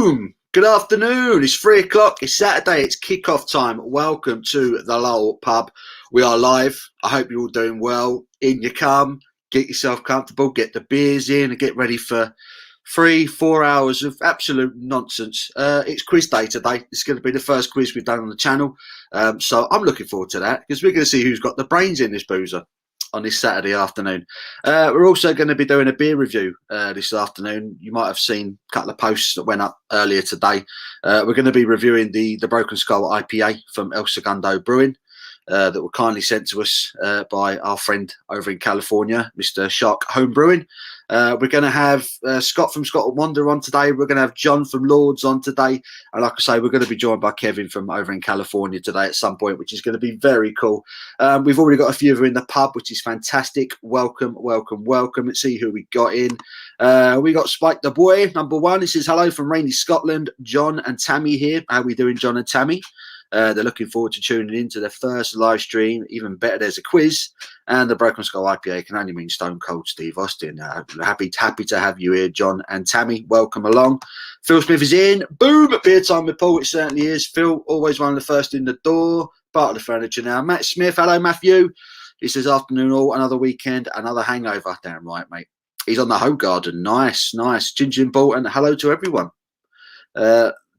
Boom! Good afternoon. It's 3 o'clock. It's Saturday. It's kickoff time. Welcome to the Lowell Pub. We are live. I hope you're all doing well. In you come. Get yourself comfortable. Get the beers in and get ready for 3-4 hours of absolute nonsense. It's quiz day today. It's going to be the first quiz we've done on the channel. So I'm looking forward to that because we're going to see who's got the brains in this boozer on this Saturday afternoon. We're also going to be doing a beer review this afternoon. You might have seen a couple of posts that went up earlier today. We're going to be reviewing the Broken Skull IPA from El Segundo Brewing that were kindly sent to us by our friend over in California, Mr. Shark Home Brewing. We're going to have Scott from Scotland Wonder on today. We're going to have John from Lords on today. And like I say, we're going to be joined by Kevin from over in California today at some point, which is going to be very cool. We've already got a few of them in the pub, which is fantastic. Welcome, welcome, welcome. Let's see who we got in. We got Spike the Boy, number one. He says, hello from rainy Scotland. John and Tammy here. How are we doing, John and Tammy? They're looking forward to tuning into their first live stream. Even better, there's a quiz. And the Broken Skull IPA can only mean Stone Cold Steve Austin. Happy to have you here, John and Tammy. Welcome along. Phil Smith is in. Boom! Beer time with Paul. It certainly is. Phil, always one of the first in the door. Part of the furniture now. Matt Smith. Hello, Matthew. He says, afternoon all. Another weekend. Another hangover. Damn right, mate. He's on the home garden. Nice, nice. Ginger Bolton. Hello to everyone.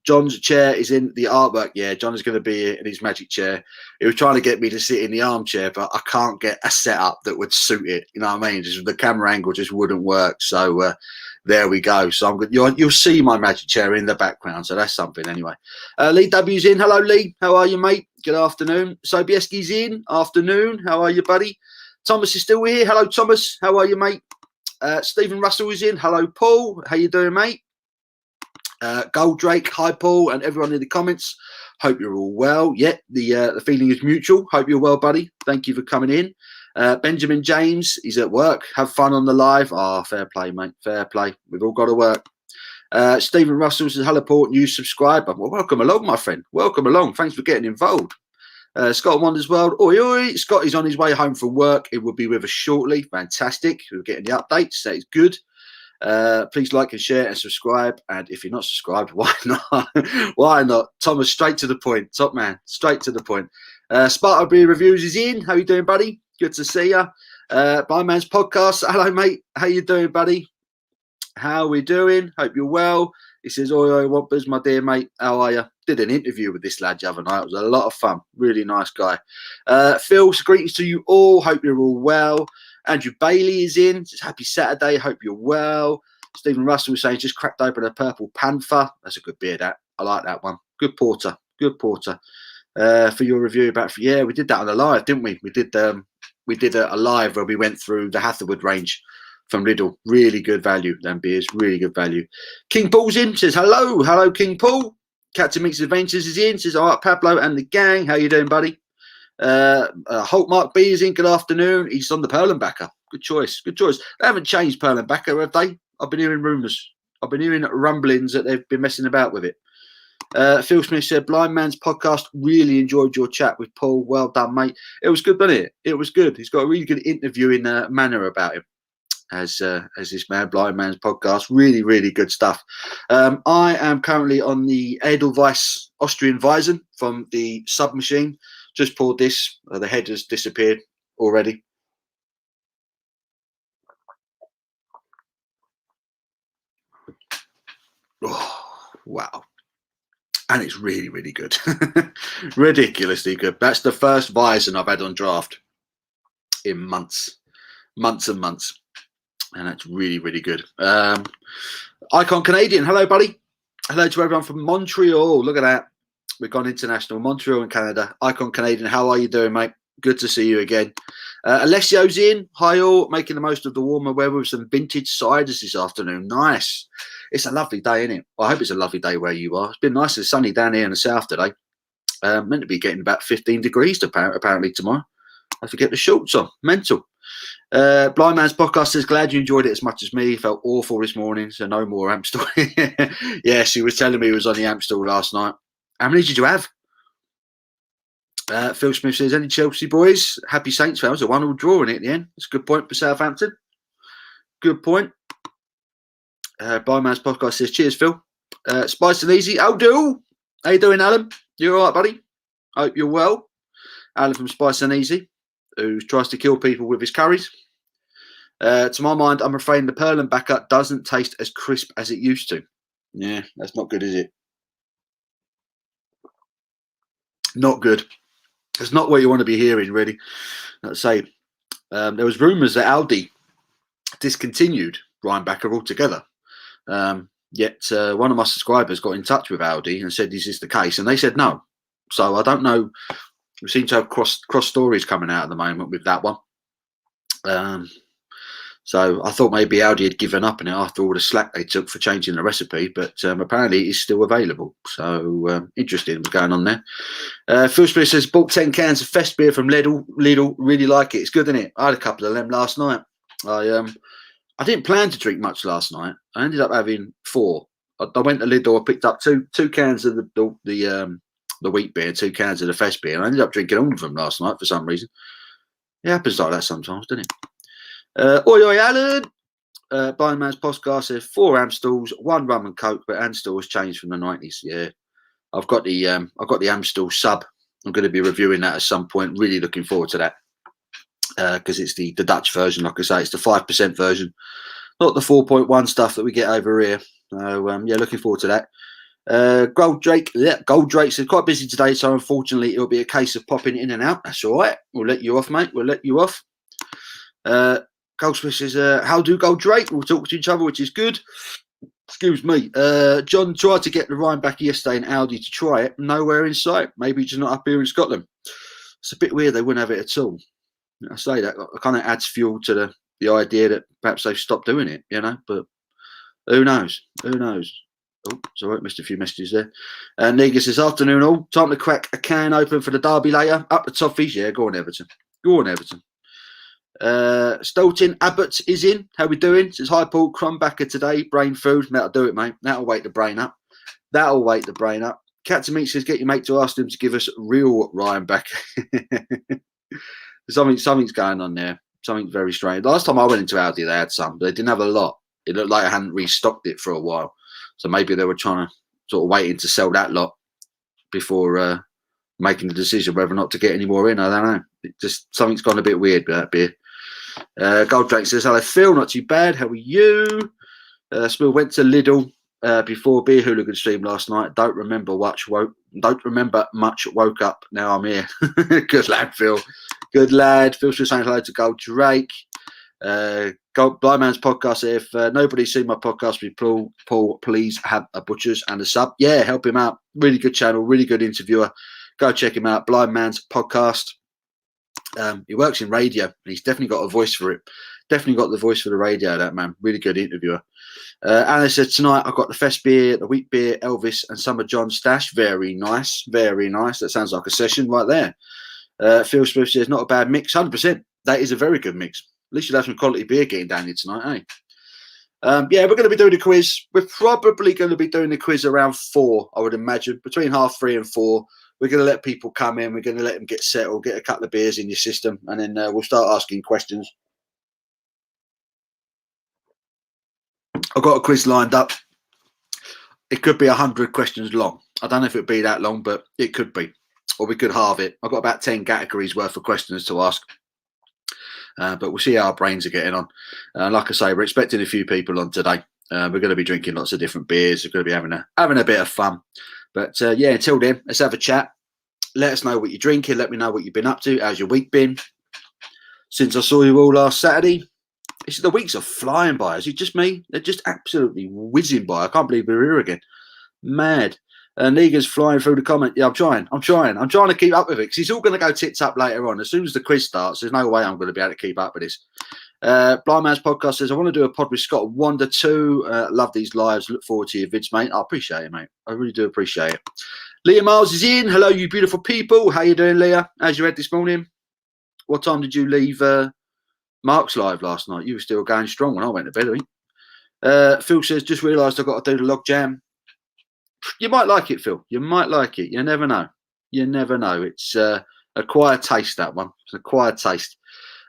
John's chair is in the artwork. Yeah, John is going to be in his magic chair. He was trying to get me to sit in the armchair, but I can't get a setup that would suit it. You know what I mean? Just the camera angle just wouldn't work. So there we go. So I'm good. You'll see my magic chair in the background. So that's something anyway. Lee W's in. Hello, Lee. How are you, mate? Good afternoon. Sobieski's in. Afternoon. How are you, buddy? Thomas is still here. Hello, Thomas. How are you, mate? Stephen Russell is in. Hello, Paul. How you doing, mate? Gold Drake, hi Paul, and everyone in the comments. Hope you're all well. Yeah, the feeling is mutual. Hope you're well, buddy. Thank you for coming in. Benjamin James, he's at work. Have fun on the live. Fair play, mate. Fair play. We've all got to work. Stephen Russell says, hello, Paul, new subscriber. Well, welcome along, my friend. Welcome along. Thanks for getting involved. Scott Wonders World. Oi, oi. Scott is on his way home from work. He will be with us shortly. Fantastic. We're getting the updates. That is good. Please like and share and subscribe, and if you're not subscribed, why not? Why not? Thomas, straight to the point. Top man, straight to the point. Sparta Beer Reviews is in. How you doing, buddy? Good to see you. Byman's podcast. Hello, mate. How you doing, buddy? How we doing? Hope you're well. He says, oi, oi, Wampers, my dear mate. How are you? Did an interview with this lad the other night. It was a lot of fun. Really nice guy. Phil, greetings to you all. Hope you're all well. Andrew Bailey is in. Says, happy Saturday. Hope you're well. Stephen Russell was saying, just cracked open a Purple Panther. That's a good beer, that. I like that one. Good porter. Good porter. For your review about, yeah, we did that on a live, didn't we? We did a live where we went through the Hatherwood range from Lidl. Really good value, them beers. Really good value. King Paul's in. Says, hello. Hello, King Paul. Captain Mick's Adventures is in. Says, all right, Pablo and the gang. How you doing, buddy? Holt Mark B is in. Good afternoon. He's on the Perlenbacker. Good choice. Good choice. They haven't changed Perlenbacker, have they? I've been hearing rumours. I've been hearing rumblings that they've been messing about with it. Phil Smith said, Blind Man's podcast. Really enjoyed your chat with Paul. Well done, mate. It was good, wasn't it? It was good. He's got a really good interviewing manner about him. As this man, Blind Man's podcast. Really, really good stuff. I am currently on the Edelweiss Austrian Weizen from the Submachine. Just poured this. The head has disappeared already. Oh, wow. And it's really, really good. Ridiculously good. That's the first Weizen I've had on draft in months. Months and months. And that's really, really good. Icon Canadian. Hello, buddy. Hello to everyone from Montreal. Look at that. We've gone international. Montreal in Canada. Icon Canadian. How are you doing, mate? Good to see you again. Alessio's in. Hi all. Making the most of the warmer weather with some vintage ciders this afternoon. Nice. It's a lovely day, isn't it? Well, I hope it's a lovely day where you are. It's been nice and sunny down here in the south today. Meant to be getting about 15 degrees apparently tomorrow. I have to get the shorts on. Mental. Blind Man's podcast says, glad you enjoyed it as much as me. Felt awful this morning, so no more Amstel. Yeah, she was telling me he was on the Amstel last night. How many did you have? Phil Smith says, any Chelsea boys? Happy Saints fans. A 1-1 draw in it at the end. That's a good point for Southampton. Good point. Blind Man's podcast says, cheers, Phil. Spice and Easy. How you doing, Alan? You all right, buddy? Hope you're well. Alan from Spice and Easy, who tries to kill people with his curries. To my mind, I'm afraid the Perlenbacher doesn't taste as crisp as it used to. Yeah, that's not good, is it? Not good. It's not what you want to be hearing, really. Let's say there was rumours that Aldi discontinued Rheinbacher altogether. Yet one of my subscribers got in touch with Aldi and said, "Is this the case?" And they said no. So I don't know. We seem to have cross stories coming out at the moment with that one. So I thought maybe Aldi had given up on it after all the slack they took for changing the recipe, but apparently it's still available. So interesting what's going on there. Phil Smith says, bought 10 cans of Fest beer from Lidl. Lidl, really like it. It's good, isn't it? I had a couple of them last night. I didn't plan to drink much last night. I ended up having 4. I went to Lidl. I picked up two cans of the wheat beer, 2 cans of the Fest beer, and I ended up drinking all of them last night for some reason. It happens like that sometimes, doesn't it? Oi, Alan. Blind Man's podcast says 4 Amstels, 1 rum and coke, but Amstel has changed from the 90s. Yeah, I've got the Amstel sub. I'm going to be reviewing that at some point. Really looking forward to that because it's the Dutch version. Like I say, it's the 5% version, not the 4.1 stuff that we get over here. So yeah, looking forward to that. Gold Drake says quite busy today, so unfortunately it'll be a case of popping in and out. That's all right. We'll let you off, mate. We'll let you off. Goldsmith says, how do Gold Drake? We'll talk to each other, which is good. Excuse me. John tried to get the Rheinbacher yesterday in Aldi to try it. Nowhere in sight. Maybe just not up here in Scotland. It's a bit weird they wouldn't have it at all. I say that kind of adds fuel to the idea that perhaps they've stopped doing it, you know, but who knows? Who knows? Oh, sorry, missed a few messages there. Negus says, afternoon all. Time to crack a can open for the derby later. Up the toffees. Yeah, go on, Everton. Go on, Everton. Stoltin Abbott is in. How we doing? Says, hi, Paul. Crumbacker today. Brain food. That'll do it, mate. That'll wake the brain up. That'll wake the brain up. Captain Meat says, get your mate to ask them to give us real Rheinbacher. Something's going on there. Something very strange. Last time I went into Aldi, they had some, but they didn't have a lot. It looked like I hadn't restocked it for a while. So maybe they were trying to sort of waiting to sell that lot before making the decision whether or not to get any more in. I don't know. It just something's gone a bit weird with that beer. Gold Drake says, hello, Phil. Not too bad. How are you? Spill went to Lidl before Beer Hooligan stream last night. Don't remember much. Woke up. Now I'm here. Good lad, Phil. Good lad. Phil's just saying hello to Gold Drake. Blind Man's podcast. If nobody's seen my podcast with Paul, please have a butchers and a sub. Yeah, help him out. Really good channel, really good interviewer. Go check him out. Blind Man's podcast. He works in radio, and he's definitely got a voice for it. Definitely got the voice for the radio, that man. Really good interviewer. Anna said, tonight I've got the Fest beer, the wheat beer, Elvis, and some of John's stash. Very nice. Very nice. That sounds like a session right there. Phil Smith says, not a bad mix. 100%. That is a very good mix. At least you'll have some quality beer getting down here tonight, eh? Yeah, we're going to be doing the quiz. We're probably going to be doing the quiz around 4, I would imagine, between 3:30 and 4. We're going to let people come in. We're going to let them get settled, get a couple of beers in your system, and then we'll start asking questions. I've got a quiz lined up. It could be 100 questions long. I don't know if it'd be that long, but it could be. Or we could halve it. I've got about 10 categories worth of questions to ask. But we'll see how our brains are getting on. Like I say, we're expecting a few people on today. We're going to be drinking lots of different beers. We're going to be having a bit of fun. But yeah, until then, let's have a chat. Let us know what you're drinking. Let me know what you've been up to. How's your week been? Since I saw you all last Saturday, the weeks are flying by. Is it just me? They're just absolutely whizzing by. I can't believe we're here again. Mad. Negan's flying through the comment. Yeah, I'm trying to keep up with it because it's all going to go tits up later on. As soon as the quiz starts, there's no way I'm going to be able to keep up with this. Blind Man's podcast says, I want to do a pod with Scott Wonder too. Love these lives. Look forward to your vids, mate. I appreciate it, mate. I really do appreciate it. Leah Miles is in. Hello, you beautiful people. How you doing, Leah? How's your head this morning? What time did you leave Mark's live last night? You were still going strong when I went to bed, I think. Phil says, just realised I've got to do the log jam. You might like it, Phil. You might like it. You never know. You never know. It's acquired taste, that one. It's an acquired taste.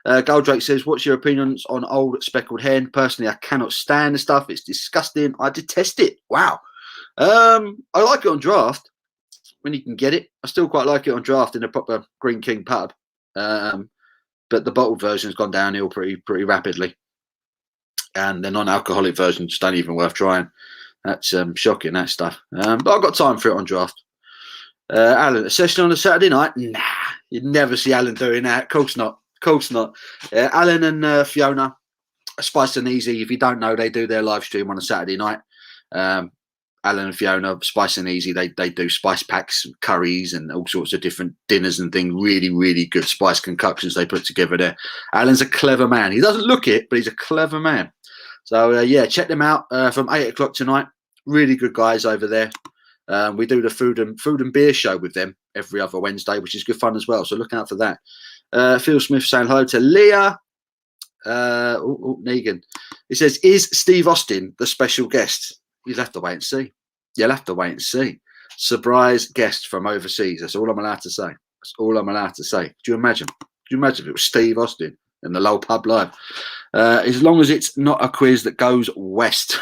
Goldrake says, what's your opinions on old speckled hen? Personally, I cannot stand the stuff. It's disgusting. I detest it. Wow. I like it on draft when you can get it. I still quite like it on draft in a proper Green King pub. But the bottled version's gone downhill pretty rapidly. And the non-alcoholic version just ain't even worth trying. That's shocking, that stuff. But I've got time for it on draft. Alan, a session on a Saturday night? Nah, you'd never see Alan doing that. Of course not. Alan and Fiona, Spice and Easy, if you don't know, they do their live stream on a Saturday night. Alan and Fiona, Spice and Easy, they do spice packs, curries, and all sorts of different dinners and things. Really, really good spice concoctions they put together there. Alan's a clever man. He doesn't look it, but he's a clever man. So, yeah, check them out from 8 o'clock tonight. Really good guys over there. We do the food and beer show with them every other Wednesday, which is good fun as well. So look out for that. Phil Smith saying hello to Leah. Negan. He says, is Steve Austin the special guest? You'll have to wait and see. You'll have to wait and see. Surprise guest from overseas. That's all I'm allowed to say. That's all I'm allowed to say. Do you imagine? If it was Steve Austin in the Low Pub Live? As long as it's not a quiz that goes west.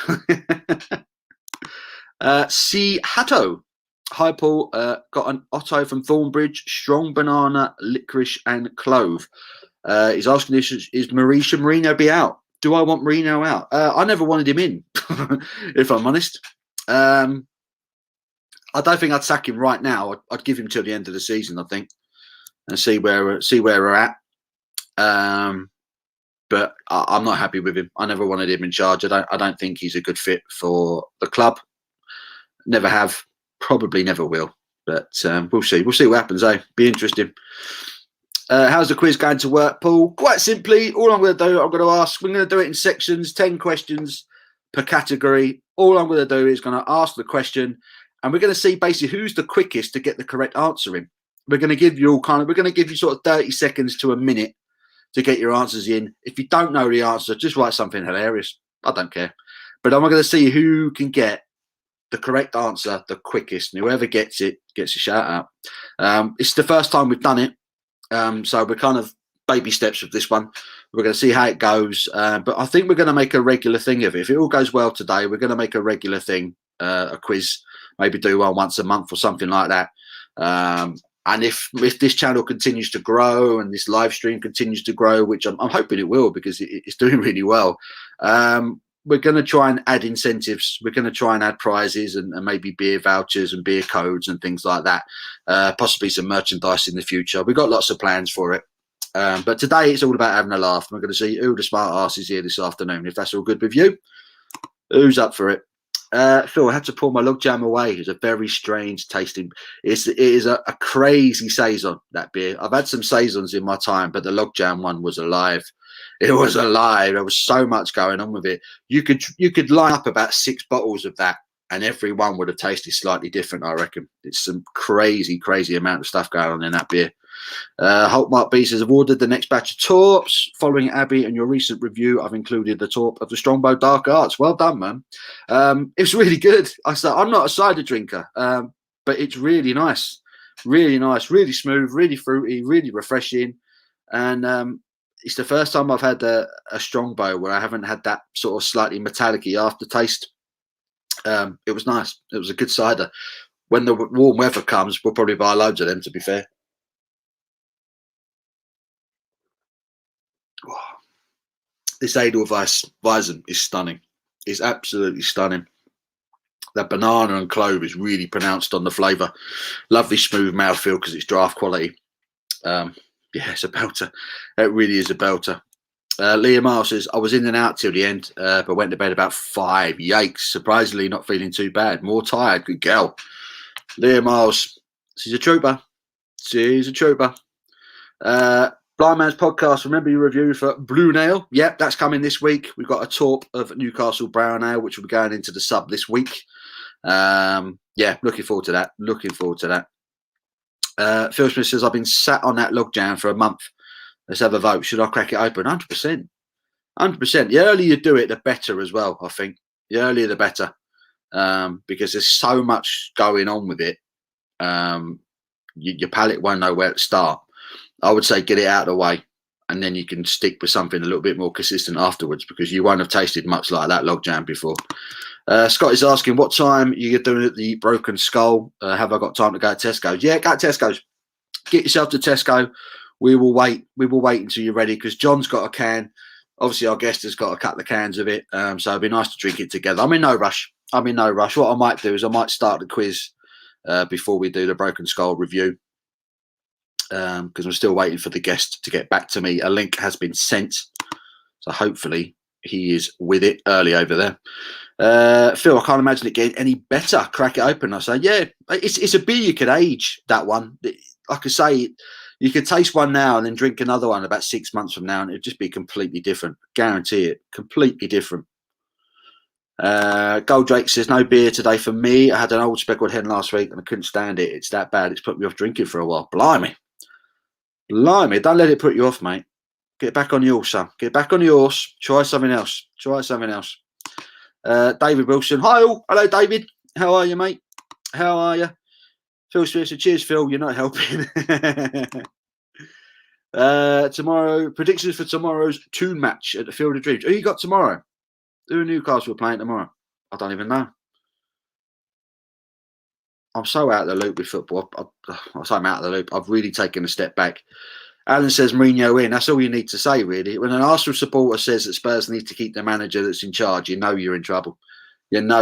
C. Hatto. Hi, Paul. Got an Otto from Thornbridge. Strong banana, licorice, and clove. He's asking this, is Mauricio Marino be out? Do I want Marino out? I never wanted him in, if I'm honest. I don't think I'd sack him right now. I'd give him till the end of the season, I think, and see where we're at. But I'm not happy with him. I never wanted him in charge. I don't think he's a good fit for the club. Never have, probably never will. But we'll see. We'll see what happens, Be interesting. How's the quiz going to work, Paul? Quite simply, all I'm going to do, I'm going to ask, we're going to do it in sections, 10 questions per category. All I'm going to do is going to ask the question, and we're going to see basically who's the quickest to get the correct answer in. We're going to give you sort of 30 seconds to a minute to get your answers in. If you don't know the answer, just write something hilarious. I don't care. But I'm going to see who can get the correct answer the quickest, and whoever gets it gets a shout out. It's the first time we've done it. So we're kind of baby steps with this one. We're going to see how it goes. But I think we're going to make a regular thing of it. If it all goes well today, we're going to make a regular thing, a quiz, maybe do one once a month or something like that. And if this channel continues to grow and this live stream continues to grow, which I'm hoping it will because it's doing really well, we're going to try and add incentives. We're going to try and add prizes and maybe beer vouchers and beer codes and things like that. Possibly some merchandise in the future. We've got lots of plans for it. But today it's all about having a laugh. We're going to see who the smart arse is here this afternoon. If that's all good with you, who's up for it? Phil, I had to pour my log jam away. It's a very strange tasting. It is a crazy saison, that beer. I've had some saisons in my time, but the log jam one was alive. It was alive. There was so much going on with it. You could line up about 6 bottles of that, and every one would have tasted slightly different, I reckon. It's some crazy amount of stuff going on in that beer. Holtmark B says, I've ordered the next batch of torps. Following Abby and your recent review, I've included the torp of the Strongbow Dark Arts. Well done, man. It's really good. I'm not a cider drinker, but it's really nice. Really nice, really smooth, really fruity, really refreshing. And it's the first time I've had a Strongbow where I haven't had that sort of slightly metallic-y aftertaste. It was nice. It was a good cider. When the warm weather comes, we'll probably buy loads of them, to be fair. This Edelweiss is stunning. It's absolutely stunning. That banana and clove is really pronounced on the flavour. Lovely smooth mouthfeel because it's draft quality. Yeah, it's a belter. It really is a belter. Leah Miles says, I was in and out till the end, but went to bed about 5. Yikes. Surprisingly not feeling too bad. More tired. Good girl. Leah Miles, she's a trooper. She's a trooper. Blind Man's Podcast, remember your review for Blue Nail? Yep, that's coming this week. We've got a torp of Newcastle Brown Ale, which will be going into the sub this week. Yeah, looking forward to that. Looking forward to that. Phil Smith says, I've been sat on that log jam for a month. Let's have a vote. Should I crack it open? 100%. 100%. The earlier you do it, the better as well, I think. The earlier, the better. Because there's so much going on with it. Your palate won't know where to start. I would say get it out of the way, and then you can stick with something a little bit more consistent afterwards, because you won't have tasted much like that log jam before. Scott is asking, what time are you doing at the Broken Skull? Have I got time to go to Tesco's? Yeah, go to Tesco's. Get yourself to Tesco. We will wait. We will wait until you're ready because John's got a can. Obviously, our guest has got a couple of cans of it. So it'd be nice to drink it together. I'm in no rush. What I might do is I might start the quiz before we do the Broken Skull review because I'm still waiting for the guest to get back to me. A link has been sent. So hopefully he is with it early over there. Phil, I can't imagine it getting any better. Crack it open. I say, yeah, it's a beer you could age, that one. Like I say, you could taste one now and then drink another one about 6 months from now, and it'd just be completely different. Guarantee it. Completely different. Goldrake says, no beer today for me. I had an old speckled hen last week and I couldn't stand it. It's that bad. It's put me off drinking for a while. Blimey. Don't let it put you off, mate. Get back on the horse, son. Get back on the horse. Try something else. David Wilson. Hi all. Hello, David. How are you, mate? How are you? Phil Smith said, cheers, Phil. You're not helping. Tomorrow, predictions for tomorrow's tune match at the Field of Dreams. Who you got tomorrow? Who in Newcastle are playing tomorrow? I don't even know. I'm so out of the loop with football. I'm out of the loop. I've really taken a step back. Alan says Mourinho in. That's all you need to say, really. When an Arsenal supporter says that Spurs need to keep the manager that's in charge, you know you're in trouble. Phil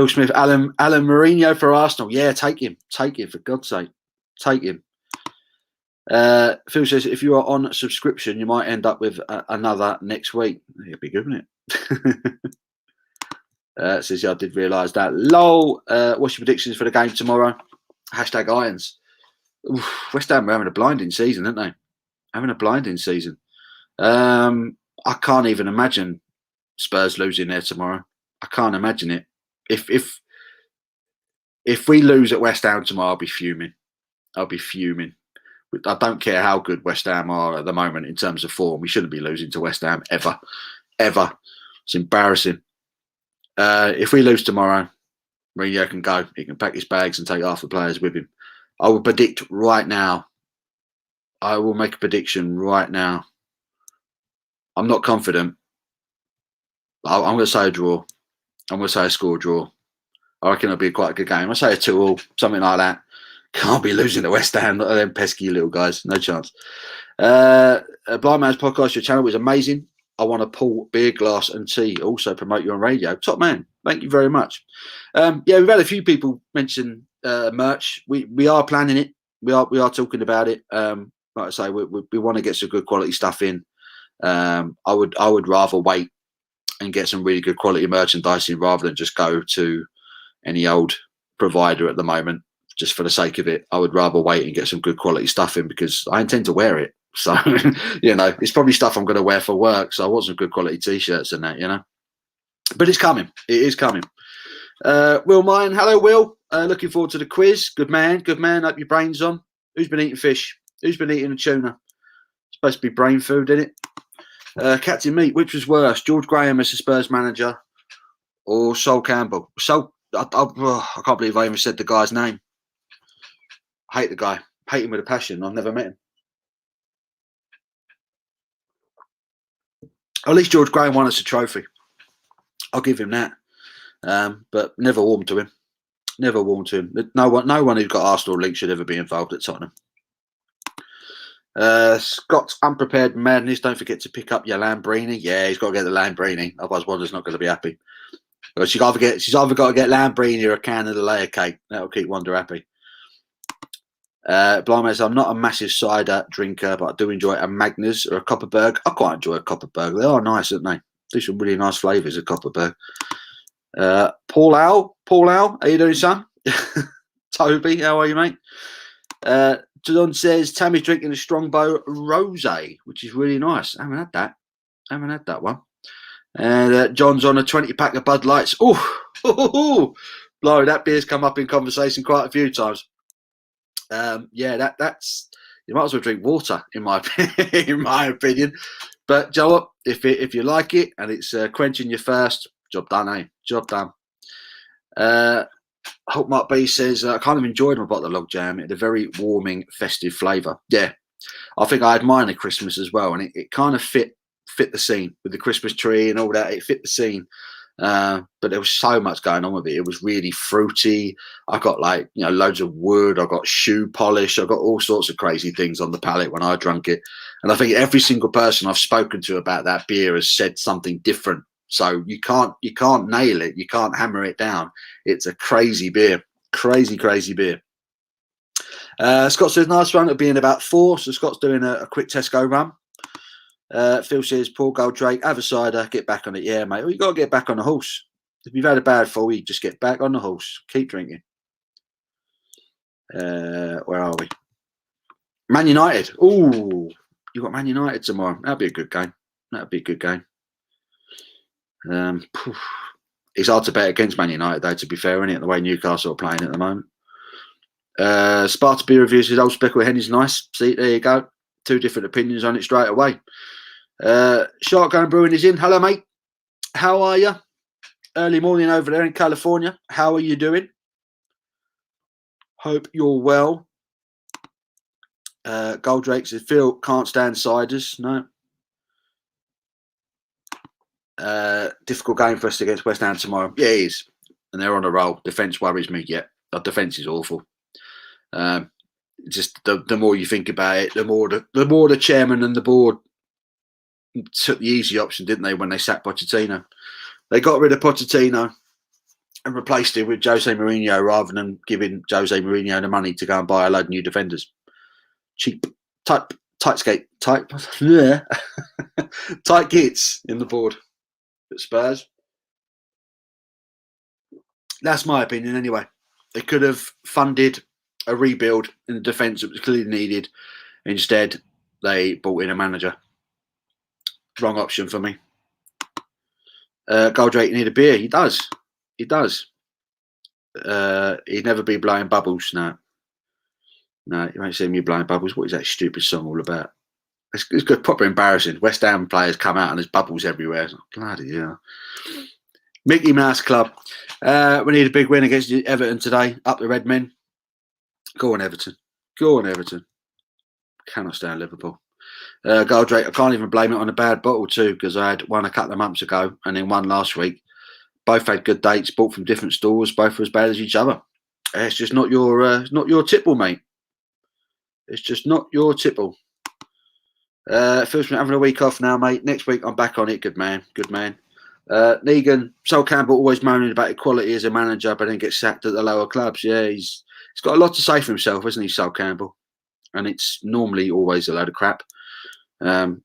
Smith, Alan Mourinho for Arsenal. Yeah, take him. Take him, for God's sake. Take him. Phil says, if you are on subscription, you might end up with another next week. It'd be good, wouldn't it? Says, yeah, I did realise that. Lol. What's your predictions for the game tomorrow? Hashtag Irons. Oof, West Ham are having a blinding season, aren't they? Having a blinding season. I can't even imagine Spurs losing there tomorrow. I can't imagine it. If we lose at West Ham tomorrow, I'll be fuming. I don't care how good West Ham are at the moment in terms of form. We shouldn't be losing to West Ham ever. It's embarrassing. If we lose tomorrow, Mourinho can go. He can pack his bags and take half the players with him. I will predict right now. I will make a prediction right now. I'm not confident. I'm going to say a draw. I'm going to say a score draw. I reckon it'll be quite a good game. I'll say a 2-2, something like that. Can't be losing to West Ham. Not them pesky little guys. No chance. Blind Man's Podcast, your channel was amazing. I want to pull beer, glass and tea. Also promote you on radio. Top man. Thank you very much. Yeah, we've had a few people mention merch. We are planning it. We are talking about it. Like I say, we want to get some good quality stuff in. I would rather wait and get some really good quality merchandising rather than just go to any old provider at the moment just for the sake of it. I would rather wait and get some good quality stuff in because I intend to wear it. So, it's probably stuff I'm going to wear for work. So I want some good quality t-shirts and that, But it's coming. It is coming. Will Mine. Hello, Will. Looking forward to the quiz. Good man. Hope your brain's on. Who's been eating fish? Who's been eating a tuna? It's supposed to be brain food, isn't it? Captain Meat. Which was worse, George Graham as a Spurs manager or Sol Campbell? I can't believe I even said the guy's name. I hate the guy. Hate him with a passion. I've never met him. At least George Graham won us a trophy. I'll give him that. But never warmed to him. No one who's got Arsenal links should ever be involved at Tottenham. Scott's unprepared madness. Don't forget to pick up your Lambrini. Yeah, he's got to get the Lambrini. Otherwise, Wanda's not going to be happy. She's either got to get Lambrini or a can of the layer cake. That'll keep Wanda happy. Blind, I'm not a massive cider drinker, but I do enjoy a Magners or a Copperberg. I quite enjoy a Copperberg. They are nice, aren't they? Do some really nice flavours of Copperberg. Paul Owl, how you doing, son? Toby, how are you, mate? John says Tammy's drinking a Strongbow Rosé, which is really nice. I haven't had that one. And John's on a 20-pack of Bud Lights. Oh, blow! That beer's come up in conversation quite a few times. Yeah, that's you might as well drink water in my opinion. But Joe, what? If you like it and it's quenching your thirst, job done, eh? Job done. Hope Mark B says I kind of enjoyed my bottle of log jam. It had a very warming, festive flavour. Yeah, I think I had mine at Christmas as well, and it kind of fit fit the scene with the Christmas tree and all that. It fit the scene. But there was so much going on with it. It was really fruity. I got like, loads of wood. I got shoe polish. I got all sorts of crazy things on the palate when I drank it. And I think every single person I've spoken to about that beer has said something different. So you can't nail it. You can't hammer it down. It's a crazy beer. Crazy beer. Scott says, nice one. It'll be in about 4. So Scott's doing a quick Tesco run. Phil says, Paul Goldrake, have a cider, get back on it. Yeah, mate. Well, you got to get back on the horse. If you've had a bad fall, you just get back on the horse. Keep drinking. Where are we? Man United. Ooh, you got Man United tomorrow. That'll be a good game. It's hard to bet against Man United, though, to be fair, isn't it? The way Newcastle are playing at the moment. Sparta Beer Review says, Old Speckle Henny's nice. See, there you go. 2 different opinions on it straight away. Sharkgun Brewing is in. Hello, mate. How are you? Early morning over there in California. How are you doing? Hope you're well. Goldrake says, Phil can't stand ciders. No. Difficult game for us against West Ham tomorrow. Yeah, it is. And they're on a roll. Defence worries me. Yeah, our defence is awful. Just the more you think about it, the more the chairman and the board took the easy option, didn't they, when they sacked Pochettino? They got rid of Pochettino and replaced it with Jose Mourinho rather than giving Jose Mourinho the money to go and buy a load of new defenders. Cheap, tight kits in the board at Spurs. That's my opinion anyway. They could have funded a rebuild in the defence that was clearly needed. Instead, they brought in a manager. Wrong option for me. Goldrake need a beer. He does. He'd never be blowing bubbles. No, you won't see me blowing bubbles. What is that stupid song all about? It's good, proper embarrassing. West Ham players come out and there's bubbles everywhere. Bloody hell. Mickey Mouse Club. We need a big win against Everton today. Up the Red Men. Go on, Everton. Cannot stand Liverpool. Goldrake, I can't even blame it on a bad bottle too, because I had one a couple of months ago and then one last week. Both had good dates, bought from different stores. Both were as bad as each other. It's just not your tipple, mate. It's just not your tipple. Phil's been having a week off now, mate. Next week I'm back on it. Good man. Negan, Sol Campbell always moaning about equality as a manager, but then gets sacked at the lower clubs. Yeah, he's got a lot to say for himself, hasn't he, Sol Campbell? And it's normally always a load of crap. I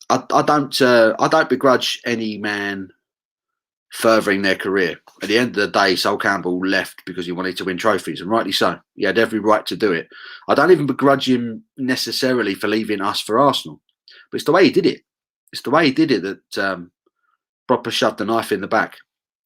don't begrudge any man furthering their career. At the end of the day, Sol Campbell left because he wanted to win trophies, and rightly so. He had every right to do it. I don't even begrudge him necessarily for leaving us for Arsenal, but it's the way he did it. It's the way he did it that proper shoved the knife in the back.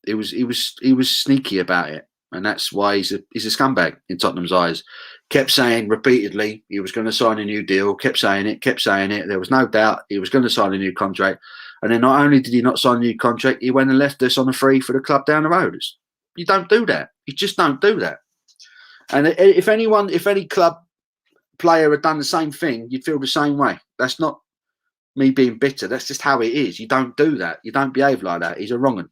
He was sneaky about it, and that's why he's a scumbag in Tottenham's eyes. Kept saying repeatedly he was going to sign a new deal. Kept saying it. There was no doubt he was going to sign a new contract. And then not only did he not sign a new contract, he went and left us on a free for the club down the road. You don't do that. You just don't do that. And if any club player had done the same thing, you'd feel the same way. That's not me being bitter. That's just how it is. You don't do that. You don't behave like that. He's a wrong 'un.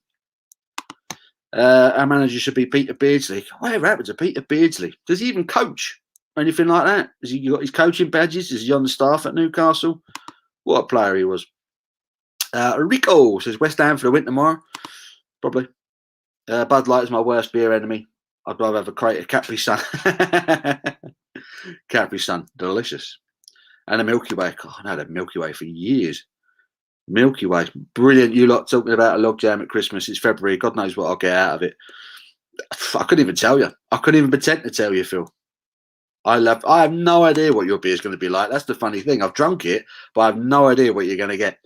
Our manager should be Peter Beardsley. Whatever happened to Peter Beardsley? Does he even coach? Anything like that? Has he got his coaching badges? Is he on the staff at Newcastle? What a player he was. Rico says West Ham for the win tomorrow. Probably. Bud Light is my worst beer enemy. I'd rather have a crate of Capri Sun. Capri Sun, delicious. And a Milky Way. God, I had a Milky Way for years. Milky Way, brilliant. You lot talking about a log jam at Christmas. It's February. God knows what I'll get out of it. I couldn't even tell you. I couldn't even pretend to tell you, Phil. I have no idea what your beer is going to be like. That's the funny thing. I've drunk it, but I have no idea what you're going to get.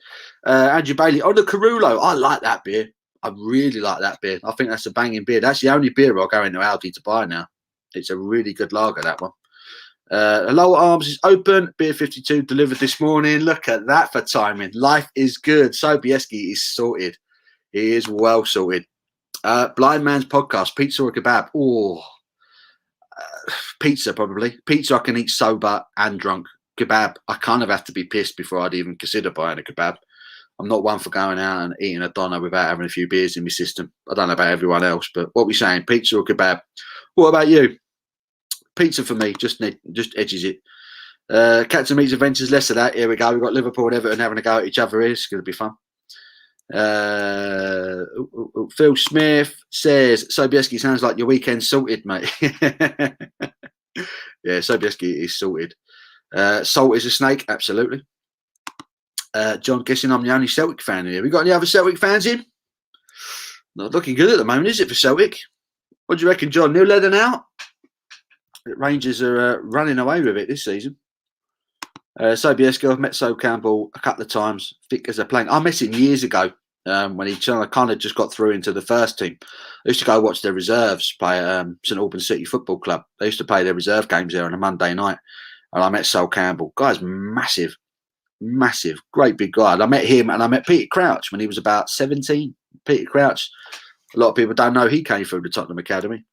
Andrew Bailey, the Carullo. I like that beer. I really like that beer. I think that's a banging beer. That's the only beer I'll go into Aldi to buy now. It's a really good lager, that one. Lower Arms is open. Beer 52 delivered this morning. Look at that for timing. Life is good. Sobieski is sorted. He is well sorted. Blind Man's Podcast. Pizza or kebab? Oh, pizza probably. Pizza I can eat sober and drunk. Kebab, I kind of have to be pissed before I'd even consider buying a kebab. I'm not one for going out and eating a doner without having a few beers in my system. I don't know about everyone else, but what we saying, pizza or kebab? What about you? Pizza for me, just edges it. Captain Meets Adventures, less of that. Here we go. We've got Liverpool and Everton having a go at each other here. It's going to be fun. Phil Smith says, Sobieski sounds like your weekend sorted, mate. Yeah, Sobieski is sorted. Salt is a snake, absolutely. John, guessing I'm the only Celtic fan here. We got any other Celtic fans in? Not looking good at the moment, is it, for Celtic? What do you reckon, John? New leather now? Rangers are running away with it this season. Sobieski, I've met So Campbell a couple of times, thick as a plank. I met him years ago when he kind of just got through into the first team. I used to go watch their reserves play at St Albans City Football Club. They used to play their reserve games there on a Monday night. And I met So Campbell. Guy's massive, great big guy. And I met him and I met Peter Crouch when he was about 17. Peter Crouch, a lot of people don't know he came through the Tottenham Academy.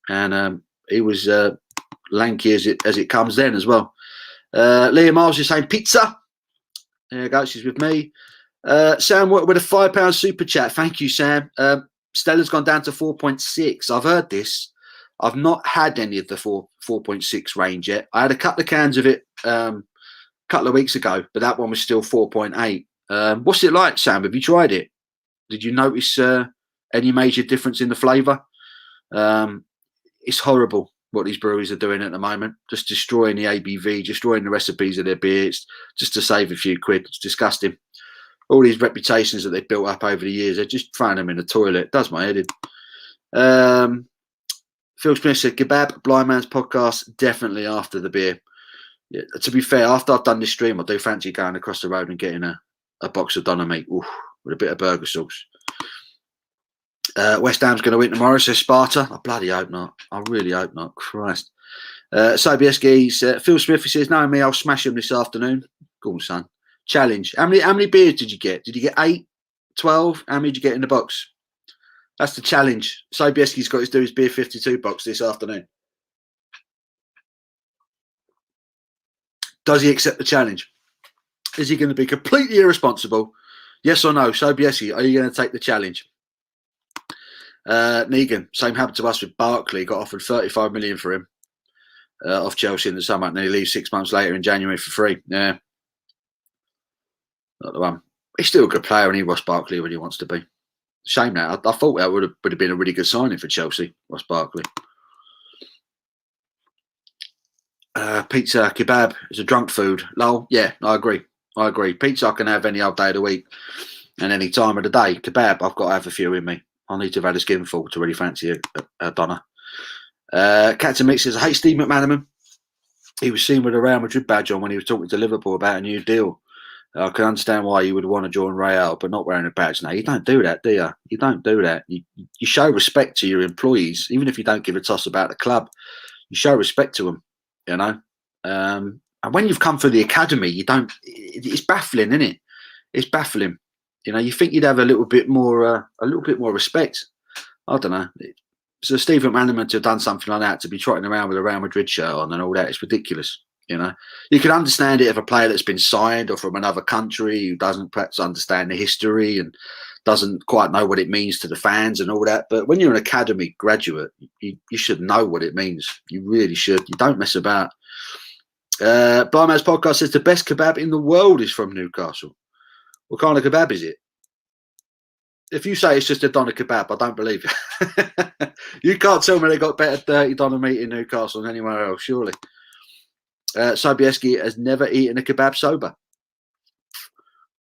And he was lanky as it comes then as well. Leah Miles is saying pizza. There you go. She's with me. Sam with a £5 super chat. Thank you, Sam. Stella's gone down to 4.6. I've heard this. I've not had any of the 4.6 range yet. I had a couple of cans of it a couple of weeks ago, but that one was still 4.8. What's it like, Sam? Have you tried it? Did you notice any major difference in the flavour? It's horrible what these breweries are doing at the moment, just destroying the ABV, destroying the recipes of their beers just to save a few quid. It's disgusting. All these reputations that they've built up over the years, they're just throwing them in the toilet. It does my head in. Phil Smith said, kebab, Blind Man's podcast, definitely after the beer. Yeah, to be fair, after I've done this stream, I do fancy going across the road and getting a box of doner meat with a bit of burger sauce. West Ham's going to win tomorrow, says Sparta. I bloody hope not. I really hope not. Christ. Sobieski's Phil Smith, he says, knowing me, I'll smash him this afternoon. Go on, son. Challenge. How many beers did you get? Did you get 8, 12? How many did you get in the box? That's the challenge. Sobieski's got to do his beer 52 box this afternoon. Does he accept the challenge? Is he going to be completely irresponsible? Yes or no? Sobieski, are you going to take the challenge? Negan, same happened to us with Barkley. Got offered 35 million for him off Chelsea in the summer, and he leaves 6 months later in January for free. Yeah, not the one. He's still a good player, and he Ross Barkley when he wants to be. Shame that. I thought that would have been a really good signing for Chelsea, Ross Barkley. Pizza, kebab is a drunk food. Lol. Yeah, I agree. Pizza I can have any old day of the week and any time of the day. Kebab, I've got to have a few in me. I need to have had a skinful to really fancy a doner. Captain Mick says, I hate Steve McManaman. He was seen with a Real Madrid badge on when he was talking to Liverpool about a new deal. I can understand why you would want to join Real, but not wearing a badge. No, you don't do that, do you? You don't do that. You show respect to your employees, even if you don't give a toss about the club. You show respect to them, you know. And when you've come through the academy, you don't. It's baffling, isn't it? It's baffling. You know, you think you'd have a little bit more respect. I don't know. So Steve McManaman to have done something like that, to be trotting around with a Real Madrid shirt on and all that, it's ridiculous. You know, you can understand it if a player that's been signed or from another country who doesn't perhaps understand the history and doesn't quite know what it means to the fans and all that. But when you're an academy graduate, you should know what it means. You really should. You don't mess about. Blind Man's Podcast says the best kebab in the world is from Newcastle. What kind of kebab is it? If you say it's just a doner kebab, I don't believe you. You can't tell me they got better dirty doner meat in Newcastle than anywhere else, surely. Sobieski has never eaten a kebab sober.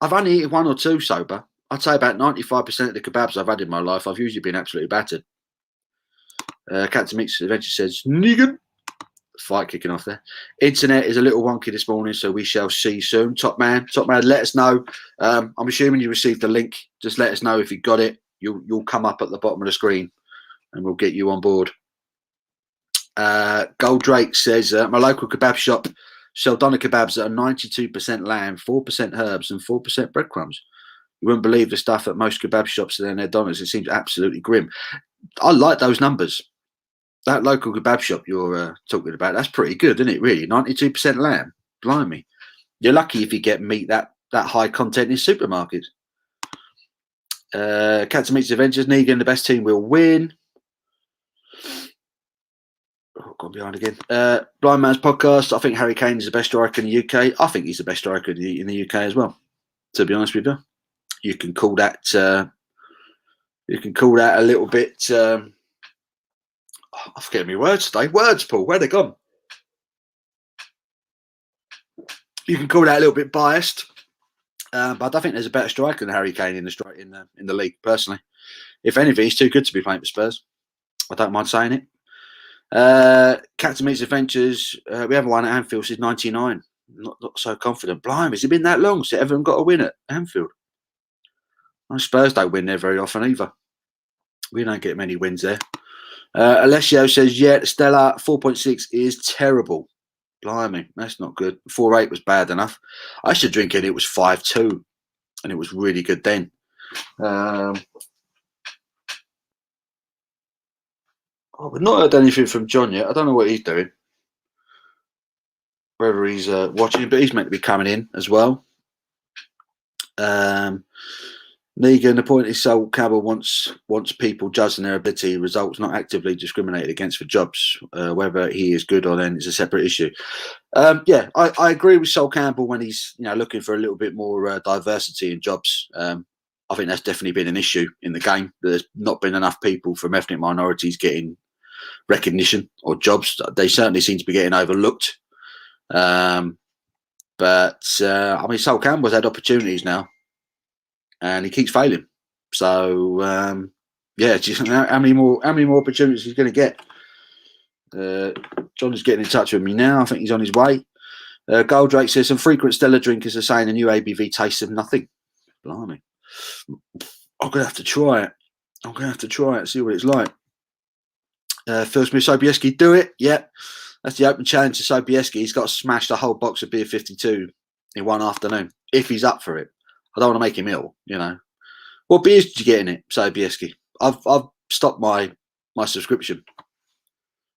I've only eaten 1 or 2 sober. I'd say about 95% of the kebabs I've had in my life, I've usually been absolutely battered. Captain Mix Adventure says, Negan. Fight kicking off there. Internet is a little wonky this morning, so we shall see soon. Top man, let us know. I'm assuming you received the link. Just let us know if you got it. You'll come up at the bottom of the screen, and we'll get you on board. Gold Drake says, my local kebab shop sell doner kebabs that are 92% lamb, 4% herbs, and 4% breadcrumbs. You wouldn't believe the stuff at most kebab shops and their doners. It seems absolutely grim. I like those numbers. That local kebab shop you're talking about, that's pretty good, isn't it, really? 92% lamb. Blimey. You're lucky if you get meat that that high content in supermarkets. Cats and Meats Adventures, Negan, the best team will win. Oh, gone behind again. Blind Man's Podcast, I think Harry Kane is the best striker in the UK. I think he's the best striker in the UK as well, to be honest with you. You can call that a little bit I'm forgetting my words today. Words, Paul, where they gone? You can call that a little bit biased. But I don't think there's a better striker than Harry Kane in the league, personally. If anything, he's too good to be playing for Spurs. I don't mind saying it. Cats and Meats Adventures, we haven't won at Anfield since '99. Not so confident. Blimey, has it been that long since everyone got a win at Anfield? Spurs don't win there very often either. We don't get many wins there. Alessio says, yeah, Stella 4.6 is terrible. Blimey, that's not good. 4.8 was bad enough. I used to drink it. It was 5.2, and it was really good then. We've not heard anything from John yet. I don't know what he's doing. Whether he's watching, but he's meant to be coming in as well. Negan, the point is, Sol Campbell wants people judging their ability, results, not actively discriminated against for jobs. Whether he is good or then is a separate issue. I agree with Sol Campbell when he's looking for a little bit more diversity in jobs. I think that's definitely been an issue in the game. There's not been enough people from ethnic minorities getting recognition or jobs. They certainly seem to be getting overlooked. Sol Campbell's had opportunities now, and he keeps failing. So just how many more opportunities he's going to get? John is getting in touch with me now. I think he's on his way. Goldrake says some frequent Stella drinkers are saying the new ABV tastes of nothing. Blimey, I'm going to have to try it. See what it's like. Phil Smith, Sobieski, do it. Yeah, that's the open challenge to Sobieski. He's got to smash the whole box of beer 52 in one afternoon if he's up for it. I don't want to make him ill, What beers did you get in it, Sobieski? I've stopped my subscription.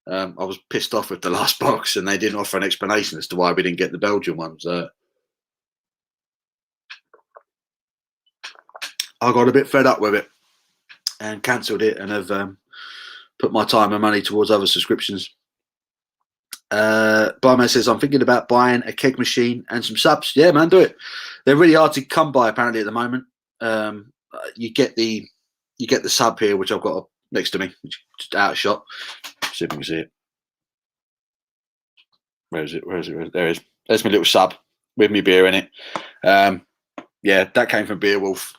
I was pissed off with the last box, and they didn't offer an explanation as to why we didn't get the Belgian ones. I got a bit fed up with it and cancelled it, and have put my time and money towards other subscriptions. Barman says, I'm thinking about buying a keg machine and some subs. Yeah, man, do it. They're really hard to come by apparently at the moment. You get the sub here, which I've got next to me, which is just out of shot. See if we can see it. Where is it? There it is. There's my little sub with my beer in it. That came from Beerwolf,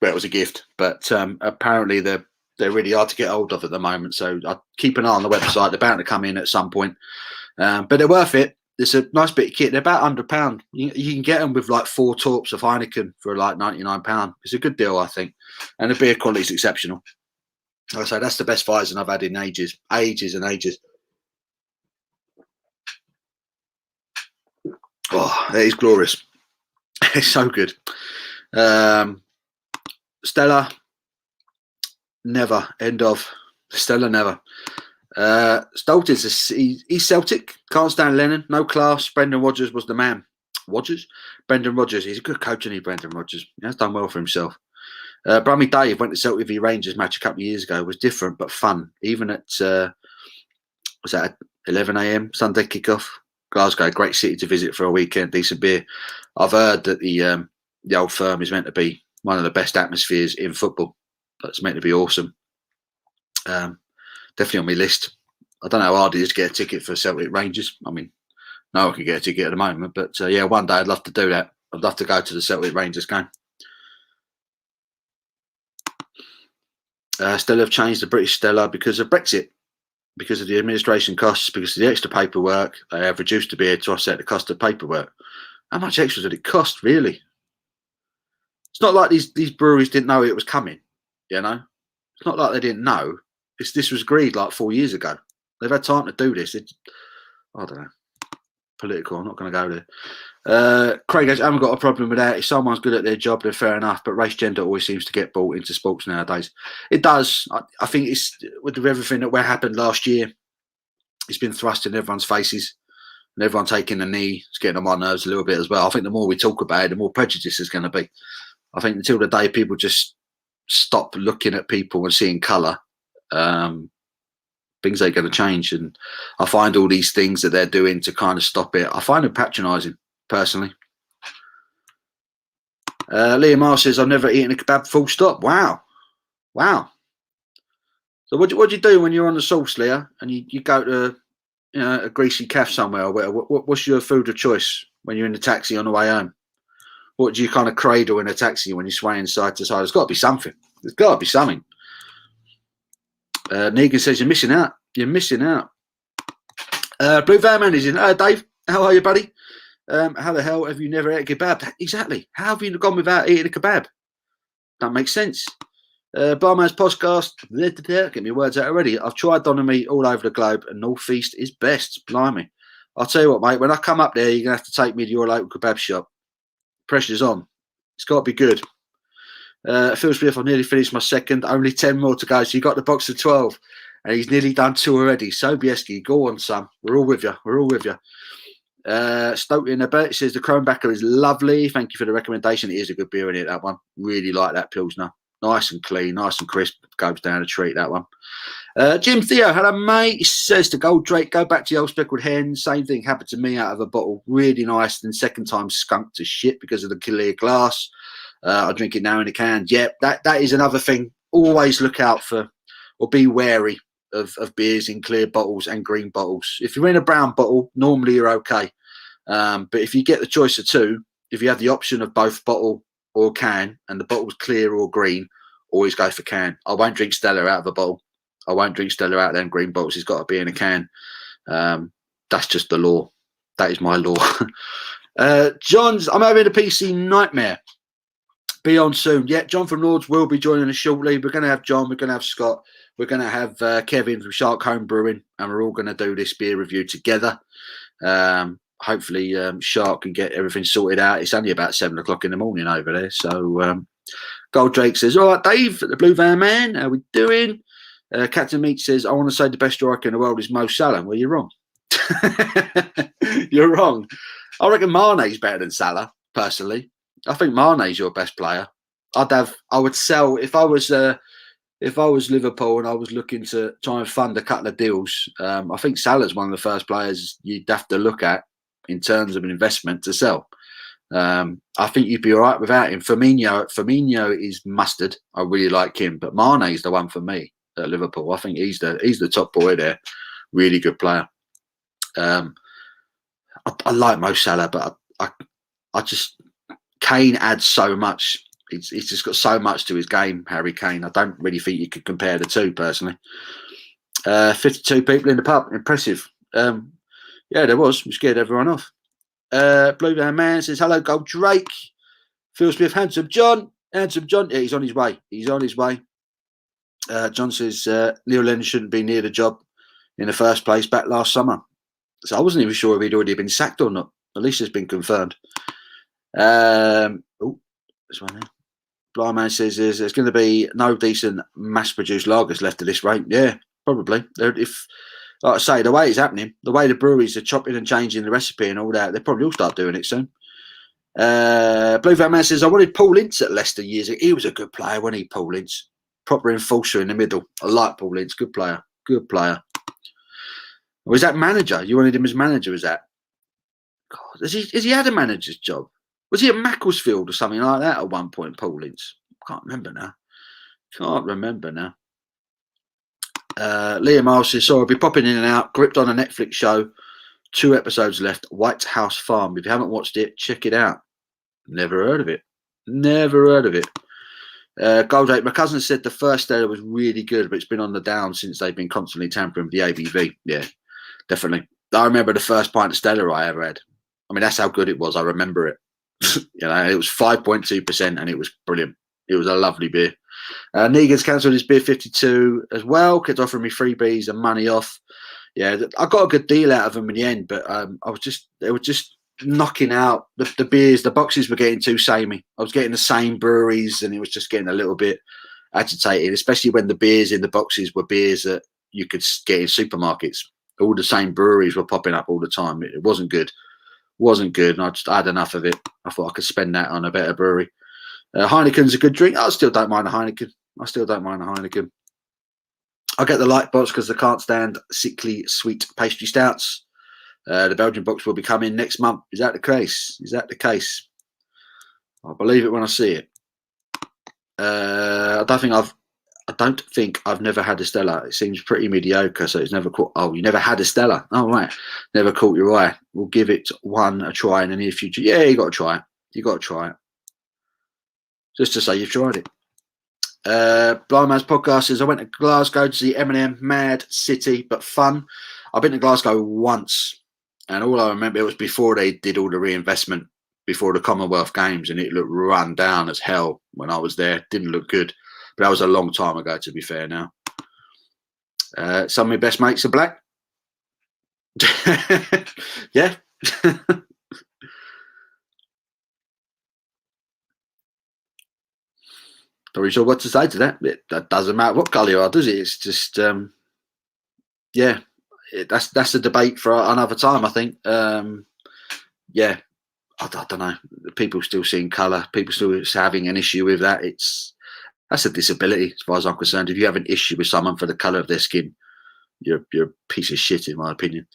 but it was a gift. But apparently they're really hard to get hold of at the moment. So I keep an eye on the website. They're bound to come in at some point. But they're worth it. It's a nice bit of kit. They're about £100. You can get them with like 4 torps of Heineken for like £99. It's a good deal, I think. And the beer quality is exceptional. Like I say, that's the best Weizen I've had in ages. Ages. Oh, it is glorious. It's so good. Stella, never. End of. Stella, never. Stoltz, he's Celtic. Can't stand Lennon. No class. Brendan Rodgers was the man. Brendan Rodgers. He's a good coach, isn't he, Brendan Rodgers? He has done well for himself. Brummy Dave went to Celtic v Rangers match a couple of years ago. It was different but fun. Even at was that 11 a.m. Sunday kickoff. Glasgow, great city to visit for a weekend. Decent beer. I've heard that the Old Firm is meant to be one of the best atmospheres in football. That's meant to be awesome. Definitely on my list. I don't know how hard it is to get a ticket for Celtic Rangers. I mean, no one can get a ticket at the moment, but one day I'd love to do that. I'd love to go to the Celtic Rangers game. Stella have changed the British Stella because of Brexit, because of the administration costs, because of the extra paperwork. They have reduced the beer to offset the cost of paperwork. How much extra did it cost, really? It's not like these breweries didn't know it was coming, It's not like they didn't know. This was agreed like 4 years ago. They've had time to do this. I don't know. Political. I'm not going to go there. Craig goes, I haven't got a problem with that. If someone's good at their job, they're fair enough. But race gender always seems to get brought into sports nowadays. It does. I think it's with everything that happened last year. It's been thrust in everyone's faces. and everyone taking the knee is getting on my nerves a little bit as well. I think the more we talk about it, the more prejudice is going to be. I think until the day people just stop looking at people and seeing colour, things ain't going to change. And I find all these things that they're doing to kind of stop it, I find them patronising, personally. Liam R says, I've never eaten a kebab, full stop. Wow. So what do you do when you're on the sauce, Leah, and you go to a greasy calf somewhere or whatever? What's your food of choice when you're in the taxi on the way home? What do you kind of cradle in a taxi when you're swaying side to side? There's got to be something. There's got to be something. Negan says, you're missing out. You're missing out. Blue Van Man is in. Dave, how are you, buddy? How the hell have you never ate a kebab? Exactly. How have you gone without eating a kebab? That makes sense. Barman's podcast. Get me words out already. I've tried doner meat all over the globe, and North East is best. Blimey. I'll tell you what, mate. When I come up there, you're going to have to take me to your local kebab shop. Pressure's on. It's got to be good. Phil Smith, I've nearly finished my second. Only 10 more to go. So you got the box of 12. And he's nearly done 2 already. Sobieski, go on, son. We're all with you. We're all with you. Stokely in a bit says the Kronbacher is lovely. Thank you for the recommendation. It is a good beer in it, that one. Really like that Pilsner. Nice and clean, nice and crisp. Goes down a treat, that one. Jim Theo, hello, mate. He says to Gold Drake, go back to the old speckled hen. Same thing happened to me out of a bottle. Really nice. Then second time skunked to shit because of the clear glass. I drink it now in a can. Yeah, that is another thing. Always look out for, or be wary of beers in clear bottles and green bottles. If you're in a brown bottle, normally you're okay. But if you get the choice of 2, if you have the option of both bottle or can, and the bottle's clear or green, always go for can. I won't drink Stella out of a bottle. I won't drink Stella out of them green bottles. It's got to be in a can. That's just the law. That is my law. John's, I'm having a PC nightmare. Be on soon. Yeah, John from Lords will be joining us shortly. We're going to have John. We're going to have Scott. We're going to have Kevin from Shark Home Brewing, and we're all going to do this beer review together. Hopefully, Shark can get everything sorted out. It's only about 7 o'clock in the morning over there. So, Gold Drake says, all right, Dave, the Blue Van Man, how we doing? Captain Meat says, I want to say the best striker in the world is Mo Salah. Well, you're wrong. You're wrong. I reckon Mane's better than Salah, personally. I think Mane's your best player. I would sell if I was Liverpool and I was looking to try and fund a couple of deals. I think Salah's one of the first players you'd have to look at in terms of an investment to sell. I think you'd be all right without him. Firmino is mustard. I really like him, but Mane's the one for me at Liverpool. I think he's the top boy there. Really good player. I like Mo Salah, but I just Kane adds so much. He's just got so much to his game, Harry Kane. I don't really think you could compare the two, personally. 52 people in the pub. Impressive. Yeah, there was. We scared everyone off. Blue Van Man says, hello, Gold Drake. Phil Smith, handsome John. Handsome John. Yeah, he's on his way. He's on his way. John says, Neil Lennon shouldn't be near the job in the first place back last summer. So I wasn't even sure if he'd already been sacked or not. At least it's been confirmed. Oh, this one there. Blind Man says there's going to be no decent mass-produced lagers left at this rate. Yeah, probably. If, like I say, the way it's happening, the way the breweries are chopping and changing the recipe and all that, they'll probably all start doing it soon. Blue Van Man says, I wanted Paul Ince at Leicester years ago. He was a good player, wasn't he, Paul Ince? Proper enforcer in the middle. I like Paul Ince. Good player. Good player. Was that manager? You wanted him as manager, was that? God, has he had a manager's job? Was he at Macclesfield or something like that at one point, Paul Ince? Can't remember now. Liam Miles says, so I'll be popping in and out. Gripped on a Netflix show. 2 episodes left. White House Farm. If you haven't watched it, check it out. Never heard of it. Goldrake, my cousin said the first Stella was really good, but it's been on the down since they've been constantly tampering with the ABV. Yeah, definitely. I remember the first pint of Stella I ever had. I mean, that's how good it was. I remember it. It was 5.2% and it was brilliant. It was a lovely beer. Negan's cancelled his beer 52 as well. Kept offering me freebies and money off. Yeah, I got a good deal out of them in the end, but they were just knocking out the beers. The boxes were getting too samey. I was getting the same breweries and it was just getting a little bit agitated, especially when the beers in the boxes were beers that you could get in supermarkets. all the same breweries were popping up all the time. It wasn't good. Wasn't good, and I had enough of it. I thought I could spend that on a better brewery. Heineken's a good drink. I still don't mind a Heineken. I get the light box because I can't stand sickly sweet pastry stouts. The Belgian box will be coming next month. Is that the case? I'll believe it when I see it. I don't think I've never had a Stella. It seems pretty mediocre, so it's never caught. Oh, you never had a Stella? Oh, right. Never caught your eye. We'll give it a try in the near future. Yeah, you got to try it. Just to say you've tried it. Blind Man's Podcast says, I went to Glasgow to see Eminem, mad city, but fun. I've been to Glasgow once, and all I remember, it was before they did all the reinvestment, before the Commonwealth Games, and it looked run down as hell when I was there. Didn't look good. But that was a long time ago, to be fair now. Some of my best mates are black. Yeah. Not really sure what to say to that. That doesn't matter what colour you are, does it? It's just, yeah, that's a debate for another time, I think. Yeah, I don't know. People still seeing colour. People still having an issue with that. That's a disability, as far as I'm concerned. If you have an issue with someone for the colour of their skin, you're a piece of shit, in my opinion.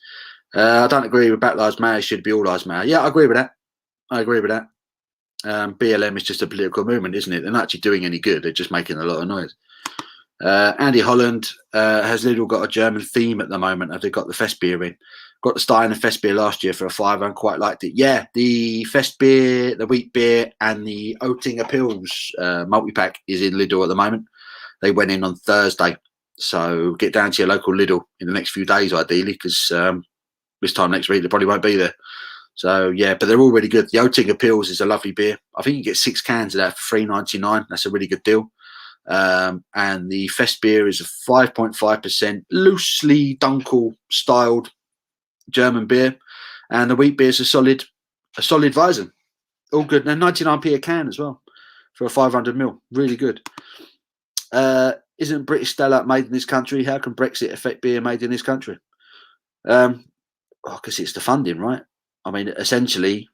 I don't agree with Black Lives Matter. Should be All Lives Matter. Yeah, I agree with that. BLM is just a political movement, isn't it? They're not actually doing any good. They're just making a lot of noise. Andy Holland has Lidl got a German theme at the moment. Have they got the Fest beer in? Got the Steiner Fest beer last year for a £5 and quite liked it. Yeah, the Fest beer, the wheat beer, and the Oettinger Pils multi-pack is in Lidl at the moment. They went in on Thursday. So get down to your local Lidl in the next few days, ideally, because this time next week they probably won't be there. So, yeah, but they're all really good. The Oettinger Pils is a lovely beer. I think you get 6 cans of that for $3.99. That's a really good deal. And the Fest beer is a 5.5% loosely Dunkel styled German beer, and the wheat beer is a solid Weizen. All good. And 99p a can as well for a 500ml. Really good. Isn't British Stella made in this country? How can Brexit affect beer made in this country? Because it's the funding, right? I mean, essentially,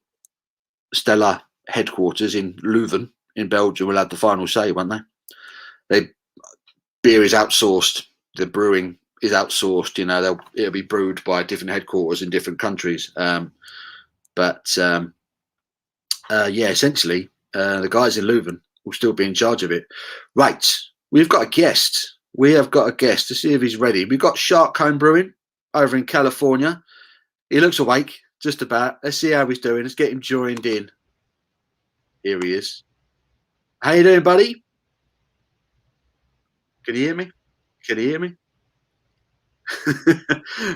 Stella headquarters in Leuven in Belgium will have the final say, won't they? Beer is outsourced. The brewing is outsourced. You know, it'll be brewed by different headquarters in different countries. Yeah, essentially, the guys in Leuven will still be in charge of it. Right, we've got a guest. We have got a guest to see if he's ready. We've got Shark Cone Brewing over in California. He looks awake, just about. Let's see how he's doing. Let's get him joined in. Here he is. How you doing, buddy? Can you hear me?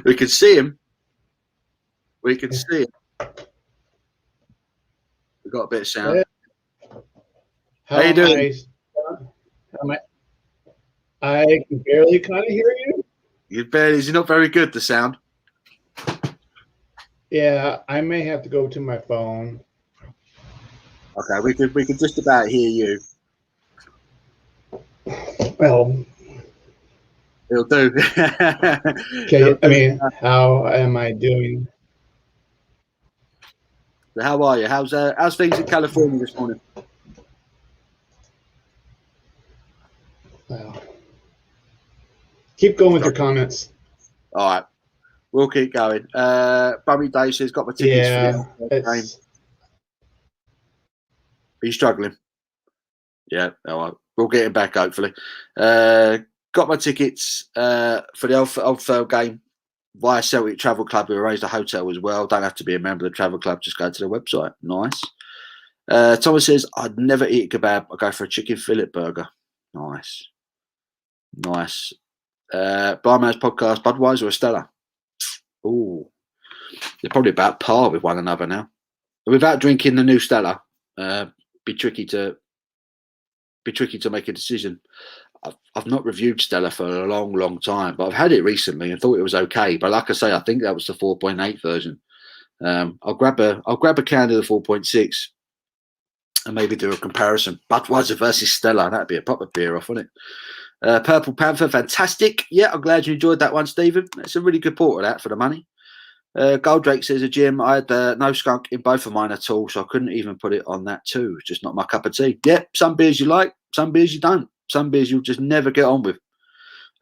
We can see him. We've got a bit of sound. How you doing? I can barely kind of hear you. You're not very good, the sound. Yeah, I may have to go to my phone. Okay, we could just about hear you. Well, it'll do. Okay, I mean, how am I doing? So how are you? How's things in California this morning? Well, keep going with your comments. All right, we'll keep going. Bummy Dave says got my tickets for the game. Are you struggling? Yeah, all right. We'll get him back hopefully. Got my tickets for the Old Firm game via Celtic Travel Club. We arranged a hotel as well. Don't have to be a member of the travel club. Just go to the website. Nice. Thomas says, I'd never eat a kebab. I'll go for a chicken fillet burger. Nice. Blind Man's Podcast, Budweiser or Stella? Ooh. They're probably about par with one another now. Without drinking the new Stella, be tricky to make a decision. I've not reviewed Stella for a long time, but I've had it recently and thought it was okay. But like I say, I think that was the 4.8 version. I'll grab a can of the 4.6 and maybe do a comparison. Budweiser versus Stella, that'd be a proper beer off, wouldn't it? Purple Panther, fantastic. Yeah, I'm glad you enjoyed that one, Stephen. It's a really good porter, that, for the money. Goldrake says, a Jim, I had no skunk in both of mine at all, so I couldn't even put it on that too. It's just not my cup of tea. Yeah, some beers you like, some beers you don't. Some beers you'll just never get on with.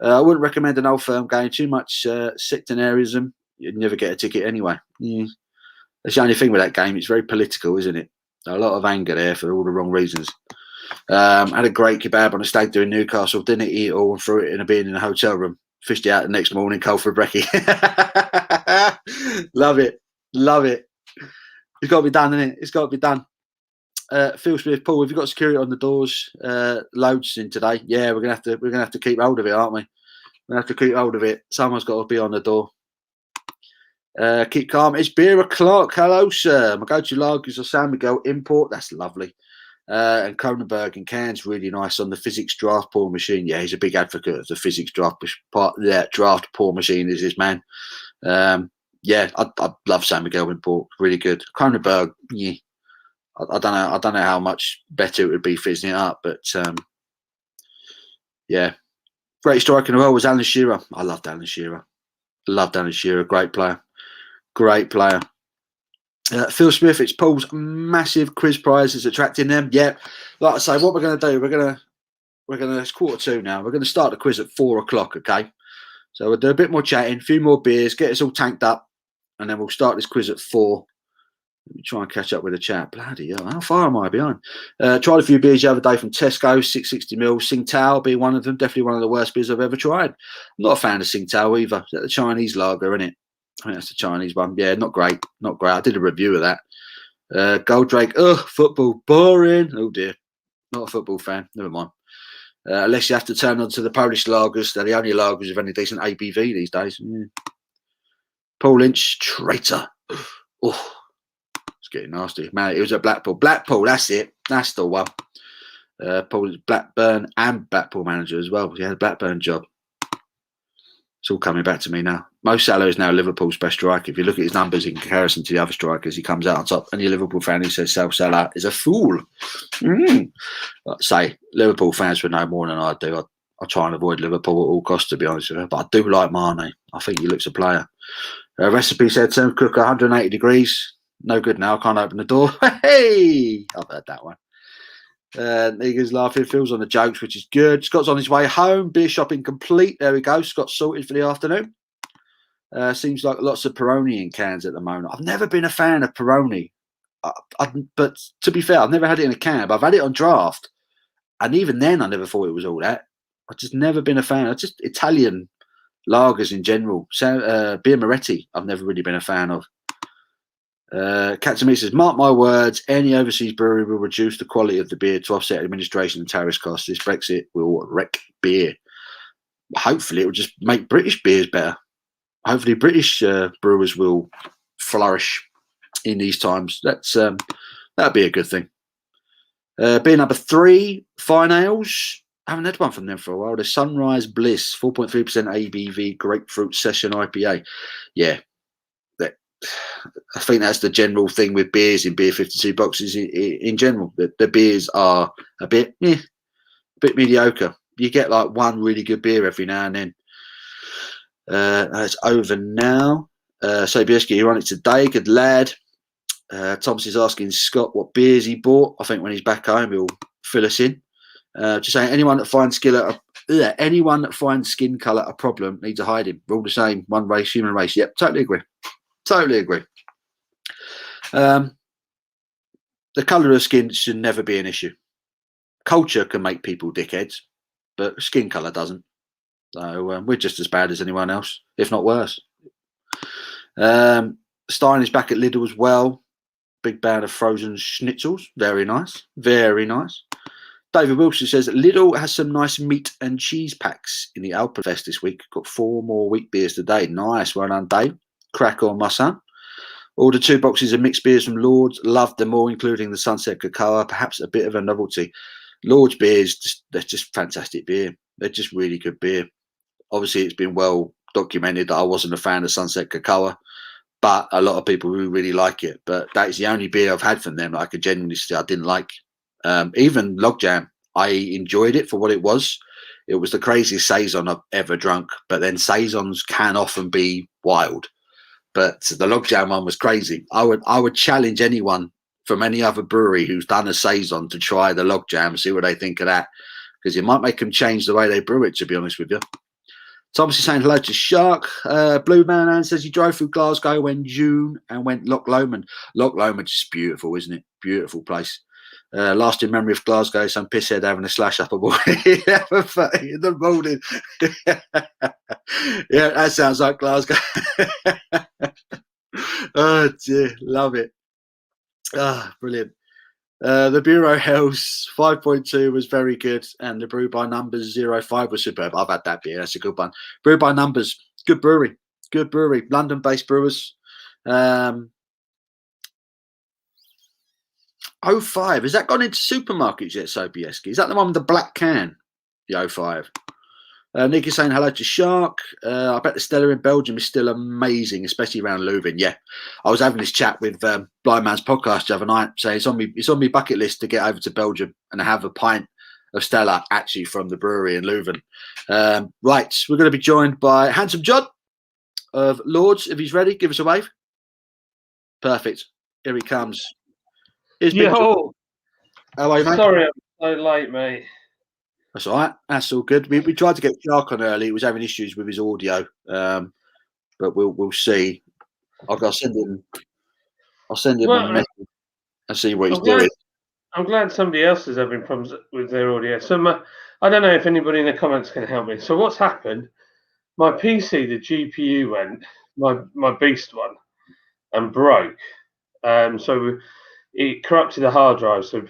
I wouldn't recommend an old firm going too much sectarianism. You'd never get a ticket anyway. Yeah. That's the only thing with that game. It's very political, isn't it? A lot of anger there for all the wrong reasons. Had a great kebab on a stag do in Newcastle. Didn't eat it all and threw it in a bin in a hotel room. Fished it out the next morning, cold for a brekkie. Love it. Love it. It's got to be done, isn't it? It's got to be done. Phil Smith, Paul, have you got security on the doors? Loads in today. Yeah, we're gonna have to keep hold of it, aren't we? We're gonna have to keep hold of it. Someone's got to be on the door. Keep calm. It's beer o'clock. Hello, sir. My go-to lagers are San Miguel import. That's lovely. And Kronenberg in cans, really nice on the physics draft pour machine. Yeah, he's a big advocate of the physics draft pour machine. Is his man. Yeah, I love San Miguel import. Really good. Kronenberg. Yeah. I don't know how much better it would be fizzing it up, but yeah, great striker as well was Alan Shearer. I loved Alan Shearer. Great player. Phil Smith, it's Paul's massive quiz prize is attracting them. Yeah, like I say, what we're going to do, we're gonna it's 1:45 now. We're going to start the quiz at 4 o'clock. Okay, so we'll do a bit more chatting, a few more beers, get us all tanked up, and then we'll start this quiz at 4. Let me try and catch up with the chat. Bloody hell, how far am I behind? Tried a few beers the other day from Tesco, 660ml. Tsingtao being one of them. Definitely one of the worst beers I've ever tried. I'm not a fan of Tsingtao either. Is that the Chinese lager, isn't it? I think that's the Chinese one. Yeah, not great. Not great. I did a review of that. Goldrake, football, boring. Oh dear. Not a football fan. Never mind. Unless you have to turn on to the Polish lagers. They're the only lagers with any decent ABV these days. Yeah. Paul Lynch, traitor. Oh. It's getting nasty. Man, it was at Blackpool. Blackpool, that's it. That's the one. Paul is Blackburn and Blackpool manager as well. He had a Blackburn job. It's all coming back to me now. Mo Salah is now Liverpool's best striker. If you look at his numbers in comparison to the other strikers, he comes out on top. And your Liverpool fan who says Salah is a fool. Like say, Liverpool fans would know more than I do. I try and avoid Liverpool at all costs, to be honest with you. But I do like Mane. I think he looks a player. Recipe said, turn cooker 180 degrees. No good now. I can't open the door. Hey, I've heard that one. Niggas laughing. Phil's on the jokes, which is good. Scott's on his way home. Beer shopping complete. There we go. Scott's sorted for the afternoon. Seems like lots of Peroni in cans at the moment. I've never been a fan of Peroni. But to be fair, I've never had it in a can. But I've had it on draft. And even then, I never thought it was all that. I've just never been a fan. I just Italian lagers in general. Beer Moretti, I've never really been a fan of. Captain Me says, mark my words, any overseas brewery will reduce the quality of the beer to offset administration and tariff costs. This Brexit will wreck beer. Hopefully it will just make British beers better. Hopefully British brewers will flourish in these times. That'd be a good thing. Beer number 3, Fine Ales. I haven't had one from them for a while. The Sunrise Bliss, 4.3% ABV Grapefruit Session IPA. Yeah. I think that's the general thing with beers in Beer 52 boxes in general. The beers are a bit mediocre. You get like one really good beer every now and then. It's over now. So Bieski, you're on it today. Good lad. Thomas is asking Scott what beers he bought. I think when he's back home, he'll fill us in. Just saying, anyone that finds skin colour a problem needs to hide him. We're all the same. One race, human race. Yep, totally agree. The colour of skin should never be an issue. Culture can make people dickheads, but skin colour doesn't. So we're just as bad as anyone else, if not worse. Stein is back at Lidl as well. Big bag of frozen schnitzels. Very nice. Very nice. David Wilson says that Lidl has some nice meat and cheese packs in the Alpenfest this week. Got 4 more wheat beers today. Nice. Well done, Dave. Crack on, my son. Ordered 2 boxes of mixed beers from Lord's. Loved them all, including the Sunset Cocoa. Perhaps a bit of a novelty. Lord's beers, they're just fantastic beer. They're just really good beer. Obviously, it's been well documented that I wasn't a fan of Sunset Cocoa, but a lot of people who really like it. But that is the only beer I've had from them that I could genuinely say I didn't like. Even Logjam, I enjoyed it for what it was. It was the craziest saison I've ever drunk. But then saisons can often be wild. But the Logjam one was crazy. I would challenge anyone from any other brewery who's done a saison to try the Logjam, see what they think of that, because it might make them change the way they brew it, to be honest with you. Thomas is saying hello to Shark. Blue Man says he drove through Glasgow when June and went Loch Lomond. Loch Lomond is beautiful, isn't it? Beautiful place. Lasting memory of Glasgow, some pisshead having a slash up a boy in the morning. Yeah, that sounds like Glasgow. Oh dear, love it. Ah, brilliant. The Bureau House 5.2 was very good, and the Brew by Numbers 05 was superb. I've had that beer. That's a good one. Brew by Numbers, good brewery. Good brewery. London-based brewers. 05. Has that gone into supermarkets yet, Sobieski? Is that the one with the black can? The 05. Nick is saying hello to Shark. I bet the Stella in Belgium is still amazing, especially around Leuven. Yeah, I was having this chat with Blind Man's podcast the other night, saying it's on my bucket list to get over to Belgium and have a pint of Stella, actually from the brewery in Leuven. Right, we're going to be joined by Handsome John of Lords. If he's ready, give us a wave. Perfect. Here he comes. Yo, how are you, mate? Sorry I'm so late, mate. That's all right. That's all good. We tried to get Shark on early. He was having issues with his audio, but we'll see. I'll send him a message and see what he's doing. I'm glad somebody else is having problems with their audio. So I don't know if anybody in the comments can help me. So what's happened? My PC, the GPU went, my beast one, and broke. So it corrupted the hard drive. So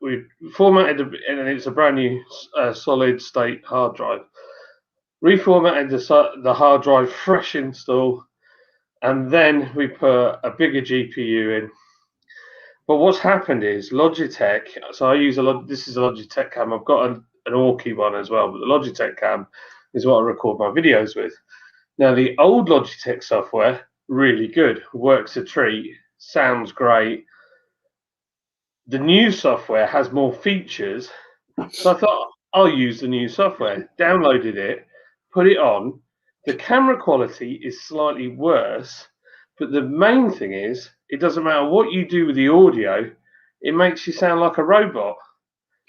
we formatted, and it's a brand new solid state hard drive. Reformatted the hard drive, fresh install, and then we put a bigger GPU in. But what's happened is Logitech. So I use this is a Logitech cam. I've got an Orky one as well, but the Logitech cam is what I record my videos with. Now the old Logitech software, really good, works a treat, sounds great. The new software has more features, so I thought I'll use the new software. Downloaded it, put it on. The camera quality is slightly worse, but the main thing is it doesn't matter what you do with the audio, it makes you sound like a robot.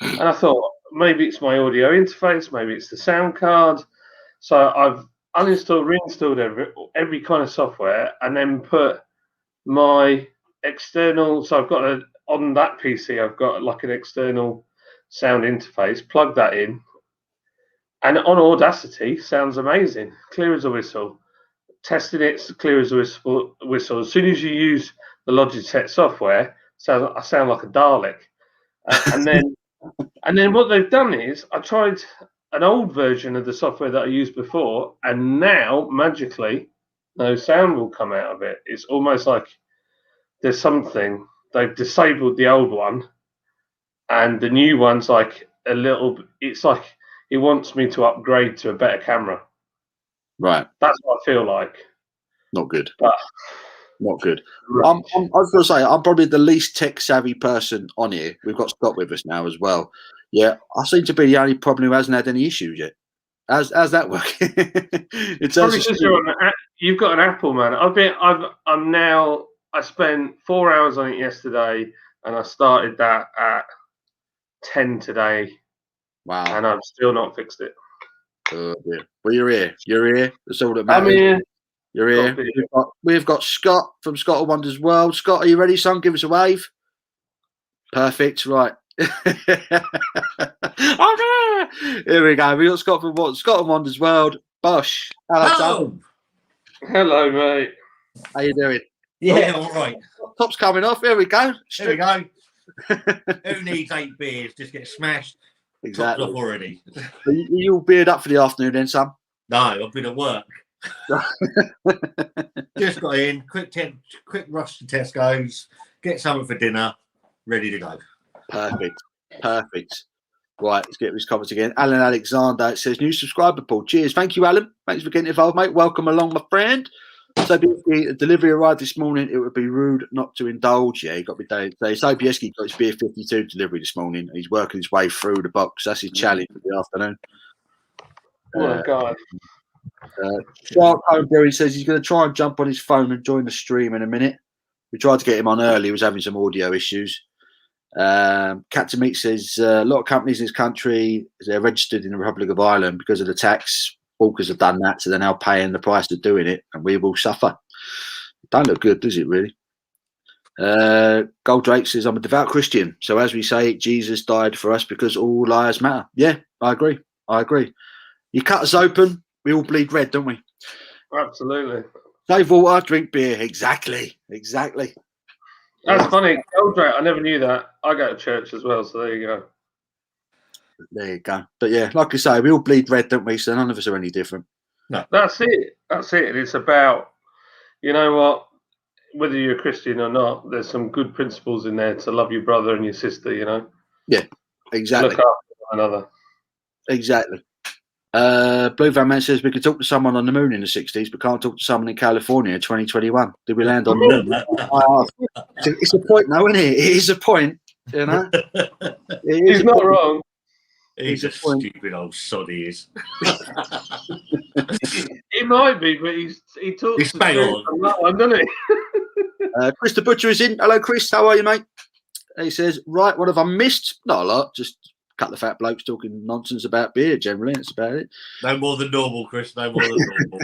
And I thought maybe it's my audio interface, maybe it's the sound card. So I've uninstalled, reinstalled every kind of software, and then put my external. So I've got on that PC, I've got like an external sound interface, plug that in, and on Audacity, sounds amazing, clear as a whistle. Tested it, clear as a whistle. As soon as you use the Logitech software, I sound like a Dalek. And then what they've done is I tried an old version of the software that I used before, and now magically no sound will come out of it. It's almost like there's something. They've disabled the old one, and the new one's like a little. It's like it wants me to upgrade to a better camera. Right. That's what I feel like. Not good. But, not good. Right. I was going to say I'm probably the least tech savvy person on here. We've got Scott with us now as well. Yeah, I seem to be the only problem who hasn't had any issues yet. How's that working? Probably because you've got an Apple, man. I spent 4 hours on it yesterday, and I started that at 10 today. Wow. And I've still not fixed it. Oh dear. Well, you're here. That's all that matters. I'm here. You're here. We've got Scott from Scott of Wonders World. Scott, are you ready, son? Give us a wave. Perfect. Right. Here we go. We got Scott from Scott of Wonders World. Bosh. Hello. Hello, mate. How you doing? Yeah, all right. Top's coming off. Here we go. There we go. Who needs 8 beers? Just get smashed. Exactly. Topped off already. You all beard up for the afternoon then, son? No, I've been at work. Just got in. Quick rush to Tesco's. Get something for dinner. Ready to go. Perfect. Right, let's get these comments again. Alan Alexander says, new subscriber, Paul. Cheers. Thank you, Alan. Thanks for getting involved, mate. Welcome along, my friend. So, the delivery arrived this morning. It would be rude not to indulge. Yeah, he got me down today. Sobieski got his beer 52 delivery this morning. He's working his way through the box. That's his challenge for the afternoon. What a guy. Shark Homebrew, he says he's going to try and jump on his phone and join the stream in a minute. We tried to get him on early. He was having some audio issues. Captain Meat says a lot of companies in this country, they're registered in the Republic of Ireland because of the tax. Walkers have done that, so they're now paying the price of doing it, and we will suffer. Don't look good, does it, really? Gold Drake says, I'm a devout Christian, so as we say, Jesus died for us because all lives matter. Yeah, I agree. You cut us open, we all bleed red, don't we? Absolutely. Save water, drink beer. Exactly. That's funny. Gold Drake, I never knew that. I go to church as well, so there you go. There you go. But yeah, like I say, we all bleed red, don't we? So none of us are any different. No. That's it. It's about, you know what, whether you're a Christian or not, there's some good principles in there to love your brother and your sister, you know? Yeah, exactly. Look after one another. Exactly. Blue Van Man says we could talk to someone on the moon in the 60s, but can't talk to someone in California in 2021. Did we land on the moon? It's a point now, isn't it? It is a point, you know? He's not wrong. He's a stupid old sod, he is. He might be, but he talks He's bang on that one, doesn't he? Chris the Butcher is in. Hello, Chris. How are you, mate? He says, right, what have I missed? Not a lot. Just a couple of fat blokes talking nonsense about beer, generally. That's about it. No more than normal, Chris. No more than normal.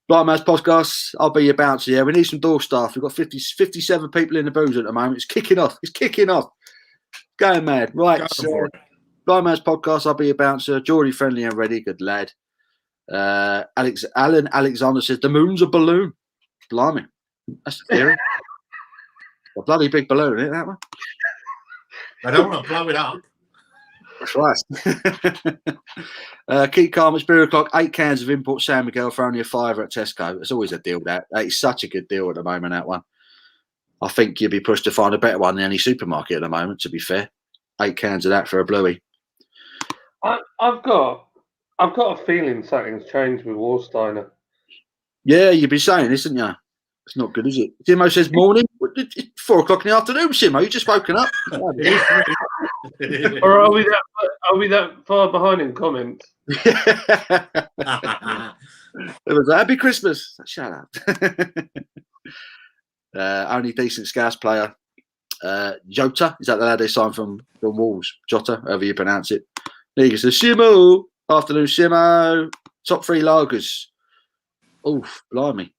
Blind Man's Podcast. I'll be your bouncer. Yeah, we need some door staff. We've got 57 people in the booze at the moment. It's kicking off. Going mad. Right. Blind Man's Podcast. I'll be your bouncer. Geordie friendly and ready. Good lad. Alan Alexander says the moon's a balloon. Blimey. That's the theory. A bloody big balloon, isn't that one? I don't want to blow it up. That's right. Keep calm. It's beer o'clock. 8 cans of import San Miguel for only £5 at Tesco. It's always a deal. That is such a good deal at the moment. That one. I think you'd be pushed to find a better one in any supermarket at the moment. To be fair, 8 cans of that for a bluey. I've got a feeling something's changed with Warsteiner. Yeah, you've been saying this, haven't you? It's not good, is it? Simo says morning. It's 4 o'clock in the afternoon, Simo. You just woken up. Or are we that far behind in comments? It was Happy Christmas. Shut up. Only decent Scouse player. Jota. Is that the lad they signed from Wolves? Jota, however you pronounce it. Liga says Simo. Afternoon, Simo. Top 3 lagers. Oof, blimey.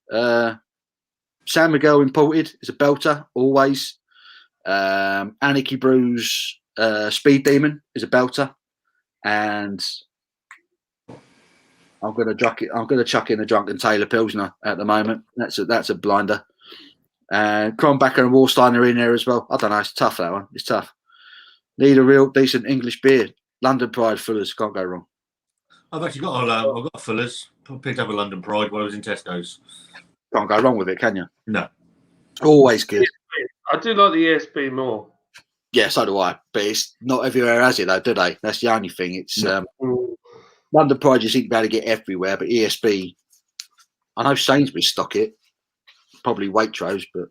San Miguel imported is a belter, always. Anarchy Brews Speed Demon is a belter. And I'm gonna chuck in a Drunken Taylor Pilsner at the moment. That's a blinder. And Kronbacher and Warsteiner in there as well. I don't know, it's tough, that one. It's tough. Need a real decent English beer. London Pride Fullers, can't go wrong. I've actually got Fuller's. I picked up a London Pride while I was in Tesco's. Can't go wrong with it, can you? No. Always good. I do like the ESB more. Yeah, so do I. But it's not everywhere has it, though, do they? That's the only thing. It's London Pride you seem to be able to get everywhere, but ESB, I know Sainsbury's stock it. Probably Waitrose, but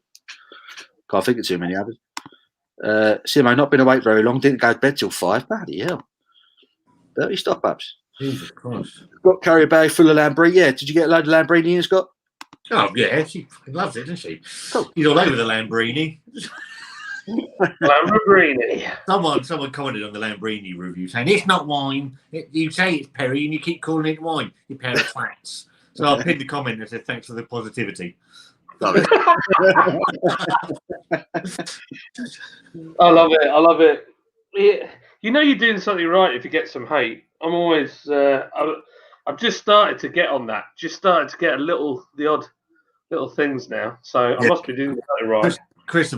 can't think of too many others. Simo, not been awake very long. Didn't go to bed till 5. Bloody hell. 30 stop-ups. Jesus Christ. Got carry a bag full of Lambrini. Yeah, did you get a load of Lambrini in, Scott? Oh, yeah, she fucking loves it, doesn't she? Cool. He's all over the Lambrini. Lambrini. Someone commented on the Lambrini review saying, it's not wine. You say it's Perry and you keep calling it wine. You pair of flats. So I pinned the comment and said, thanks for the positivity. Love it. I love it. Yeah. You know you're doing something right if you get some hate. I'm always I've just started to get on that. Just started to get the odd little things now. So I must be doing something right. Chris the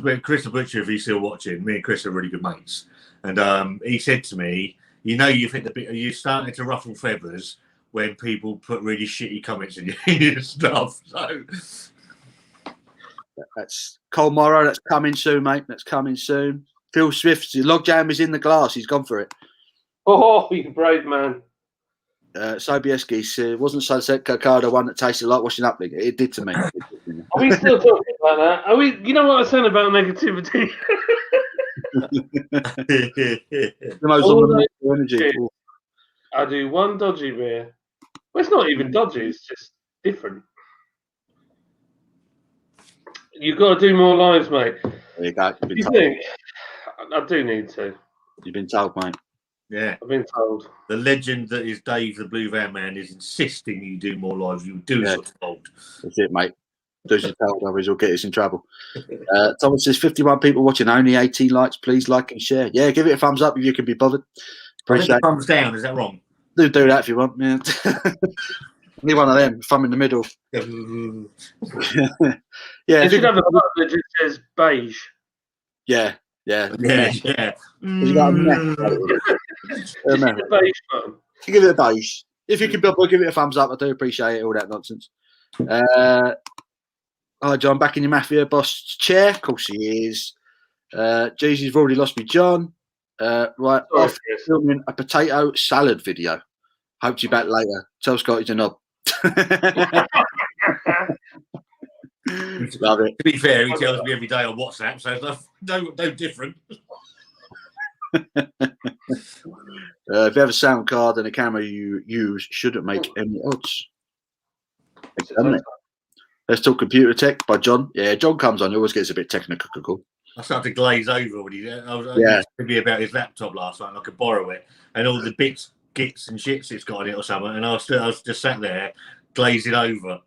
Butcher, if he's still watching, me and Chris are really good mates. And he said to me, you know, you're starting to ruffle feathers when people put really shitty comments in your stuff. So that's Cole Morrow. That's coming soon, mate. That's coming soon. Phil Swift's logjam is in the glass. He's gone for it. Oh, you brave man. Sobieski wasn't Sunset Coca the one that tasted like washing up. It did to me. Are we still talking about that? Are we? You know what I was saying about negativity? The most energy. I do one dodgy beer. Well, it's not even dodgy. It's just different. You've got to do more lives, mate. There you go. You think? I do need to. You've been told, mate. Yeah. I've been told. The legend that is Dave the Blue Van Man is insisting you do more lives. You do as you're told. That's it, mate. Do as you're told, otherwise you'll get us in trouble. Thomas says 51 people watching, only 18 likes. Please like and share. Yeah, give it a thumbs up if you can be bothered. Appreciate it. Thumbs down, is that wrong? Do that if you want. Yeah. Need one of them. Thumb in the middle. Yeah. You should have a button that just says beige. Yeah. Yeah. You got a beige button. Give it a beige. If you can give it a thumbs up, I do appreciate it, all that nonsense. Hi, John, back in your Mafia boss chair. Of course he is. Jesus, you've already lost me, John. Right, off filming a potato salad video. Hope to be back later. Tell Scotty to knob. Love it. To be fair, he tells me every day on WhatsApp, so it's no different. If you have a sound card and a camera you use, shouldn't make any odds. Let's talk computer tech by John. Yeah, John comes on. He always gets a bit technical. I started to glaze over when I was talking to me about his laptop last night, and I could borrow it, and all the bits, gits, and shits it's got in it or something, and I was just sat there glazing over.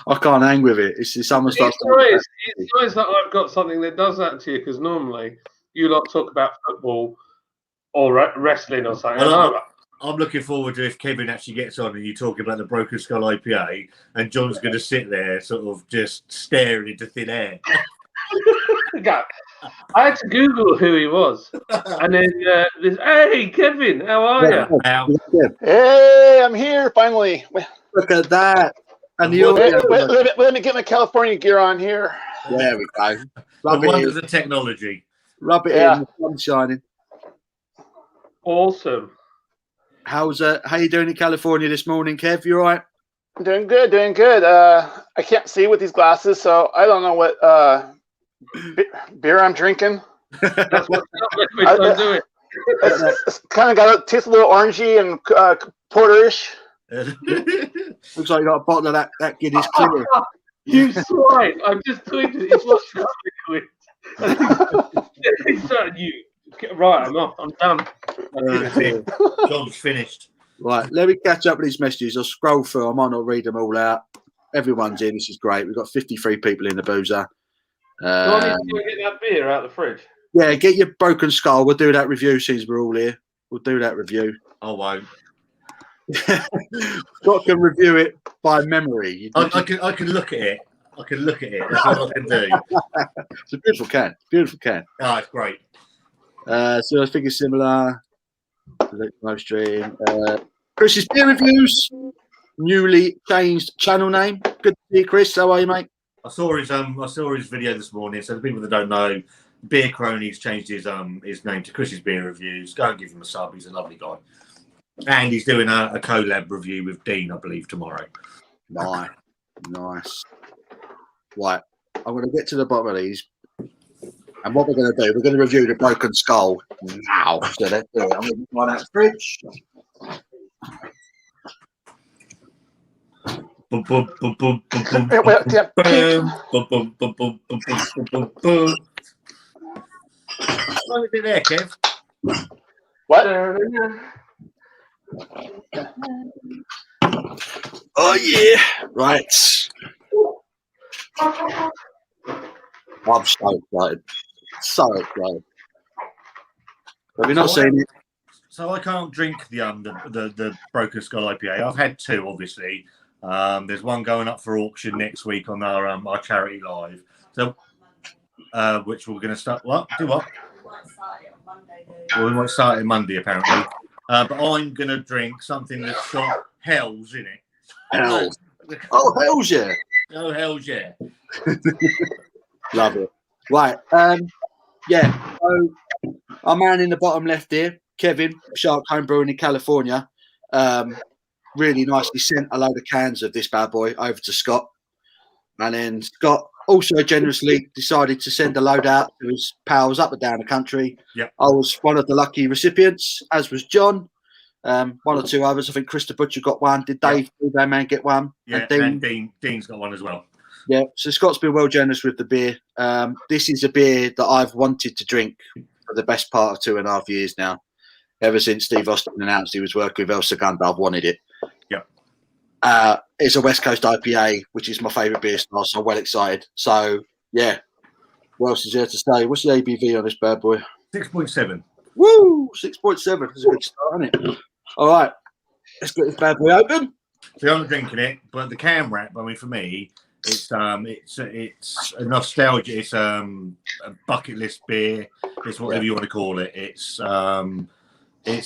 I can't hang with it. It's someone starts. It's nice that I've got something that does that to you, because normally you lot talk about football or wrestling or something. Well, I'm looking forward to if Kevin actually gets on and you talk about the Broken Skull IPA, and John's going to sit there sort of just staring into thin air. I had to Google who he was, and then hey, Kevin, how are you? Hey, I'm here finally. Look at that. And let me get my California gear on here. There we go. The wonders of technology. Rub it in. The sun's shining. Awesome. How you doing in California this morning, Kev? You all right? Doing good. I can't see with these glasses, so I don't know what beer I'm drinking. That's what I'm doing. It's kind of got a taste a little orangey and porterish. Looks like you got a bottle of that Guinness Clear. You swine! I just tweeted it. It's what's liquid. You. Right, I'm off. I'm done. John's finished. Right, let me catch up with these messages. I'll scroll through. I might not read them all out. Everyone's in. This is great. We've got 53 people in the boozer. Do I need to get that beer out of the fridge? Yeah, get your Broken Skull. We'll do that review since we're all here. We'll do that review. I won't. Scott can review it by memory. I can look at it. I can look at it. That's all I can do. It's a beautiful can. Beautiful can. Oh, it's great. So I think it's similar. Live stream. Chris's beer reviews. Newly changed channel name. Good to see you, Chris. How are you, mate? I saw his video this morning. So the people that don't know, Beer Cronies changed his name to Chris's Beer Reviews. Go and give him a sub. He's a lovely guy. And he's doing a collab review with Dean, I believe, tomorrow. Nice. Right. I'm going to get to the bottom of these. And what we're going to do, we're going to review the Broken Skull now. So let's do it. I'm going to find out the fridge. What is it there, Kev? What? Oh, yeah. Right. I'm so excited. So excited. Have you not seen it? So I can't drink the Broken Skull IPA. I've had two, obviously. There's one going up for auction next week on our charity live. So, which we're going to start. What? Do what? Well, we might start it Monday, apparently. But I'm going to drink something that's got hells in it. Hells. Oh, hells yeah. Oh, hells yeah. Love it. Right. Yeah. So our man in the bottom left here, Kevin, Shark Home Brewing in California, really nicely sent a load of cans of this bad boy over to Scott. And then Scott also generously decided to send a load out to his pals up and down the country. Yep. I was one of the lucky recipients, as was John. One or two others. I think Chris the Butcher got one. Did Dave, Blue Man, get one? Yeah, and Dean's got one as well. Yeah, so Scott's been well generous with the beer. This is a beer that I've wanted to drink for the best part of 2.5 years now. Ever since Steve Austin announced he was working with El Segundo, I've wanted it. Yeah. It's a West Coast IPA, which is my favourite beer style, so I'm well excited. So, yeah. What else is there to say? What's the ABV on this bad boy? 6.7. Woo! 6.7. That's a good start, isn't it? All right. Let's get this bad boy open. So I'm drinking it, but the can wrap, I mean, for me, it's a nostalgia. It's a bucket list beer. It's whatever you want to call it. It's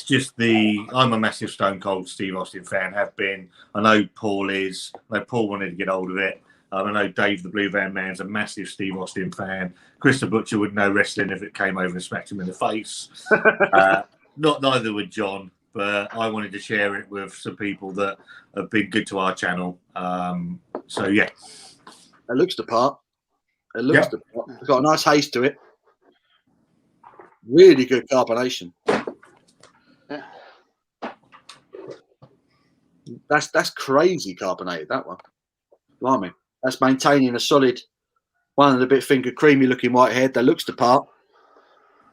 just I'm a massive Stone Cold Steve Austin fan. Have been. I know Paul is. I know Paul wanted to get hold of it. I know Dave the Blue Van Man's a massive Steve Austin fan. Chris the Butcher wouldn't know wrestling if it came over and smacked him in the face. Neither would John. But I wanted to share it with some people that have been good to our channel. So yeah, it looks the part. It looks the part. It's got a nice haze to it. Really good carbonation. Yeah. That's crazy carbonated, that one. Blimey. That's maintaining a solid one of the bit finger creamy looking white head that looks the part.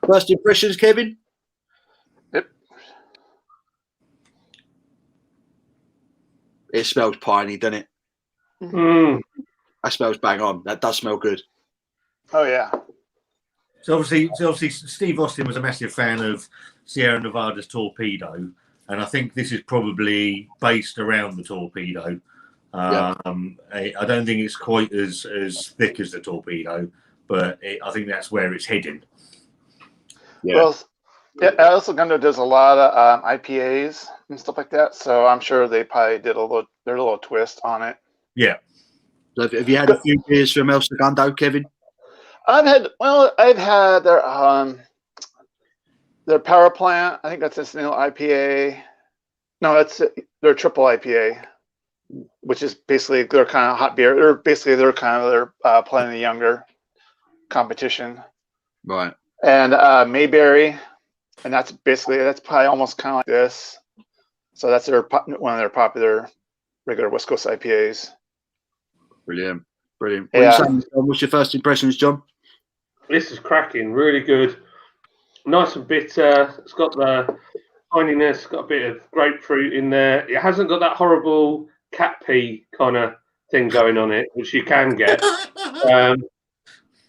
First impressions, Kevin? Yep. It smells piney, doesn't it? Mm. That smells bang on. That does smell good. Oh yeah. So obviously, Steve Austin was a massive fan of Sierra Nevada's Torpedo, and I think this is probably based around the Torpedo. I don't think it's quite as thick as the Torpedo, but I think that's where it's heading. Yeah. Well, El Segundo does a lot of IPAs and stuff like that, so I'm sure they probably did their little twist on it. Yeah. So have you had a few beers from El Segundo, Kevin? I've had their Power Plant. I think that's a new IPA. No, that's their triple IPA, which is basically their kind of hot beer. They're kind of playing the younger competition. Right. And Mayberry, and that's probably almost kind of like this. So that's one of their popular regular West Coast IPAs. Brilliant. Brilliant. Yeah. What's your first impressions, John? This is cracking, really good. Nice and bitter. It's got the pininess, got a bit of grapefruit in there. It hasn't got that horrible cat pee kind of thing going on it, which you can get.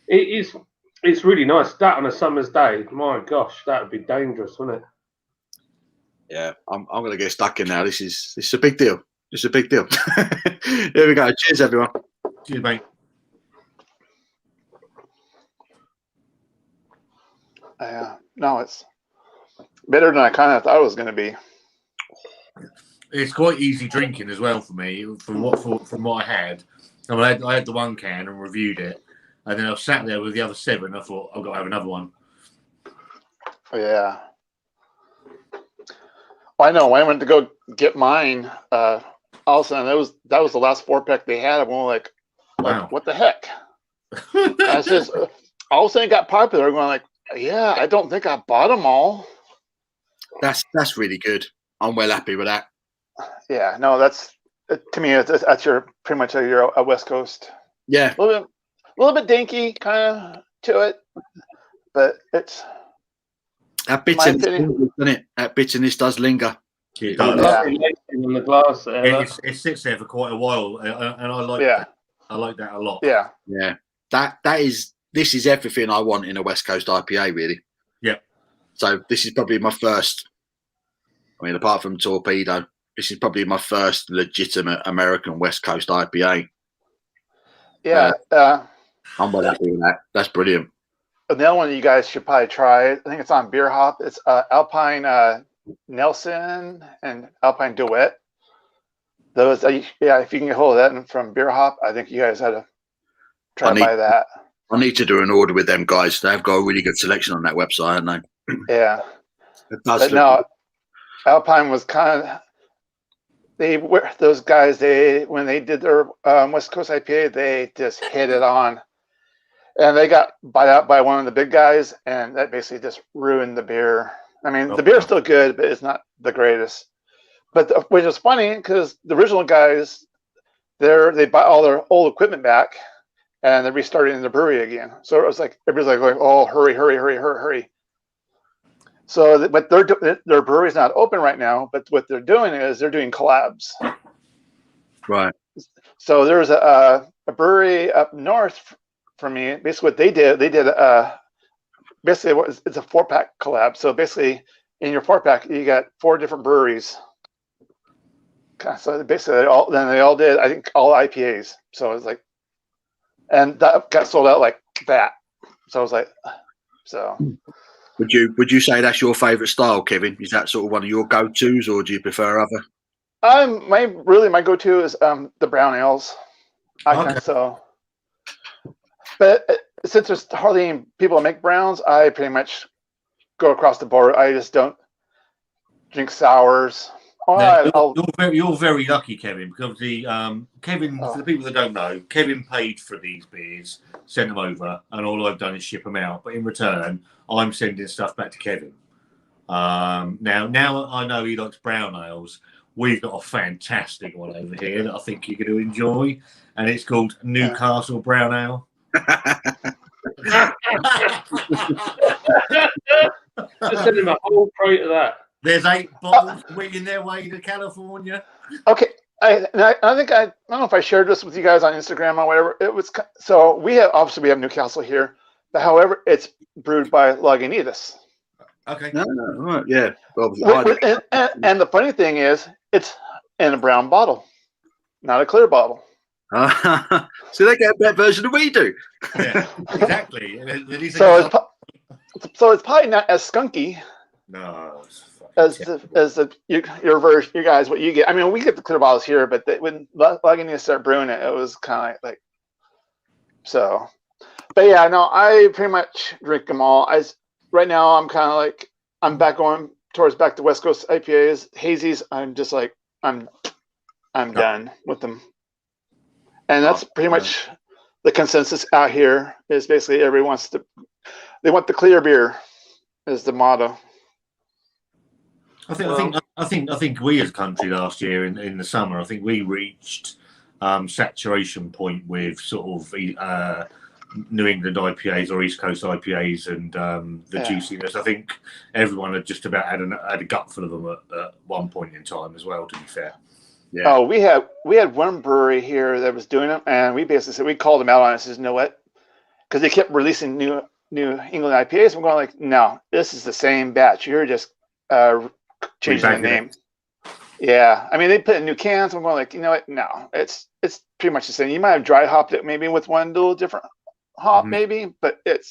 It's really nice. That on a summer's day, my gosh, that would be dangerous, wouldn't it? Yeah, I'm going to get stuck in now. This is a big deal. It's a big deal. Here we go. Cheers, everyone. Cheers, mate. No, it's better than I kind of thought it was going to be. It's quite easy drinking as well for me. From what I had, I had the one can and reviewed it, and then I sat there with the other 7. I thought I've got to have another one. Yeah. Well, I know when I went to go get mine, all of a sudden that was the last 4-pack they had. I'm like, Wow. what the heck? I just all of a sudden it got popular. I'm going like, yeah, I don't think I bought them all. That's really good. I'm well happy with that. Yeah, no, that's to me. That's pretty much a West Coast. Yeah, A little bit dinky kind of to it, but it's that bitterness, doesn't it? That bitterness does linger. It does. Lovely lacing on the glass there. It sits there for quite a while, and I like yeah, that. I like that a lot. yeah. Yeah, this is everything I want in a West Coast IPA, really. Yeah. So this is probably my first. I mean, apart from Torpedo, this is probably my first legitimate American West Coast IPA. Yeah. I'm well happy with that. That's brilliant. The other one you guys should probably try. I think it's on Beer Hop. It's Alpine Nelson and Alpine Duet. Those, yeah, if you can get hold of that from Beer Hop, I think you guys had to try to buy that. I need to do an order with them guys. They've got a really good selection on that website, haven't they? Yeah. It does But look no, Alpine was kind of those guys. When they did their West Coast IPA, they just hit it on, and they got bought out by one of the big guys, and that basically just ruined the beer. I mean, the beer's still good, but it's not the greatest. But which is funny because the original guys, they bought all their old equipment back, and they're restarting the brewery again. So it was like everybody's like going, "Oh, hurry, hurry, hurry, hurry, hurry!" So, but their brewery's not open right now. But what they're doing is they're doing collabs. Right. So there's a brewery up north from me. Basically, what they did basically it's a 4-pack collab. So basically, in your 4-pack, you got 4 different breweries. So basically, they all did, I think, all IPAs. So it was like, and that got sold out like that. So I was like, so. Would you say that's your favourite style, Kevin? Is that sort of one of your go-tos, or do you prefer other? My go-to is the brown ales. But since there's hardly any people that make browns, I pretty much go across the board. I just don't drink sours. You're very lucky, Kevin, because Kevin, for the people that don't know, Kevin paid for these beers, sent them over, and all I've done is ship them out. But in return, I'm sending stuff back to Kevin. Now I know he likes brown ales. We've got a fantastic one over here that I think you're going to enjoy, and it's called Newcastle Brown Ale. Just send him a whole crate of that. There's 8 bottles winging their way to California. Okay, I don't know if I shared this with you guys on Instagram or whatever. It was so we have Newcastle here, but however, it's brewed by Lagunitas. Okay. No, right, yeah. And the funny thing is, it's in a brown bottle, not a clear bottle. So they get a better version than we do. Yeah, exactly. So it's probably not as skunky. No. Your version, you guys, what you get. I mean, we get the clear bottles here, but when Lagunitas started brewing it, it was kind of like so. But yeah, no, I pretty much drink them all. Right now, I'm kind of like I'm back to West Coast IPAs, hazies. I'm just like I'm done with them, and that's pretty much the consensus out here. Is basically everyone they want the clear beer, is the motto. I think we as a country last year in the summer, I think we reached saturation point with sort of New England IPAs or East Coast IPAs and the juiciness. I think everyone had just about had a gutful of them at one point in time as well, to be fair. Yeah. Oh, we had one brewery here that was doing them, and we basically said, we called them out on it. Says, you know what? Because they kept releasing new England IPAs. We're going like, no, this is the same batch. You're just changing the name. Yeah, I mean, they put in new cans. I'm going like, you know what? No, it's pretty much the same. You might have dry hopped it maybe with one little different hop, maybe, but it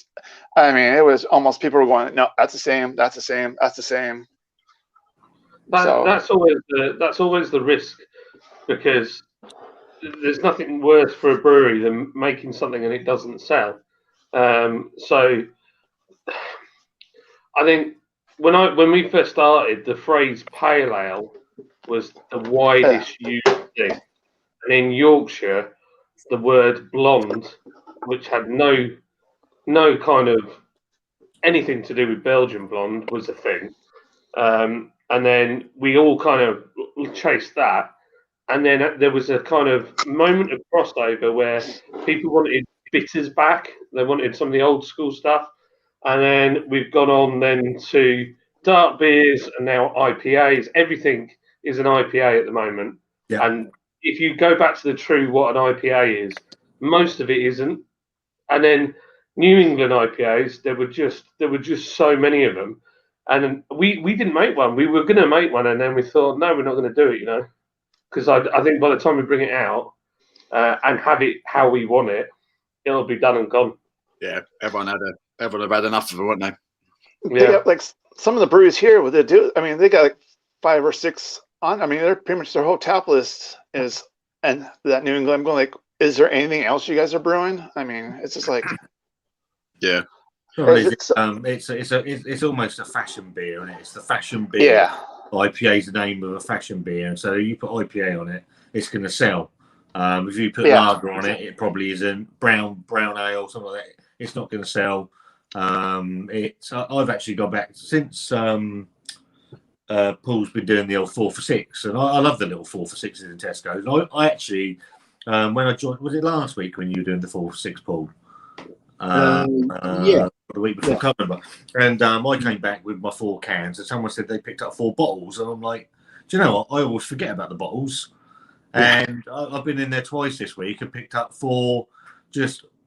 was almost people were going, no, that's the same. That's the same. That's the same. That's always the risk, because there's nothing worse for a brewery than making something and it doesn't sell. So I think when we first started, the phrase pale ale was the widest used thing, and in Yorkshire, the word blonde, which had no kind of anything to do with Belgian blonde, was a thing. And then we all kind of chased that. And then there was a kind of moment of crossover where people wanted bitters back. They wanted some of the old school stuff. And then we've gone on then to dark beers and now IPAs. Everything is an IPA at the moment. Yeah. And if you go back to the true what an IPA is, most of it isn't. And then New England IPAs, there were just so many of them. And we didn't make one. We were going to make one, and then we thought, no, we're not going to do it, because I think by the time we bring it out and have it how we want it, it'll be done and gone. Yeah, everyone have had enough of it, won't they? Yeah. They got like some of the breweries here. What they do, I mean, they got like 5 or 6 on. I mean, they're pretty much their whole tap list is, and that New England. I'm going like, is there anything else you guys are brewing? I mean, it's just like, yeah. It's almost a fashion beer, and it's the fashion beer. Yeah. IPA is the name of a fashion beer, and so you put IPA on it, it's going to sell. If you put lager on it, it probably isn't. Brown ale, something like that, it's not going to sell. I've actually gone back since Paul's been doing the old 4 for 6, and I love the little 4 for 6s in Tesco's. And I actually, when I joined, was it last week when you were doing the 4 for 6, Paul? Yeah. The week before, I can't remember. And I came back with my 4 cans, and someone said they picked up 4 bottles, and I'm like, do you know what? I always forget about the bottles. And I've been in there twice this week and picked up 4.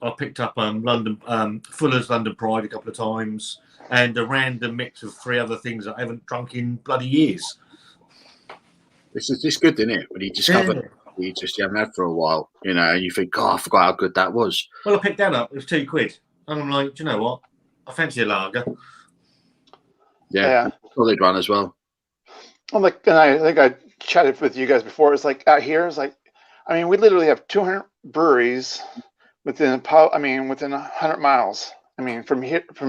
I picked up Fuller's London Pride a couple of times, and a random mix of 3 other things that I haven't drunk in bloody years. It's good, isn't it? When you discover you haven't had for a while, you know, and you think, oh, I forgot how good that was. Well, I picked that up. It was £2, and I'm like, do you know what? I fancy a lager. Yeah. Solid one as well. I'm like, and I think I chatted with you guys before. It's like out here, it's like, I mean, we literally have 200 breweries within 100 miles. I mean, from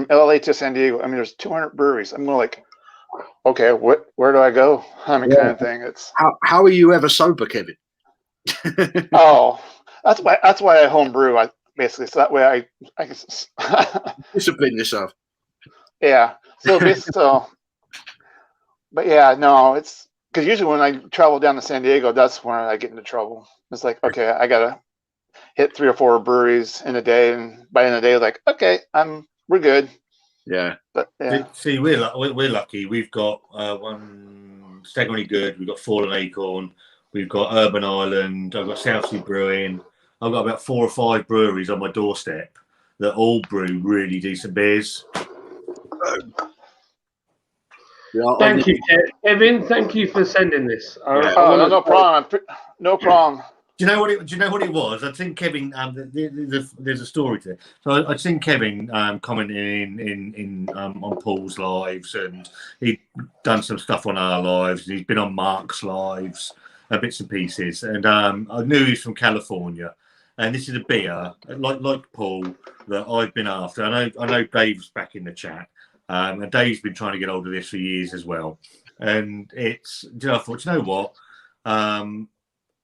LA to San Diego. I mean, there's 200 breweries. I'm like, okay, where do I go? I mean, kind of thing. It's how are you ever sober, Kevin? Oh, that's why I home brew. Basically, so that way I can discipline yourself. Yeah. So basically, but yeah, no, it's because usually when I travel down to San Diego, that's when I get into trouble. It's like, okay, I gotta hit 3 or 4 breweries in a day, and by the end of the day, like, okay, we're good. Yeah. But yeah. See, we're lucky. We've got one Staggering Good. We've got Fallen Acorn. We've got Urban Island. I've got South Sea Brewing. I've got about 4 or 5 breweries on my doorstep that all brew really decent beers. Thank you, Kevin. Thank you for sending this. No problem. No problem. Do you know what it was? I'd seen Kevin. There's a story to it. So I'd seen Kevin commenting in on Paul's lives, and he'd done some stuff on our lives. He's been on Mark's lives, bits and pieces, and I knew he was from California. And this is a beer, like Paul, that I've been after. I know Dave's back in the chat, and Dave's been trying to get hold of this for years as well. And I thought, you know what?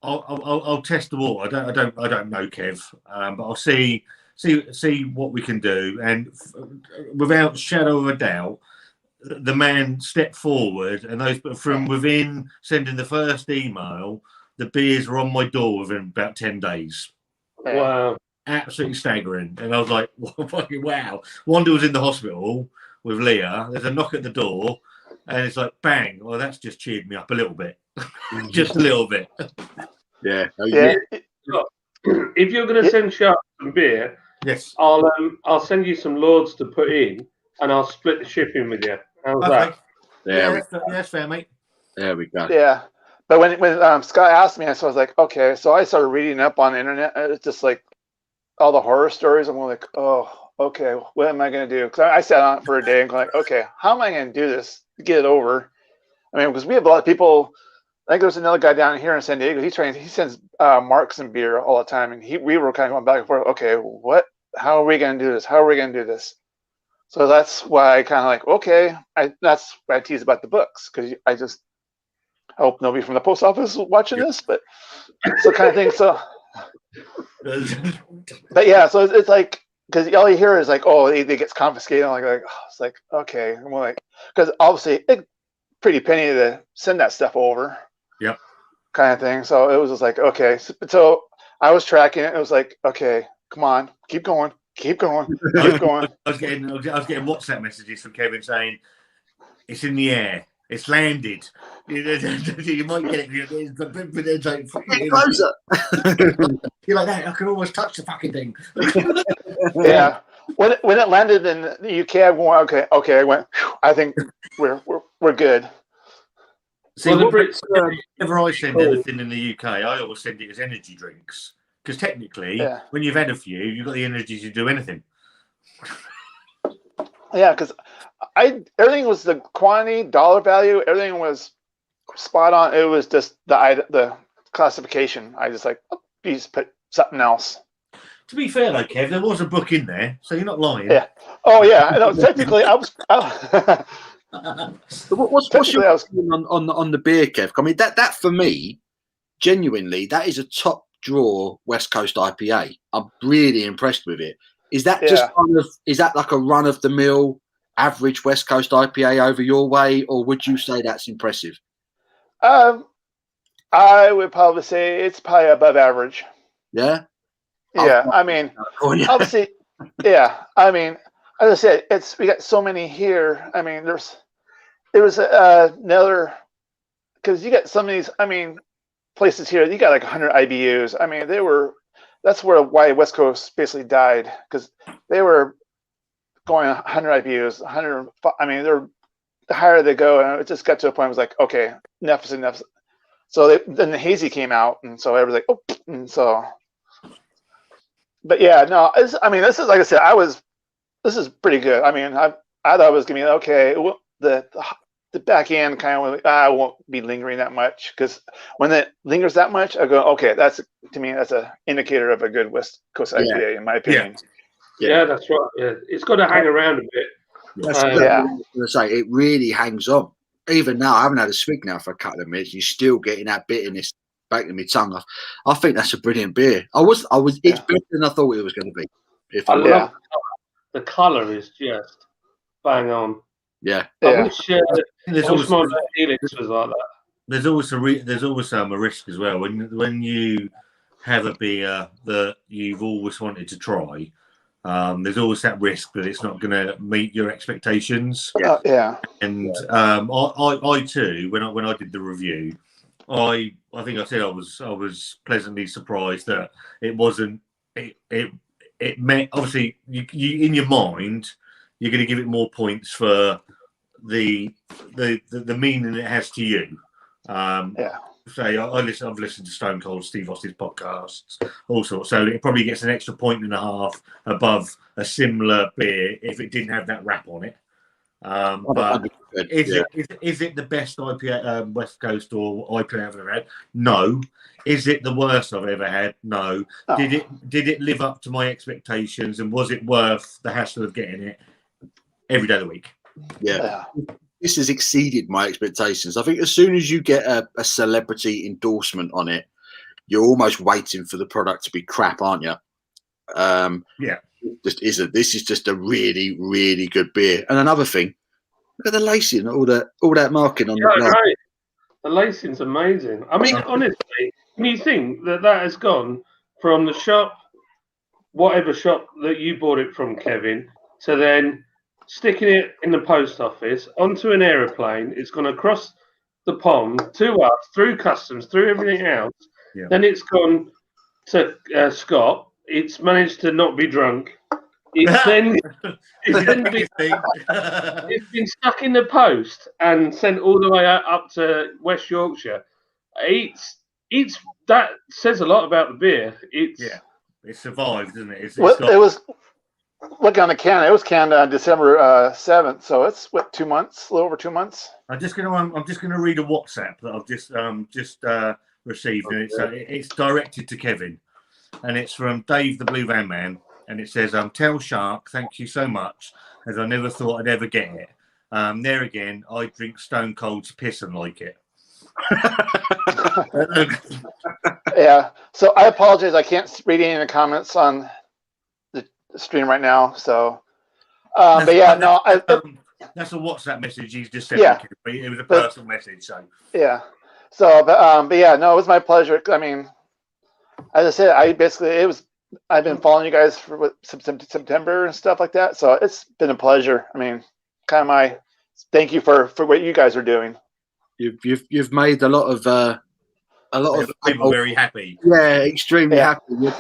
I'll test the water. I don't know, Kev, but I'll see what we can do. And without shadow of a doubt, the man stepped forward, and those from within sending the first email, the beers were on my door within about 10 days. Wow. Absolutely staggering. And I was like, fucking wow. Wanda was in the hospital with Leah. There's a knock at the door, and it's like, bang. Well, that's just cheered me up a little bit. Just a little bit. Yeah. If you're going to send Sharp some beer, yes, I'll send you some Lords to put in, and I'll split the shipping with you. How's that? That's fair, mate. There we go. Yeah. But when Scott asked me, so I was like, okay. So I started reading up on the internet. And it's just like all the horror stories. I'm like, oh, okay. What am I going to do? Because I sat on it for a day and like, okay, how am I going to do this to get it over? I mean, because we have a lot of people. I think there's another guy down here in San Diego. He sends Mark some beer all the time, and we were kind of going back and forth. Okay, how are we going to do this? How are we going to do this? So that's why I kind of like, okay. That's why I tease about the books, because I just hope nobody from the post office is watching this, but so kind of thing. So, but yeah, so it's like, because all you hear is like, oh, they gets confiscated. I'm like, oh, it's like, okay, I'm like, because obviously it's pretty penny to send that stuff over. Yep. Kind of thing. So it was just like, okay. So I was tracking it. It was like, okay, come on, keep going. I was getting WhatsApp messages from Kevin saying, it's in the air. It's landed. You might get it. Get closer. You're like that. I can almost touch the fucking thing. Yeah. When it landed in the UK, I went, okay. I went, I think we're good. See, whenever I send anything in the UK, I always send it as energy drinks. Because technically, when you've had a few, you've got the energy to do anything. Yeah, because everything was the quantity, dollar value, everything was spot on. It was just the classification. I just like, you just put something else. To be fair, though, Kev, there was a book in there, so you're not lying. Yeah. Oh, yeah. No, technically, I was. What's your opinion on the beer, Kev? I mean, that for me, genuinely, that is a top draw West Coast IPA. I'm really impressed with it. Is that just is that like a run of the mill average West Coast IPA over your way, or would you say that's impressive? I would probably say it's probably above average. Yeah. Yeah, I mean, obviously, yeah. I mean, as I said, we got so many here. I mean, there was another, because you got some of these. I mean, places here, you got like 100 IBUs. I mean, that's why West Coast basically died, because they were going 100 IBUs, 100. I mean, the higher they go, and it just got to a point. It was like, okay, enough is enough. So then the hazy came out, and so everyone's like, oh, and so. But yeah, no, I mean, this is, like I said, this is pretty good. I mean, I thought it was gonna be okay. The back end kind of, I won't be lingering that much, because when it lingers that much, I go, okay, to me that's an indicator of a good West Coast IPA, in my opinion. Yeah, that's right. Yeah, it's got to hang around a bit. That's what I was going to say. It really hangs on. Even now, I haven't had a swig now for a couple of minutes. You're still getting that bitterness back in my tongue. I think that's a brilliant beer. It's better than I thought it was going to be. I love the colour is just bang on. Yeah. I wish my Helix was like that. There's also a risk as well when you have a beer that you've always wanted to try. There's always that risk that it's not going to meet your expectations. And I too, when I did the review, I think I said I was pleasantly surprised that it wasn't. It meant, obviously, you in your mind you're going to give it more points for the meaning it has to you. Say I've listened to Stone Cold Steve Austin's podcasts also, so it probably gets an extra 1.5 above a similar beer if it didn't have that wrap on it. But is it the best IPA West Coast or IPA I've ever had? No. Is it the worst I've ever had? No. Did it live up to my expectations, and was it worth the hassle of getting it every day of the week? Yeah. This has exceeded my expectations. I think as soon as you get a celebrity endorsement on it, you're almost waiting for the product to be crap, aren't you? This is just a really, really good beer. And another thing, look at the lacing, all that marking on the glass. Right. The lacing's amazing. I mean, honestly, when you think that has gone from the shop, whatever shop that you bought it from, Kevin, to then sticking it in the post office, onto an aeroplane, it's gone across the pond, to us, through customs, through everything else. Yeah. Then it's gone to Scott. It's managed to not be drunk. It's been stuck in the post and sent all the way up to West Yorkshire. It's that says a lot about the beer. It survived, didn't it? It was. Look on the can. It was canned on December 7th, so it's a little over 2 months. I'm just gonna read a WhatsApp that I've just received, and it's directed to Kevin, and it's from Dave the Blue Van Man, and it says, "Tell Shark, thank you so much, as I never thought I'd ever get it. There again, I drink Stone Cold's piss and like it." Yeah. So I apologize. I can't read any of the comments on the stream right now. So, but yeah, no. That's a WhatsApp message he's just sent. Yeah. It was a personal message. So. Yeah. So, but yeah, no, it was my pleasure. I mean, as I said, I've been following you guys for September and stuff like that. So it's been a pleasure. I mean, thank you for what you guys are doing. You've made a lot of people very happy. Yeah, extremely happy. And what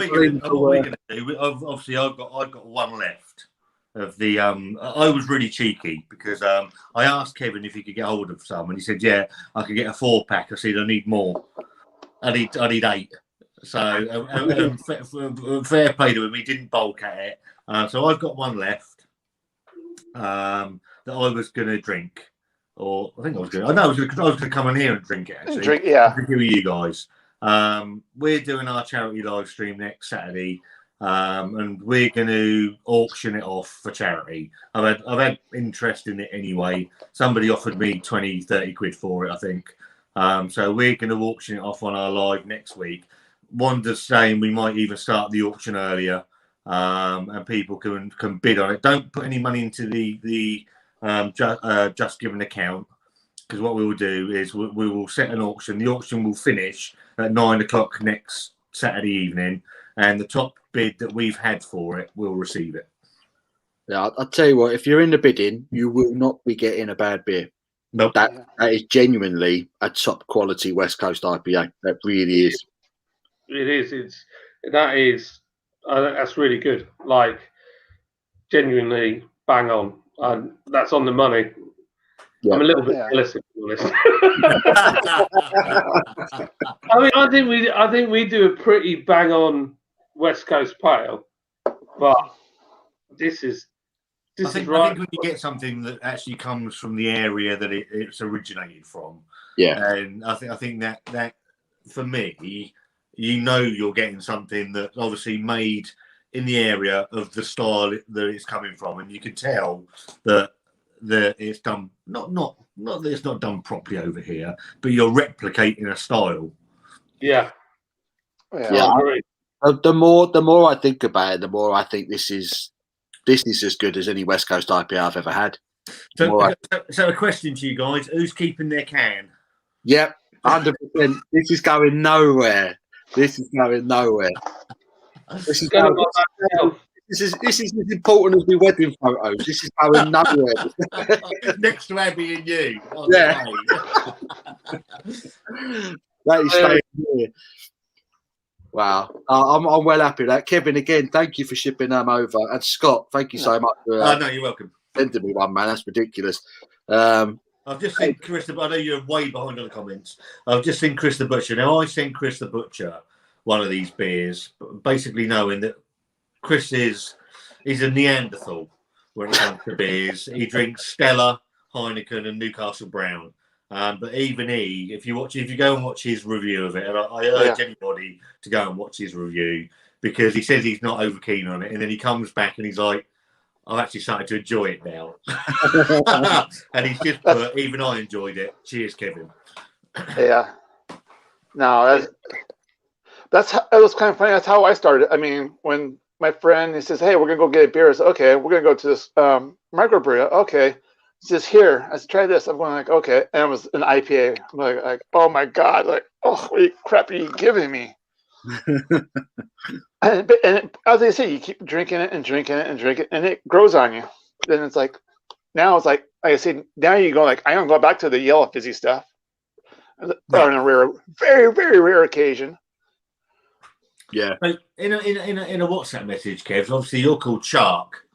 we're going to do? Obviously, I've got one left of the. I was really cheeky because I asked Kevin if he could get hold of some, and he said, "Yeah, I could get a 4-pack." I said, "I need more. I need 8." So fair play to him. He didn't bulk at it. So I've got one left that I was going to drink. Or I think I was going to come in here and drink it. Actually, with you guys. We're doing our charity live stream next Saturday, and we're going to auction it off for charity. I've had interest in it anyway. Somebody offered me 20-30 quid for it, I think. So we're going to auction it off on our live next week. Wanda's saying we might even start the auction earlier. and people can bid on it. Don't put any money into the Just Given account, because what we will do is we will set an auction. The auction will finish at 9 o'clock next Saturday evening, and the top bid that we've had for it will receive it. Yeah, I'll tell you what, if you're in the bidding, you will not be getting a bad beer. Nope. That is genuinely a top quality West Coast IPA. That really is. It is. That's really good. Like, genuinely bang on, and that's on the money. Yeah. I'm a little bit jealous, to be honest. I think we do a pretty bang on West Coast pale, but this is right. I think when you get something that actually comes from the area that it's originated from, and I think that for me, you're getting something that obviously made in the area of the style that it's coming from, and you can tell that it's done not that it's not done properly over here, but you're replicating a style. Yeah. I agree. The more I think about it, the more I think this is as good as any West Coast IPA I've ever had. So a question to you guys: who's keeping their can? Yep, 100%. This is going nowhere. This is going nowhere. This is as important as the wedding photos. This is going nowhere. Next to Abby and you. Yeah. That is staying here. Wow. I'm well happy with that. Kevin, again, thank you for shipping them over. And Scott, thank you so much for no, you're welcome. sending me one, man. That's ridiculous. I've just seen Chris. I know you're way behind on the comments. I've just seen Chris the Butcher. Now, I sent Chris the Butcher one of these beers, basically knowing that Chris is a Neanderthal when it comes to beers. He drinks Stella, Heineken, and Newcastle Brown. But even if you go and watch his review of it, and I urge anybody to go and watch his review, because he says he's not over keen on it, and then he comes back and he's like, I've actually started to enjoy it now. And he's just put, even I enjoyed it. Cheers, Kevin. Yeah. No, it was kind of funny. That's how I started. I mean, when my friend, he says, hey, we're going to go get a beer. I said, okay, we're going to go to this microbrew. Okay. He says, here. I said, try this. I'm going like, okay. And it was an IPA. I'm like, oh my God. Like, oh, what crap are you giving me? and as I say, you keep drinking it and drinking it and drinking it, and it grows on you. Then it's like, now it's like I said, now you go like, I'm going to go back to the yellow fizzy stuff. On a rare, very, very rare occasion. Yeah. In a WhatsApp message, Kev, obviously you're called Shark.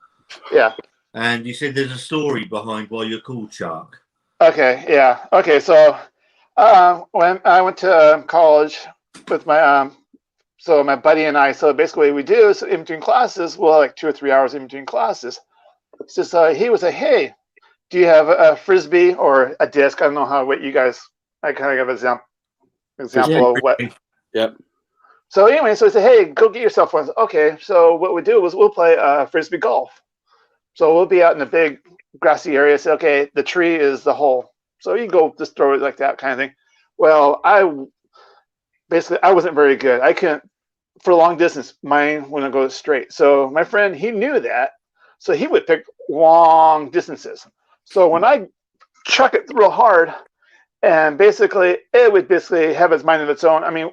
Yeah. And you said there's a story behind why you're called Shark. Okay, yeah. Okay, so when I went to college with my so my buddy and I, so basically what we do is in between classes, well, like 2 or 3 hours in between classes. It's just he was like, hey, do you have a frisbee or a disc? I don't know what you guys. I kind of give an example of what. Yep. So anyway, so I said, hey, go get yourself one. Okay, so what we do is we'll play frisbee golf. So we'll be out in the big grassy area. Say, okay, the tree is the hole. So you go just throw it like that kind of thing. Well, I wasn't very good. I couldn't, for long distance, mine wouldn't go straight. So my friend, he knew that. So he would pick long distances. So when I chuck it real hard, and basically it would basically have its mind of its own. I mean,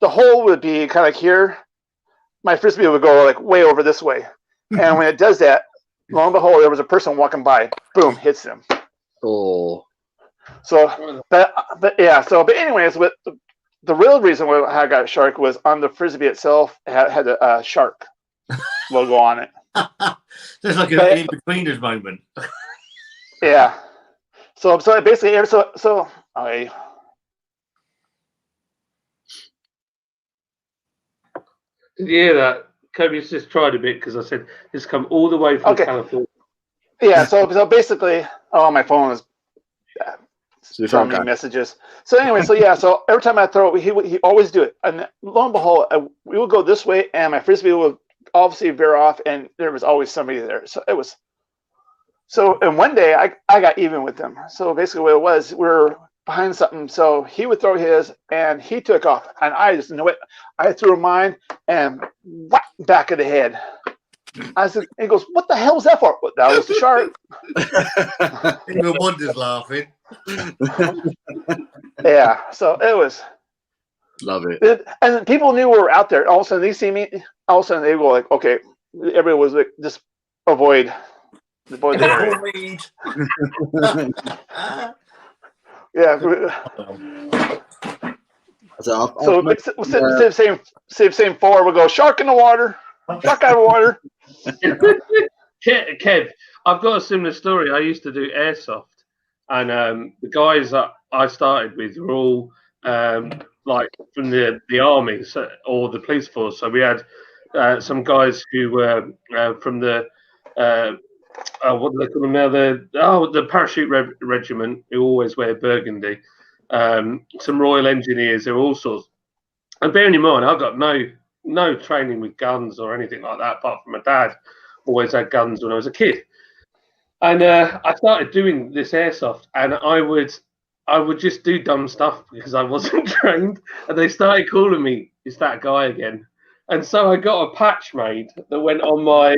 the hole would be kind of like here. My frisbee would go like way over this way. And when it does that, lo and behold, there was a person walking by. Boom, hits him. Oh. So, but anyways, with the real reason why I got Shark was on the frisbee itself. It had a shark logo on it. There's like an in-betweeners moment. Yeah. So basically, I. Did you hear that? Kobe's just tried a bit because I said it's come all the way from California. Yeah, so basically, my phone is sending me messages. So anyway, so every time I throw it, he always do it. And lo and behold, we would go this way, and my frisbee would obviously veer off, and there was always somebody there. So and one day I got even with them. So basically what it was, behind something. So he would throw his, and he took off, and I just knew it. I threw mine, and whack, back of the head. I said, he goes, "What the hell was that for?" Well, that was the shark. Even Wanda's laughing. Yeah, so it was. Love it. And people knew we were out there. All of a sudden, they see me. All of a sudden, they go like, "Okay," everybody was like, "Just avoid the area." Yeah. So instead of saying forward, we'll go shark in the water, shark out of water. Kev, I've got a similar story. I used to do airsoft, and the guys that I started with were all like from the army or the police force. So we had some guys who were from the what do they call them now? The parachute regiment, who always wear burgundy. Some Royal Engineers, they're all sorts. And bearing in mind, I've got no training with guns or anything like that, apart from my dad always had guns when I was a kid. And I started doing this airsoft, and I would just do dumb stuff because I wasn't trained, and they started calling me, "It's that guy again." And so I got a patch made that went on my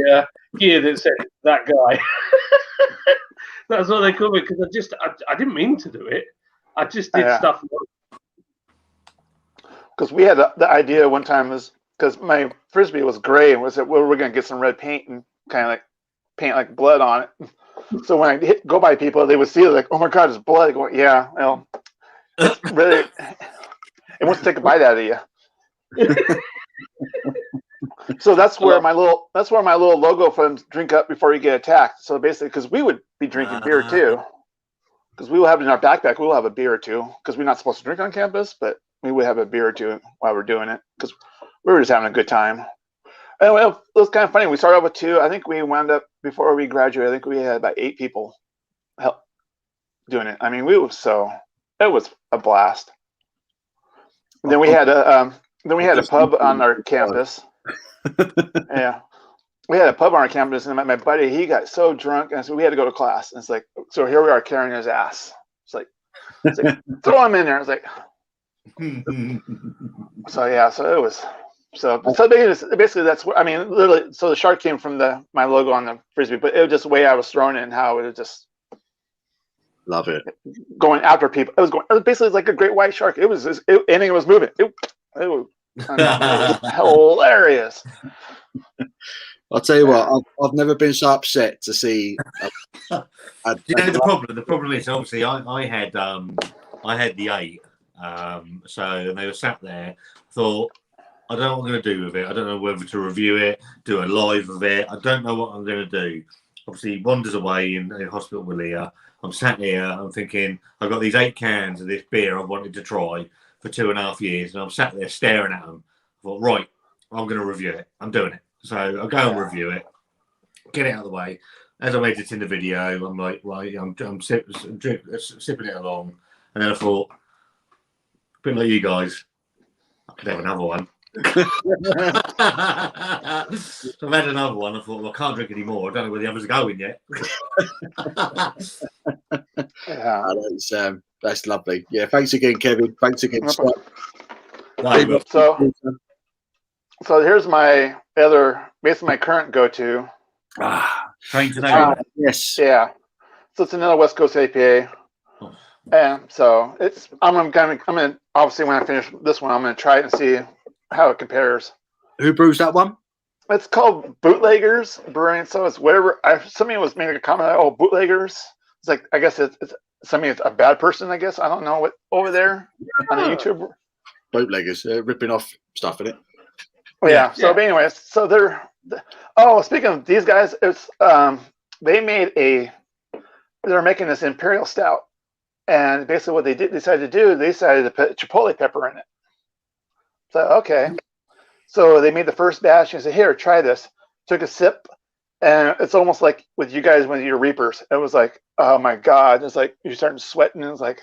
gear that said "that guy." That's what they call me, because I didn't mean to do it. I just did stuff. Because we had the idea one time was because my frisbee was gray, and was that we're going to get some red paint and kind of like paint like blood on it. So when I go by people, they would see it like, "Oh my God, it's blood." I go, "Yeah, well, it's really, it wants to take a bite out of you." So that's where my little logo from "Drink Up Before You Get Attacked." So basically, because we would be drinking beer too, because we will have in our backpack, we will have a beer or two, because we're not supposed to drink on campus, but we would have a beer or two while we're doing it, because we were just having a good time. And it was kind of funny. We started out with 2. I think we wound up, before we graduated, I think we had about 8 people help doing it. I mean, it was a blast. And then we had a pub on our campus. Yeah, we had a pub on our campus, and my buddy, he got so drunk, and so we had to go to class. And it's like, so here we are carrying his ass. It's like throw him in there. It's like, so yeah, so it was. So basically that's what I mean. Literally, so the shark came from my logo on the frisbee, but it was just the way I was throwing it and how it was just. Love it. Going after people. It was basically like a great white shark. It was and it was moving. It was hilarious. I'll tell you what, I've never been so upset to see. The problem is obviously I had the 8, so they were sat there. Thought, I don't know what I'm going to do with it. I don't know whether to review it, do a live of it. I don't know what I'm going to do. Obviously, Wanda's away in hospital with Leah. I'm sat here. I'm thinking, I've got these 8 cans of this beer I've wanted to try for 2.5 years, and I'm sat there staring at them. I thought, right, I'm going to review it. I'm doing it. So I go and review it, get it out of the way. As I'm editing the video, I'm like, right, I'm sipping it along, and then I thought, a bit like you guys, I could have another one. I've had another one. I thought, well, I can't drink any more. I don't know where the others are going yet. Yeah, that's lovely. Yeah, thanks again, Kevin. Thanks again, Scott. So here's my basically my current go-to. Yes. Yeah. So it's another West Coast IPA. And so I'm gonna obviously when I finish this one, I'm gonna try it and see how it compares. Who brews that one? It's called Bootleggers Brewing. So it's whatever. Somebody was making a comment. Oh, bootleggers. It's like, I guess it's somebody. It's a bad person. I guess I don't know what over there on the YouTube. Bootleggers ripping off stuff in it. Yeah. So, but anyways, so speaking of these guys, it's they're making this Imperial Stout, and basically what they decided to put chipotle pepper in it. So okay, so they made the first batch and said, "Here, try this." Took a sip, and it's almost like with you guys with your Reapers. It was like, oh my God! It's like you're starting sweating. It's like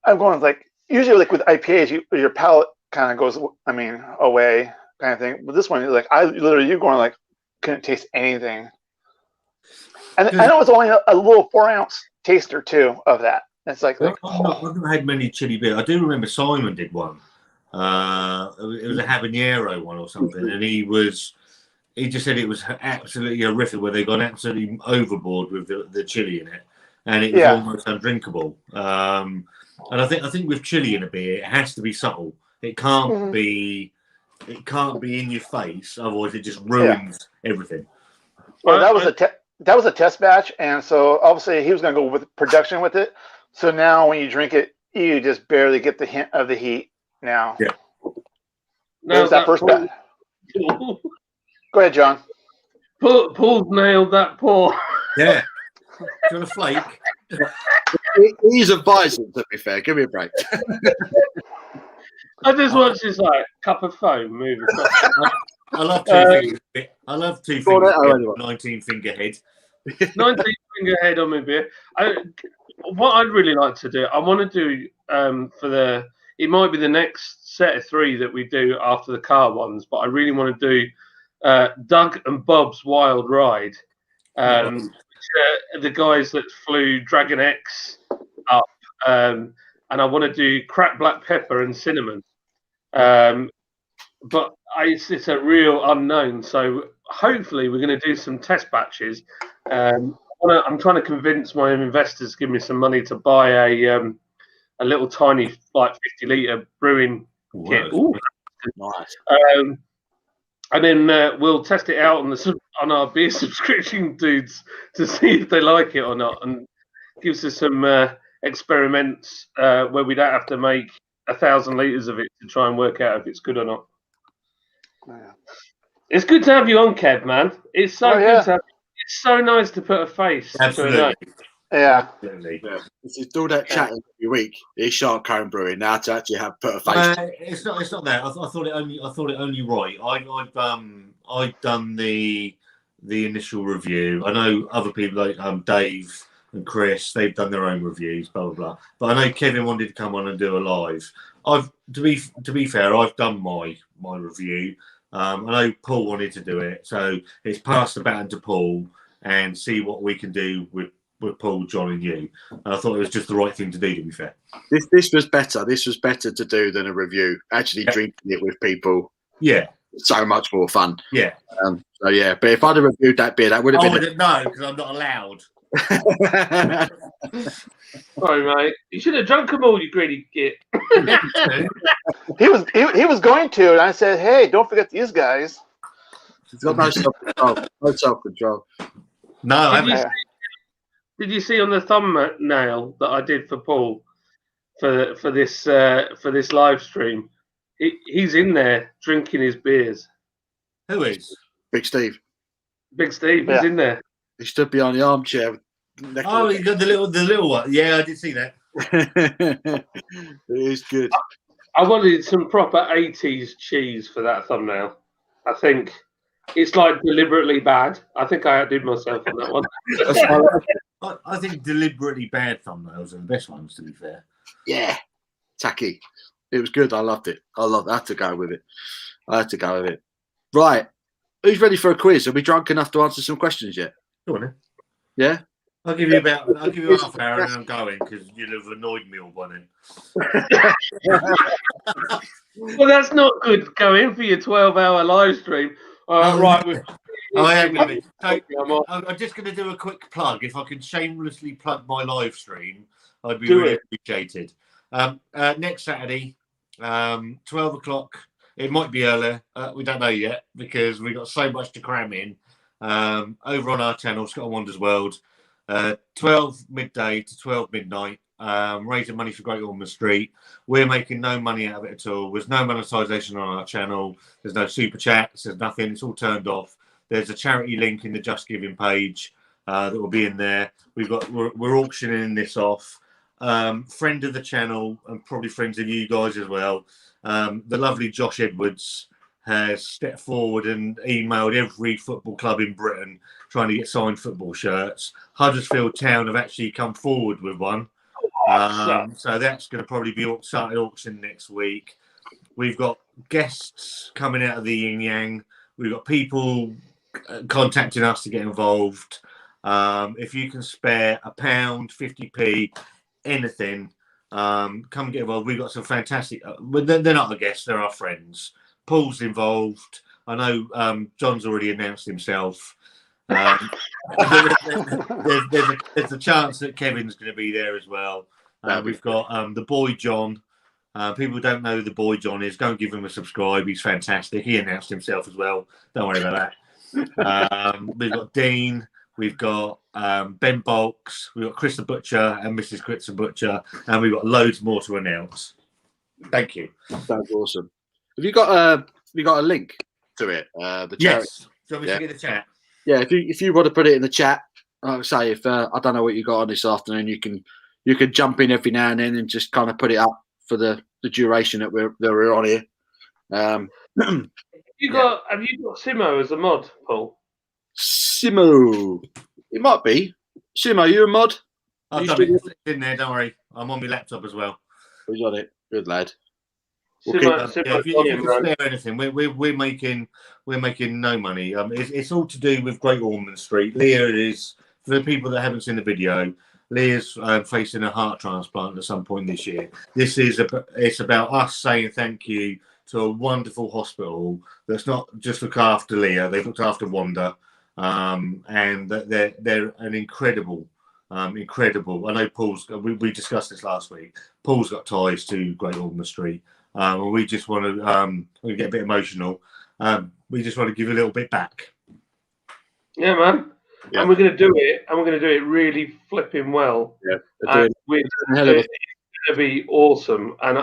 I'm going like usually like with IPAs, your palate kind of goes, away kind of thing. But this one, like you're going like couldn't taste anything. And I know it's only a little 4-ounce taster too of that. It's like, I've not had many chili beer. I do remember Simon did one. It was a habanero one or something, and he just said it was absolutely horrific, where they got absolutely overboard with the chili in it, and it was almost undrinkable. And I think with chili in a beer, it has to be subtle. It can't be in your face, otherwise it just ruins everything. Well, that was a test batch, and so obviously he was going to go with production with it. So now when you drink it, you just barely get the hint of the heat. Now, there's that first batch. Go ahead, John. Paul's nailed that pour. Yeah. Do you want a flake? He's advising, to be fair. Give me a break. I just watch this like cup of foam move across. I love two fingers. I love 2 fingers. 19 finger head. 19 finger head on my beer. What I'd really like to do, I want to do it might be the next set of 3 that we do after the car ones, but I really want to do Doug and Bob's Wild Ride. Which are the guys that flew Dragon X up, and I want to do cracked black pepper and cinnamon. But it's a real unknown, so hopefully we're going to do some test batches. I'm trying to convince my investors to give me some money to buy a little tiny, like 50-litre brewing kit. Ooh, nice. And then we'll test it out on our beer subscription dudes to see if they like it or not, and gives us some experiments where we don't have to make 1,000 litres of it to try and work out if it's good or not. Yeah. It's good to have you on, Kev, man. It's so good to have you. It's so nice to put a face to a name. Yeah. Absolutely. If you do that chatting every week, it's Shark Cone Brewing. Now to actually have put a face. It's not that. I thought it only right. I've done the initial review. I know other people like Dave and Chris, they've done their own reviews, blah blah blah. But I know Kevin wanted to come on and do a live. To be fair, I've done my review. I know Paul wanted to do it, so it's passed the baton to Paul and see what we can do with Paul, John, and you. And I thought it was just the right thing to do. To be fair, this was better. This was better to do than a review. Actually, drinking it with people. Yeah. So much more fun. Yeah. So yeah, but if I'd have reviewed that beer, that would have been. I wouldn't know because I'm not allowed. Sorry, mate. You should have drunk them all, you greedy git. He was going to, and I said, "Hey, don't forget these guys." He's got no self-control. No self-control. No, I haven't. Did you see on the thumbnail that I did for Paul for this live stream? He's in there drinking his beers. Who is? Big Steve. Big Steve is in there. He stood behind the armchair. Oh, he got the little one. Yeah, I did see that. It is good. I wanted some proper 80s cheese for that thumbnail. I think it's like deliberately bad. I think I outdid myself on that one. I think deliberately bad thumbnails are the best ones, to be fair. Yeah. Tacky. It was good. I loved it. I had to go with it. Right. Who's ready for a quiz? Are we drunk enough to answer some questions yet? Go on then. Yeah? I'll give you half an hour and I'm going because you'll have annoyed me all by then. Well, that's not good going for your 12-hour live stream. Right. I'm just going to do a quick plug. If I can shamelessly plug my live stream, I'd be really appreciated. Next Saturday, 12 o'clock. It might be earlier. We don't know yet because we've got so much to cram in. Over on our channel, Scott and Wonders World, 12 midday to 12 midnight, raising money for Great Ormond Street. We're making no money out of it at all. There's no monetization on our channel. There's no super chats. There's nothing. It's all turned off. There's a charity link in the Just Giving page that will be in there. We're auctioning this off. Friend of the channel and probably friends of you guys as well. The lovely Josh Edwards has stepped forward and emailed every football club in Britain trying to get signed football shirts. Huddersfield Town have actually come forward with one. So that's going to probably be started auction next week. We've got guests coming out of the yin yang. We've got people contacting us to get involved. If you can spare £1, 50p, anything, come get involved. We've got some fantastic. They're not our guests; they're our friends. Paul's involved. I know John's already announced himself. There's a chance that Kevin's going to be there as well. We've got the boy John. People don't know who the boy John is. Go and give him a subscribe. He's fantastic. He announced himself as well. Don't worry about that. We've got Dean. We've got Ben Bulks. We've got Chris the Butcher and Mrs. Chris the Butcher. And we've got loads more to announce. Thank you. That's awesome. Have you got a link to it? The yes. Do you want me to get the chat? Yeah, if you want to put it in the chat, like I say, if I don't know what you got on this afternoon, you can jump in every now and then and just kind of put it up for the duration that we're on here. Have you got Simo as a mod, Paul? Simo, it might be. Simo, you a mod? I've done it. It's in there. Don't worry. I'm on my laptop as well. We got it. Good lad. If you can spare anything, we're making no money. It's all to do with Great Ormond Street. Leah is, for the people that haven't seen the video, Leah's facing a heart transplant at some point this year. It's about us saying thank you to a wonderful hospital that's not just look after Leah, they've looked after Wanda, and they're an incredible. I know Paul's. We discussed this last week. Paul's got ties to Great Ormond Street. And we just want to get a bit emotional. We just want to give a little bit back. Yeah, man. Yeah. And we're going to do it. And we're going to do it really flipping well. Yeah, it's going to be awesome. And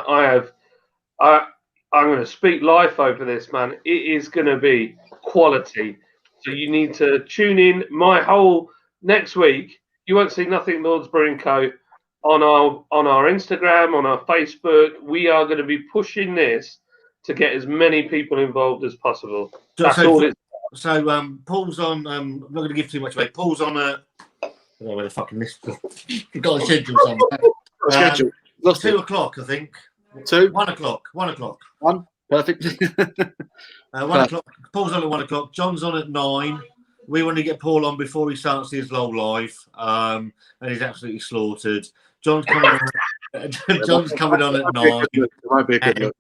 I'm going to speak life over this, man. It is going to be quality. So you need to tune in. My whole next week, you won't see nothing Lords Brewing Co. on our Instagram, on our Facebook. We are going to be pushing this to get as many people involved as possible. That's all it's. So Paul's on. I'm not going to give too much away. Paul's on a. I don't know where the fucking list. You've got a schedule somewhere. 2 o'clock, I think. 2. 1 o'clock. 1 o'clock. 1. Perfect. 1 o'clock. Paul's on at 1 o'clock. John's on at 9. We want to get Paul on before he starts his low live, and he's absolutely slaughtered. John's coming on at 9. It might be a good look.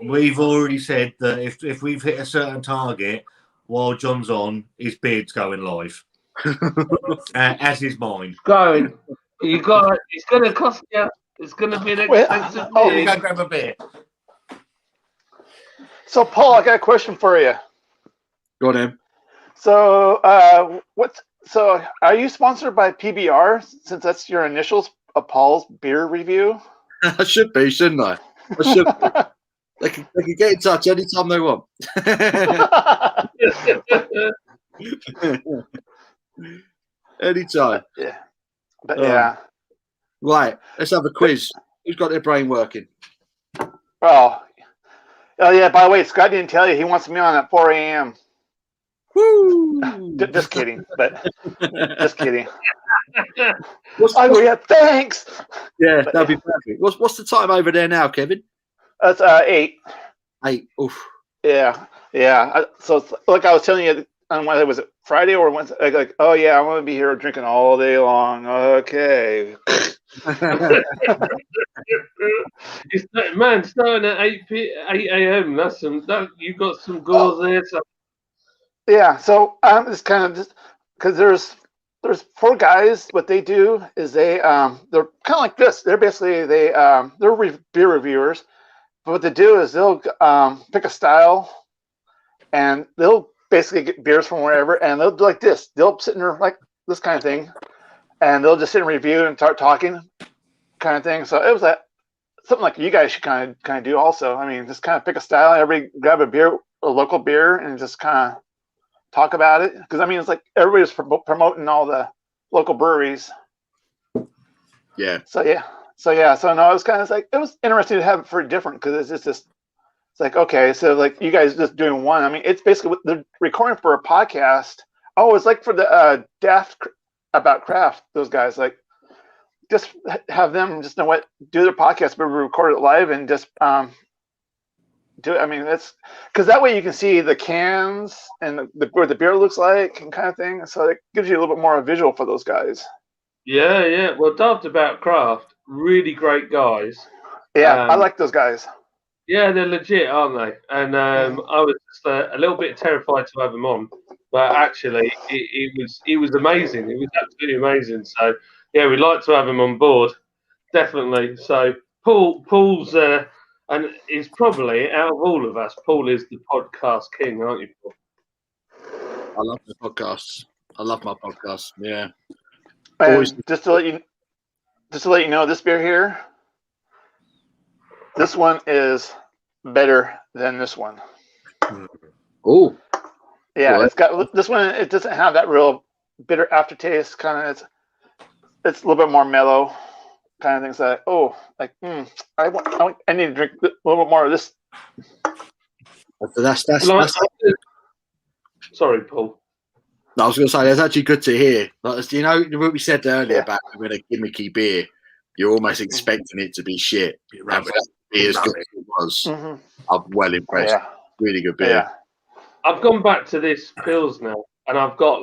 We've already said that if we've hit a certain target while John's on, his beard's going live, as is mine. Going, it's going to cost you. It's going to be an expensive. You go grab a beer. So, Paul, I got a question for you. Go on, Em. So, So, are you sponsored by PBR since that's your initials of Paul's beer review? I should be, shouldn't I? I should be. They can get in touch anytime they want. Anytime. Yeah. But yeah. Right. Let's have a quiz. Who's got their brain working? Oh yeah. By the way, Scott didn't tell you he wants me on at 4 a.m. Woo! Just kidding, but just kidding. Thanks. Yeah, that'd be perfect. What's the time over there now, Kevin? That's 8. 8. Oof. Yeah. So like I was telling you on Wednesday, was it Friday or Wednesday? Like, oh yeah, I'm gonna be here drinking all day long. Okay. Man, starting at 8 a.m. You've got some goals there. So. Yeah, so I'm just kind of because there's 4 guys. What they do is they're kind of like this. They're basically they're beer reviewers. But what they do is they'll pick a style, and they'll basically get beers from wherever, and they'll do like this. They'll sit in there like this kind of thing, and they'll just sit and review and start talking, kind of thing. So it was something like you guys should kind of do also. I mean, just kind of pick a style, everybody grab a local beer, and just kind of talk about it. Because I mean, it's like everybody's promoting all the local breweries. Yeah. So no, it was kind of like, it was interesting to have it for different, because it's just it's like, okay, so like you guys just doing one. I mean, it's basically they're recording for a podcast. Oh, it's like for the Daft About Craft. Those guys like just have them just know what do their podcast, but record it live and just do it. I mean, that's because that way you can see the cans and what the beer looks like and kind of thing. So it gives you a little bit more visual for those guys. Yeah. Well, Daft About Craft, really great guys. Yeah, I like those guys. Yeah, they're legit, aren't they? And I was just a little bit terrified to have them on, but actually, it was amazing. It was absolutely amazing. So yeah, we'd like to have him on board, definitely. So Paul's and is probably out of all of us, Paul is the podcast king, aren't you, Paul? I love the podcasts. I love my podcasts. Yeah. And just to let you know, this beer here, this one is better than this one. Oh. Yeah, What? it's got this one. It doesn't have that real bitter aftertaste. Kind of, it's a little bit more mellow. Kind of things like, I need to drink a little bit more of this. That's Sorry, Paul. I was going to say, that's actually good to hear. Like, you know what we said earlier about with a gimmicky beer, you're almost expecting it to be shit. And with that beer as good as it was, I'm well impressed. Yeah. Really good beer. Yeah. I've gone back to this Pils now, and I've got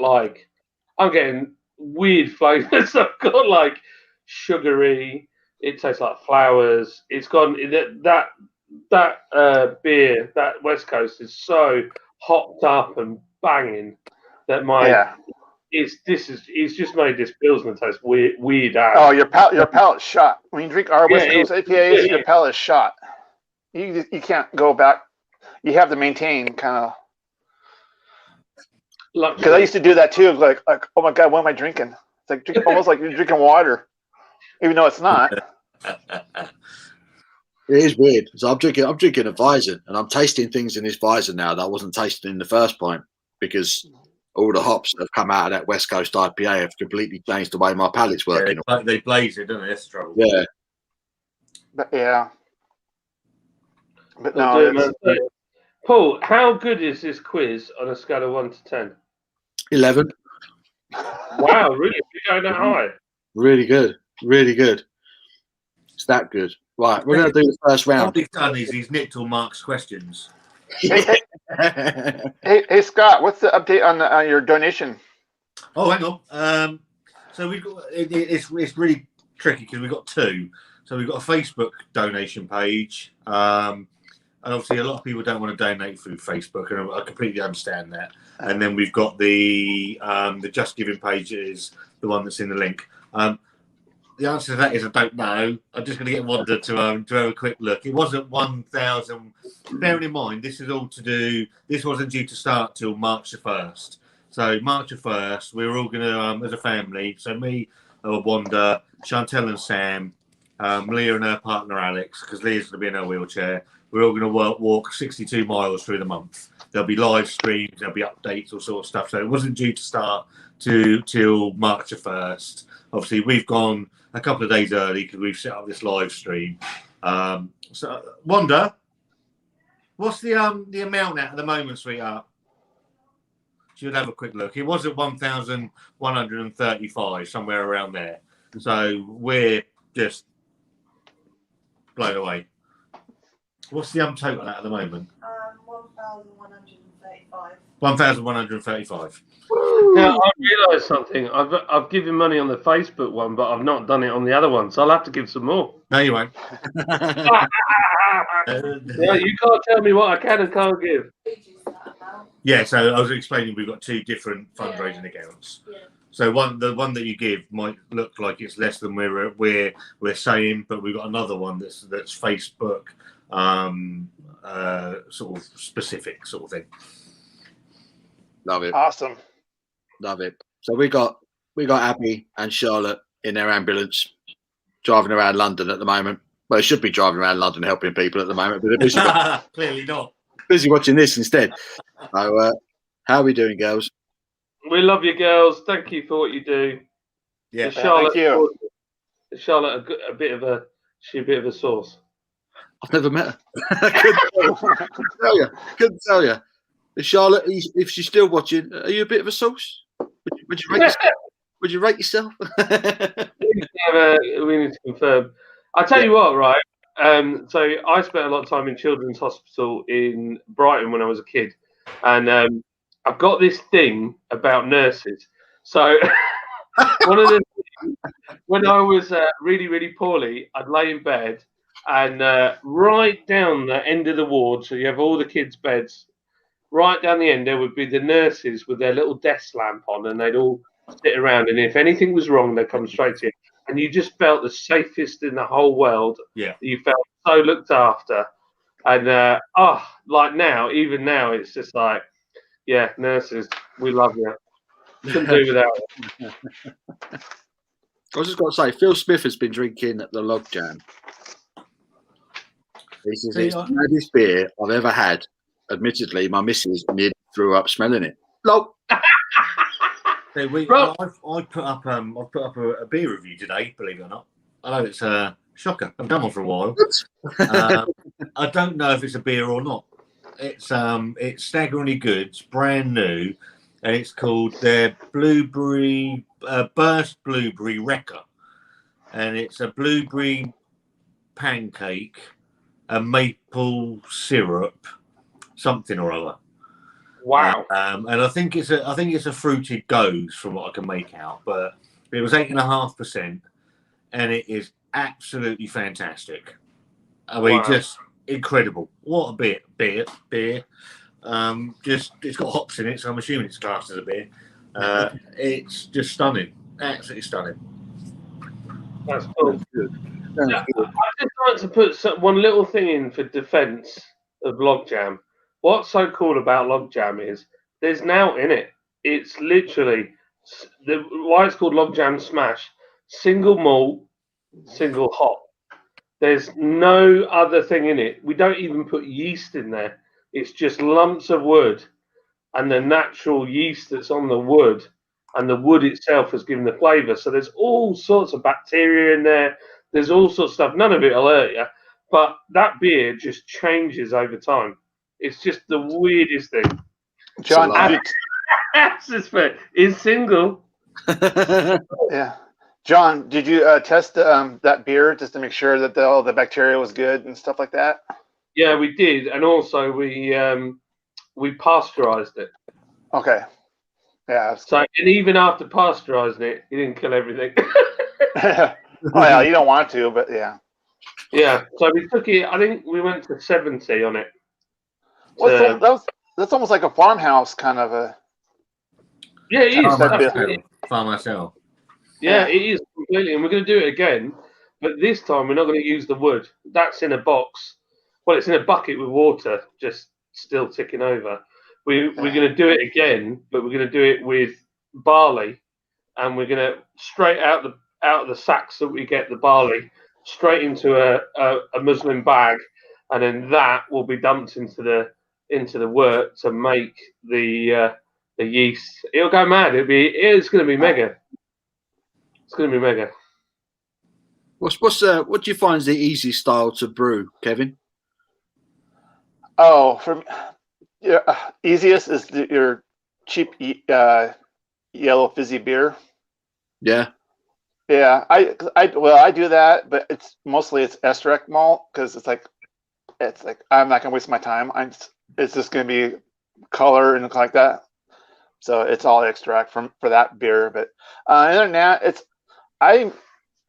I'm getting weird flavors. I've got sugary. It tastes like flowers. It's gone that beer, that West Coast is so hopped up and banging that it's just made this Pilsner taste weird out. Oh, your palate's shot. When you drink our West Coast IPAs, your palate's shot. You can't go back. You have to maintain kind of. Because I used to do that too. Like, oh my God, what am I drinking? It's like almost like you're drinking water, even though it's not. It is weird. So I'm drinking a Weizen, and I'm tasting things in this Weizen now that I wasn't tasting in the first point because all the hops that have come out of that West Coast IPA have completely changed the way my palate's working. Yeah, they blaze it, don't they? That's the trouble. Yeah. But no. Paul, how good is this quiz on a scale of 1 to 10? 11. Wow, really? You're going that high? Really good. Really good. It's that good. Right, we're going to do the first round. What he's done is he's nicked all Mark's questions. Hey, Scott, what's the update on your donation? Oh, hang on. So we've got it's really tricky because we've got two. So we've got a Facebook donation page, and obviously a lot of people don't want to donate through Facebook, and I completely understand that. And then we've got the Just Giving page is the one that's in the link. The answer to that is I don't know. I'm just going to get Wanda to have a quick look. It wasn't 1,000. Bearing in mind, this is all to do. This wasn't due to start till March the 1st. So March the 1st, we were all going to, as a family. So me, Wanda, Chantel, and Sam, Leah and her partner Alex, because Leah's going to be in her wheelchair. We're all going to walk 62 miles through the month. There'll be live streams, there'll be updates, all sort of stuff. So it wasn't due to start till March the 1st. Obviously, we've gone a couple of days early because we've set up this live stream. So, Wanda, what's the amount at the moment, sweetheart? She'll have a quick look. It was at 1,135, somewhere around there. So we're just blown away. What's the total at the moment? 1,135. 1,135. Now I realised something. I've given money on the Facebook one, but I've not done it on the other one, so I'll have to give some more. No, you won't. Yeah, you can't tell me what I can and can't give. Yeah, so I was explaining we've got two different fundraising accounts. Yeah. So the one that you give might look like it's less than we're saying, but we've got another one that's Facebook sort of specific sort of thing. Love it. Awesome. Love it. So we got Abby and Charlotte in their ambulance driving around London at the moment. Well, they should be driving around London helping people at the moment, but they're busy, clearly not. Busy watching this instead. So how are we doing, girls? We love you, girls. Thank you for what you do. Yeah, thank you. Charlotte, a bit of a sauce. I've never met her. Couldn't tell you. Charlotte, if she's still watching, are you a bit of a sauce? Would you rate yourself? Would you rate yourself? We need to confirm. I'll tell you what, right? So I spent a lot of time in Children's Hospital in Brighton when I was a kid, and I've got this thing about nurses. So one of the when I was really, really poorly, I'd lay in bed and right down the end of the ward, so you have all the kids' beds, right down the end, there would be the nurses with their little desk lamp on, and they'd all sit around, and if anything was wrong, they'd come straight to you. And you just felt the safest in the whole world. Yeah. You felt so looked after. And, like now, even now, it's just like, yeah, nurses, we love you. Couldn't do without it. I was just got to say, Phil Smith has been drinking the Log Jam. This is the maddest beer I've ever had. Admittedly, my missus nearly threw up smelling it. Log. So I put up a beer review today. Believe it or not, I know it's a shocker. I've done one for a while. I don't know if it's a beer or not. It's staggeringly good. It's brand new, and it's called their blueberry burst blueberry wrecker, and it's a blueberry pancake, a maple syrup, something or other. Wow. And I think it's a fruited goes from what I can make out, but it was 8.5%, and it is absolutely fantastic. I mean, just incredible. What a beer. Just it's got hops in it, so I'm assuming it's classed as a beer. It's just stunning, absolutely stunning. That's cool. I just like to put one little thing in for defence of Log Jam. What's so cool about Log Jam is there's now in it. It's literally why it's called Log Jam Smash. Single malt, single hop. There's no other thing in it. We don't even put yeast in there. It's just lumps of wood and the natural yeast that's on the wood, and the wood itself has given the flavour. So there's all sorts of bacteria in there. There's all sorts of stuff. None of it will hurt you, but that beer just changes over time. It's just the weirdest thing. John, is single. Yeah. John, did you test that beer just to make sure that all the bacteria was good and stuff like that? Yeah, we did, and also we pasteurized it. Okay. Yeah. So, and even after pasteurizing it, you didn't kill everything. Oh yeah, you don't want to, but yeah. Yeah. So we took it. I think we went to 70 on it. Well, that's almost like a farmhouse kind of a. Yeah, it is. Farmhouse ale. Yeah, it is completely, and we're going to do it again, but this time we're not going to use the wood. That's in a box. Well, it's in a bucket with water, just still ticking over. We're going to do it again, but we're going to do it with barley, and we're going to straight out of the sacks that we get the barley straight into a muslin bag, and then that will be dumped into the wort to make the yeast. It'll go mad. It's going to be mega. It's going to be mega. What do you find is the easy style to brew, Kevin? Oh, easiest is your cheap yellow fizzy beer. Yeah. Yeah, I do that, but it's mostly extract malt because it's like I'm not gonna waste my time. It's just gonna be color and like that. So it's all extract for that beer. But other than that,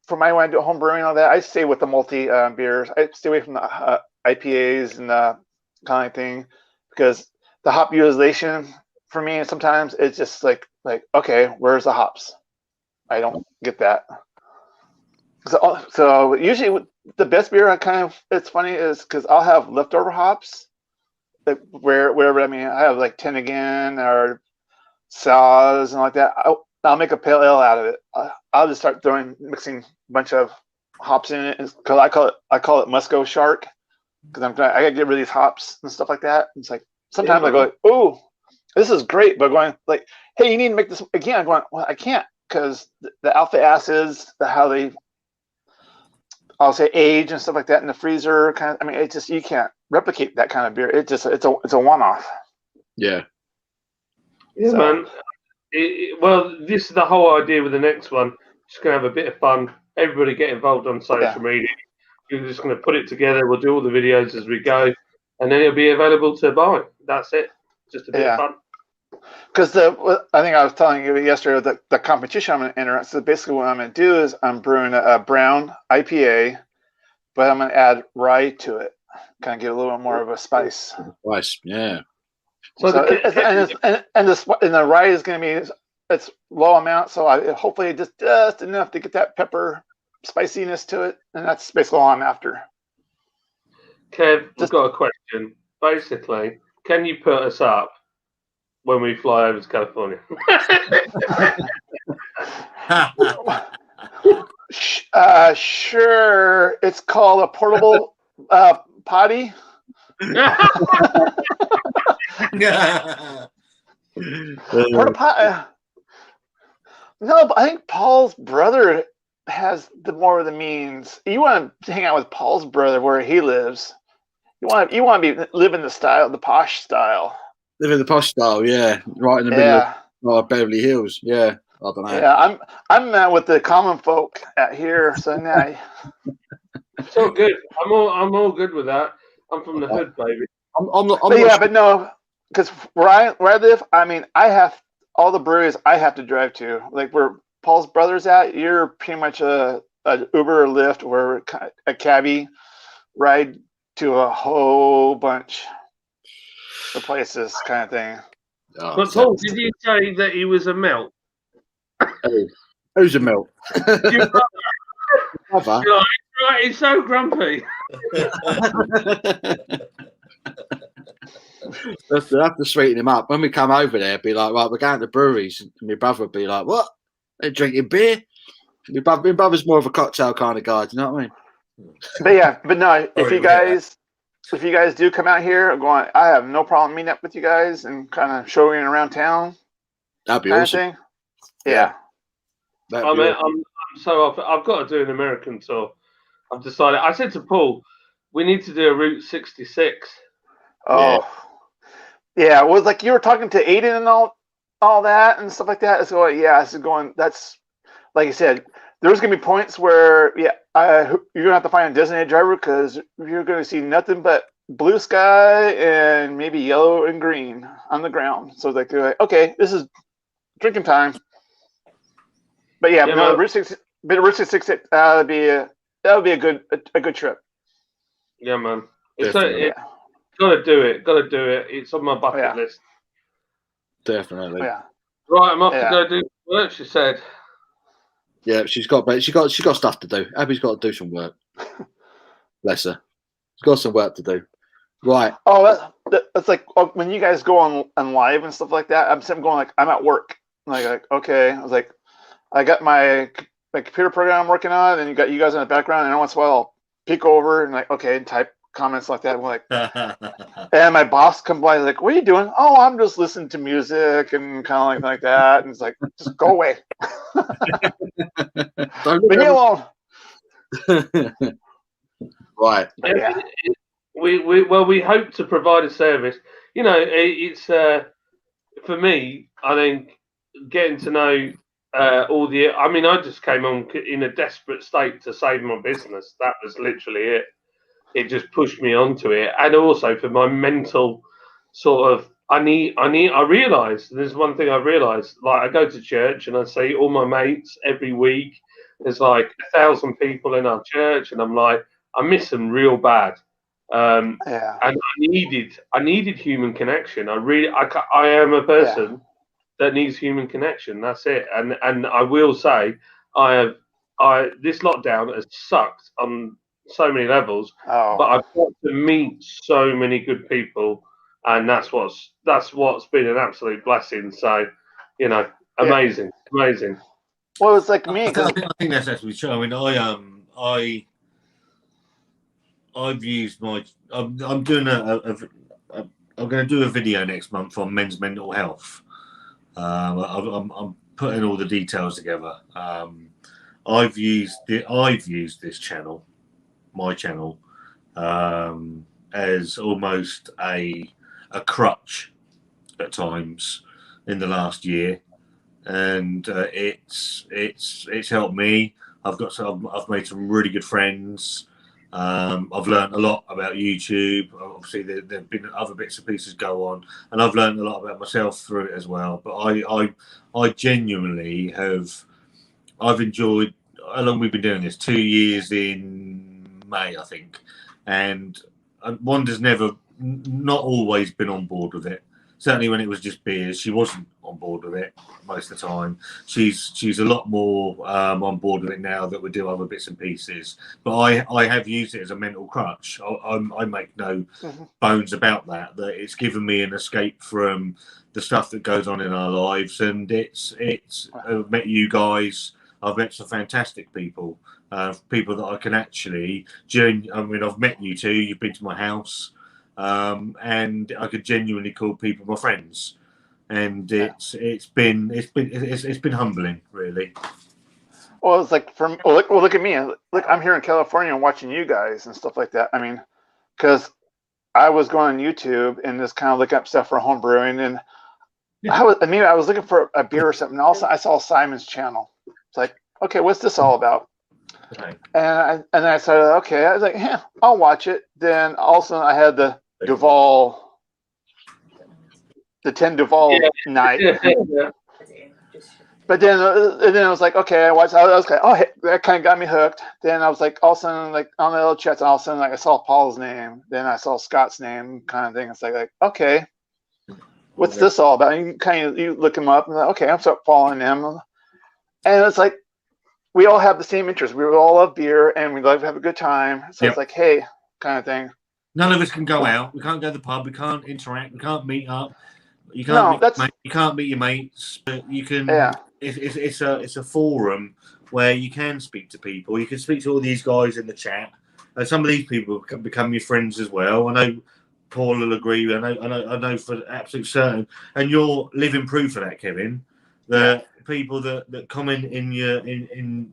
for when I do home brewing and all that, I stay with the multi beers. I stay away from the IPAs and the kind of thing because the hop utilization for me sometimes it's just like okay, where's the hops? I don't get that. So usually the best beer it's funny is because I'll have leftover hops, wherever. I mean, I have like Tinnigan or Saws and like that. I'll make a pale ale out of it. I'll just start mixing a bunch of hops in it because I call it Musco Shark because I gotta get rid of these hops and stuff like that. It's like sometimes I go, oh, this is great, but going like, hey, you need to make this again. I'm going, well, I can't because the alpha acids, how they, I'll say age and stuff like that in the freezer. I mean, it's just you can't replicate that kind of beer. It's a one-off. Yeah. Yeah, so, man. Well, this is the whole idea with the next one. Just gonna have a bit of fun. Everybody get involved on social media. We're just gonna put it together. We'll do all the videos as we go, and then it'll be available to buy. That's it. Just a bit of fun. Because I think I was telling you yesterday the competition I'm going to enter. So basically, what I'm going to do is I'm brewing a brown IPA, but I'm going to add rye to it, kind of get a little bit more of a spice. Nice, yeah. So the rye is going to be it's low amount, so hopefully just enough to get that pepper spiciness to it, and that's basically all I'm after. Kev, we've got a question. Basically, can you put us up when we fly over to California? Sure. It's called a portable potty. No, but I think Paul's brother has more of the means. You want to hang out with Paul's brother where he lives. You want to live in the posh style. Live in the posh style, yeah. Right in the middle of Beverly Hills, yeah. I don't know. Yeah, I'm with the common folk out here, so now. It's all good. I'm all good with that. I'm from the hood, baby. But no, because where I live, I mean, I have all the breweries I have to drive to. Like where Paul's brother's at, you're pretty much a Uber or Lyft or a cabbie ride to a whole bunch of places, kind of thing. Oh, but Paul, did you say that he was a melt? Who's a melt? Your brother. Right, he's so grumpy. We'll have to sweeten him up. When we come over there, be like, right, we're going to breweries. And my brother would be like, what? They're drinking beer? My brother's more of a cocktail kind of guy, do you know what I mean? But no, if you guys do come out here, I have no problem meeting up with you guys and kind of showing around town. That'd be awesome. Yeah. I'm so off. I've got to do an American tour. I've decided. I said to Paul, we need to do a Route 66. Oh, yeah. It was like you were talking to Aiden and all that and stuff like that. It's going. That's like you said. There's gonna be points where you're gonna have to find a designated driver because you're gonna see nothing but blue sky and maybe yellow and green on the ground. So they're like, okay, this is drinking time. But Route 66, that'll be a good trip. Yeah, man. Gotta do it. It's on my bucket list. Definitely. Yeah. Right, I'm off to go do work. She said. Yeah, she's got stuff to do. Abby's got to do some work. Bless her. She's got some work to do. Right. Oh, that's like when you guys go on live and stuff like that. I'm going like I'm at work. Like okay, I was like, I got my computer program I'm working on, and you got you guys in the background, and every once in a while I'll peek over and like okay, type comments like that. And we're like, and my boss comes by like, "What are you doing?" "Oh, I'm just listening to music and kind of like that." And it's like, just go away. Leave me alone. Right. Yeah. We hope to provide a service. You know, it's for me. I think getting to know all the. I mean, I just came on in a desperate state to save my business. That was literally it. It just pushed me onto it, and also for my mental sort of. I realised there's one thing I realised. Like I go to church and I see all my mates every week. There's like 1,000 people in our church, and I'm like, I miss them real bad. And I needed human connection. I am a person that needs human connection. That's it. And I will say, this lockdown has sucked on so many levels, but I've got to meet so many good people, and that's what's been an absolute blessing. So, you know, amazing. Well, it's like me. I think that's actually true. I mean, I've used my. I'm doing I'm going to do a video next month on men's mental health. I'm putting all the details together. I've used this channel, my channel, as almost a crutch at times in the last year, and it's helped me. I've made some really good friends. I've learned a lot about YouTube. Obviously, there've been other bits and pieces go on, and I've learned a lot about myself through it as well. But I genuinely have. I've enjoyed. How long we've been doing this? 2 years in May, I think, and Wanda's not always been on board with it. Certainly when it was just beers, she wasn't on board with it most of the time. She's a lot more on board with it now that we do other bits and pieces. But I have used it as a mental crutch. I make no bones about that. That it's given me an escape from the stuff that goes on in our lives, and it's I've met you guys. I've met some fantastic people, people that I can actually. I've met you two. You've been to my house. And I could genuinely call people my friends, and it's been humbling, really. Well, it's like look at me. Look, I'm here in California and watching you guys and stuff like that. I mean, because I was going on YouTube and just kind of looking up stuff for home brewing, and I was looking for a beer or something. And all of a sudden, I saw Simon's channel. It's like, okay, what's this all about? Okay. And then I started, okay, I was like, yeah, I'll watch it. Then also I had the Duval, the 10 Duval night. But then I was like, okay, I watched. I was like, oh, hey, that kind of got me hooked. Then I was like, all of a sudden, like on the little chats, all of a sudden, like I saw Paul's name. Then I saw Scott's name, kind of thing. It's like okay, what's this all about? And you look him up, and like, okay, I'm start following him, and it's like we all have the same interests. We all love beer, and we love to have a good time. So it's like, hey, kind of thing. None of us can go out. We can't go to the pub. We can't interact. We can't meet up. You can't meet your mates, but you can. Yeah. It's a forum where you can speak to people. You can speak to all these guys in the chat, and some of these people can become your friends as well. I know Paul will agree. I know for absolute certain, and you're living proof of that, Kevin. That people that comment in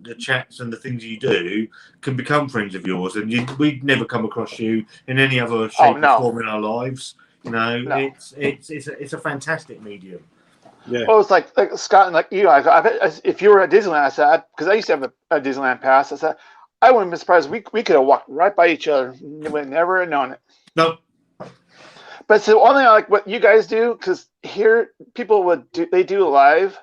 the chats and the things you do can become friends of yours, and we'd never come across you in any other shape or form in our lives. You know, it's a fantastic medium. Yeah. Well, it's like Scott and like you. I bet if you were at Disneyland, I said, because I used to have a Disneyland pass. I said I wouldn't be surprised. We could have walked right by each other. Would never have known it. No. But so one thing I like what you guys do, because here people do live,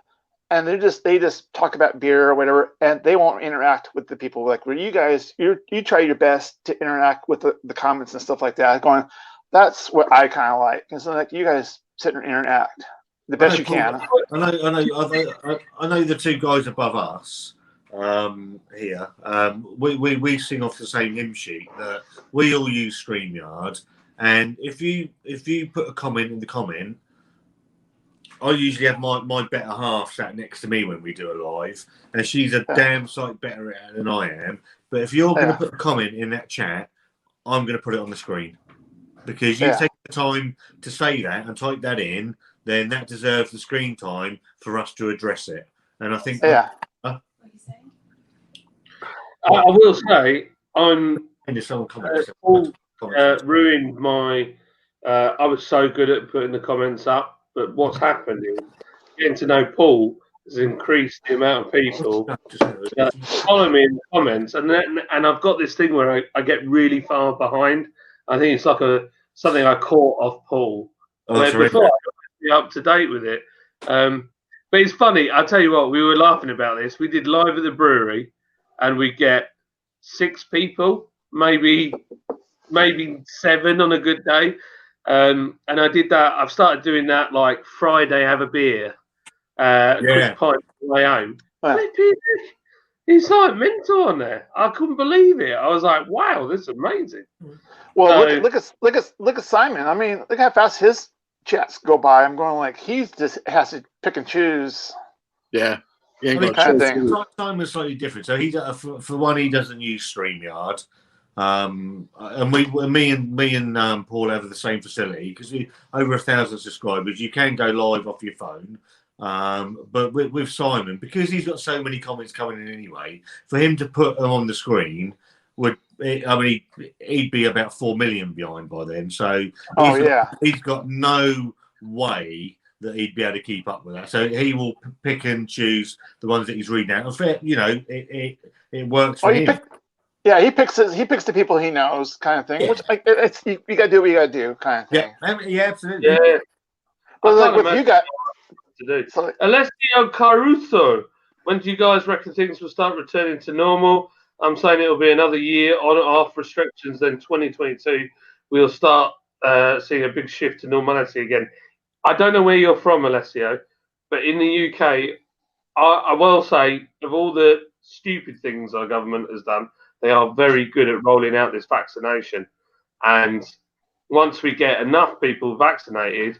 and they just talk about beer or whatever, and they won't interact with the people. Like where you guys, you try your best to interact with the comments and stuff like that. Going, that's what I kind of like. And so like you guys sit and interact the best you can. I know the two guys above us here. We sing off the same hymn sheet that we all use StreamYard, and if you put a comment in the comment, I usually have my better half sat next to me when we do a live, and she's a damn sight better at it than I am. But if you're going to put a comment in that chat, I'm going to put it on the screen, because you take the time to say that and type that in. Then that deserves the screen time for us to address it. And I think I will say Paul ruined my I was so good at putting the comments up, but what's happened is getting to know Paul has increased the amount of people that follow me in the comments, and I've got this thing where I get really far behind. I think it's like something I caught off Paul. Before I be up to date with it, but it's funny. I'll tell you what, we were laughing about this. We did live at the brewery, and we get 6 people, maybe 7 on a good day, and I did that. I've started doing that like Friday, have a beer, quick pint on my own. He's like mental on there. I couldn't believe it. I was like, wow, this is amazing. Well, look at Simon. I mean, look how fast his chats go by. I'm going like he just has to pick and choose. Yeah. Simon's slightly different. So he for one, he doesn't use StreamYard, and me and Paul have the same facility because we over 1,000 subscribers. You can go live off your phone, but with Simon, because he's got so many comments coming in anyway, for him to put them on the screen he'd be about 4 million behind by then. So he's got no way that he'd be able to keep up with that. So he will pick and choose the ones that he's reading out. It works for him. Yeah, he picks the people he knows, kind of thing. Yeah. Which it's you got to do what you got to do, kind of thing. Yeah, absolutely. Yeah. But I like can't with imagine you got, to do. so, Alessio Caruso, when do you guys reckon things will start returning to normal? I'm saying it'll be another year on and off restrictions. Then 2022, we'll start seeing a big shift to normality again. I don't know where you're from, Alessio, but in the UK, I will say of all the stupid things our government has done, they are very good at rolling out this vaccination. And once we get enough people vaccinated,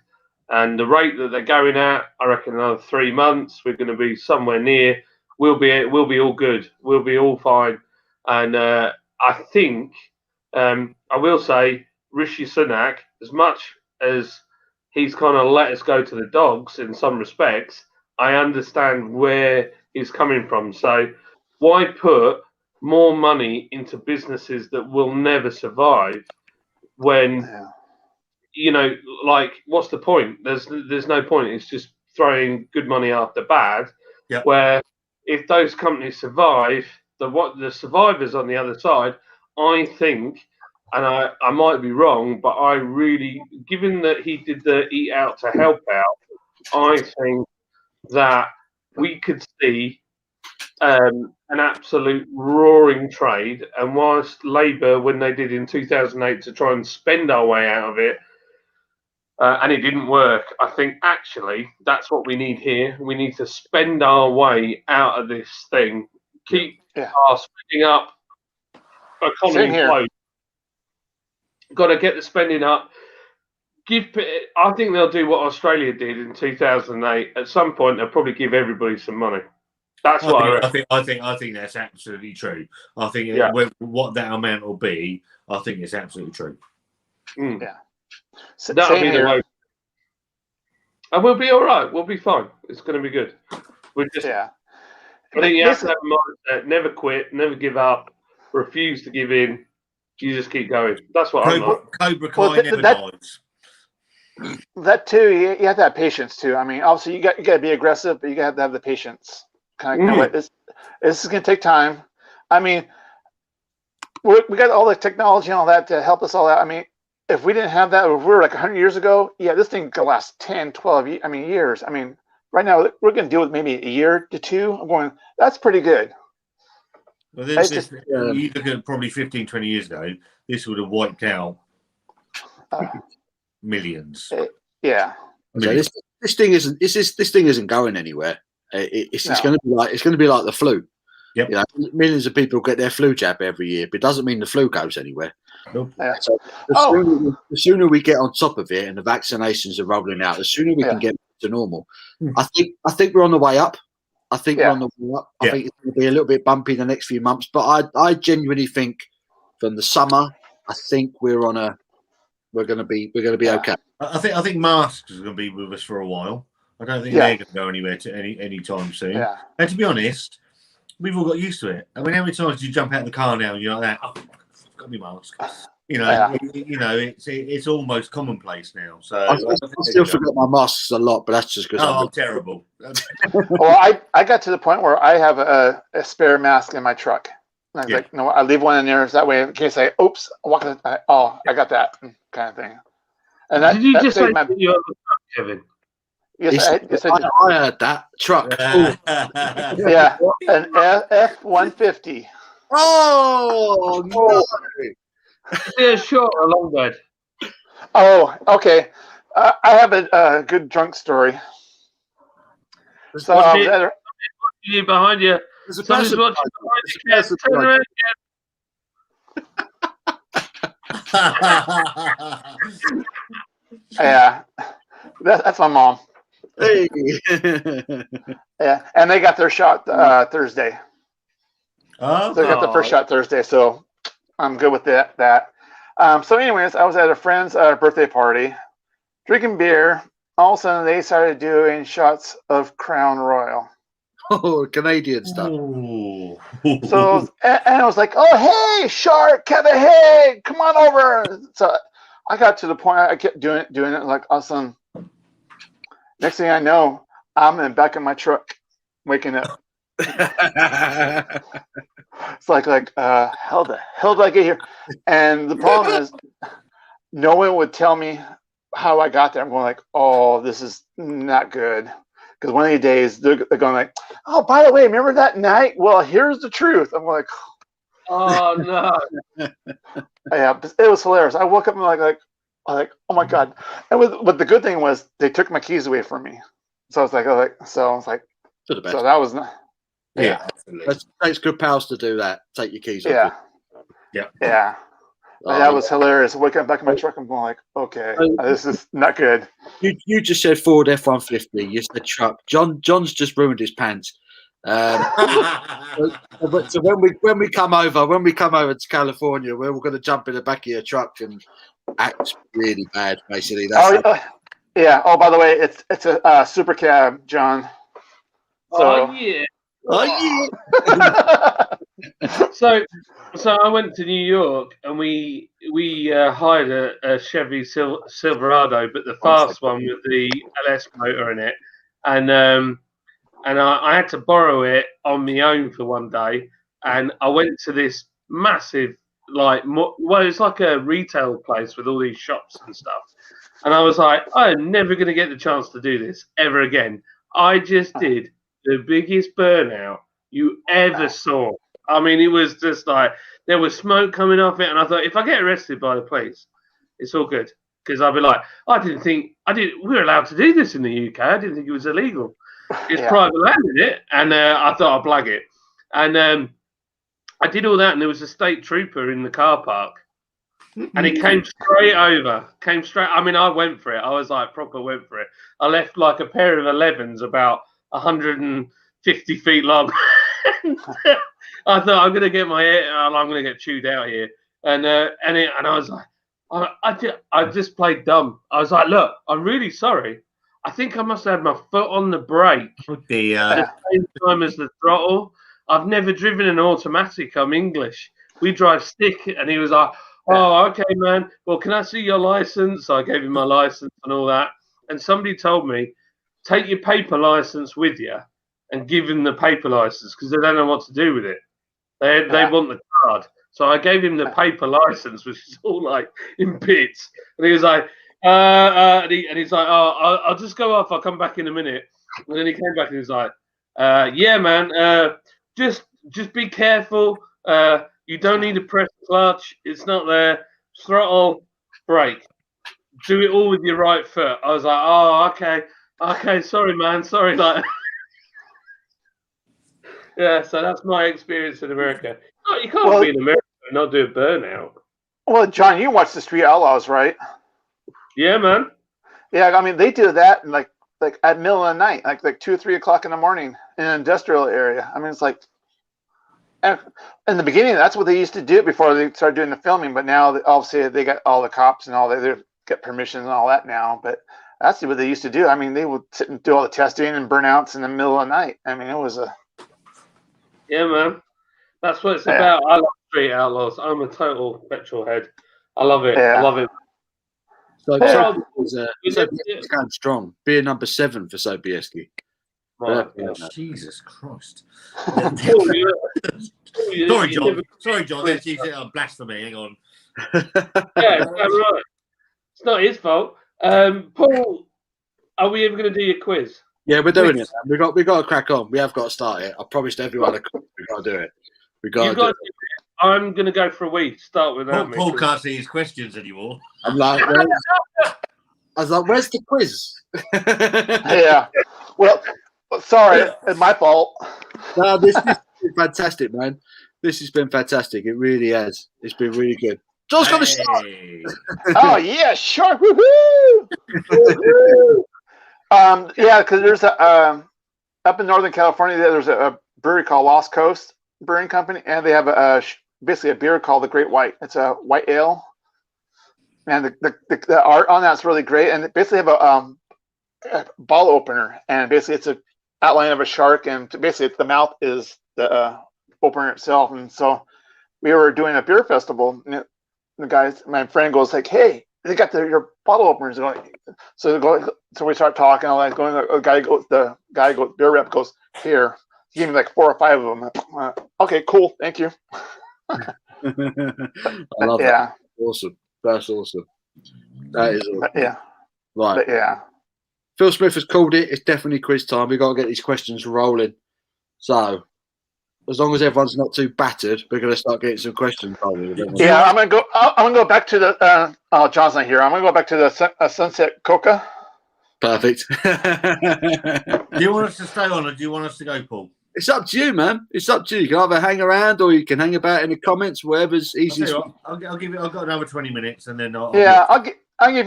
and the rate that they're going at, I reckon another 3 months, we're going to be somewhere near. We'll be all good. We'll be all fine. And I think I will say Rishi Sunak, as much as he's kind of let us go to the dogs in some respects, I understand where he's coming from. So why put more money into businesses that will never survive when yeah. like, what's the point? There's no point. It's just throwing good money after bad. Yeah. Where if those companies survive, the survivors on the other side, I think, and I might be wrong, but I really, given that he did the Eat Out to Help Out, I think that we could see an absolute roaring trade. And whilst Labour, when they did in 2008 to try and spend our way out of it, and it didn't work, I think actually that's what we need here. We need to spend our way out of this thing, keep our spending up, economy float. Got to get the spending up. I think they'll do what Australia did in 2008. At some point, they'll probably give everybody some money. That's what I reckon. I think that's absolutely true. I think what that amount will be, I think it's absolutely true. Mm. Yeah. That'll be the way. And we'll be all right. We'll be fine. It's going to be good. We're just, I think you have to have a mindset. Never quit. Never give up. Refuse to give in. You just keep going. That's what I'm like. Cobra Kai never dies. That too, you have to have patience too. I mean, obviously you got to be aggressive, but you got to have the patience. Kind of, this is going to take time. I mean, we got all the technology and all that to help us all out. I mean, if we didn't have that, if we were like 100 years ago, this thing could last 10, 12 years. I mean, right now we're going to deal with maybe a year to two. I'm going, that's pretty good. Well, you look at probably 15, 20 years ago, this would have wiped out millions. Yeah. So this thing isn't going anywhere. It's going to be like the flu. Yep. Millions of people get their flu jab every year, but it doesn't mean the flu goes anywhere. Nope. So the sooner we get on top of it and the vaccinations are rolling out, the sooner we can get to normal. I think we're on the way up. I think we're on the way up. I think it's going to be a little bit bumpy the next few months, but I genuinely think from the summer, I think we're going to be okay. I think masks are going to be with us for a while. I don't think they're going to go anywhere to any time soon. Yeah. And to be honest, we've all got used to it. I mean, how many times do you jump out of the car now and you're like that? Oh, I've got my mask. It's almost commonplace now. So I still forget my masks a lot, but that's just because I'm terrible. Well, I got to the point where I have a spare mask in my truck. And I was like, no, I leave one in there so that way in case I got that kind of thing. And did you just say you have a truck, Kevin? Yes, I did. I heard that truck. Yeah, an F-150. Oh no! Is it a short or a long bed? Oh, okay. I have a good drunk story. So watching you behind you. Somebody's watching behind you. Turn around again. Yeah, that's my mom. Hey. Yeah, and they got their shot Thursday. Oh, so they got the first shot Thursday, so I'm good with that. So anyways, I was at a friend's birthday party, drinking beer. All of a sudden, they started doing shots of Crown Royal. Oh, Canadian stuff. Ooh. So, and I was like, oh, hey, Shark, Kevin, hey, come on over. So I got to the point, I kept doing it, like awesome. Next thing I know, I'm in the back of my truck, waking up. It's like how the hell did I get here? And the problem is, no one would tell me how I got there. I'm going like, oh, this is not good. Because one of these days they're going like, oh, by the way, remember that night? Well, here's the truth. I'm like, oh no. Yeah, it was hilarious. I woke up and like, oh my god. But the good thing was they took my keys away from me. So I was like, To the best. so that was not. Yeah, It takes good pals to do that. Take your keys Yeah. off. Yeah. That was hilarious. Waking up back in my truck, I'm going like, okay, this is not good. You just said Ford F-150. You said truck. John's just ruined his pants. So when we come over to California, we're all going to jump in the back of your truck and act really bad. Basically, that's Yeah. Oh, by the way, it's a super cab, John. So, Oh yeah. Oh yeah. So I went to New York and we hired a Chevy Silverado, but the fast one with the LS motor in it, and I had to borrow it on my own for one day, and I went to this massive it's like a retail place with all these shops and stuff, and I was like, I'm never going to get the chance to do this ever again. I just did the biggest burnout you ever saw. I mean, it was just like there was smoke coming off it, and I thought if I get arrested by the police, it's all good because I'd be like, we were allowed to do this in the UK. I didn't think it was illegal. It's private land, isn't it? And I thought I'd blag it, and I did all that, and there was a state trooper in the car park, and he came straight over. I mean, I went for it. I was like proper went for it. I left like a pair of 11s about 150 feet long. I thought I'm gonna get I'm gonna get chewed out here, and I was like, I just played dumb. I was like, look, I'm really sorry. I think I must have had my foot on the brake at the same time as the throttle. I've never driven an automatic. I'm English. We drive stick, and he was like, oh, okay, man. Well, can I see your license? So I gave him my license and all that, and somebody told me, take your paper license with you and give him the paper license because they don't know what to do with it. They want the card. So I gave him the paper license, which is all like in bits. And he was like, and he's like, oh, I'll just go off. I'll come back in a minute. And then he came back and he's like, yeah, man, just be careful. You don't need to press clutch. It's not there. Throttle, brake. Do it all with your right foot. I was like, oh, okay. Okay, sorry, man. Sorry, like. Yeah, so that's my experience in America. No, you can't be in America and not do a burnout. Well, John, you watch the Street Outlaws, right? Yeah, man. Yeah, I mean, they do that in like at middle of the night, like 2 or 3 o'clock in the morning in an industrial area. I mean, it's like, in the beginning, that's what they used to do before they started doing the filming. But now, obviously, they got all the cops and all that. They get permission and all that now. But that's what they used to do. I mean, they would sit and do all the testing and burnouts in the middle of the night. I mean, it was a... Yeah, man. That's what it's about. I love Street Outlaws. I'm a total petrol head. I love it. Yeah. I love it. So Sobieski's going strong. Beer number 7 for Sobieski. Jesus Christ. Sorry, John. Sorry, John. That's blasphemy. Hang on. Yeah, right. It's not his fault. Paul, are we ever going to do your quiz? Yeah, we're doing it. We got to crack on. We have got to start it. I promised everyone we got to do it. We got to do it. I'm going to go for a week. Start with that. Paul can't see his questions anymore. I'm like, where's the quiz? Yeah. Well, sorry, it's my fault. No, this has been fantastic, man. This has been fantastic. It really has. It's been really good. John's going to start. Oh yeah, sure. Woohoo! Woohoo! Yeah, because there's up in Northern California, there's a brewery called Lost Coast Brewing Company, and they have basically a beer called the Great White. It's a white ale, and the art on that's really great. And they basically have a bottle opener, and basically it's an outline of a shark, and basically the mouth is the opener itself. And so we were doing a beer festival, and my friend goes like, "Hey, they got your bottle openers." So we start talking. All that going. The guy goes. Beer rep goes, "Here, He gave me like 4 or 5 of them. Okay, cool. Thank you. I love that. Awesome. That's awesome. That is awesome. But yeah. Right. But yeah. Phil Smith has called it. It's definitely quiz time. We've got to get these questions rolling. So, as long as everyone's not too battered, we're going to start getting some questions rolling. Yeah, I'm going to go. I'm going to go back to the. John's not here. I'm going to go back to the Sunset Coca. Perfect. Do you want us to stay on, or do you want us to go, Paul? It's up to you, man. It's up to you. You can either hang around or you can hang about in the comments, whatever's easiest. I'll give you. I've got another 20 minutes, and then I'll give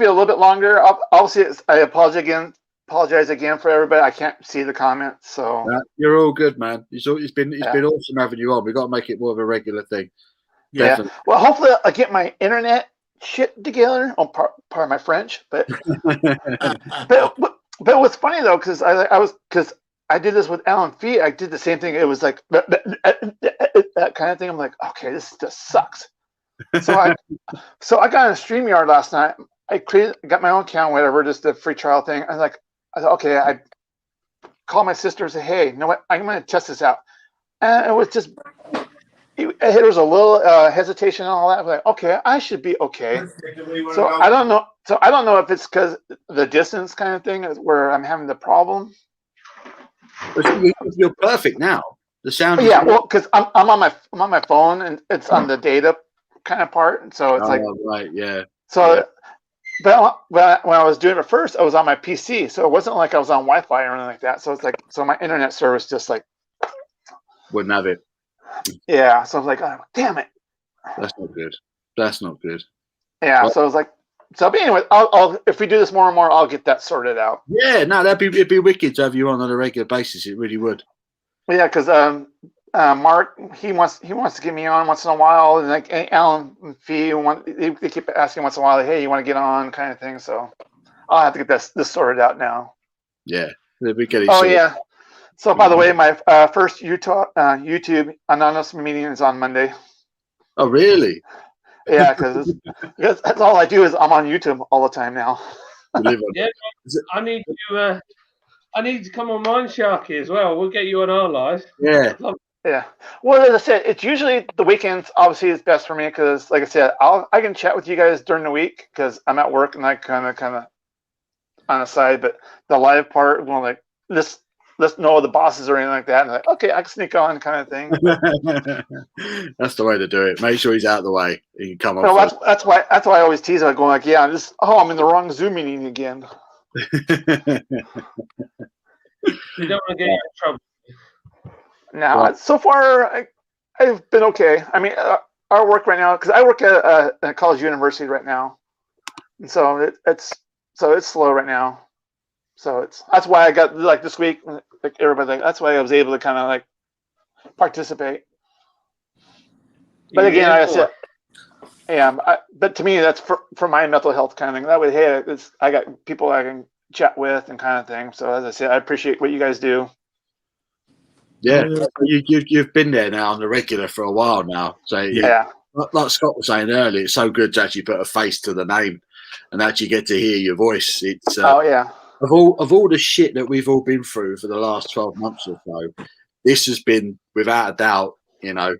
you a little bit longer. Obviously, I apologize again for everybody. I can't see the comments, so you're all good, man. It's been awesome having you on. We've got to make it more of a regular thing. Yeah. Definitely. Well, hopefully, I get my internet shit together. Oh, part of my French, but but what's funny though, because I did this with Alan Fee. I did the same thing. It was like that kind of thing. I'm like, okay, this just sucks. So I got on a StreamYard last night. I got my own account, whatever, just a free trial thing. I thought, okay, I called my sister and said, hey, you know what? I'm going to test this out. And it was just, there was a little hesitation and all that. I was like, okay, I should be okay. So I don't know. So I don't know if it's because the distance kind of thing is where I'm having the problem. You're perfect now. The sound. Yeah, well, because I'm on my phone and it's on the data kind of part, and so it's right, yeah. So, yeah. But when I was doing it first, I was on my PC, so it wasn't like I was on Wi-Fi or anything like that. So it's like, so my internet service just like wouldn't have it. Yeah, so I was like, oh, damn it. That's not good. That's not good. Yeah, so I was like, so but anyway, I'll if we do this more and more, I'll get that sorted out. Yeah, no, it'd be wicked to have you on a regular basis. It really would. Yeah, because Mark, he wants to get me on once in a while, and like Alan Fee, they keep asking once in a while, like, hey, you want to get on, kind of thing. So I'll have to get this sorted out now. Yeah, we get it. Oh yeah. So by the way, my first YouTube anonymous meeting is on Monday. Oh really? Yeah, because that's all I do is I'm on YouTube all the time now. Yeah, I need to come on mine, Sharky, as well. We'll get you on our live. Yeah. Yeah. Well, as I said, it's usually the weekends. Obviously, is best for me because, like I said, I can chat with you guys during the week because I'm at work and I kind of on the side. But the live part, well, like let's know the bosses or anything like that. And like, okay, I can sneak on, kind of thing. That's the way to do it. Make sure he's out of the way. He can come on. Well, that's why I always tease him, going like, yeah, I'm in the wrong Zoom meeting again. You don't want to get in trouble. Now, so far, I've been okay. I mean, our work right now, because I work at a college university right now, and so it's slow right now. So that's why I got like this week, like everybody. That's why I was able to kind of like participate. But again, like I said, yeah. But to me, that's for my mental health kind of thing. That way, hey, I got people I can chat with and kind of thing. So as I said, I appreciate what you guys do. Yeah, you've been there now on the regular for a while now. So yeah, like Scott was saying earlier, it's so good to actually put a face to the name and actually get to hear your voice. It's oh yeah. Of all the shit that we've all been through for the last 12 months or so, this has been without a doubt, you know,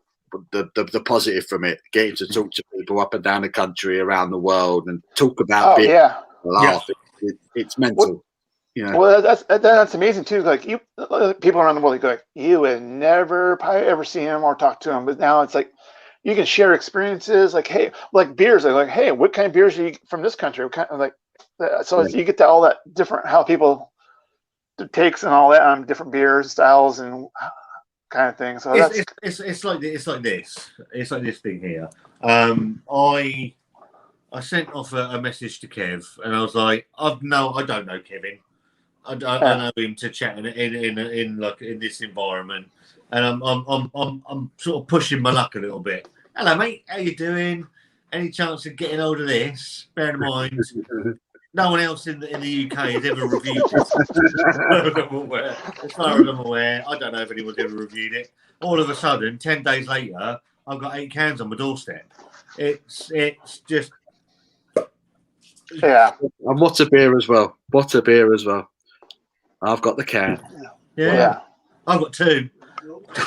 the positive from it. Getting to talk to people up and down the country, around the world, and talk about beer, yeah, laugh. Yeah. It's mental. Well, you know? Well, that's amazing too. Like people around the world, like you would never probably ever see him or talk to him, but now it's like you can share experiences. Like, hey, like beers. Like, hey, what kind of beers are you from this country? What kind of like. So you get to all that different how people takes and all that on different beers styles and kind of thing. So it's like this thing here. I sent off a message to Kev and I was like, I don't know Kevin. I know him to chat in this environment, and I'm sort of pushing my luck a little bit. Hello mate, how you doing? Any chance of getting hold of this? Bear in mind. No one else in the UK has ever reviewed it. As far as I'm aware, I don't know if anyone's ever reviewed it. All of a sudden, 10 days later, I've got 8 cans on my doorstep. It's just yeah. And what a beer as well. What a beer as well. I've got the can. Yeah. I've got 2. So,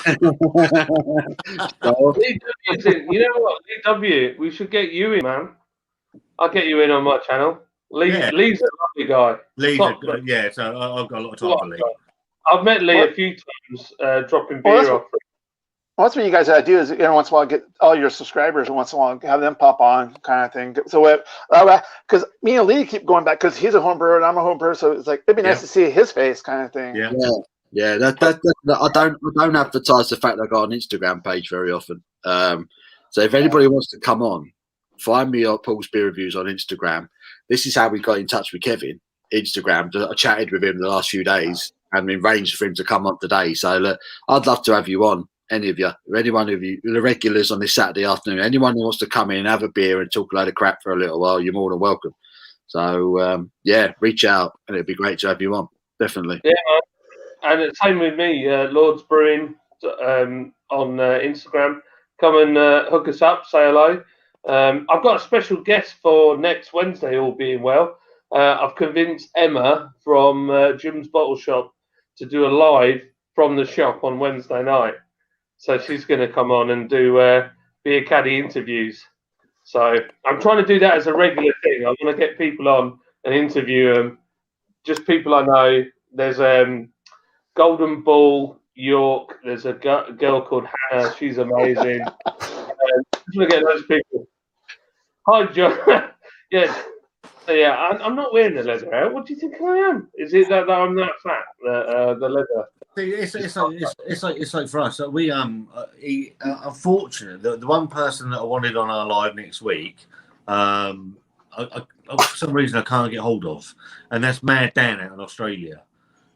Lee W's in. You know what, Lee W? We should get you in, man. I'll get you in on my channel. Yeah. Lee's a lovely guy. Lee's Top a, yeah, so I've got a lot of time Top for Lee. guy. I've met Lee What? a few times, dropping Well, beer that's off. Well, that's what you guys gotta do is every once in a while get all your subscribers and once in a while have them pop on kind of thing. So because me and Lee keep going back because he's a home brewer and I'm a home brewer, so it's like it'd be nice to see his face kind of thing. Yeah. yeah. I don't advertise the fact I got an Instagram page very often. So if anybody wants to come on, find me at Paul's Beer Reviews on Instagram. This is how we got in touch with Kevin. Instagram. I chatted with him the last few days and arranged for him to come on today. So look, I'd love to have you on. Any of you, anyone of you, the regulars on this Saturday afternoon, anyone who wants to come in, have a beer and talk a load of crap for a little while, you're more than welcome. So, reach out and it'd be great to have you on. Definitely. Yeah, and it's same with me, Lords Brewing on Instagram. Come and hook us up, say hello. I've got a special guest for next Wednesday, all being well. I've convinced Emma from Jim's Bottle Shop to do a live from the shop on Wednesday night. So she's going to come on and do beer caddy interviews. So I'm trying to do that as a regular thing. I want to get people on and interview them. Just people I know. There's Golden Bull York. There's a girl called Hannah. She's amazing. Just want to get those people. Hi, John. Yeah. So yeah, I'm not wearing the leather out. What do you think I am? Is it that I'm that fat? The leather. It's like for us. We unfortunately, the one person that I wanted on our live next week, I, for some reason I can't get hold of, and that's Mad Dan out in Australia.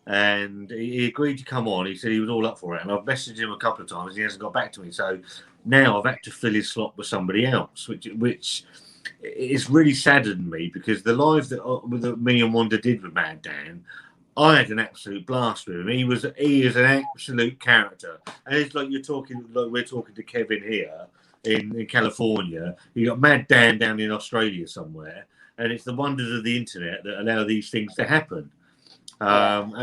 And he agreed to come on. He said he was all up for it, and I've messaged him a couple of times. He hasn't got back to me, so now I've had to fill his slot with somebody else, which it's really saddened me because the live that me and Wanda did with Mad Dan, I had an absolute blast with him. He is an absolute character, and it's like we're talking to Kevin here in California. You got Mad Dan down in Australia somewhere, and it's the wonders of the internet that allow these things to happen. Of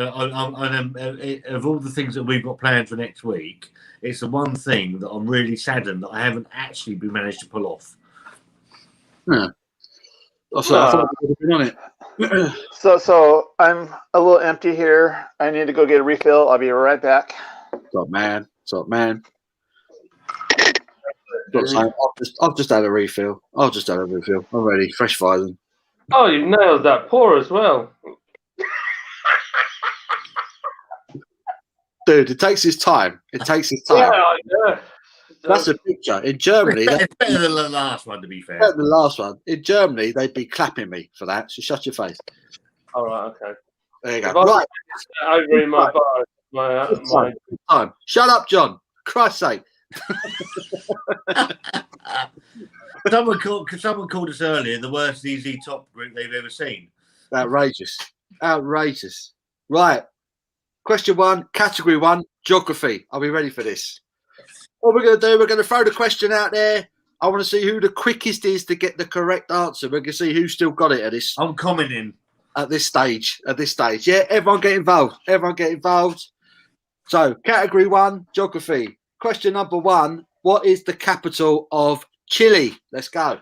all the things that we've got planned for next week, it's the one thing that I'm really saddened that I haven't actually been managed to pull off. Yeah. I thought we would have been on it. So I'm a little empty here. I need to go get a refill. I'll be right back. Top man. I've just had a refill. I'm ready. Fresh firing. Oh, you nailed that pour as well. Dude, it takes his time. Yeah, I know. That's a picture. In Germany, It's better than the last one, to be fair. better than the last one. In Germany, they'd be clapping me for that. So shut your face. All right, okay. There you go. If I Right. over in my bar, my Time. Shut up, John. Christ's sake. Someone called us earlier the worst Easy Top group they've ever seen. Outrageous. Right. Question 1, category 1, geography. Are we ready for this? What we're going to do, we're going to throw the question out there. I want to see who the quickest is to get the correct answer. We're going to see who's still got it at this. I'm commenting. At this stage. Yeah, everyone get involved. So, category 1, geography. Question number 1, what is the capital of Chile? Let's go.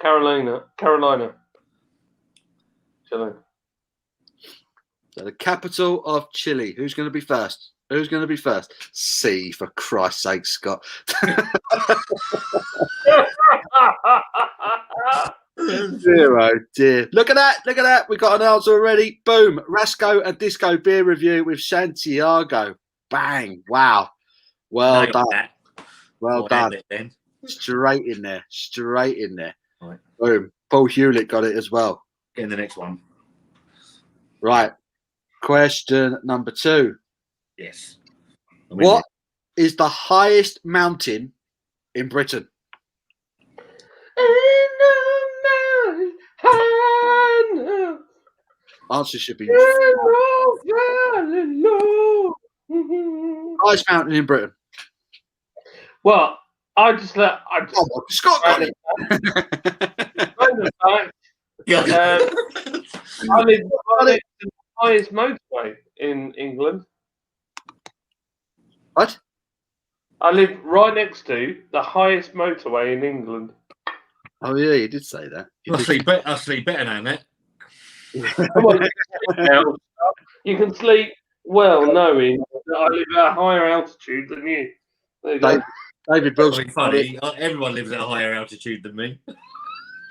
Carolina. Chile. So the capital of Chile. Who's going to be first? C, for Christ's sake, Scott. Dear. Look at that. We got an answer already. Boom. Rasco and Disco beer review with Santiago. Bang. Wow. Well done. Then. Straight in there. Right. Boom. Paul Hewlett got it as well. Getting the next one. Right. Question number 2. Yes. What is the highest mountain in Britain? Answer should be highest mountain in Britain. Well, Scott got it. I live the highest motorway in England. What? I live right next to the highest motorway in England. Oh yeah, you did say that. I sleep better than that. Come on, now. You can sleep well knowing that I live at a higher altitude than you. There you go. David That's Wilson. funny. Everyone lives at a higher altitude than me.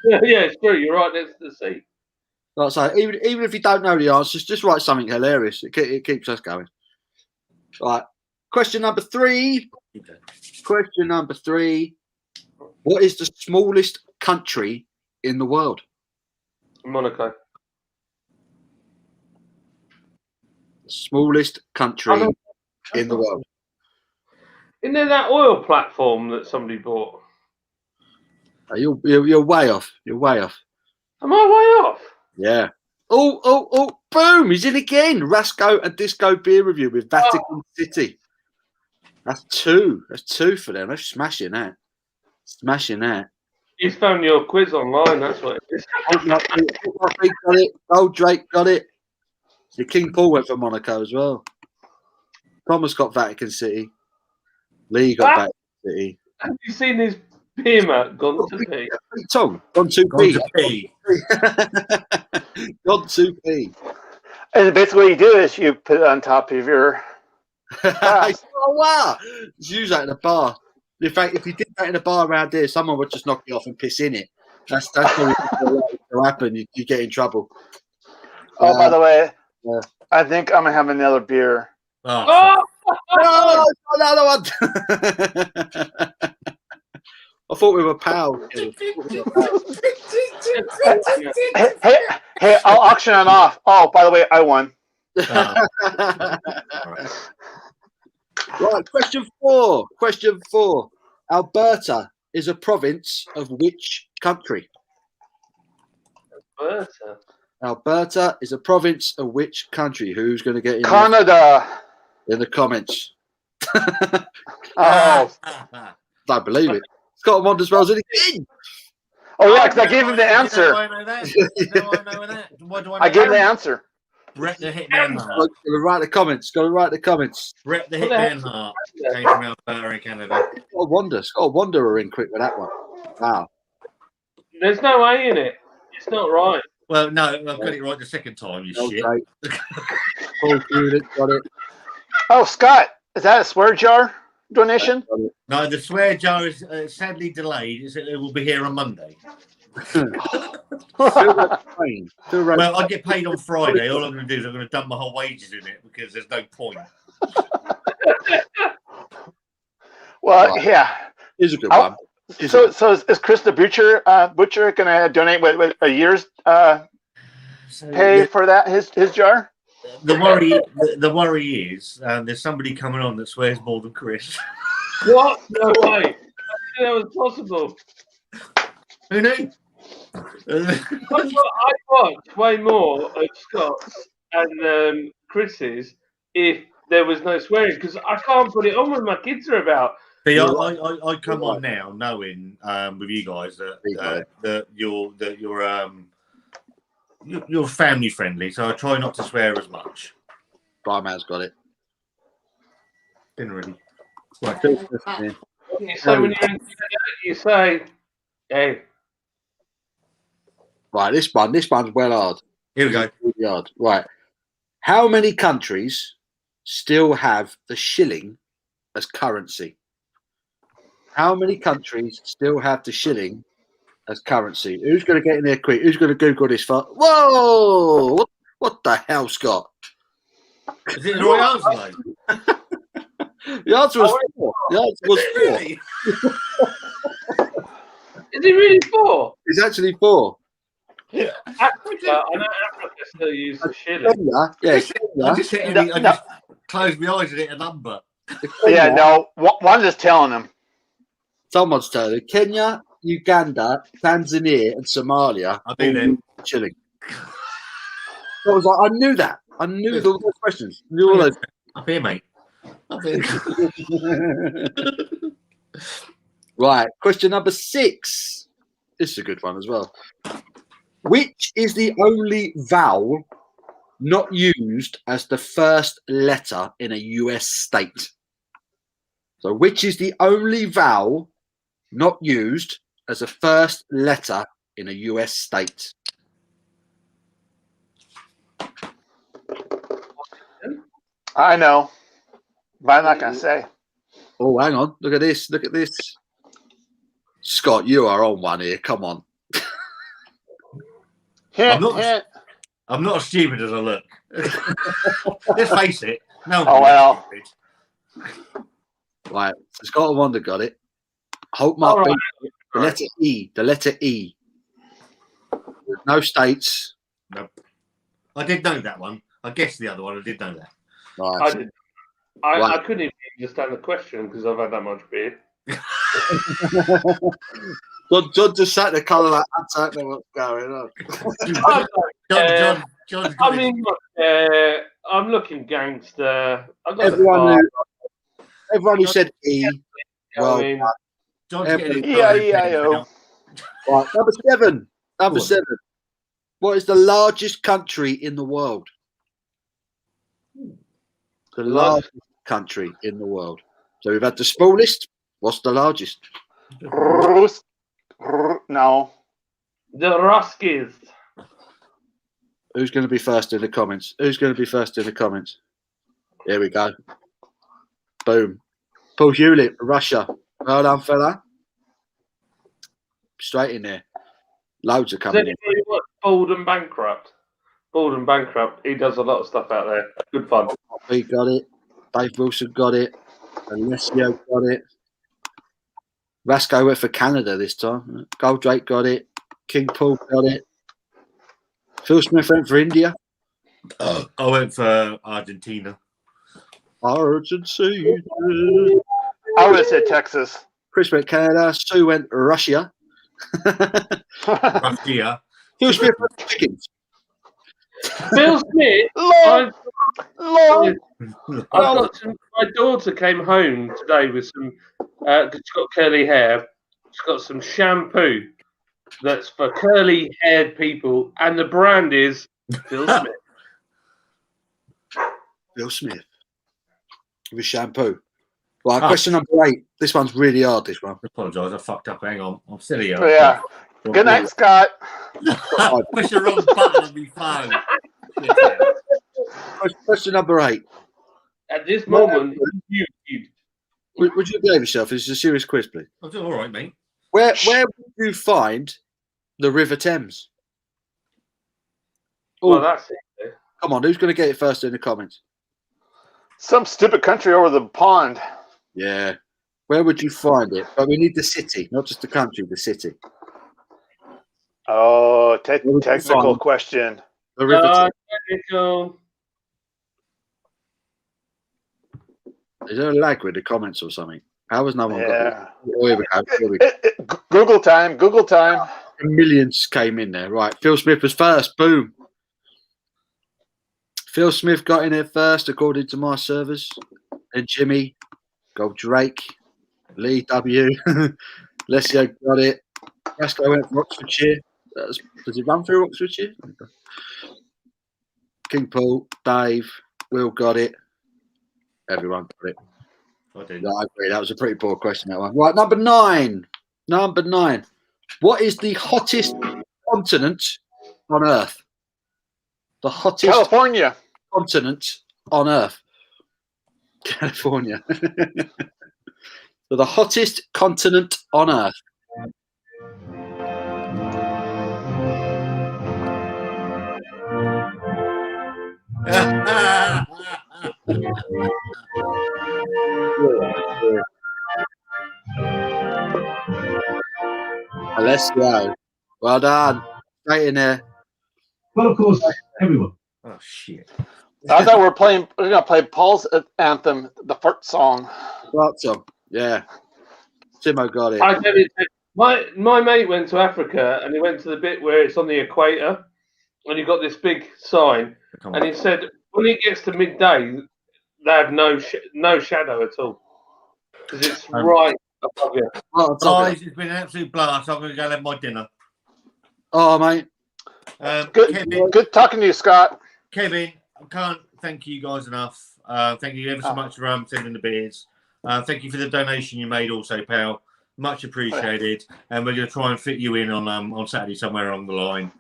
Yeah, it's true. You're right next to the sea. Like I say, even if you don't know the answers, just write something hilarious. It keeps us going. Right. Question number 3. Okay. Question number 3. What is the smallest country in the world? Monaco. The smallest country in the world. Isn't there that oil platform that somebody bought? You're way off. You're way off. Am I way off? Yeah. Oh, boom. He's in again. Rasco and Disco beer review with Vatican City. That's 2. That's 2 for them. They're smashing that. Smashing that. He's found your quiz online. That's what it is. Got it. Old Drake got it. The King Paul went for Monaco as well. Thomas got Vatican City. Lee got Vatican City. Have you seen his beer mat gone to pee? Tom, gone to pee. Gone to pee. And basically what you do is you put it on top of your glass. Oh, wow. Just use that in a bar. In fact, if you did that in a bar around here, someone would just knock you off and piss in it. That's what will happen. You get in trouble. Oh, by the way, yeah. I think I'm going to have another beer. Oh! No, another one. I thought we were pals. Hey, I'll auction it off. Oh, by the way, I won. Right, question 4. Question 4. Alberta is a province of which country? Alberta. Alberta is a province of which country? Who's going to get in Canada. In the comments? Oh. Don't believe it. Scott Wonders Wells in again. Oh, yeah, because I gave him the answer. I know that. Why do I know I gave him the that? answer. Brett the Hitman Hart. Got to write the comments. Got to write the comments. Brett the Hitman Hart came from Alberta in Canada. Scott Wonder are in quick with that one. Wow. There's no A in it. It's not right. Well, no, I've got it right the second time, you shit. Paul Hewlett got it. Oh, Scott, is that a swear jar donation? No, the swear jar is sadly delayed. It will be here on Monday. Well, I get paid on Friday. All I'm going to do is I'm going to dump my whole wages in it because there's no point. Well, yeah. Here's a good one. So is Chris the butcher going to donate with a year's pay for that his jar? The worry is there's somebody coming on that swears more than Chris. What? No way. I didn't know that was possible. Who knew? I watch way more of Scott's and Chris's if there was no swearing because I can't put it on when my kids are about. See, I come on now knowing with you guys that you're family friendly, so I try not to swear as much. Brian's got it. Didn't really. Right. So when you say, hey. Right, this one's well hard. Here we go. Really hard. Right. How many countries still have the shilling as currency? How many countries still have the shilling as currency? Who's going to get in there quick? Who's going to Google this? Whoa! What the hell, Scott? Is it the right answer, though? The answer was 4. The answer was 4. Really? Is it really 4? It's actually 4. Yeah. Africa, I know Africa still uses the shilling. Kenya, I just closed my eyes and hit a number. Yeah, no, one just telling him. Someone's telling you. Kenya, Uganda, Tanzania, and Somalia. I do then. Chilling. I was like, I knew that. I knew all those questions. I knew all those. Up here, mate. Up here. Right. Question number 6. This is a good one as well. Which is the only vowel not used as the first letter in a US state? So, which is the only vowel not used as a first letter in a US state? I know, but I'm not going to say. Oh, hang on. Look at this. Look at this. Scott, you are on one here. Come on. Hint, I'm not- hint. I'm not as stupid as I look. Let's face it. No. Oh, well. Right. So Scott and Wanda got it. Hope All Mark right. beat the letter E. The letter E. There's no states. Nope. I did know that one. I guessed the other one. I did know that. Right. I did. I Right. couldn't even understand the question because I've had that much beer. John just sat there colour like, I don't know what's going on. John's got I mean, look, I'm looking gangster. I got Everyone who said E. Well, I mean, John's getting E-I-E-I-O. right, number 7. Number 7. What is the largest country in the world? The largest country in the world. So we've had the small list. What's the largest? No. the Ruskies. Who's going to be first in the comments? Who's going to be first in the comments? Here we go. Boom. Paul Hewlett, Russia. Well done, fella. Straight in there. Loads are Does coming in. anybody watch Bald and Bankrupt? Bald and Bankrupt. He does a lot of stuff out there. Good fun. He got it. Dave Wilson got it. Alessio got it. Vasco went for Canada this time. Goldrake got it. King Paul got it. Phil Smith went for India. I went for Argentina. Argentina. I would have said Texas. Chris went Canada. Sue went Russia. Russia. Phil Smith went Chickens. Phil Smith. Lord. Lord. I've got some. My daughter came home today with some. She's got curly hair. She's got some shampoo that's for curly-haired people, and the brand is Phil Smith. Phil Smith. With shampoo. Right, question number 8. This one's really hard, this one. I apologise, I fucked up. Hang on. I'm still here. Yeah. Good night, Scott. Push the wrong button on my phone. Question number 8. At this moment, you. Would you behave yourself? This is a serious quiz, please. I'm doing all right, mate. Where would you find the River Thames? Well, that's it. Come on, who's going to get it first in the comments? Some stupid country over the pond. Yeah. Where would you find it? But we need the city, not just the country, the city. Oh, would you technical find? question. The River Thames. Technical. Is there a lag with the comments or something? How has no one got it? Yeah. Oh, here we go. Here we go. Google time. Google time. Millions came in there. Right. Phil Smith was first. Boom. Phil Smith got in there first, according to my servers. Then Jimmy, Gold Drake, Lee W. Alessio got it. Vasco went for Oxfordshire. Does it run through Oxfordshire? King Paul, Dave, Will got it. Everyone got it. I did. Yeah, I agree. That was a pretty poor question, that one. Right, number 9. Number 9. What is the hottest continent on Earth? The hottest California. continent on Earth. California. So the hottest continent on Earth. Alessio. Well done. Straight in there. Well, of course, everyone. Oh shit! I thought we're gonna play Paul's anthem, the fart song. Right, Tom. Yeah. Timo got it. I tell you, my mate went to Africa and he went to the bit where it's on the equator, and you got this big sign, Come and on. he said when it gets to midday, they have no shadow at all because it's right above you. Right on top of Guys, it. it's been an absolute blast. I'm going to go have my dinner. Oh, mate. Good talking to you, Scott. Kevin, I can't thank you guys enough. Thank you ever so much for sending the beers. Thank you for the donation you made also, pal. Much appreciated. And we're going to try and fit you in on Saturday somewhere along the line.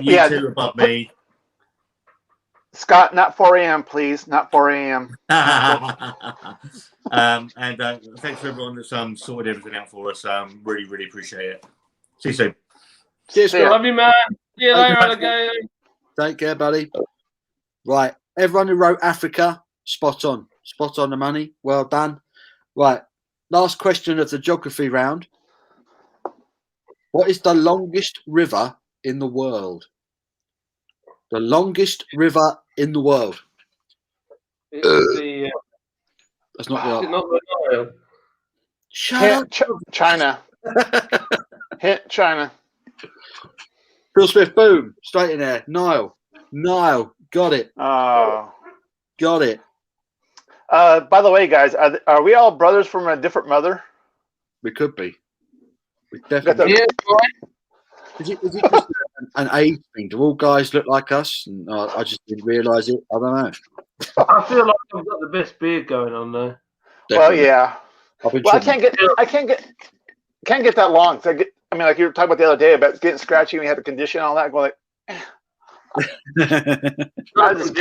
You two above me. Scott, not 4 a.m., please. Not 4 a.m. And thanks for everyone that's sorted everything out for us. Really, really appreciate it. See you soon. Cheers, Scott. Love you, man. See you later, alligator. Take care, buddy. Right. Everyone who wrote Africa, spot on. Spot on the money. Well done. Right. Last question of the geography round. What is the longest river in the world? The longest river in the world. It's the, That's not is the it not the Nile? Shut up. China. Hit China. Phil Smith, boom. Straight in there. Nile. Got it. Oh. Got it. By the way, guys, are we all brothers from a different mother? We could be. We definitely. Yeah, right. Is it just an age thing? Do all guys look like us? And I just didn't realise it. I don't know. I feel like I've got the best beard going on there. Well, yeah. I've been Well, I trimming. can't get that long. So I mean, like you were talking about the other day about getting scratchy when you had the condition and all that. Going like, I just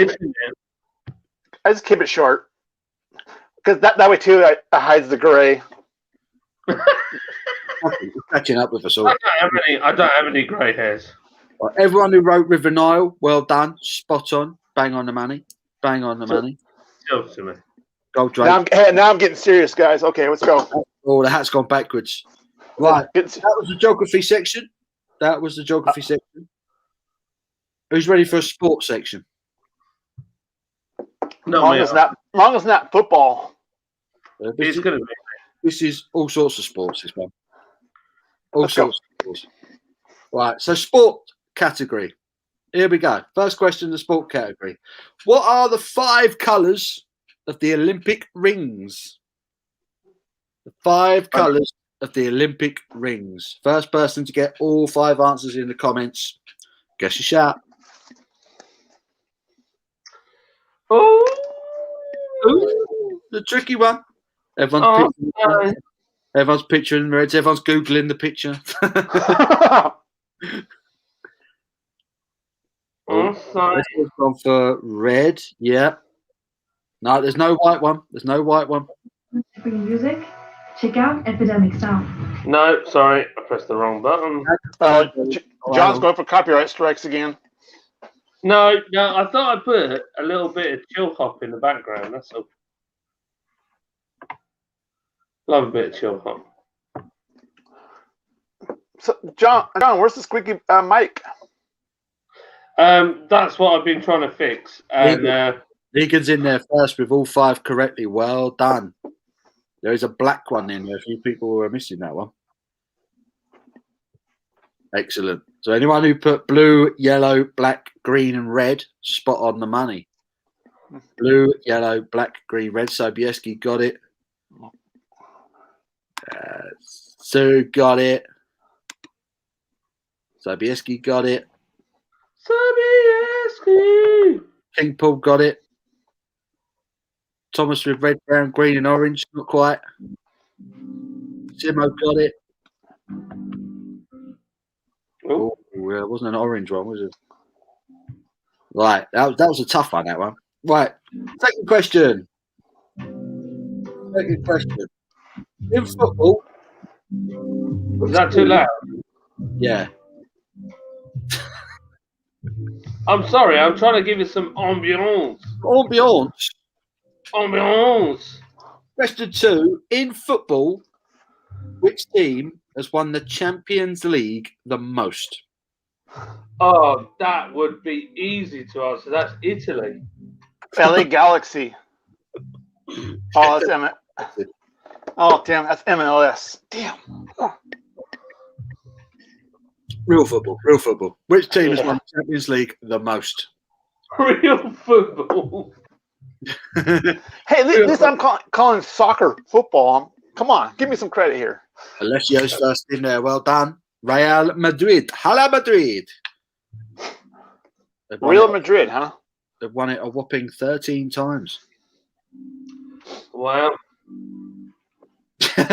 keep it short because that way too, it hides the gray. Catching up with us all. I don't have any grey hairs. Right, everyone who wrote River Nile, well done. Spot on. Bang on the money. Bang on the money. Talk to me. Gold Drake. Now I'm getting serious, guys. Okay, let's go. Oh, the hat's gone backwards. Right. That was the geography section. Who's ready for a sports section? No, long as not football. It's going to be. This is all sorts of sports, this one. All Let's sorts of sports. Right, so sport category. Here we go. First question, the sport category. What are the 5 colours of the Olympic rings? The 5 colours of the Olympic rings. First person to get all 5 answers in the comments. Guess your shout. Oh, The tricky one. Everyone's picturing reds. Everyone's Googling the picture. sorry. This one's gone for red. Yeah. No, there's no white one. For music, check out Epidemic Sound. No, sorry, I pressed the wrong button. John's going for copyright strikes again. No, I thought I'd put a little bit of chill hop in the background. That's all. Love a bit of chill hop. So, John, where's the squeaky mic? That's what I've been trying to fix. And Egan's in there first with all 5 correctly. Well done. There is a black one in there. A few people were missing that one. Excellent. So anyone who put blue, yellow, black, green, and red, spot on the money. Blue, yellow, black, green, red. Sobieski got it. Sue got it. Sobieski got it. Sobieski. King Paul got it. Thomas with red, brown, green, and orange. Not quite. Simo got it. Oh, it wasn't an orange one, was it? Right, that was a tough one, that one. Right, second question. In football. Was that too loud? Yeah. I'm sorry, I'm trying to give you some ambiance. Ambiance. Question 2. In football, which team has won the Champions League the most? Oh, that would be easy to answer. That's Italy. LA Galaxy. Oh, that's M. Oh, damn, that's MLS. Damn. Oh. Real football. Which team has won the Champions League the most? Real football. Hey, at least I'm calling soccer football. Come on, give me some credit here. Alessio's first in there. Well done. Real Madrid. Hala Madrid. Real Madrid, huh? They've won it a whopping 13 times. Wow.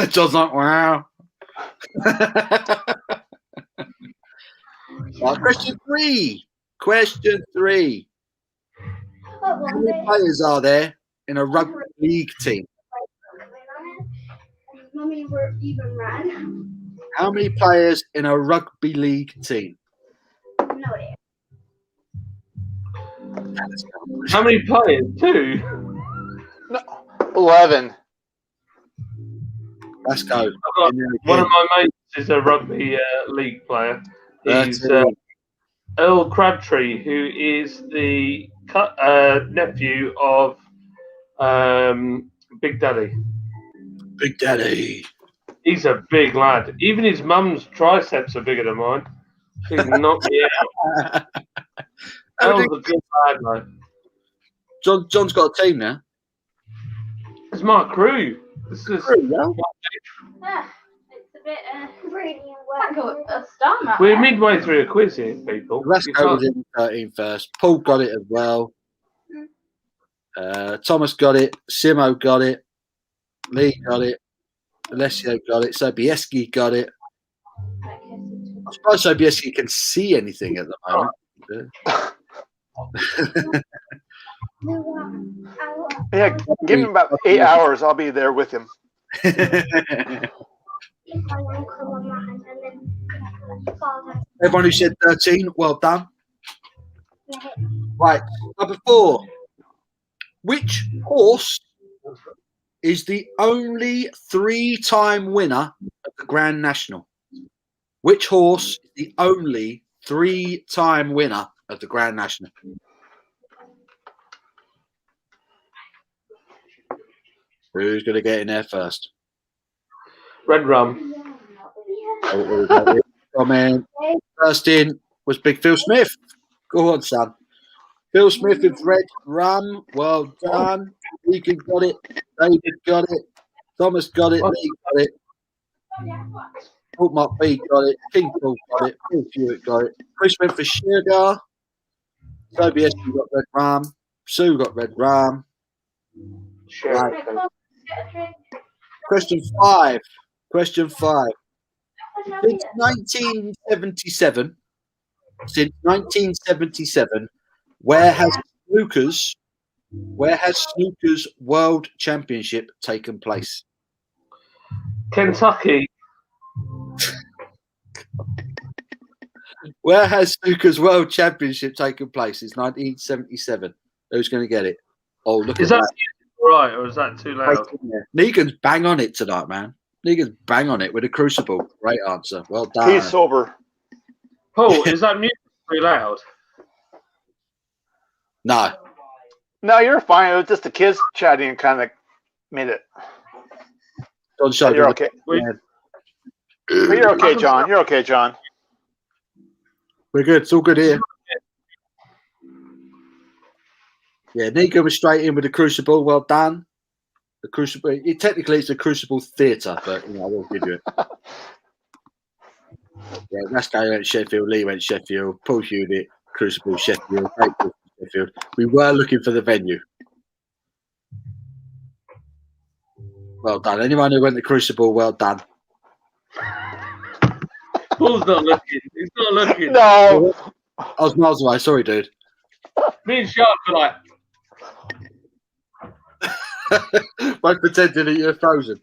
John's like, wow. Right, question three. How many players are there in a rugby league team? How many players in a rugby league team? How many players? 2. No, 11. Let's go. One of my mates is a rugby league player. He's 13. Earl Crabtree, who is the nephew of Big Daddy. Big Daddy. He's a big lad. Even his mum's triceps are bigger than mine. He's knocked me out. Earl's a good lad, mate. John's got a team now. It's my crew. This is Crew, yeah? It's a bit like a star map. We're midway through a quiz here, people. Rasco was in 13 first. Paul got it as well. Thomas got it. Simo got it. Lee got it. Alessio got it. Sobieski got it. I suppose Sobieski can see anything at the moment. Yeah, give him about 8 hours. I'll be there with him. Everyone who said 13, well done. Right, number 4. Which horse is the only 3-time winner of the Grand National? Which horse is the only 3-time winner of the Grand National? Who's going to get in there first? Red Rum. Comment. First in was Big Phil Smith. Go on, son. Phil Smith with Red Rum. Well done. Deacon got it. David got it. Thomas got it. Lee got it. Paul Mark B got it. King Paul got it. Paul Hewitt got it. Chris went for Sugar. Toby Esky got Red Rum. Sue got Red Rum. Right. Question 5. Since 1977, where has snooker's World Championship taken place? Kentucky. Where has snooker's World Championship taken place? It's 1977. Who's going to get it? Oh, look Is at that right, or is that too loud? Negan's bang on it tonight, man. Negan's bang on it with a crucible. Great answer. Well done. He's sober. Paul, is that music too loud? No. No, you're fine. It was just the kids chatting and kind of made it. Don't show You're okay. But you're okay, John. You're okay, John. We're good. It's all good here. Yeah, Negan was straight in with the crucible. Well done. The crucible. Technically, it's a crucible theatre, but I will give you it. Yeah, Rasco went Sheffield. Lee went Sheffield. Paul Hewitt, Crucible, Sheffield. Sheffield. We were looking for the venue. Well done. Anyone who went to Crucible, well done. Paul's not looking. He's not looking. No. I was miles away. Sorry, dude. Me and Shark are like, Both pretending that you're frozen.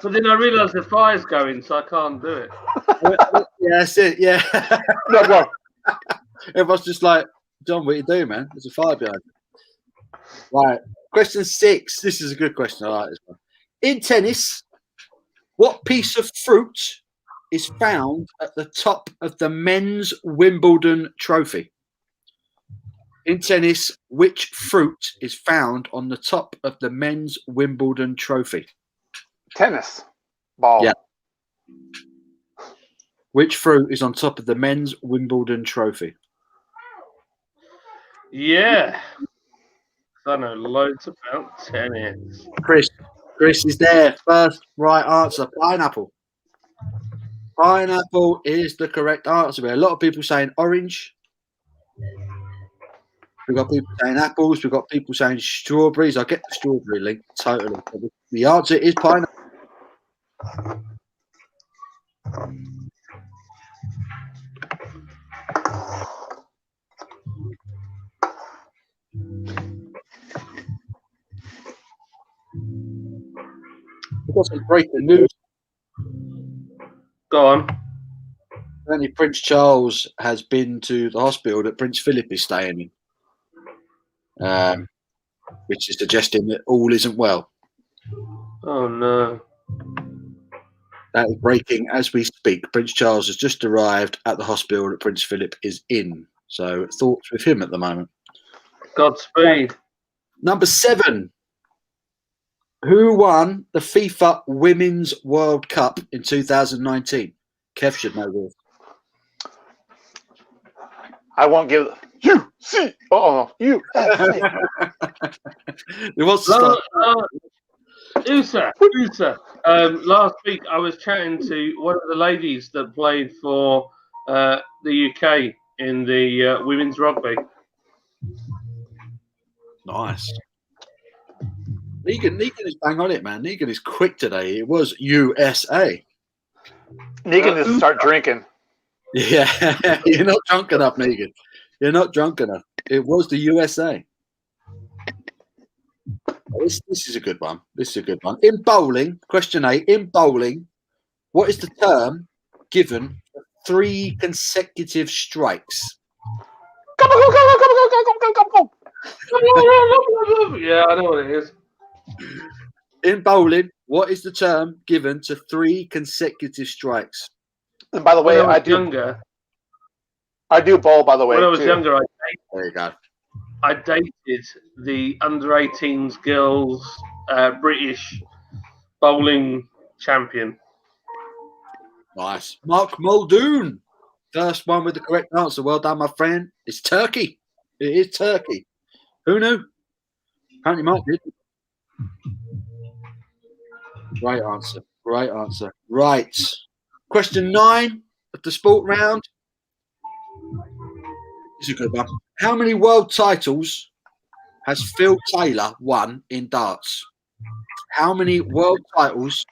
but then I realised the fire's going, so I can't do it. Yeah, that's it. Yeah. No, no. Everyone's just like, John, what are you doing, man? There's a fire behind you. Right. Question 6. This is a good question. I like this one. In tennis, what piece of fruit is found at the top of the men's Wimbledon trophy? In tennis, which fruit is found on the top of the men's Wimbledon trophy? Tennis ball. Yeah. Which fruit is on top of the men's Wimbledon trophy? Yeah. I know loads about tennis. Chris is there. First right answer. Pineapple. Pineapple is the correct answer. There are a lot of people saying orange. We've got people saying apples. We've got people saying strawberries. I get the strawberry link totally. The answer is pineapple. We've got some breaking news. Go on. Apparently, Prince Charles has been to the hospital that Prince Philip is staying in, which is suggesting that all isn't well. Oh no. That is breaking as we speak. Prince Charles has just arrived at the hospital that Prince Philip is in. So thoughts with him at the moment. Godspeed. Number 7. Who won the FIFA Women's World Cup in 2019? Kev should know this. I won't give you see. Oh, you. Who wants to start? Usa. Last week I was chatting to one of the ladies that played for the UK in the women's rugby. Nice. Negan is bang on it, man. Negan is quick today. It was USA. Negan needs to start drinking. Yeah, you're not drunk enough, Negan. You're not drunk enough. It was the USA. This is a good one. This is a good one. In bowling, question 8. In bowling, what is the term given for 3 consecutive strikes? Yeah, I know what it is. In bowling, what is the term given to 3 consecutive strikes? And by the way, When I was younger. I do bowl, by the way. When I was too. younger, There you go. I dated the under-18s girls British bowling champion. Nice. Mark Muldoon. First one with the correct answer. Well done, my friend. It's Turkey. It is Turkey. Who knew? Apparently Mark did. Right answer. Right answer. Right. Question 9 of the sport round. This is a good one. How many world titles has Phil Taylor won in darts? How many world titles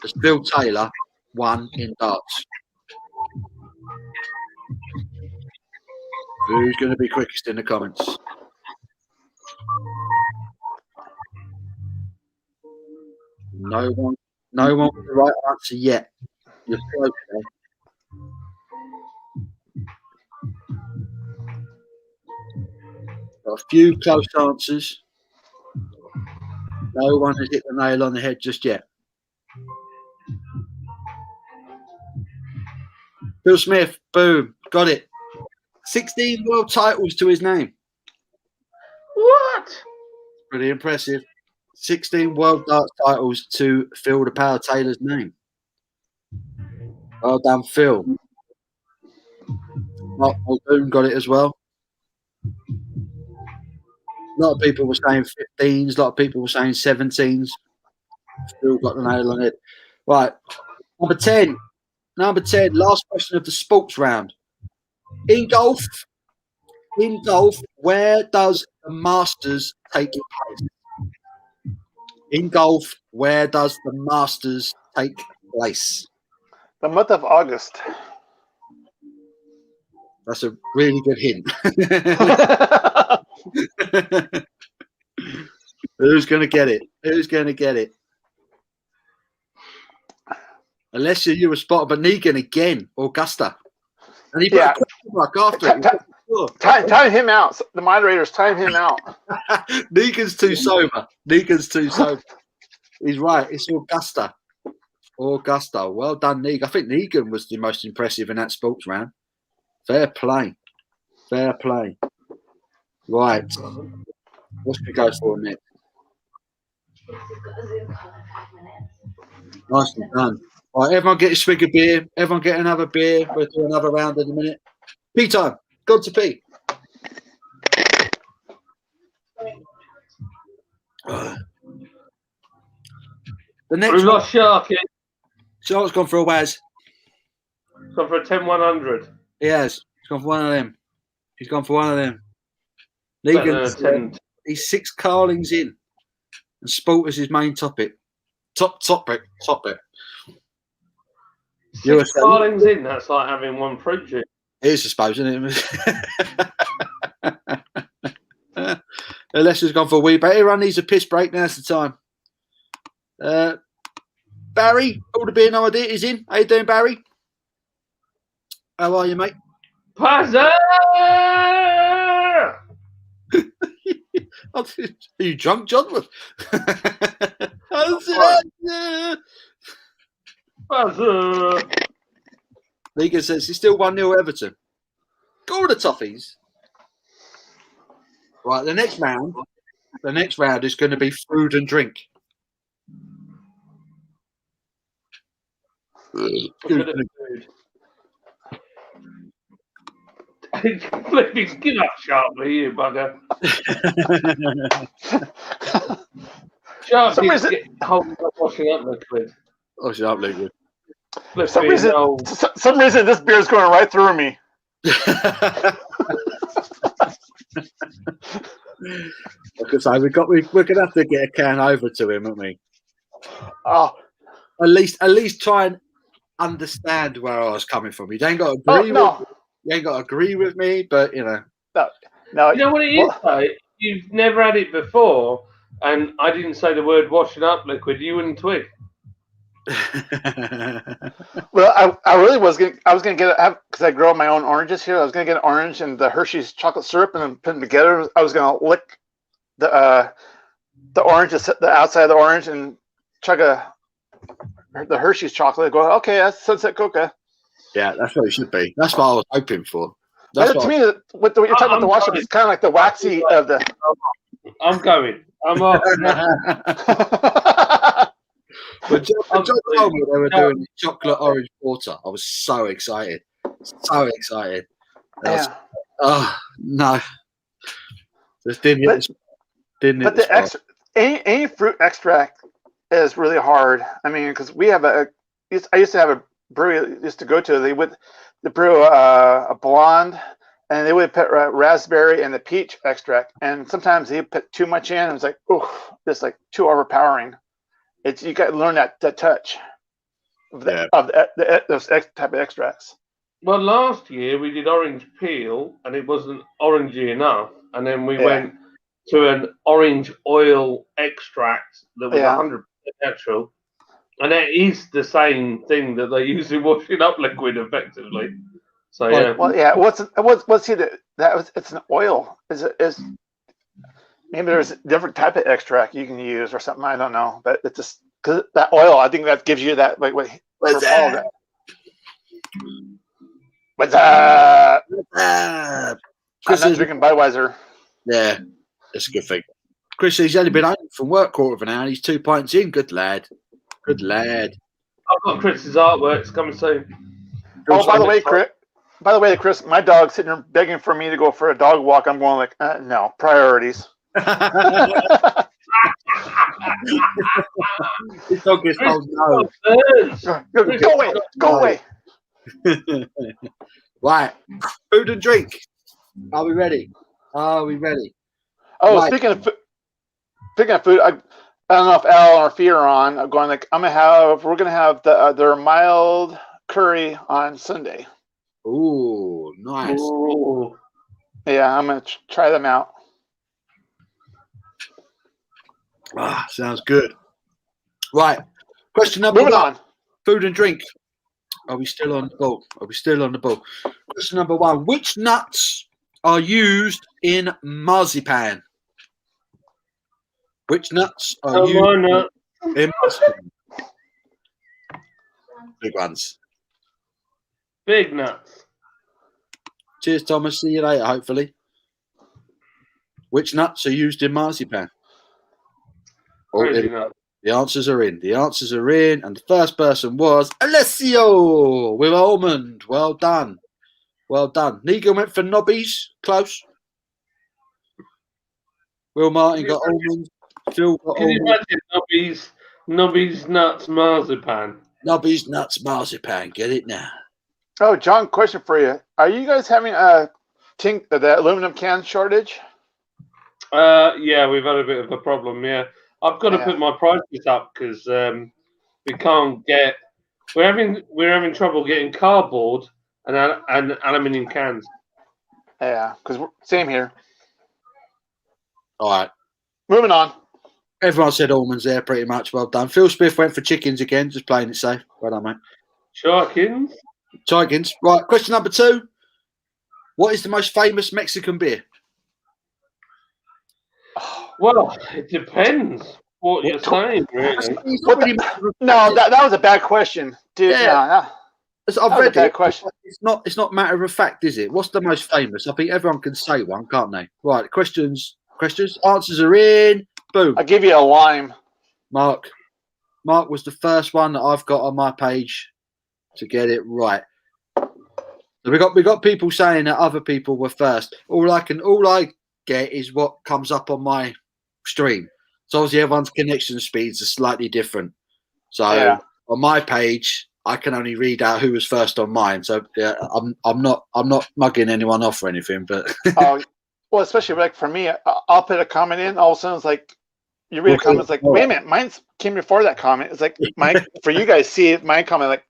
has Phil Taylor won in darts? Who's going to be quickest in the comments? No one with the right answer yet. You're close there. Got a few close answers. No one has hit the nail on the head just yet. Bill Smith, boom, got it. 16 world titles to his name. What? Pretty impressive. 16 world darts titles to Phil the Power Taylor's name. Well done, Phil. Mark Muldoon got it as well. A lot of people were saying 15s. A lot of people were saying 17s. Still got the nail on it. Right. Number 10. Last question of the sports round. In golf, where does the Masters take place? In golf, where does the Masters take place? The month of August. That's a really good hint. Who's going to get it? Who's going to get it? Unless you were spotted, but Negan again, Augusta. And he put a question mark after it. Time him out. The moderators time him out. Negan's too sober. He's right. It's Augusta. Well done, Negan. I think Negan was the most impressive in that sports round. Fair play. Right. What's we go for next? Nicely done. Right, everyone get a swig of beer. Everyone get another beer. We'll do another round in a minute. Pee time. Go to pee. The next We've lost Sharky. Shark's gone for a Waz. Gone for a 10-100. He has. He's gone for one of them. Negan's, he's 6 Carlings in. And sport is his main topic. Top topic. You were 6 saying? carlings in, that's like having one fruit juice. It is, I suppose, isn't it? Lester's gone for a wee bit. Everyone needs a piss break. Now's the time. Barry, all the beer no idea is in. How you doing, Barry? How are you, mate? Pazza! Are you drunk, John? Pazza! Liga says he's still 1-0 Everton. Go the Toffees. Right, the next round is going to be food and drink. Please get up sharply, you bugger. Sharply holding up washing up liquid. Oh, sharp liquid. For some reason, this beer is going right through me. Like I say, we're gonna have to get a can over to him, aren't we? Oh, at least try and understand where I was coming from. You ain't got to agree. You ain't got to agree with me, but you know. No. You know what it is, though? You've never had it before, and I didn't say the word washing up liquid. You wouldn't twig. Well, I really was gonna. I was gonna get it because I grow my own oranges here. I was gonna get an orange and the Hershey's chocolate syrup and then put them together. I was gonna lick the orange, the outside of the orange, and chug the Hershey's chocolate. Go, okay, that's Sunset Coca. Yeah, that's what it should be. That's what I was hoping for. To me, what you're talking about the wash up is kind of like the waxy of the. I'm going. I'm off. But John told me they were doing chocolate orange water. I was so excited. So excited. Yeah. Oh, no. Just didn't But the extra, any fruit extract is really hard. I mean, because we have I used to have a brewery I used to go to. They would brew a blonde, and they would put raspberry and the peach extract. And sometimes they put too much in, and it was like, oof, just like too overpowering. You got to learn that touch of those type of extracts. Well, last year we did orange peel, and it wasn't orangey enough. And then we went to an orange oil extract that was 100% natural. And it is the same thing that they use in washing up liquid, effectively. So yeah. Well, yeah. What's it's an oil. Is maybe there's a different type of extract you can use or something. I don't know, but it's just because that oil. I think that gives you that like what's that? What's up? I'm not drinking Budweiser. Yeah, that's a good thing. Chris, he's only been home from work quarter of an hour. He's 2 pints in. Good lad. Good lad. I've got Chris's artwork. It's coming soon. Oh, by the way, Chris, my dog's sitting there begging for me to go for a dog walk. I'm going like, no, priorities. This dog is told no. Go away. Right, food and drink. Are we ready? Oh, right. Speaking of food, I don't know if Al or Fee are on. We're gonna have their mild curry on Sunday. Ooh, nice. Ooh. Yeah, I'm gonna try them out. Sounds good. Right. Question number Moving one. on. Food and drink. Are we still on the ball? Question number one. Which nuts are used in marzipan? Which nuts are used in marzipan? Big ones. Big nuts. Cheers, Thomas. See you later, hopefully. Which nuts are used in marzipan? The answers are in. And the first person was Alessio with almond. Well done. Negan went for knobbies. Close. Will Martin got almonds. Phil got Can you almonds. imagine Nobby's nuts marzipan? Nobby's nuts marzipan. Get it now. Oh, John, question for you. Are you guys having the aluminum can shortage? Yeah, we've had a bit of a problem. Yeah, I've got to put my prices up because we can't get. We're having trouble getting cardboard and aluminium cans. Yeah, because same here. All right. Moving on. Everyone said almonds there, pretty much. Well done. Phil Smith went for chickens again, just playing it safe. Well done, mate. Chickens. Chickens. Right. Question number 2. What is the most famous Mexican beer? Well, it depends what you're saying, really. No, that was a bad question, dude. Yeah. No, I've read that it. question. It's not matter of fact, is it? What's the most famous? I think everyone can say one, can't they? Right. Questions. Answers are in. Boom. I'll give you a lime. Mark was the first one that I've got on my page to get it right. So we got people saying that other people were first. All I get is what comes up on my stream. So obviously everyone's connection speeds are slightly different. So on my page, I can only read out who was first on mine. So yeah, I'm not mugging anyone off or anything, but well, especially like for me, I'll put a comment in. All of a sudden, it's like you read a comment. It's like, wait a minute, mine came before that comment. It's like for you guys see my comment like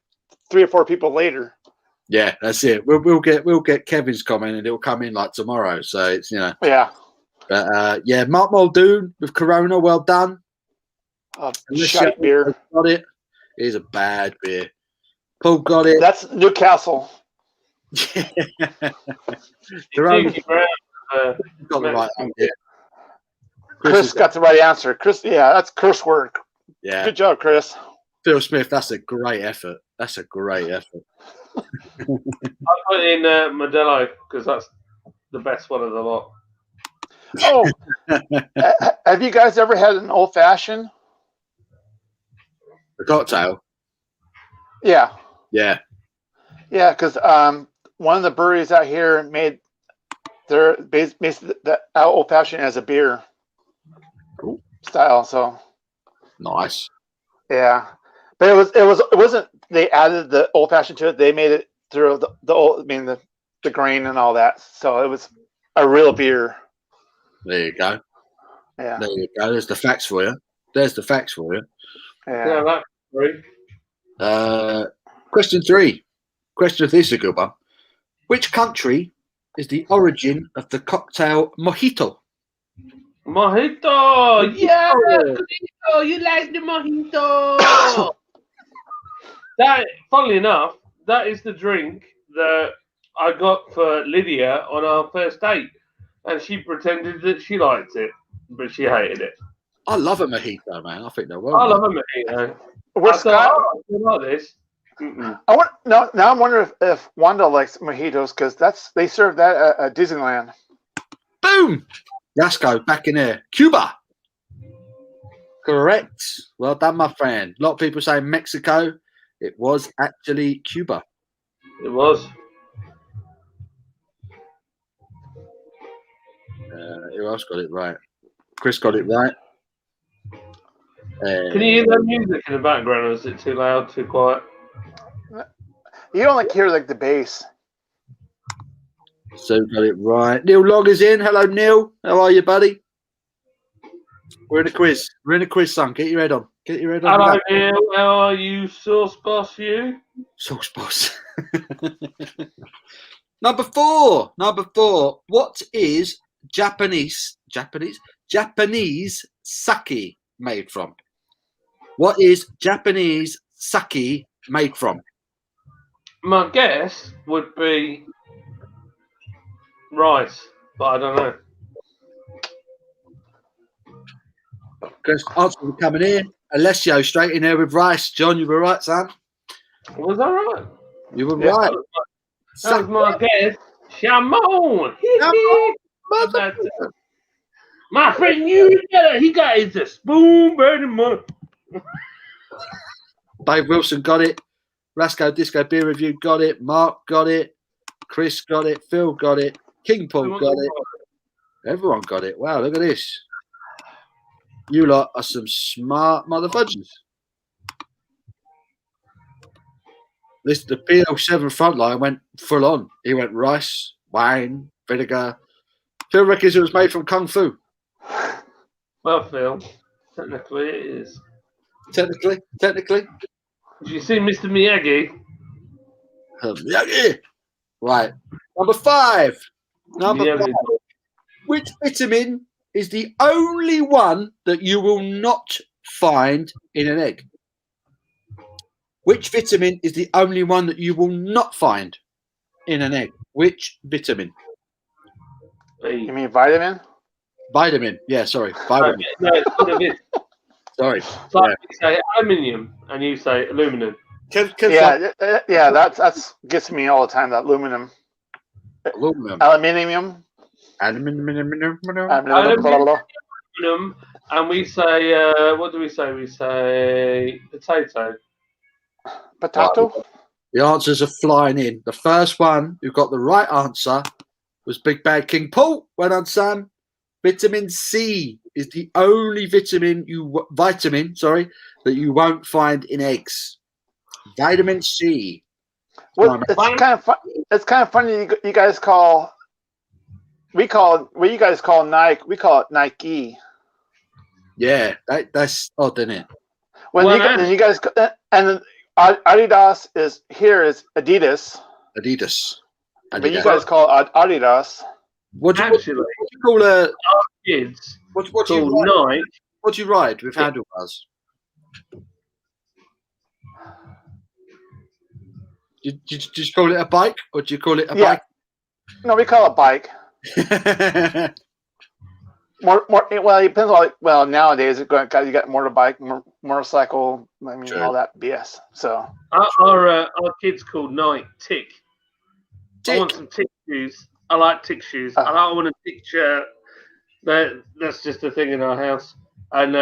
3 or 4 people later. Yeah, that's it. We'll get Kevin's comment and it'll come in like tomorrow. So it's Yeah. But yeah, Mark Muldoon with Corona, well done. Shite beer. Got it. It is a bad beer. Paul got it. That's Newcastle. Jerome got the right answer. Chris got the right answer. Chris, that's curse work. Yeah. Good job, Chris. Phil Smith, that's a great effort. I put in Modelo because that's the best one of the lot. Oh, have you guys ever had an old fashioned? A cocktail? Yeah. Yeah. Yeah, because one of the breweries out here made their basically the old fashioned as a beer style. So nice. Yeah, but it wasn't. They added the old fashioned to it. They made it through the old. I mean the grain and all that. So it was a real beer. There you go. Yeah. There you go. There's the facts for you. Yeah. That's great. Question 3. Question, this is a good one. Which country is the origin of the cocktail mojito? Mojito! Yeah! Mojito! You like the mojito! That, funnily enough, that is the drink that I got for Lydia on our first date. And she pretended that she liked it, but she hated it. I love a mojito, man. I think they're well. I love a mojito. Where's Scott? I like this. Now I'm wondering if Wanda likes mojitos because they serve that at Disneyland. Boom! Yasko back in there. Cuba. Correct. Well done, my friend. A lot of people saying Mexico. It was actually Cuba. It was. Who else got it right? Chris got it right. Can you hear the music in the background, or is it too loud, too quiet? You don't hear like the bass. So got it right. Neil Log is in. Hello, Neil. How are you, buddy? We're in a quiz. Son. Get your head on. Hello, Neil. How are you, Sauce Boss? You? Sauce Boss. Number four. What is Japanese sake made from? What is Japanese sake made from? My guess would be rice, but I don't know. Because answer will come in here. Alessio straight in there with rice. John, you were right, son. Was that right? You were right. That was my guess. Shamon. My friend, he got his spoon burning money. Dave Wilson got it. Rasco Disco Beer Review got it. Mark got it. Chris got it. Phil got it. King Paul got it. Everyone got it. Wow, look at this. You lot are some smart motherfuckers. The PL7 frontline went full on. He went rice, wine, vinegar. Phil reckons it was made from Kung Fu. Well, Phil, technically it is. Technically. Did you see Mr. Miyagi? Miyagi. Right. Number 5. Miyagi. Which vitamin is the only one that you will not find in an egg? Which vitamin is the only one that you will not find in an egg? Which vitamin? You mean vitamin? Vitamin. Yeah, sorry. Vitamin. No, it's not a bit. Sorry. It's like you say aluminium and you say aluminum. Yeah, that's gets me all the time. That aluminum. Aluminium. Aluminum, and we say, what do we say? We say potato. Potato. The answers are flying in. The first one who got the right answer was Big Bad King Paul. Well done, Sam. Vitamin C is the only vitamin that you won't find in eggs. Vitamin C. Well, it's kind of funny. You guys call what you guys call Nike. We call it Nike. Yeah, that's odd, isn't it? When you guys and Adidas is Adidas. Adidas. But you guys call it Adidas. What do you call our kids? What do you ride? What do you ride with handlebars? Do you just call it a bike, or do you call it a bike? No, we call it bike. More. Well, it depends on. Well, nowadays you got motorbike, motorcycle. I mean, all that BS. So our kids called Nike Tick. I want some Tick shoes. I like Tick shoes. I want a Tick shirt. That's just a thing in our house. And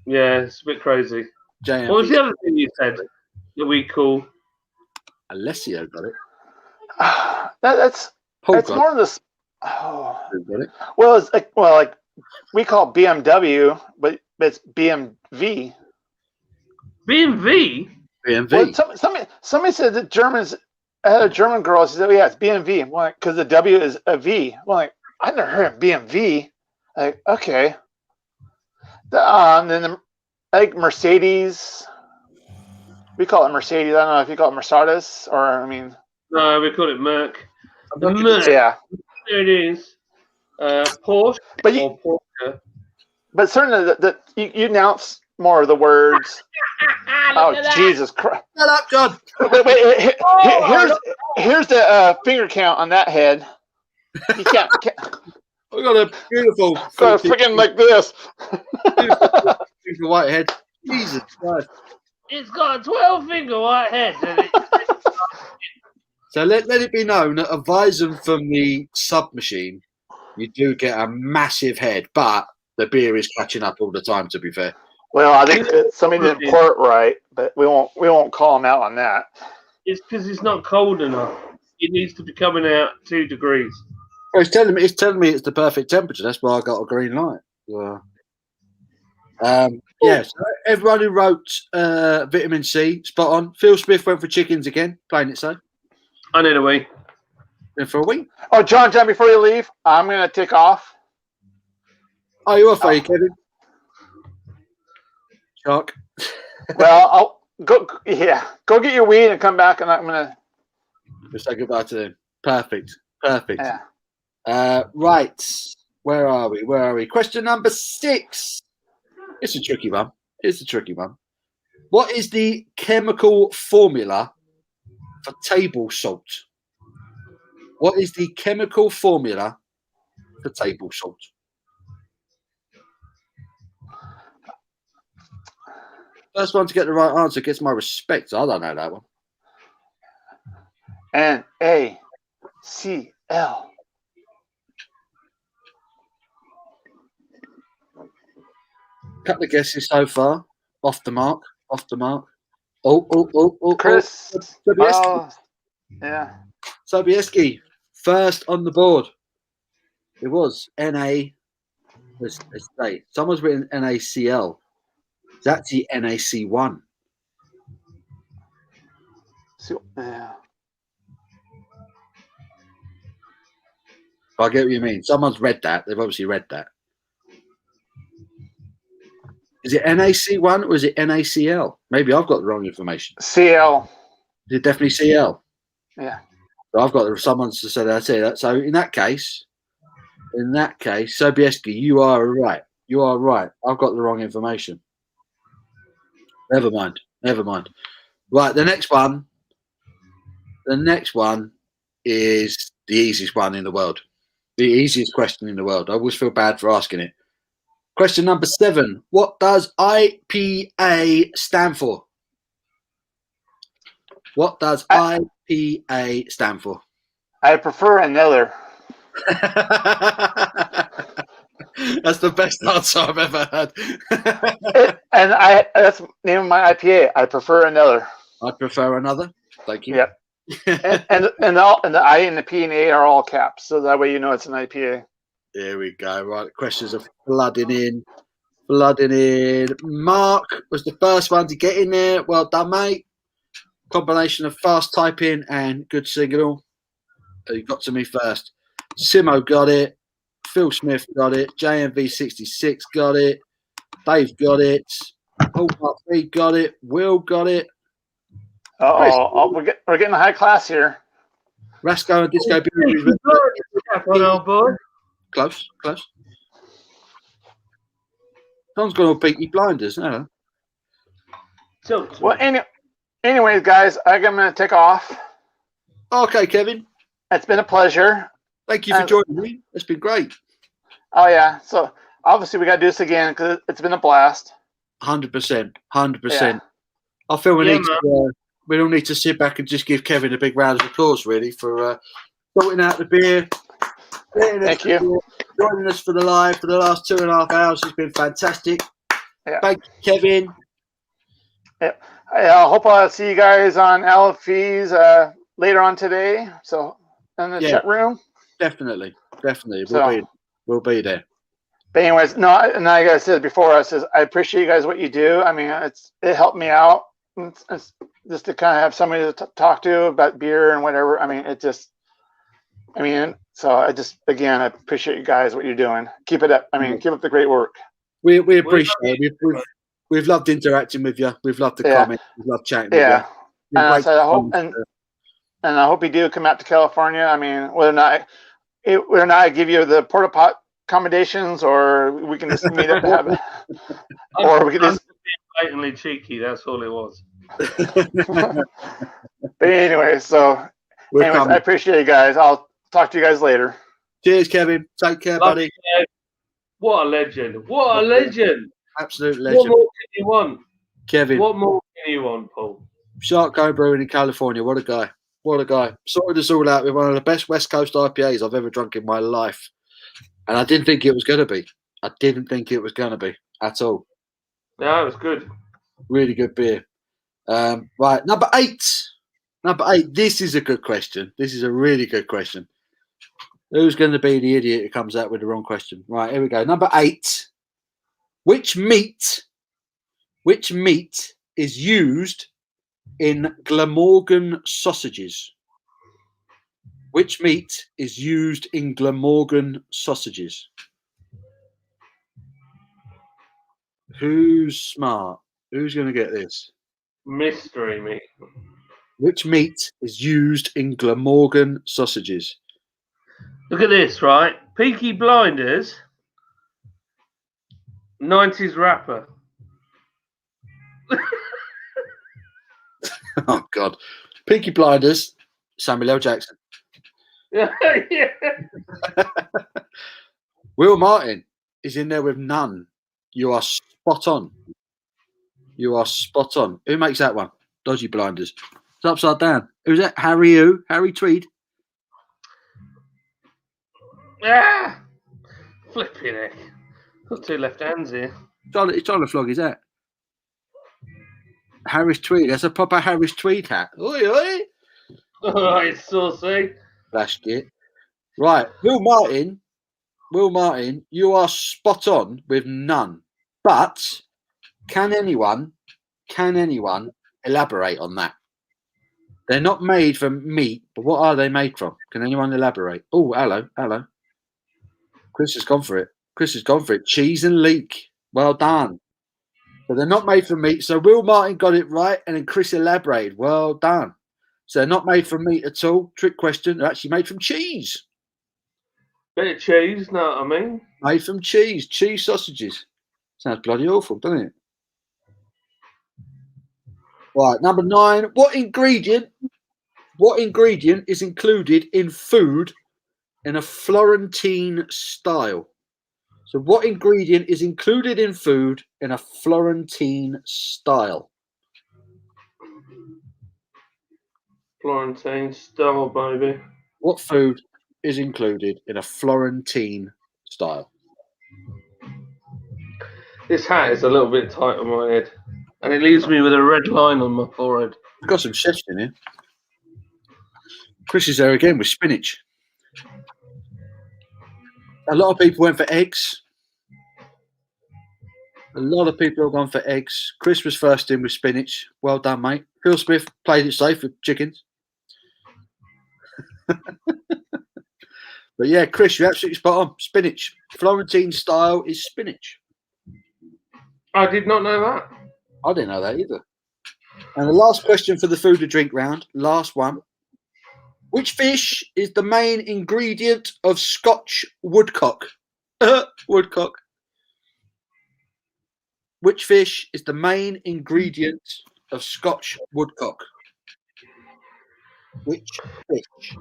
yeah, it's a bit crazy. What was the other thing you said that we call? Alessio got it. That's more of this. Oh. Well, it's like we call BMW, but it's BMV. BMV. BMV. Well, somebody said that Germans. I had a German girl. She said, "Yeah, it's BMV." Well, because the W is a V. Well, like I never heard of BMV. Like okay. Then I think Mercedes. We call it Mercedes. I don't know if you call it Mercedes or I mean. No, we call it Merc. Yeah. There it is. Porsche. But certainly that you announce more of the words. Oh Jesus Christ! Shut up, John. Wait. Here's the finger count on that head. You can't. We got a beautiful. Got a freaking like this. Beautiful white head. Jesus Christ. It's got a 12-finger white head. So let it be known that a Weizen from the submachine, you do get a massive head, but the beer is catching up all the time. To be fair. Well, I think somebody didn't pour it right, but we won't call them out on that. It's because it's not cold enough. It needs to be coming out 2 degrees. Well, it's telling me it's the perfect temperature. That's why I got a green light. Yeah. So everyone who wrote vitamin C, spot on. Phil Smith went for chickens again. Playing it so. I need a wee. Went for a wee. Oh, John, before you leave, I'm gonna take off. Oh, you off, are you, Kevin? Shark. Well, I'll go. Yeah, go get your weed and come back, and I'm gonna. We'll say goodbye to them. Perfect. Yeah. Right. Where are we? Question number 6. It's a tricky one. What is the chemical formula for table salt? What is the chemical formula for table salt? First one to get the right answer gets my respect. I don't know that one. NaCl. Couple of guesses so far. Off the mark. Oh. Chris. Sobieski. Yeah. Sobieski. First on the board. It was Na. Let's say. Someone's written NaCl. It's actually NaC1. Yeah. I get what you mean. Someone's read that. They've obviously read that. Is it NaC1 or is it NaCl? Maybe I've got the wrong information. CL. Is it definitely Cl? Yeah. So I've got someone to say that's it. So in that case, Sobieski, you are right. You are right. I've got the wrong information. Never mind. Right, the next one is the easiest one in the world. The easiest question in the world. I always feel bad for asking it. Question number 7. What does IPA stand for? What does IPA stand for? I prefer another. That's the best answer I've ever had. That's the name of my IPA. I prefer another. I prefer another. Thank you. Yep. and the I and the P and A are all caps, so that way you know it's an IPA. There we go. Right, questions are flooding in. Mark was the first one to get in there. Well done, mate. Combination of fast typing and good signal. You got to me first. Simo got it. Phil Smith got it. JMV66 got it. Dave got it. Paul Mark got it. Will got it. We're getting high class here. Rasco and Disco Beer. Close. Someone's got all Peaky Blinders, no? Well, anyways, guys, I'm going to take off. Okay, Kevin. It's been a pleasure. Thank you for joining me. It's been great. Oh, yeah. So, obviously, we got to do this again because it's been a blast. 100%. Yeah. I feel we all need to sit back and just give Kevin a big round of applause, really, for sorting out the beer. Thank you. Joining us for the live for the last 2.5 hours has been fantastic. Yeah. Thank you, Kevin. Yeah. I hope I'll see you guys on LFE's later on today. So, in the chat room. Definitely. So, We'll be there. But anyways, and like I said before, I appreciate you guys what you do. I mean, it helped me out. It's just to kind of have somebody to talk to about beer and whatever. I mean, so I appreciate you guys what you're doing. Keep it up. I mean, keep up the great work. We appreciate it. We've loved interacting with you. We've loved the comments. We've loved chatting with you. And I hope you do come out to California. I mean, whether or not I give you the porta pot accommodations, or we can just meet up and have it, or we can just blatantly cheeky. That's all it was. But anyway, I appreciate you guys. I'll talk to you guys later. Cheers, Kevin. Take care, buddy. What a legend! What a legend! Absolute legend. What more can you want, Kevin? What more can you want, Paul? Shark Cove Brewing in California. What a guy! What a guy! Sorted us all out with one of the best West Coast IPAs I've ever drunk in my life, and I didn't think it was going to be. I didn't think it was going to be at all. No, it was good. Really good beer. Right, number 8. This is a good question. This is a really good question. Who's going to be the idiot who comes out with the wrong question? Right, here we go. Number 8. Which meat is used in Glamorgan sausages? Which meat is used in Glamorgan sausages? Who's smart? Who's going to get this? Mystery meat. Which meat is used in Glamorgan sausages? Look at this, right? Peaky Blinders, 90s rapper. Oh, God. Peaky Blinders, Samuel L. Jackson. Yeah. Will Martin is in there with none. You are spot on. You are spot on. Who makes that one? Dodgy Blinders. It's upside down. Who's that? Harry who? Harry Tweed? Ah! Flipping heck. Got 2 left hands here. He's trying to flog his hat. Harris Tweed. That's a proper Harris Tweed hat. Oi, oi. Alright, saucy. That's it. Right. Will Martin, you are spot on with none. But can anyone elaborate on that? They're not made from meat, but what are they made from? Can anyone elaborate? Oh, hello. Chris has gone for it. Cheese and leek. Well done. So they're not made from meat. So Will Martin got it right, and then Chris elaborated. Well done. So they're not made from meat at all. Trick question. They're actually made from cheese. Bit of cheese, know what I mean? Made from cheese. Cheese sausages. Sounds bloody awful, doesn't it? Right, number 9. What ingredient is included in food in a Florentine style? So what ingredient is included in food in a Florentine style? Florentine style, baby. What food is included in a Florentine style? This hat is a little bit tight on my head, and it leaves me with a red line on my forehead. We've got some chefs in here. Chris is there again with spinach. A lot of people went for eggs. A lot of people have gone for eggs. Chris was first in with spinach. Well done, mate. Phil Smith played it safe with chickens. But yeah, Chris, you're absolutely spot on. Spinach. Florentine style is spinach. I did not know that. I didn't know that either. And the last question for the food and drink round, last one. Which fish is the main ingredient of Scotch woodcock? Woodcock. Which fish is the main ingredient of Scotch woodcock? Which fish?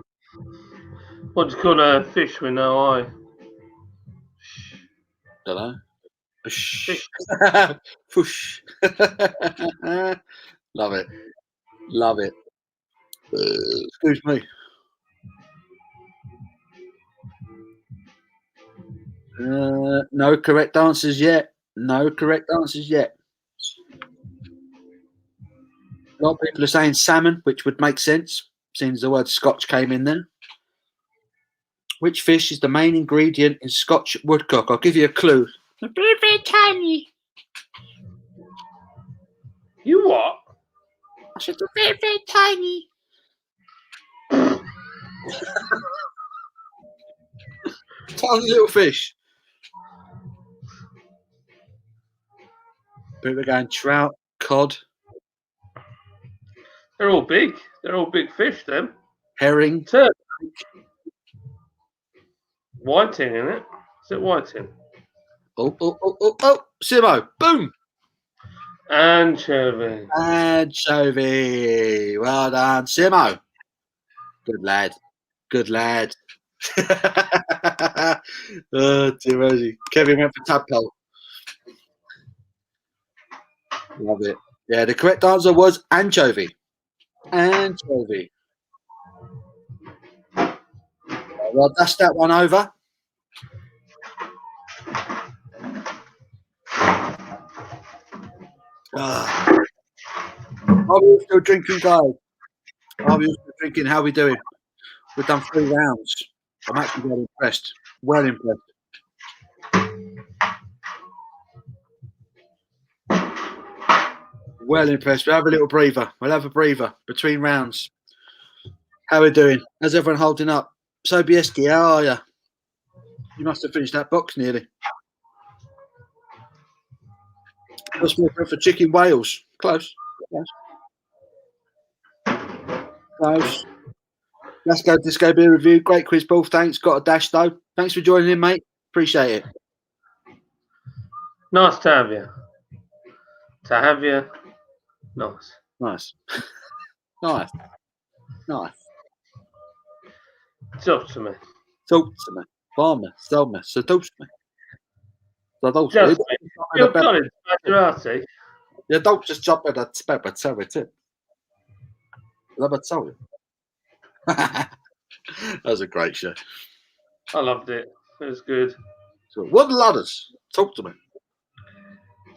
What do you call a fish with no eye? Don't know. Fish. Fush. Love it. Love it. Excuse me. No correct answers yet. No correct answers yet. A lot of people are saying salmon, which would make sense, since the word Scotch came in there. Which fish is the main ingredient in Scotch woodcock? I'll give you a clue. They're very, very tiny. You what? I said they're very, very tiny. Tiny little fish. People are going trout, cod, They're all big. They're all big fish, them. herring. Turd. Whiting, isn't it? Is it whiting? Oh, Simo, boom. Anchovy. Anchovy. Well done, Simo. Good lad. Good lad. Oh, dear Rosie. Kevin went for tadpole. Love it. Yeah, the correct answer was anchovy. Anchovy. Well, dash that one over. Are we still drinking, guys? Are we still drinking? How are we doing? We've done 3 rounds. I'm actually well impressed. Well impressed. Well impressed. We'll have a little breather. We'll have a breather between rounds. How are we doing? How's everyone holding up? Sobieski, how are you? You must have finished that box nearly. What's more for chicken Wales? Close. Close. Let's go Disco Beer Review. Great quiz, Paul. Thanks. Got a dash though. Thanks for joining in, mate. Appreciate it. Nice to have you. To have you. Nice. Nice. Nice. Nice. Talk to me. Talk to me. Farmer. Sell me. Seduce me. Just me. You're got it, Maserati. You don't just jump at that spell, but tell it. Let me tell you. That was a great show. I loved it. It was good. So, wooden ladders. Talk to me.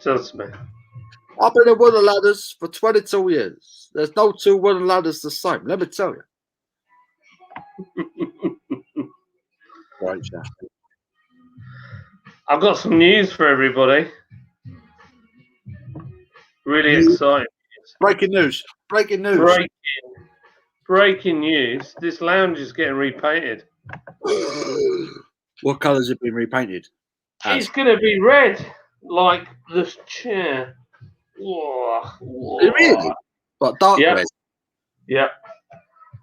Talk to me. I've been in wooden ladders for 22 years. There's no 2 wooden ladders the same. Let me tell you. Great show. I've got some news for everybody. Really exciting. Breaking news. Breaking news. Breaking news. This lounge is getting repainted. What colours have been repainted? It's going to be red, like the chair. Really? What, dark Yeah. red? Yeah.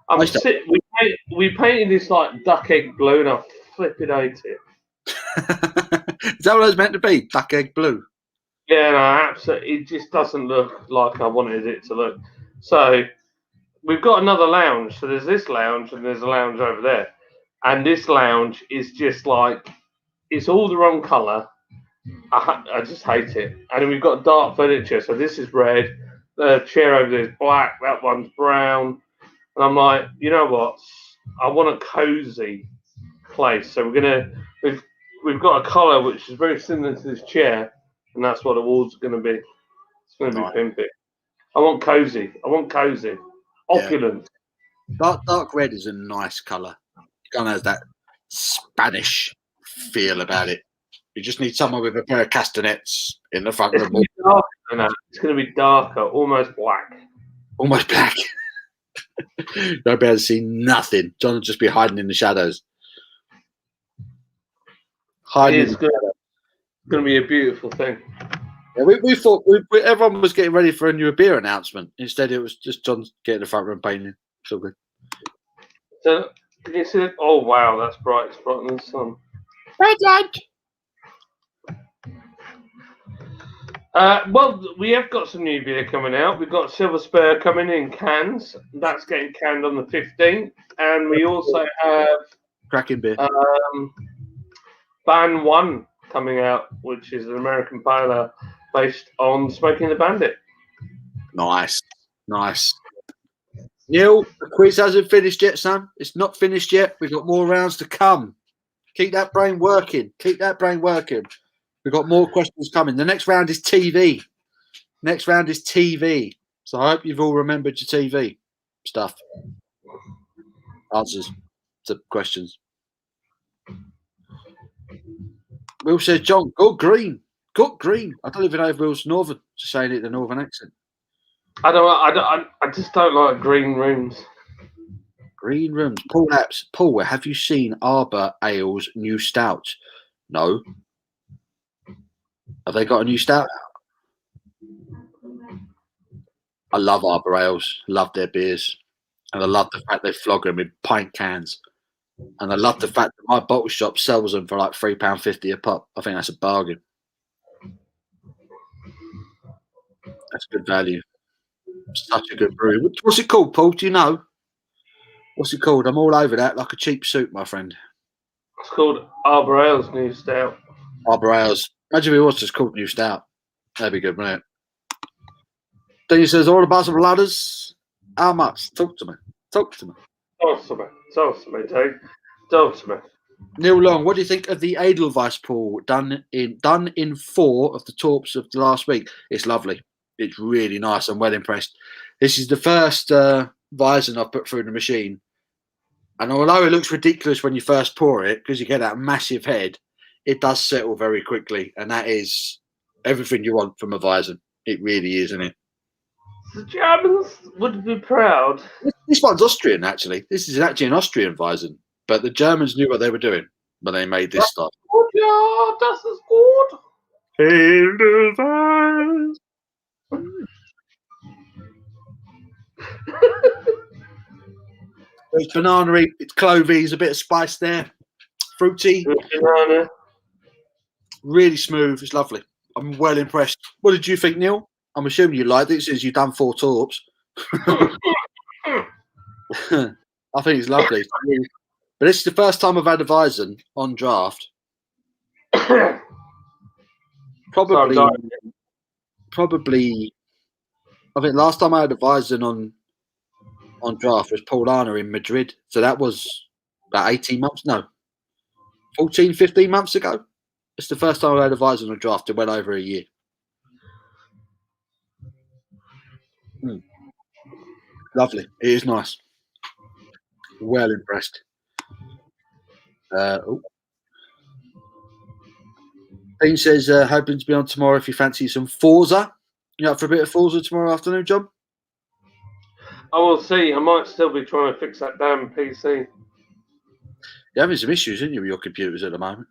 Most of- We painted this like duck egg blue, and I flipping hate it. Is that what it was meant to be? Duck egg blue? Yeah, no, absolutely. It just doesn't look like I wanted it to look. So we've got another lounge. So there's this lounge and there's a lounge over there. And this lounge is just like, it's all the wrong colour. I just hate it. And then we've got dark furniture. So this is red. The chair over there is black. That one's brown. And I'm like, you know what? I want a cosy place. So we've got a colour which is very similar to this chair. And that's what the walls are going to be. It's going to be pimpy. I want cozy. Opulent. Dark red is a nice colour. It kind of has that Spanish feel about it. You just need someone with a pair of castanets in the front of the wall. It's going to be darker, almost black. Almost black. You'll be able to see nothing. John will just be hiding in the shadows. It's going to be a beautiful thing. Yeah, we thought everyone was getting ready for a new beer announcement. Instead, it was just John getting the front room painting. So good. So, can you see it? Oh, wow, that's bright. It's brighter than the sun. Red light. Well, we have got some new beer coming out. We've got Silver Spur coming in cans. That's getting canned on the 15th. And we also have Cracking beer. Ban 1 coming out, which is an American pale ale based on Smoking the Bandit. Nice. Neil, the quiz hasn't finished yet, Sam. It's not finished yet. We've got more rounds to come. Keep that brain working. We've got more questions coming. The next round is TV. So I hope you've all remembered your TV stuff. Answers to questions. Will says, John, go green. I don't even know if Will's northern, just saying it in a northern accent. I just don't like green rooms. Green rooms. Paul Apps. Paul, have you seen Arbor Ale's new stout? No. Have they got a new stout out? I love Arbor Ales. Love their beers. And I love the fact they flog them in pint cans. And I love the fact that my bottle shop sells them for like £3.50 a pop. I think that's a bargain. That's good value. Such a good brew. What's it called, Paul? Do you know? What's it called? I'm all over that like a cheap suit, my friend. It's called Arbor Ale's new stout. Arbor Ales. Imagine if it was just called New Stout. That'd be good, wouldn't it? Then he says, all about some ladders. How much? Talk to me, Dave. Talk to me. Neil Long, what do you think of the Edelweiss pool done in 4 of the torps of the last week? It's lovely. It's really nice. I'm well impressed. This is the first Weizen I've put through the machine. And although it looks ridiculous when you first pour it, because you get that massive head, it does settle very quickly. And that is everything you want from a Weizen. It really is, isn't it? The Germans would be proud. This one's Austrian, actually. This is actually an Austrian Weizen. But the Germans knew what they were doing when they made this stuff. Good, yeah, das ist gut. Edelweiss. It's banana-y, it's clovey, there's a bit of spice there. Fruity. Banana. Really smooth. It's lovely. I'm well impressed. What did you think, Neil? I'm assuming you liked it since you've done 4 torps. I think it's lovely. But this is the first time I've had a Weizen on draft. Probably. I think last time I had a Weizen on draft was Paulana in Madrid. So that was about 18 months. No, 14, 15 months ago. It's the first time I had a Weizen on draft in well over a year. Lovely. It is nice. Well impressed. Dean says, hoping to be on tomorrow if you fancy some Forza. You up for a bit of Forza tomorrow afternoon, John? I will see. I might still be trying to fix that damn PC. You're having some issues, aren't you, with your computers at the moment?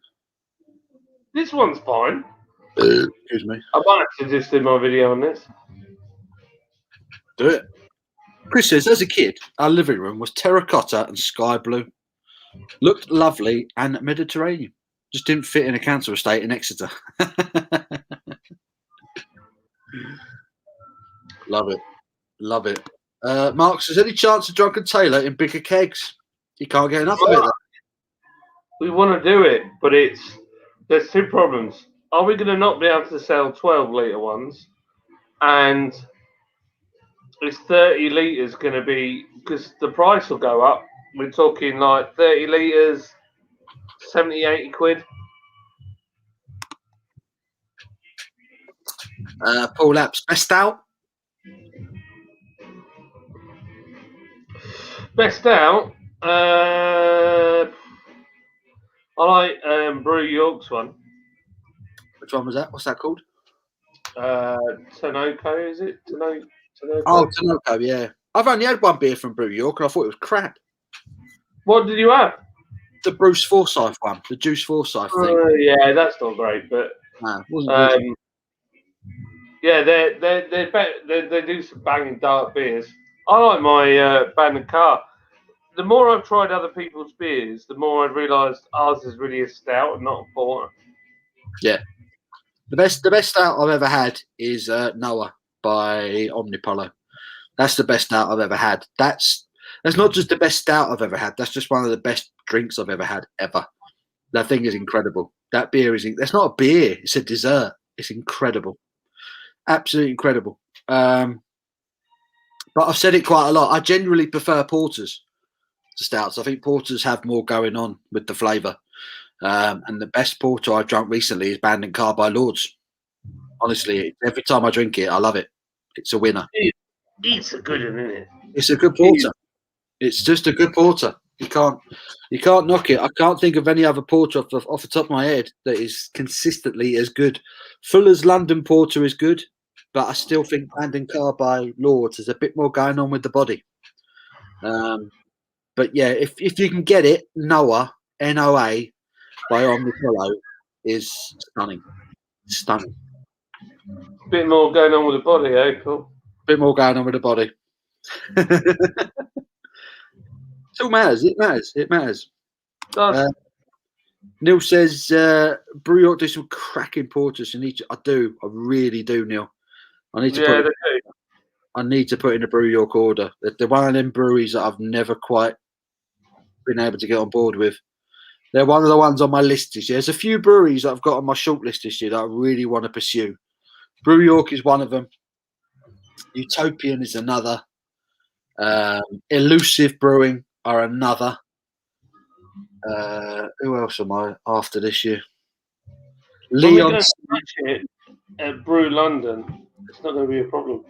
This one's fine. Excuse me. I might have to just do my video on this. Do it. Chris says, as a kid, our living room was terracotta and sky blue. Looked lovely and Mediterranean. Just didn't fit in a council estate in Exeter. Love it. Love it. Mark says, any chance of Drunken Taylor in bigger kegs? You can't get enough of it. We want to do it, but there's two problems. Are we going to not be able to sell 12-litre ones? And is 30 litres going to be, because the price will go up. We're talking like 30 litres, 70, 80 quid. Paul Apps, best out? Best out, I like Brew York's one. Which one was that? What's that called? Tinoco, is it? Tinoco? Oh, Tinoco, yeah. I've only had one beer from Brew York and I thought it was crap. What did you have? The Bruce Forsyth one, the Juice Forsyth thing. Yeah, that's not great, but Wasn't good. yeah, they do some banging dark beers. I like my Bandon Car. The more I've tried other people's beers, the more I've realised ours is really a stout and not a porter. Yeah. The best stout I've ever had is Noah by Omnipolo. That's the best stout I've ever had. That's not just the best stout I've ever had. That's just one of the best drinks I've ever had, ever. That thing is incredible. That beer is... That's not a beer. It's a dessert. It's incredible. Absolutely incredible. But I've said it quite a lot. I generally prefer porters to stouts. I think porters have more going on with the flavour. And the best porter I've drunk recently is Bandon Car by Lords. Honestly, every time I drink it, I love it. It's a winner. It's a good one, isn't it? It's a good porter. It's just a good porter. You can't knock it. I can't think of any other porter off the top of my head that is consistently as good. Fuller's London Porter is good, but I still think Bandon Car by Lords is a bit more going on with the body. But yeah, if you can get it, Noah, N-O-A, by Omnipolo is stunning. Stunning. Bit more going on with the body, eh, Paul? Bit more going on with the body. It all matters. It matters. It matters. Neil says, Brew York do some cracking porters. I really do, Neil. I need to put in a Brew York order. They're one of them breweries that I've never quite been able to get on board with. They're one of the ones on my list this year. There's a few breweries that I've got on my short list this year that I really want to pursue. Brew York is one of them. Utopian is another. Elusive Brewing are another. Who else am I after this year? Leon. When we smash it at Brew London, it's not going to be a problem.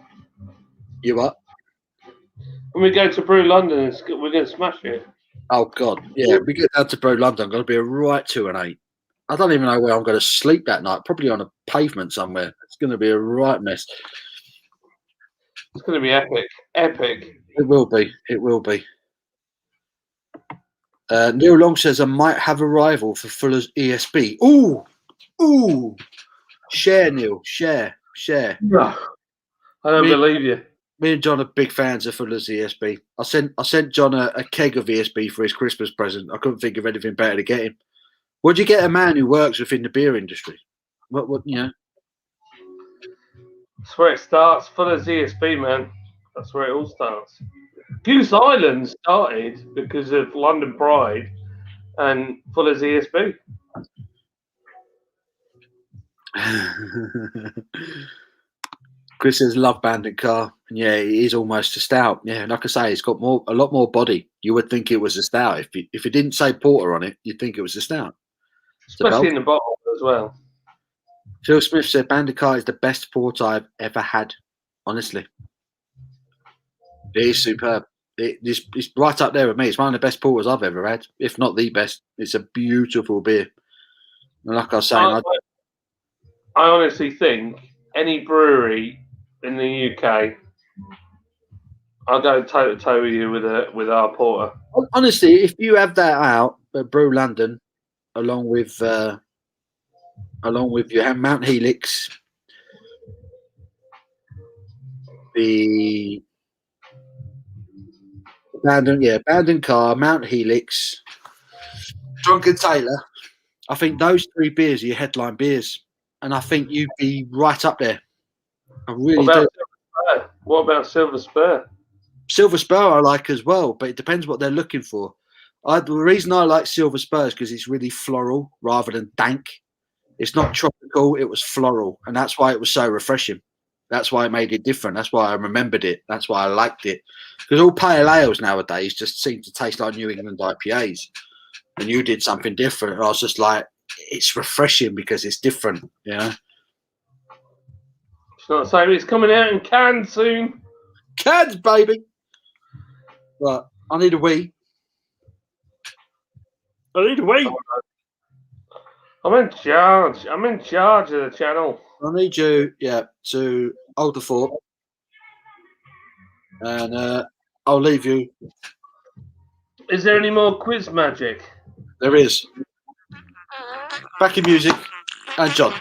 You what? When we go to Brew London, we're going to smash it. Oh God, yeah. We get down to Brew London. I'm going to be a right 2 and 8. I don't even know where I'm going to sleep that night. Probably on a pavement somewhere. It's going to be a right mess. It's going to be epic. Epic. It will be. It will be. Neil Long says I might have a rival for Fuller's ESB. Ooh. Share, Neil. Share. No, I don't believe you. Me and John are big fans of Fuller's ESB. I sent John a keg of ESB for his Christmas present. I couldn't think of anything better to get him. Would you get a man who works within the beer industry? What you know? That's where it starts. Fuller's ESB, man. That's where it all starts. Goose Island started because of London Pride and Fuller's ESB. Chris says love Bandon Car. And yeah, it is almost a stout. Yeah, like I say, it's got a lot more body. You would think it was a stout. If it didn't say porter on it, you'd think it was a stout. Especially in the bottle as well. Phil Smith said Bandon Car is the best porter I've ever had. Honestly. It is superb. It's right up there with me. It's one of the best porters I've ever had, if not the best. It's a beautiful beer. And like I was saying, I honestly think any brewery in the UK, I'll go toe to toe with you with our porter. Honestly, if you have that out at Brew London, along with along with your Mount Helix, the abandoned car, Mount Helix, Drunken Tailor. I think those 3 beers are your headline beers, and I think you'd be right up there. I really do. What about Silver Spur? Silver Spur I like as well, but it depends what they're looking for. The reason I like Silver Spur is because it's really floral rather than dank. It's not tropical, it was floral, and that's why it was so refreshing. That's why it made it different. That's why I remembered it. That's why I liked it. Because all pale ales nowadays just seem to taste like New England IPAs. And you did something different. And I was just like, it's refreshing because it's different, you know? It's not the same. It's coming out in cans soon. Cans, baby! Right, I need a wee. I need a wee. I'm in charge. I'm in charge of the channel. I need you, to hold the fort. And I'll leave you. Is there any more quiz magic? There is. Back in music. And John.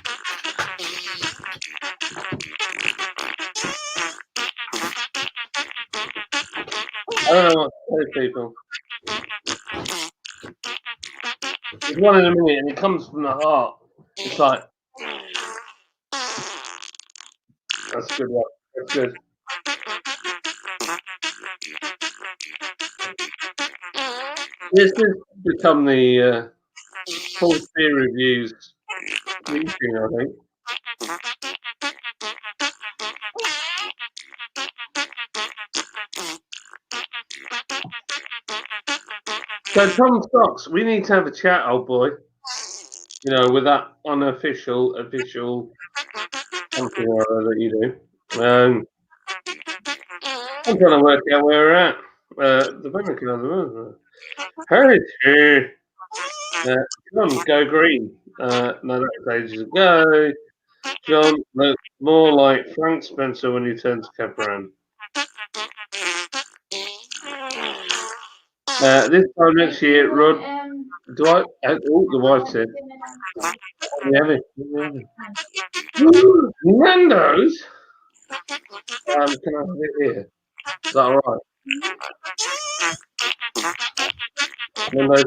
I don't know what to say, people. There's one in a minute, and it comes from the heart. It's like that's a good one. That's good. This has become the full beer reviews meeting, I think. So Tom Stocks, we need to have a chat, old boy. You know, with that unofficial, official something or other that you do. I'm trying to work out where we're at. The Vatican on the road. Heritage. John, go green. No, that's ages ago. John looks more like Frank Spencer when he turns Capran. This time next year, Rod. Do I? Oh, the wife said. Nando's. Can I have it here? Is that all right? Nando's.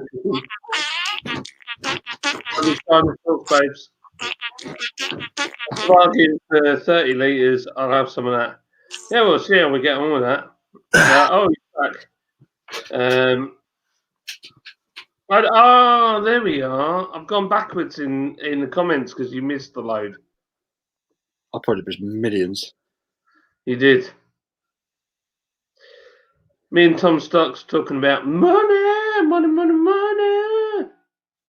Babes. If I give 30 litres, I'll have some of that. Yeah, we'll see how we get on with that. Oh, you're back. There we are. I've gone backwards in the comments because you missed the load. I probably was millions. You did. Me and Tom Stocks talking about money, money, money, money.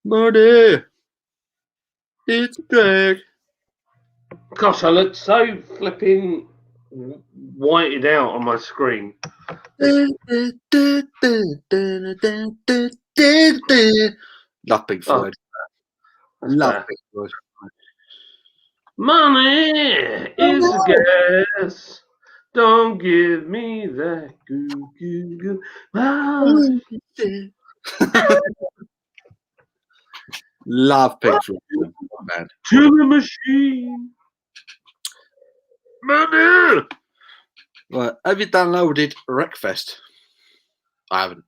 Money. It's a drag. Gosh, I look so flipping whited out on my screen. Love Pink Floyd. Love Pink Floyd. Money is gas. Don't give me that goo goo goo. Love Pink Floyd, man. To the machine. Money. Right, have you downloaded Wreckfest? I haven't.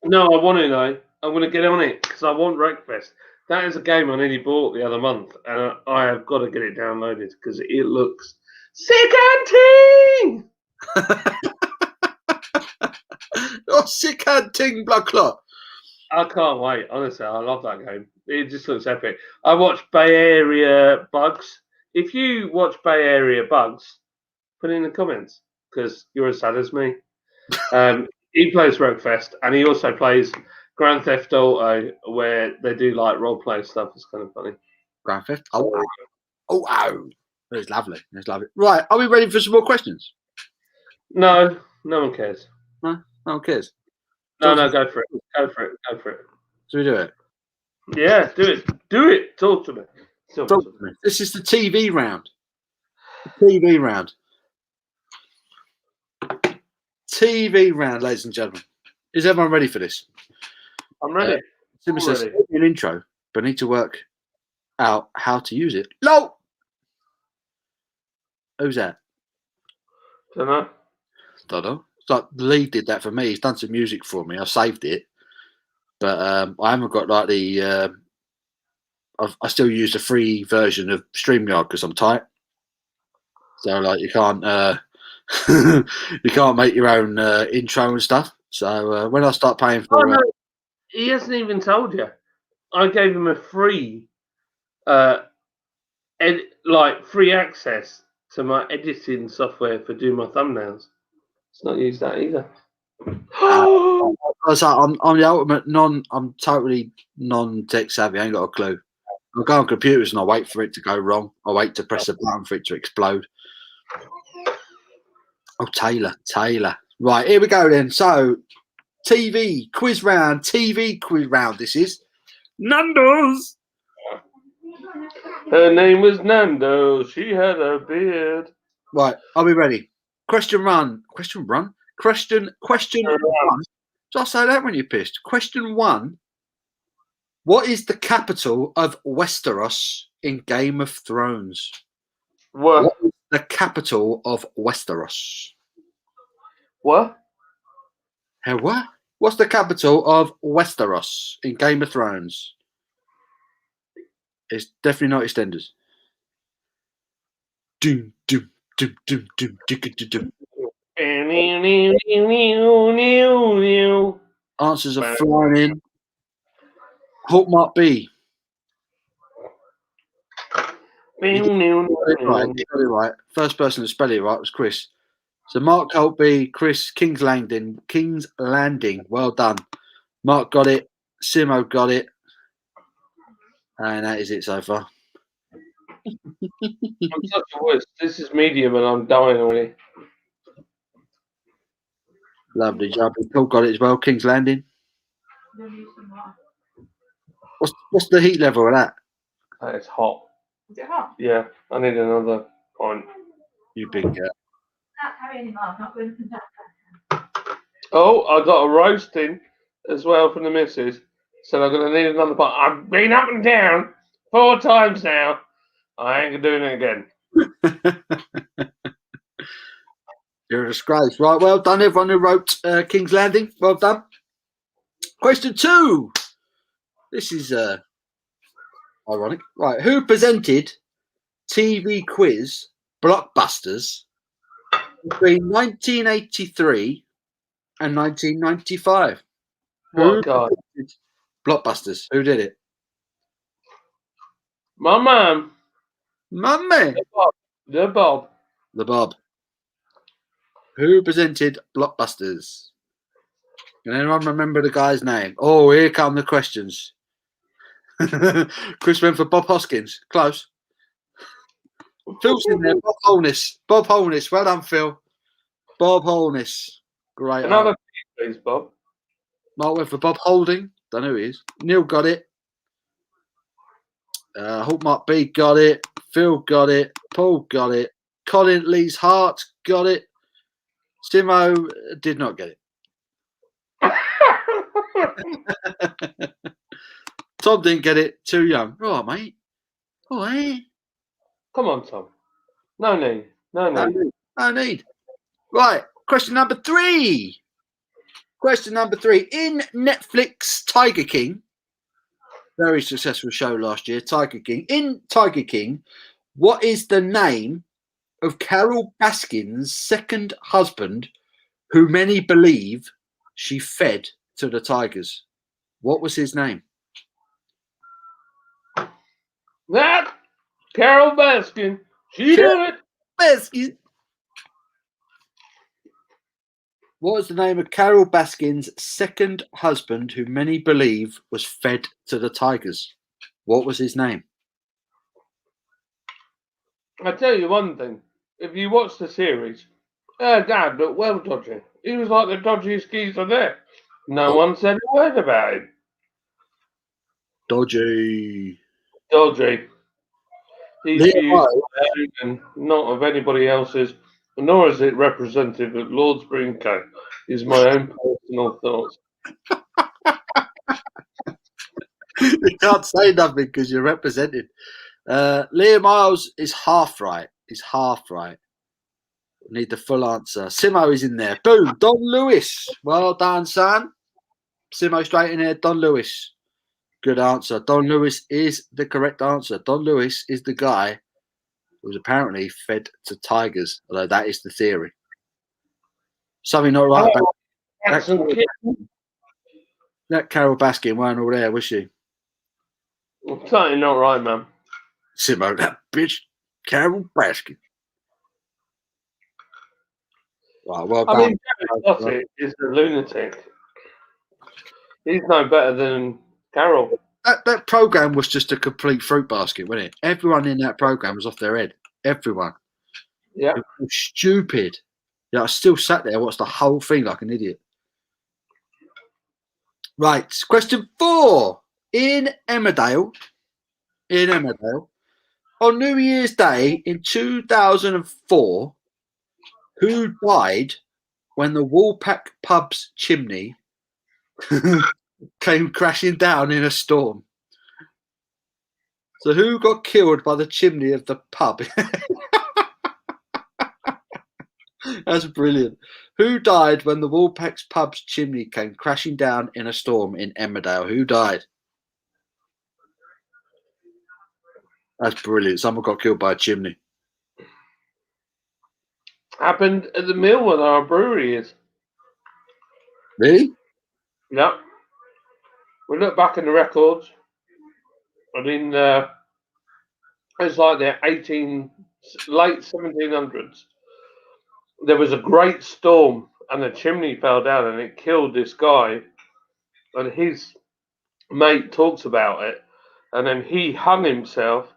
No, I want to though. I'm going to get on it because I want Wreckfest. That is a game I nearly bought the other month, and I have got to get it downloaded because it looks sick and ting. Oh, sick and ting, blood clot. I can't wait. Honestly, I love that game. It just looks epic. I watched Bay Area Bugs. If you watch Bay Area Bugs, put it in the comments because you're as sad as me. He plays Wreckfest, and he also plays Grand Theft Auto, where they do like role play stuff. It's kind of funny. Grand Theft? Oh. It's lovely. It's lovely. Right, are we ready for some more questions? No one cares. No one cares. No, go for it. Go for it. Should we do it? Yeah, do it. Talk to me. Talk to me. This is the TV round. TV round, ladies and gentlemen. Is everyone ready for this? I'm ready. Simba says, an intro, but I need to work out how to use it. No! Who's that? Don't know. Don't know. It's like Lee did that for me. He's done some music for me. I've saved it. But I haven't got like the... I still use the free version of StreamYard because I'm tight. So like you can't you can't make your own intro and stuff. So when I start paying for no, he hasn't even told you. I gave him a free free access to my editing software for doing my thumbnails. It's not used that either. I'm the ultimate I'm totally non-tech savvy. I ain't got a clue. I go on computers and I wait for it to go wrong. I wait to press a button for it to explode. Oh, Taylor. Right, here we go then. So, TV quiz round. This is Nando's. Her name was Nando. She had a beard. Right, I'll be ready. Question one. Did I say that when you're pissed? Question 1. What is the capital of Westeros in Game of Thrones? What is the capital of Westeros? What? Hey, what? What's the capital of Westeros in Game of Thrones? It's definitely not EastEnders. Doom, doom, doom, doom, doom, doom. Answers are flying in. Hallmark B. You got it right. First person to spell it right was Chris. So Mark Holtby, Chris, King's Landing. Well done. Mark got it. Simo got it. And that is it so far. I'm such a wuss. This is medium and I'm dying already. Lovely job. Paul got it as well. King's Landing. What's the heat level of that? It's hot. Is it hot? Yeah, I need another pint. You big girl. Can't carry any more. Not going to that. Oh, I got a roasting as well from the missus. So I'm going to need another pint. I've been up and down 4 times now. I ain't doing it again. You're a disgrace. Right, well done, everyone who wrote King's Landing. Well done. Question 2. This is ironic. Right, who presented TV quiz Blockbusters between 1983 and 1995? What guy? Blockbusters. Who did it? My mum. Mummy. The Bob. The Bob. Who presented Blockbusters? Can anyone remember the guy's name? Oh, here come the questions. Chris went for Bob Hoskins. Close. Phil's in there. Bob Holness. Bob Holness. Well done, Phil. Bob Holness. Great. Another please, Bob. Mark went for Bob Holding. Don't know who he is. Neil got it. Hallmark B got it. Phil got it. Paul got it. Colin Lee's Heart got it. Simo did not get it. Tom didn't get it. Too young. All right, mate. All right. Come on, Tom. No need. No need. Right. Question number 3. In Netflix Tiger King, very successful show last year, Tiger King. In Tiger King, what is the name of Carol Baskin's second husband, who many believe she fed to the tigers? What was his name? That Carol Baskin. She did it. Baskin. What was the name of Carol Baskin's second husband, who many believe was fed to the tigers? What was his name? I tell you one thing. If you watch the series, Dad looked well dodgy. He was like the dodgiest geezer there. No one said a word about him. Dodgy. He's used and not of anybody else's, nor is it representative of Lordsbury and Co. Is my own personal thoughts. You can't say nothing because you're represented. Liam Miles is half right. He's half right. Need the full answer. Simo is in there. Boom. Don Lewis. Well done, son. Simo straight in there. Don Lewis. Good answer. Don Lewis is the correct answer. Don Lewis is the guy who was apparently fed to tigers, although that is the theory. Something not right about that. Carol Baskin weren't all there, was she? Something not right, man. Simo, that bitch, Carol Baskin. Right, well done. I mean, Gary Gotti is a lunatic. He's no better than Carol. That program was just a complete fruit basket, wasn't it? Everyone in that program was off their head. Everyone. Yeah. It was stupid. Yeah, I still sat there, watched the whole thing like an idiot. Right, question 4. In Emmerdale, on New Year's Day in 2004, who died when the Woolpack pub's chimney came crashing down in a storm? So who got killed by the chimney of the pub? That's brilliant. Who died when the Woolpack's pub's chimney came crashing down in a storm in Emmerdale? Who died? That's brilliant. Someone got killed by a chimney. Happened at the mill where our brewery is. Really? Yeah. We look back in the records, and in it's like the late 1700s. There was a great storm, and the chimney fell down, and it killed this guy. And his mate talks about it, and then he hung himself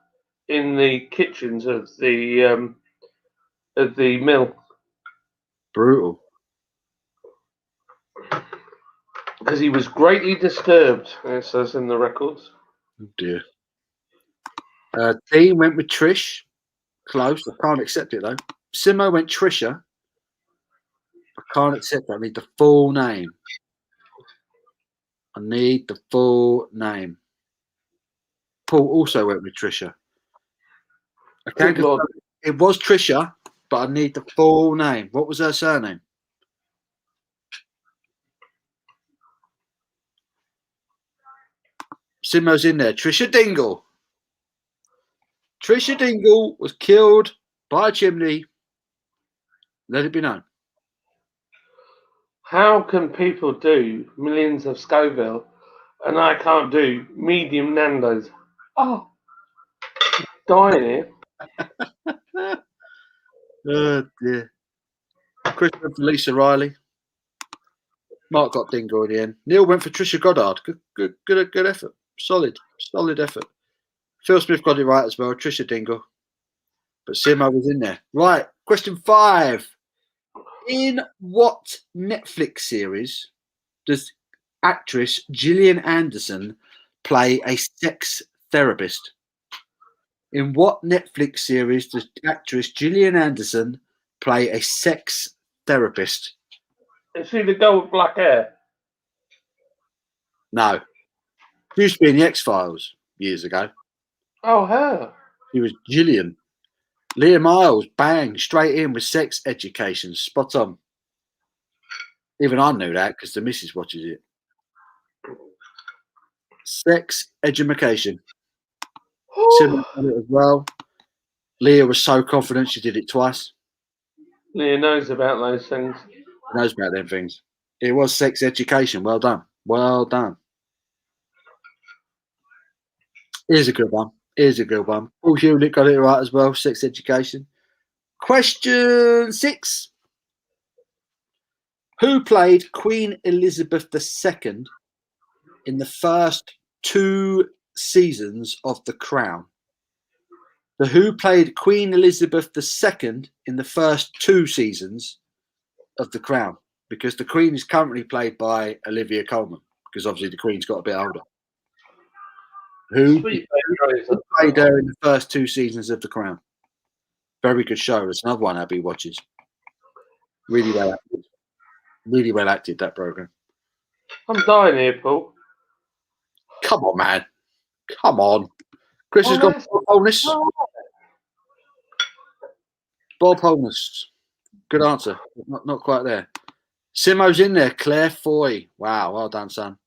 in the kitchens of the mill. Brutal. Because he was greatly disturbed, it says in the records. Oh dear. Dean went with Trish. Close. I can't accept it though. Simo went Trisha. I can't accept that. I need the full name. I need the full name. Paul also went with Trisha. Okay, it was Trisha, but I need the full name. What was her surname? Simo's in there. Trisha Dingle. Trisha Dingle was killed by a chimney. Let it be known. How can people do millions of Scoville and I can't do medium Nando's? Oh, dying here. Oh dear. Christopher for Lisa Riley. Mark got Dingle in the end. Neil went for Trisha Goddard. Good effort. Solid effort. Phil Smith got it right as well. Trisha Dingle. But Simo was in there. Right. Question 5. In what Netflix series does actress Gillian Anderson play a sex therapist? In what Netflix series does actress Gillian Anderson play a sex therapist? Is she the girl with black hair? No. She used to be in the X-Files years ago. Oh, her. She was Gillian. Leah Miles, bang, straight in with sex education. Spot on. Even I knew that because the missus watches it. Sex education. Similar as well. Leah was so confident she did it twice. Leah knows about those things. Knows about them things. It was sex education. Well done. Well done. Here's a good one. Paul Hewlett got it right as well. Sex education. Question 6. Who played Queen Elizabeth II in the first 2 seasons of The Crown? So who played Queen Elizabeth II in the first 2 seasons of The Crown? Because the Queen is currently played by Olivia Colman, because obviously the Queen's got a bit older. Who played her in the first 2 seasons of The Crown? Very good show. It's another one Abby watches. Really well acted. Really well acted, that program. I'm dying here, Paul. Come on, man. Come on. Chris has got Bob Holness. Bob Holness. Good answer. Not quite there. Simo's in there. Claire Foy. Wow, well done, son.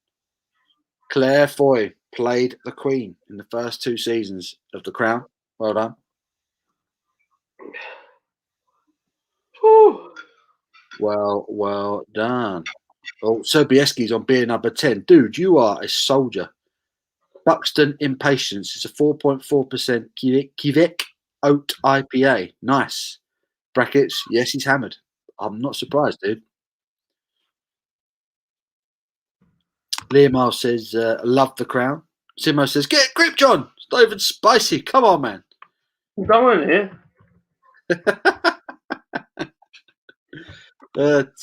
Claire Foy played the Queen in the first 2 seasons of The Crown. Well done. Whew. Well done. Oh, Sobieski's on beer number 10. Dude, you are a soldier. Buxton Impatience is a 4.4% Quebec Oat IPA. Nice. Brackets, yes, he's hammered. I'm not surprised, dude. Liam says, love The Crown. Simo says, get a grip, John. It's not even spicy. Come on, man. Come on here.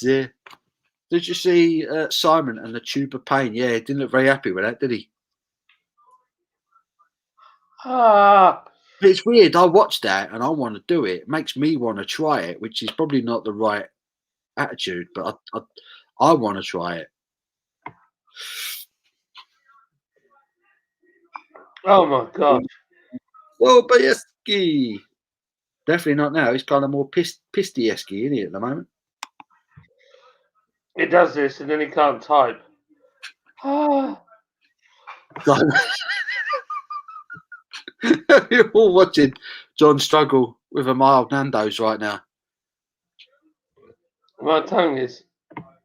Dear. Did you see Simon and the Tube of Pain? Yeah, he didn't look very happy with that, did he? Ah. But it's weird. I watched that and I want to do it. It makes me want to try it, which is probably not the right attitude, but I want to try it. Oh my God. Well, Bayeski. Definitely not now. He's kind of more pisty-esky, isn't he, at the moment? He does this and then he can't type. Ah. You're all watching John struggle with a mild Nando's right now. My tongue is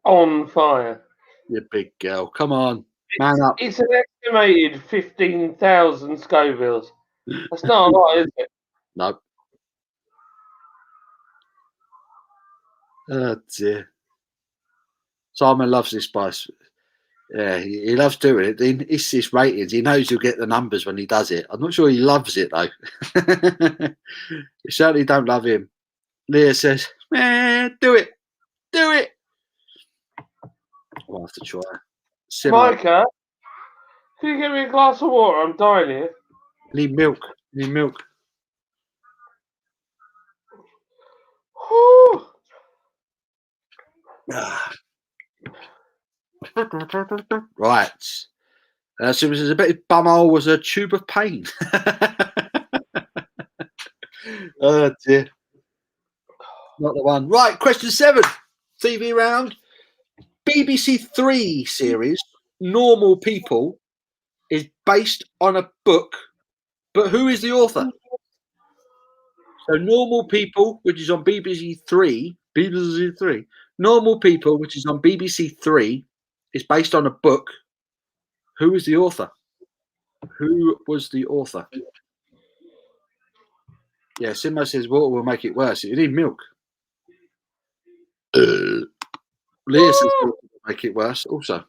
on fire. You big girl. Come on. Man up. It's an estimated 15,000 Scovilles. That's not a lot, is it? No. Oh, dear. Simon loves this spice. Yeah, he loves doing it. It's his ratings. He knows he'll get the numbers when he does it. I'm not sure he loves it, though. You certainly don't love him. Leah says, man, do it. Do it. I'll have to try. Micah, can you get me a glass of water? I'm dying here. Need milk. Need milk. Whew. Right. So it was a bit of bumhole was a tube of pain. Oh dear. Not the one. Right, question 7. TV round. BBC 3 series, Normal People, is based on a book, but who is the author? So Normal People, which is on BBC 3, Normal People, which is on BBC 3, is based on a book. Who is the author? Who was the author? Yeah, Simo says water will make it worse. You need milk. Leah says water will make it worse also.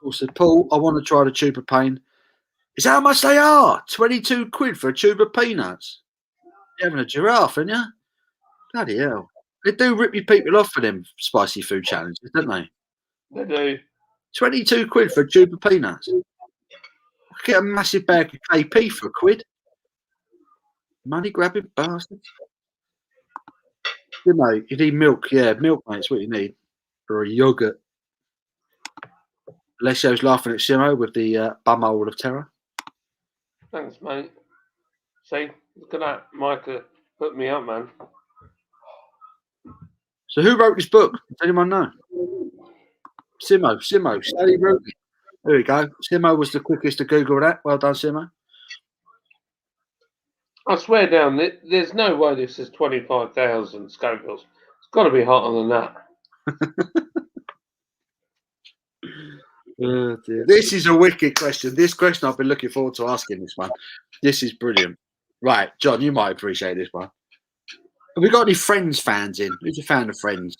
Paul said, Paul, I want to try the tube of pain. Is that how much they are? 22 quid for a tube of peanuts. You're having a giraffe, aren't you? Bloody hell. They do rip you people off for them spicy food challenges, don't they? They do. 22 quid for a tube of peanuts. I could get a massive bag of KP for £1. Money grabbing bastards. You know, you need milk. Yeah, milk, mate, is what you need. Or a yoghurt. Alessio's laughing at Simo with the bumhole of terror. Thanks, mate. See, look at that. Micah put me up, man. So who wrote this book? Does anyone know? Simo. Sally wrote it. There we go. Simo was the quickest to Google that. Well done, Simo. I swear down, there's no way this is 25,000 Scovilles. It's got to be hotter than that. Oh, dear. This is a wicked question. This question I've been looking forward to asking this one. This is brilliant. Right, John, you might appreciate this one. Have we got any Friends fans in? Who's a fan of Friends?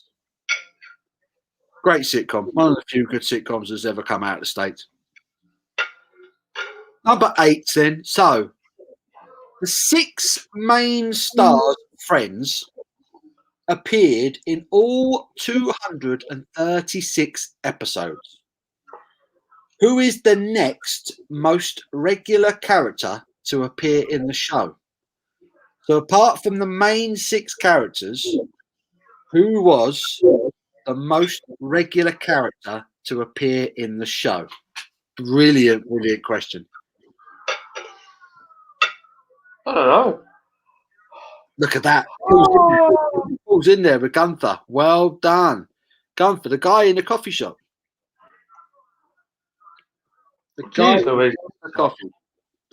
Great sitcom. One of the few good sitcoms that's ever come out of the States. Number 8 then. So, the 6 main stars of Friends appeared in all 236 episodes. Who is the next most regular character to appear in the show? So apart from the main 6 characters, who was the most regular character to appear in the show? Brilliant, brilliant question. I don't know. Look at that. Oh, Paul's in there with Gunther. Well done. Gunther, the guy in the coffee shop. The guy geez, Louise. in the coffee.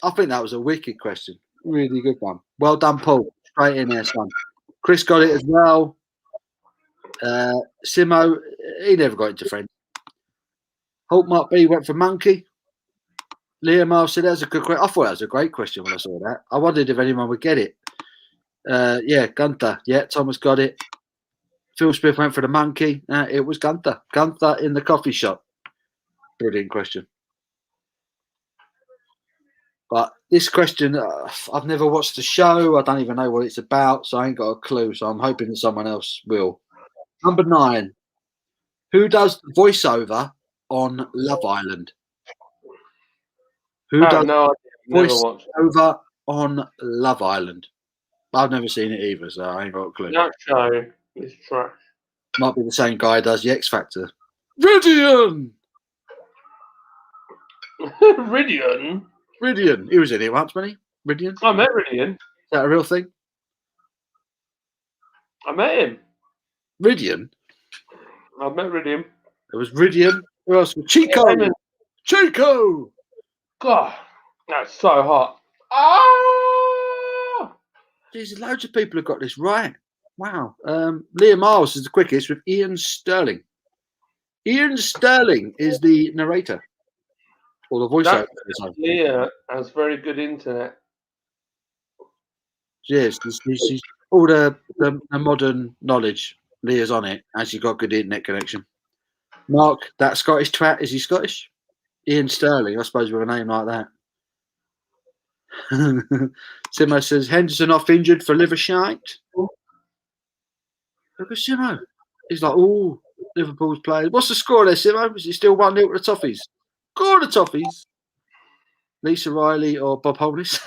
I think that was a wicked question. Really good one. Well done, Paul. Straight in there, son. Chris got it as well. Simo, he never got into friends. Holt Mark B went for monkey. Liam Miles said that's a good question. I thought that was a great question when I saw that. I wondered if anyone would get it. Yeah, Gunther. Yeah, Thomas got it. Phil Smith went for the monkey. It was Gunther. Gunther in the coffee shop. Brilliant question. But this question, I've never watched the show. I don't even know what it's about, so I ain't got a clue. So I'm hoping that someone else will. Number 9. Who does the voiceover on Love Island? Who does No, never watched voiceover on Love Island? I've never seen it either, so I ain't got a clue. that show. Is trash. Might be the same guy who does the X Factor. Ridian! Ridian. Ridian. He was in it once, wasn't he? Ridian? Is I met Ridian. that a real thing? I met him. Ridian? I met Ridian. It was Ridian. Who else? Chico! Chico! God, that's so hot. Ah! Jeez, loads of people have got this right. Wow. Liam Miles is the quickest with Ian Sterling. Ian Sterling is the narrator. Or the voiceover. Leah has very good internet. Yes, she's all the modern knowledge. Leah's on it, and she's got good internet connection. Mark, that Scottish twat, is he Scottish? Ian Sterling, I suppose, with a name like that. Simo says Henderson off injured for liver shite. Look at Simo. He's like, oh, Liverpool's playing. What's the score there, Simo? Is it still 1-0 to the Toffees? Go on the Toffees. Lisa Riley or Bob Holness.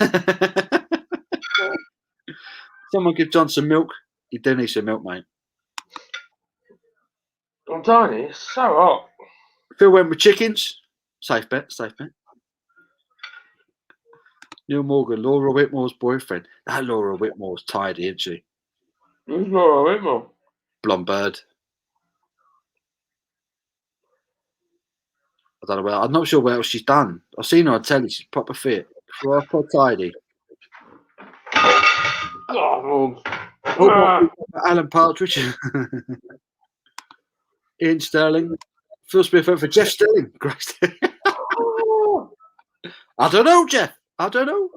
Someone give John some milk. He do need some milk, mate. I'm telling you, it's so hot. Phil went with chickens. Safe bet, safe bet. Neil Morgan, Laura Whitmore's boyfriend. That Laura Whitmore's tidy, isn't she? Who's Laura Whitmore? Blonde bird. I don't know where. I'm not sure what else she's done. I've seen her on telly. She's proper fit. Proper tidy. Oh, Alan Partridge. Ian Sterling. Phil Smith went for Jeff Sterling. Great. I don't know, Jeff. I don't know.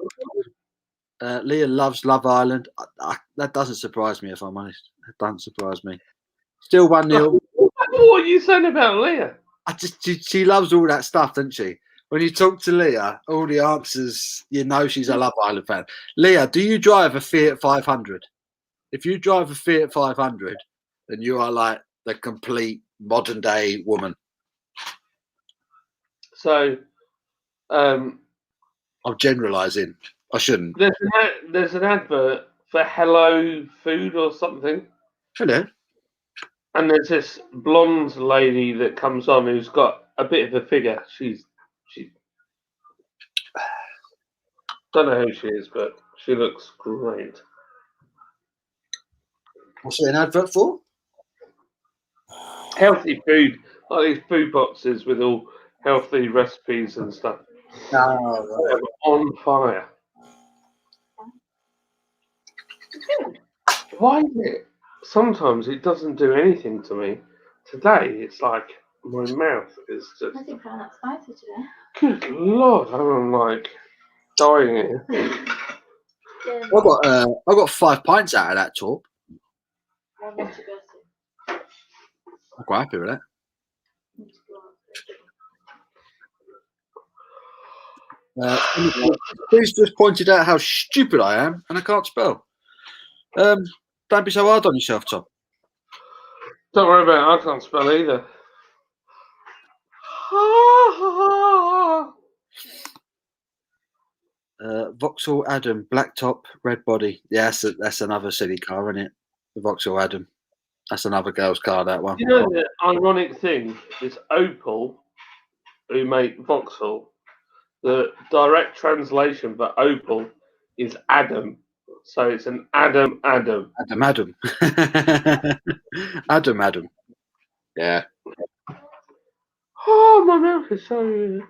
Leah loves Love Island. That doesn't surprise me, if I'm honest. It doesn't surprise me. Still 1-0. What are you saying about Leah? She loves all that stuff, doesn't she? When you talk to Leah, all the answers, you know she's a Love Island fan. Leah, do you drive a Fiat 500? If you drive a Fiat 500, then you are like the complete modern day woman. So, I'm generalising. I shouldn't. there's an advert for Hello Food or something. Hello. And there's this blonde lady that comes on who's got a bit of a figure. She don't know who she is, but she looks great. What's it an advert for? Healthy food, like these food boxes with all healthy recipes and stuff. Oh, right. On fire. Why is it? Sometimes it doesn't do anything to me. Today, it's like my mouth is just. I didn't find that spicy today. Good Lord, I'm like dying here. Yeah, I got 5 pints out of that talk. I want to go to. I'm quite happy with that. Please just pointed out how stupid I am and I can't spell. Don't be so hard on yourself, Tom. Don't worry about it, I can't spell either. Vauxhall Adam, black top, red body. Yeah, that's another silly car, isn't it? The Vauxhall Adam. That's another girl's car, that one. You know the ironic thing is Opel who make Vauxhall, the direct translation for Opal is Adam. So it's an Adam. Adam. Adam. Yeah. Oh, my mouth is so.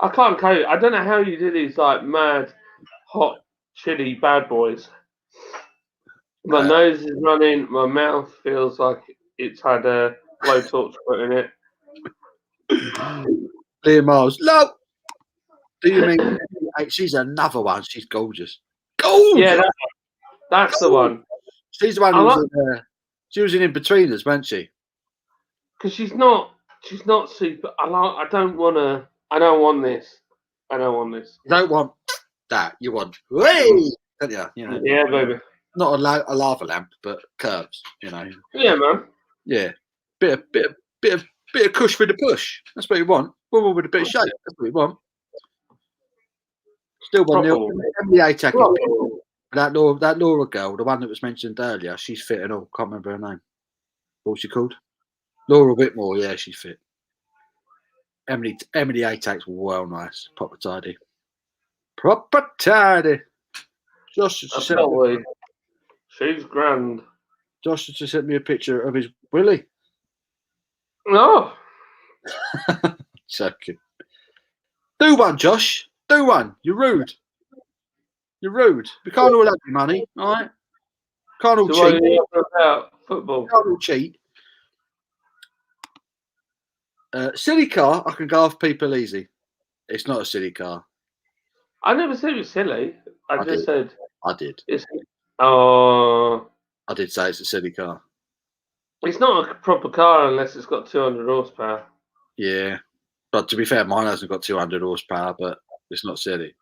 I can't cope. I don't know how you do these like mad, hot, chili bad boys. My nose is running. My mouth feels like it's had a blowtorch put in it. Liam Miles. No. Do you mean she's another one? She's gorgeous. Gorgeous. Yeah, that's the one. She's the one who was in she was in Betweeners, wasn't she? Because she's not super. I don't want this. I don't want this. You don't want that. You want hey, don't you? You know. Yeah, baby. Not a lava lamp, but curves. You know. Yeah, man. Yeah. Bit of cush with a push. That's what you want. Woman with a bit of shape. That's what you want. Still 1-0. NBA attacking. That Laura girl, the one that was mentioned earlier, she's fit and all. Can't remember her name. What's she called? Laura Whitmore. Yeah, she's fit. Emily Atack's well nice. Proper tidy. Josh just she's grand. Josh just sent me a picture of his Willie. No. Joking. Do one, Josh. Do one. You're rude. You're rude. We can't all have your money, all right? Can't all cheat. About football. Can't all cheat. Silly car, I can go off people easy. It's not a silly car. I never said it was silly. I just said. I did. I did say it's a silly car. It's not a proper car unless it's got 200 horsepower. Yeah. But to be fair, mine hasn't got 200 horsepower, but it's not silly.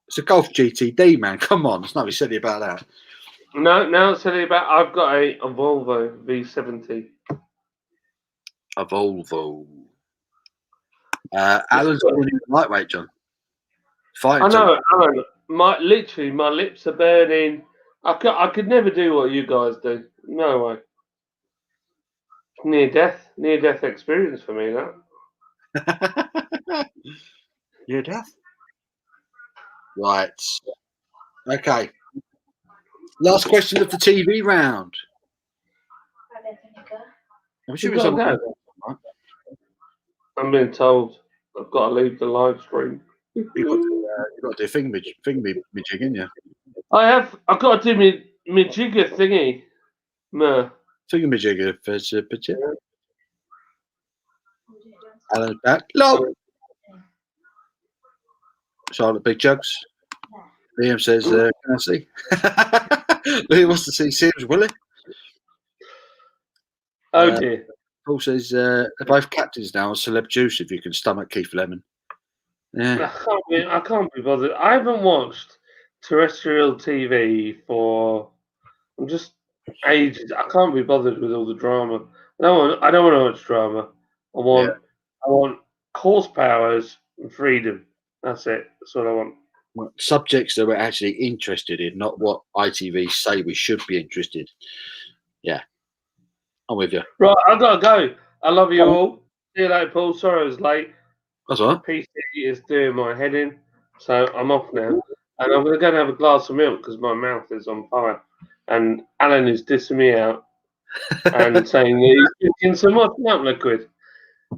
It's a Golf GTD, man. Come on. There's nothing silly about that. No, it's silly about. I've got a Volvo V70. A Volvo. Alan's lightweight, John. Fighting. I know, Alan. My lips are burning. I could never do what you guys do. No way. Near death experience for me, that. Near death. Right. Okay. Last question of the TV round. I'm being told I've got to leave the live stream. You've got to do thingy-majig, ain't you? I've got to do my jigger thingy. No. Thingy-majigger for a picture. Alan's back. Look. Charlotte Big Jugs. Liam says, can I see? Liam wants to see Sims, will he? Oh dear. Paul says, they're both captains now on Celeb Juice if you can stomach Keith Lemon. Yeah. I can't be bothered. I haven't watched terrestrial TV for just ages. I can't be bothered with all the drama. I don't want to watch drama. I want horsepowers and freedom. That's it. That's what I want. Well, subjects that we're actually interested in, not what ITV say we should be interested. Yeah. I'm with you. Right, I've got to go. I love you all. See you later, Paul. Sorry I was late. That's all right. PC is doing my head in, so I'm off now. And I'm going to go and have a glass of milk because my mouth is on fire. And Alan is dissing me out and saying he's drinking some more milk liquid.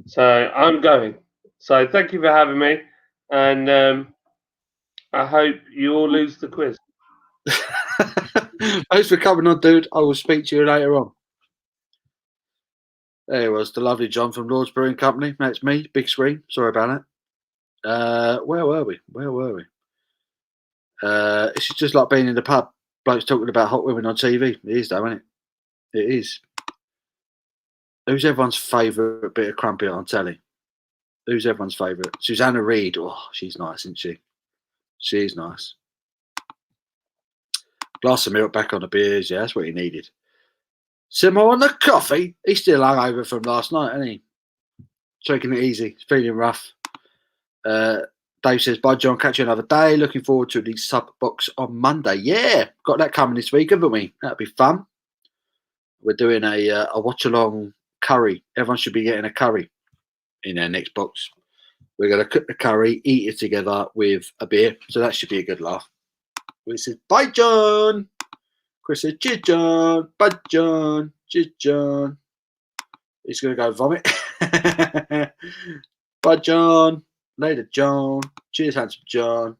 So I'm going. So thank you for having me. And I hope you all lose the quiz. Thanks for coming on, dude. I will speak to you later on. There was the lovely John from Lord's Brewing Company. That's me, big screen. Sorry about that. Where were we? It's just like being in the pub. Blokes talking about hot women on TV. It is, though, isn't it? It is. Who's everyone's favourite bit of crumpet on telly? Who's everyone's favourite? Susanna Reid. Oh, she's nice, isn't she? She's nice. Glass of milk back on the beers. Yeah, that's what he needed. Simo on the coffee. He's still hungover from last night, isn't he? Taking it easy. He's feeling rough. Dave says, bye, John. Catch you another day. Looking forward to the sub box on Monday. Yeah, got that coming this week, haven't we? That'll be fun. We're doing a watch along curry. Everyone should be getting a curry in their next box. We're going to cook the curry, eat it together with a beer. So that should be a good laugh. We said, bye, John. Chris said, cheers, John. Bye, John. Cheers, John. He's going to go vomit. Bye, John. Later, John. Cheers, handsome John.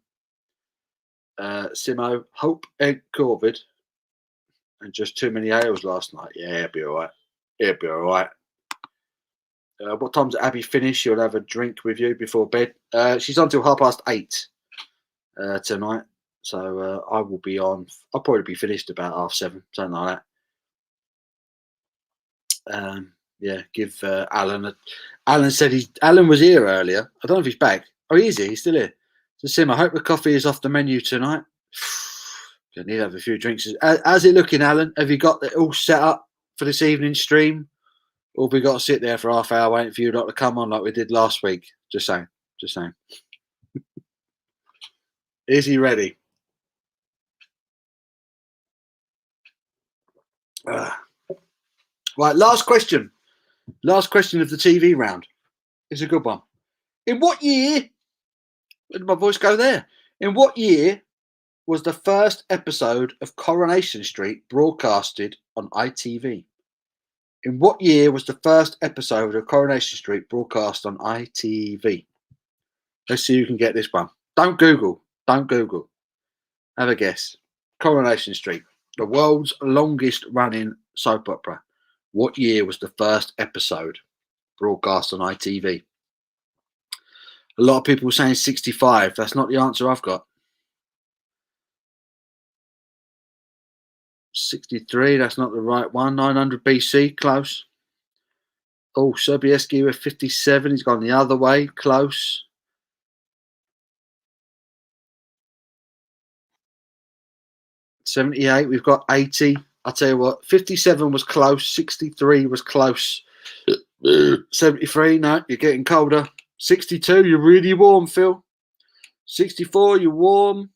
Simo, hope egg COVID and just too many ales last night. Yeah, it'll be all right. It'll be all right. What time's Abby finish? She'll have a drink with you before bed. She's on till 8:30 tonight. So I will be on. I'll probably be finished about 7:30, something like that. Yeah, give Alan. Alan said Alan was here earlier. I don't know if he's back. Oh, he is here. He's still here. So Sim, I hope the coffee is off the menu tonight. Gonna need to have a few drinks. How's it looking, Alan? Have you got it all set up for this evening's stream? Or have we got to sit there for half hour waiting for you lot to come on like we did last week? Just saying. Just saying. Is he ready? Right, last question. Last question of the TV round. It's a good one. In what year? Where did my voice go there? In what year was the first episode of Coronation Street broadcasted on ITV? In what year was the first episode of Coronation Street broadcast on ITV? Let's see who can get this one. Don't Google. Don't Google. Have a guess. Coronation Street, the world's longest running soap opera. What year was the first episode broadcast on ITV? A lot of people saying 65. That's not the answer I've got. 63, that's not the right one. 900 BC, close. Oh, Sobieski with 57. He's gone the other way, close. '78, we've got 80. I'll tell you what, 57 was close. 63 was close. 73, no, you're getting colder. 62, you're really warm, Phil. 64, you're warm.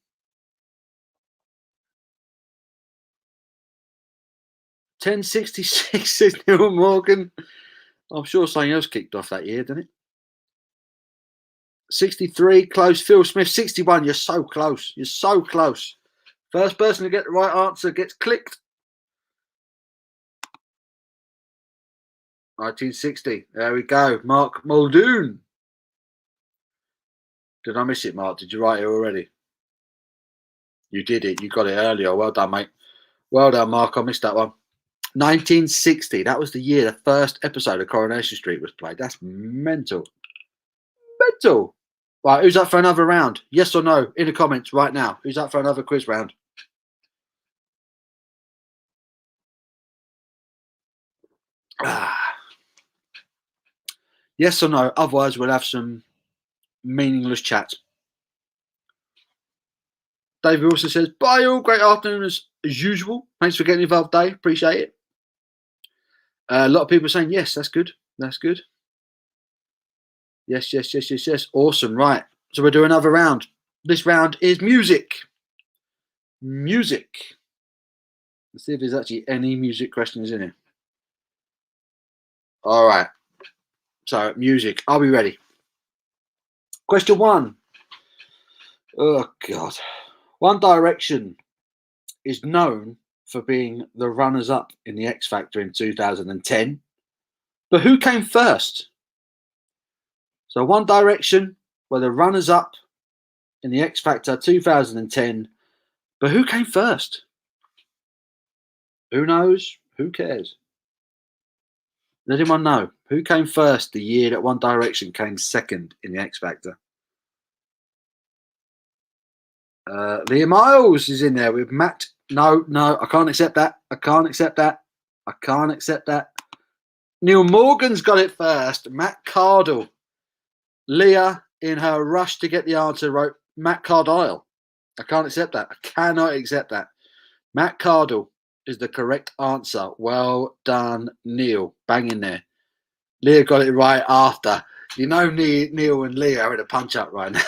1066 says Neil Morgan. I'm sure something else kicked off that year, didn't it? 63, close. Phil Smith, 61. You're so close. You're so close. First person to get the right answer gets clicked. 1960. There we go. Mark Muldoon. Did I miss it, Mark? Did you write it already? You did it. You got it earlier. Well done, mate. Well done, Mark. I missed that one. 1960. That was the year the first episode of Coronation Street was played. That's mental. Mental. Right, who's up for another round? Yes or no? In the comments right now. Who's up for another quiz round? Yes or no? Otherwise, we'll have some meaningless chat. David also says, bye all. Great afternoon as usual. Thanks for getting involved, Dave. Appreciate it. A lot of people saying, yes, that's good. That's good. Yes, yes, yes, yes, yes. Awesome. Right. So we'll do another round. This round is music. Music. Let's see if there's actually any music questions in here. All right. So, music. Are we ready? Question 1. Oh, God. One Direction is known for being the runners-up in the X Factor in 2010. But who came first? So One Direction were the runners-up in the X Factor 2010. But who came first? Who knows? Who cares? Does anyone know? Who came first the year that One Direction came second in the X Factor? Leah Miles is in there with Matt. No, I can't accept that. I can't accept that. I can't accept that. Neil Morgan's got it first. Matt Cardle. Leah, in her rush to get the answer, wrote Matt Cardile. I can't accept that. I cannot accept that. Matt Cardle is the correct answer. Well done, Neil. Bang in there. Leah got it right after. You know Neil and Leah are in a punch-up right now.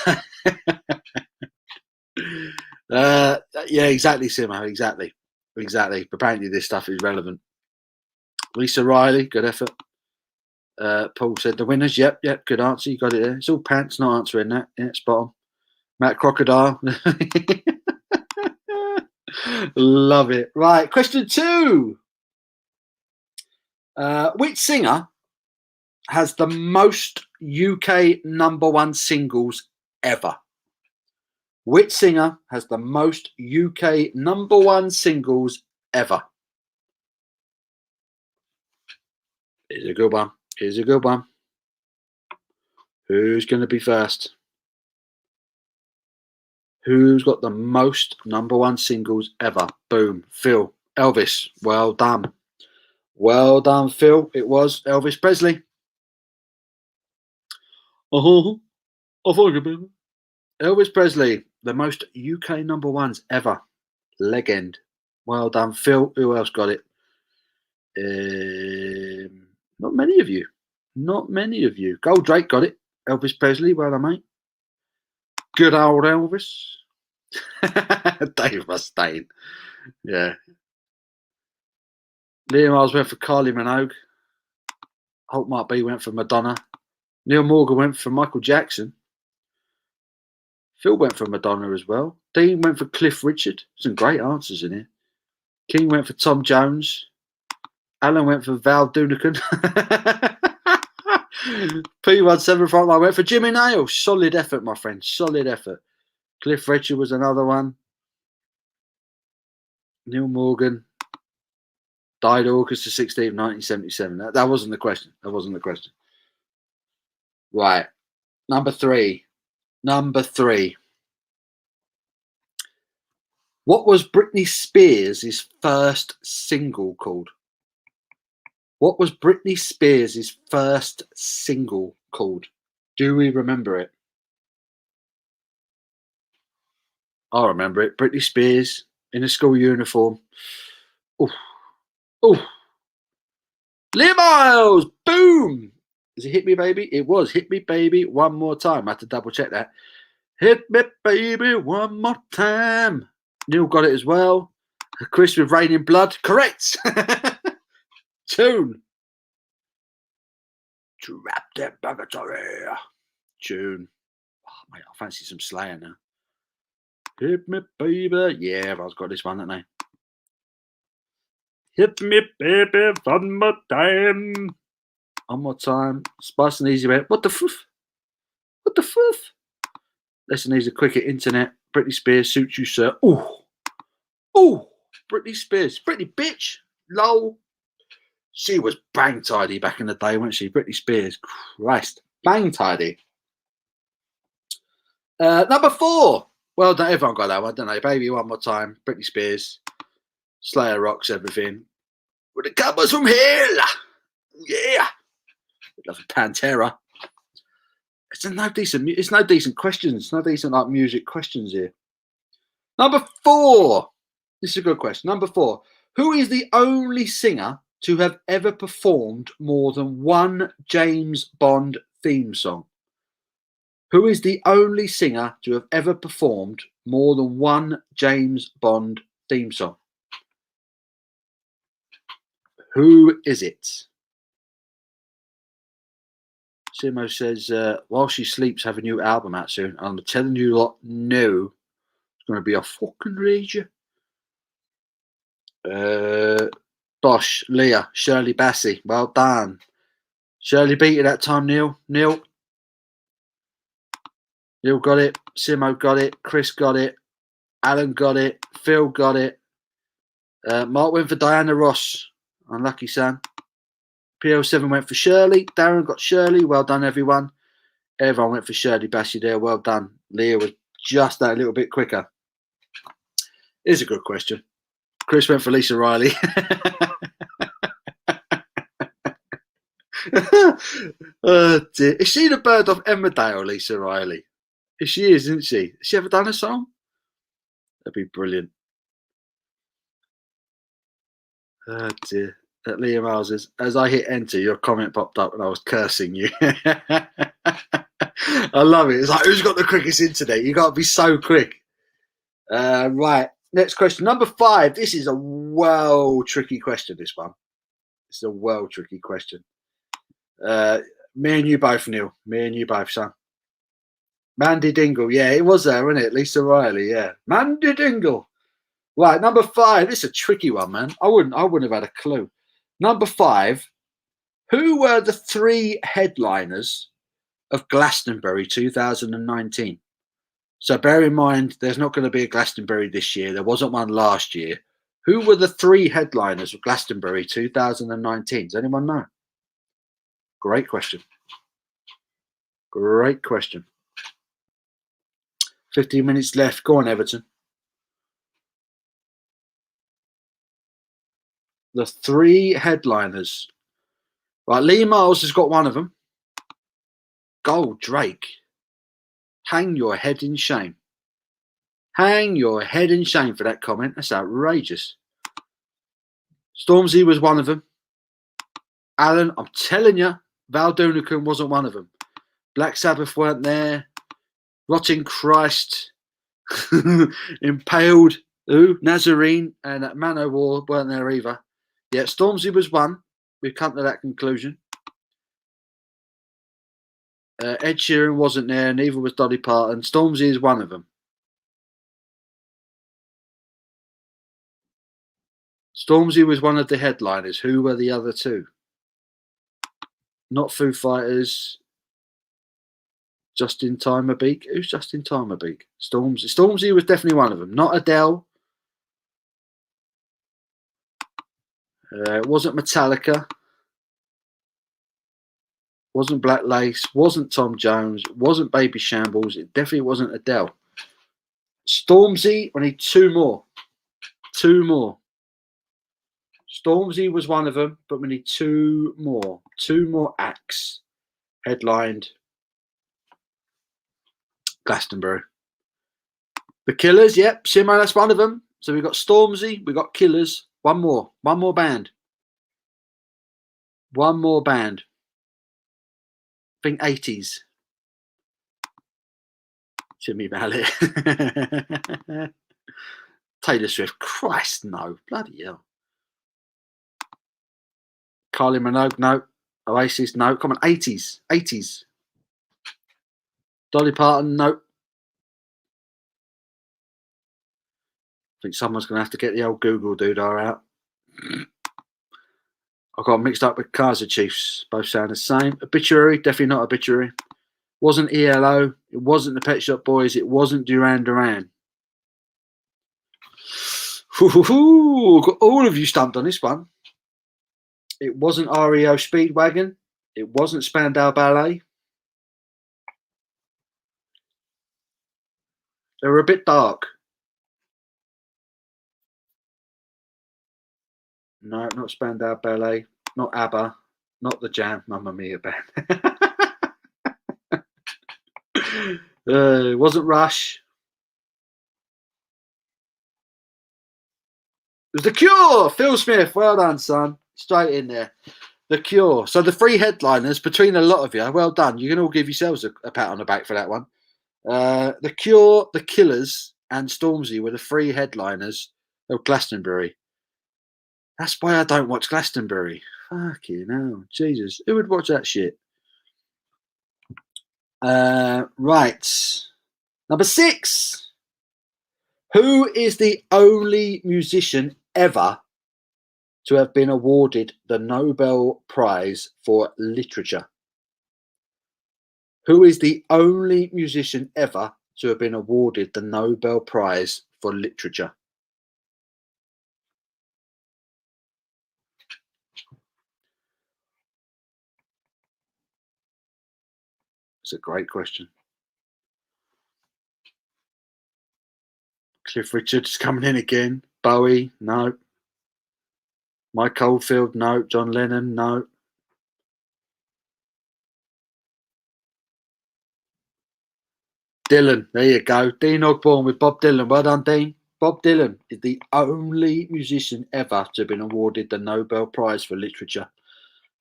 Yeah, exactly, Simo. Exactly. Apparently this stuff is relevant. Lisa Riley, good effort. Paul said the winners. Yep, good answer. You got it there. It's all pants, not answering that. Yeah, spot on. Matt Crocodile. Love it. Right, question 2. Which singer has the most UK #1 singles ever? Which singer has the most UK #1 singles ever? Here's a good one. Here's a good one. Who's going to be first? Who's got the most #1 singles ever? Boom. Phil. Elvis. Well done. Well done, Phil. It was Elvis Presley. Elvis Presley, the most UK #1s ever. Legend. Well done, Phil. Who else got it? Not many of you. Not many of you. Gold Drake got it. Elvis Presley. Well done, mate. Good old Elvis. Dave Mustaine. Yeah. Liam Miles went for Kylie Minogue. Hope Mark B went for Madonna. Neil Morgan went for Michael Jackson. Phil went for Madonna as well. Dean went for Cliff Richard. Some great answers in here. King went for Tom Jones. Alan went for Val Dunican. P17 Frontline went for Jimmy Nail. Solid effort, my friend. Solid effort. Cliff Richard was another one. Neil Morgan died August the 16th, 1977. That wasn't the question. That wasn't the question. Right. Number 3. Number 3. What was Britney Spears' first single called? What was Britney Spears' first single called? Do we remember it? I remember it. Britney Spears in a school uniform. Ooh. Ooh. Liam Miles. Boom. Is it Hit Me Baby? It was Hit Me Baby One More Time. I had to double check that. Hit me baby one more time. Neil got it as well. Chris with Raining Blood. Correct. Tune. Trapped in Purgatory. Tune. Oh, mate, I fancy some Slayer now. Hit me baby. Yeah, I've got this one, haven't I? Hit me baby one more time. One more time. Spice and Easy Way. What the fuff? What the fuff? Listen, needs a quicker internet. Britney Spears suits you, sir. Ooh. Ooh. Britney Spears. Britney bitch. Lol. She was bang tidy back in the day, wasn't she? Britney Spears. Christ. Bang tidy. Number 4. Well done. Everyone got that one, don't they? Baby One More Time. Britney Spears. Slayer rocks everything. With the covers from hell. Yeah. Love Pantera. It's no decent questions. No decent like music questions here. Number 4. This is a good question. Number 4. Who is the only singer to have ever performed more than one James Bond theme song? Who is the only singer to have ever performed more than one James Bond theme song? Who is it? Simo says, while she sleeps, have a new album out soon. I'm telling you lot, no. It's going to be a fucking rager. Bosh, Leah, Shirley Bassey. Well done. Shirley beat you that time, Neil. Neil got it. Simo got it. Chris got it. Alan got it. Phil got it. Mark went for Diana Ross. Unlucky, son. PL7 went for Shirley. Darren got Shirley. Well done, everyone. Everyone went for Shirley Bassey there. Well done. Leah was just that little bit quicker. Here's a good question. Chris went for Lisa Riley. Oh, dear. Is she the bird of Emmerdale, Lisa Riley? If she is, isn't she? Has she ever done a song? That'd be brilliant. Oh, dear. At Liam Miles says, as I hit enter, your comment popped up and I was cursing you. I love it. It's like, who's got the quickest internet? You got to be so quick. Right. Next question. Number 5. This is a well tricky question, this one. It's a well tricky question. Me and you both, Neil. Me and you both, son. Mandy Dingle. Yeah, it was there, wasn't it? Lisa Riley. Yeah, Mandy Dingle. Right, number 5. This is a tricky one, man. I wouldn't have had a clue. Number 5. Who were the 3 headliners of Glastonbury 2019? So bear in mind, there's not going to be a Glastonbury this year. There wasn't one last year. Who were the 3 headliners of Glastonbury 2019? Does anyone know? Great question. Great question. 15 minutes left. Go on, Everton. The 3 headliners. Right, Lee Miles has got one of them. Gold Drake. Hang your head in shame. Hang your head in shame for that comment. That's outrageous. Stormzy was one of them. Alan, I'm telling you, Val Dunican wasn't one of them. Black Sabbath weren't there. Rotting Christ. Impaled. Nazarene and Manowar weren't there either. Yeah, Stormzy was one. We've come to that conclusion. Ed Sheeran wasn't there, neither was Dolly Parton. Stormzy is one of them. Stormzy was one of the headliners. Who were the other 2? Not Foo Fighters. Justin Timberlake. Who's Justin Timberlake? Stormzy. Stormzy was definitely one of them. Not Adele. It wasn't Metallica. Wasn't Black Lace. Wasn't Tom Jones. Wasn't Baby Shambles. It definitely wasn't Adele. Stormzy. We need 2 more. 2 more. Stormzy was one of them, but we need 2 more. 2 more acts headlined Glastonbury. The Killers, yep. Simo, that's one of them. So we've got Stormzy, we've got Killers. One more. One more band. One more band. I think 80s. Jimmy Mallet. Taylor Swift. Christ, no. Bloody hell. Kylie Minogue, no. Oasis, no. Come on, 80s. 80s. Dolly Parton, no. I think someone's going to have to get the old Google doodah out. I got mixed up with Kaiser Chiefs. Both sound the same. Obituary, definitely not Obituary. Wasn't ELO. It wasn't the Pet Shop Boys. It wasn't Duran Duran. Got all of you stumped on this one. It wasn't REO Speedwagon. It wasn't Spandau Ballet. They were a bit dark. No, not Spandau Ballet. Not ABBA. Not the Jam. Mamma Mia band. It wasn't Rush. It was The Cure. Phil Smith. Well done, son. Straight in there. The Cure. So the 3 headliners between a lot of you. Well done. You can all give yourselves a pat on the back for that one. The Cure, The Killers, and Stormzy were the 3 headliners of Glastonbury. That's why I don't watch Glastonbury. Fucking hell. Jesus. Who would watch that shit? Right. Number 6. Who is the only musician ever to have been awarded the Nobel Prize for Literature? Who is the only musician ever to have been awarded the Nobel Prize for Literature? It's a great question. Cliff Richard's coming in again. Bowie, no. Mike Oldfield, no. John Lennon, no. Dylan, there you go. Dean Ogborn with Bob Dylan. Well done, Dean. Bob Dylan is the only musician ever to have been awarded the Nobel Prize for Literature.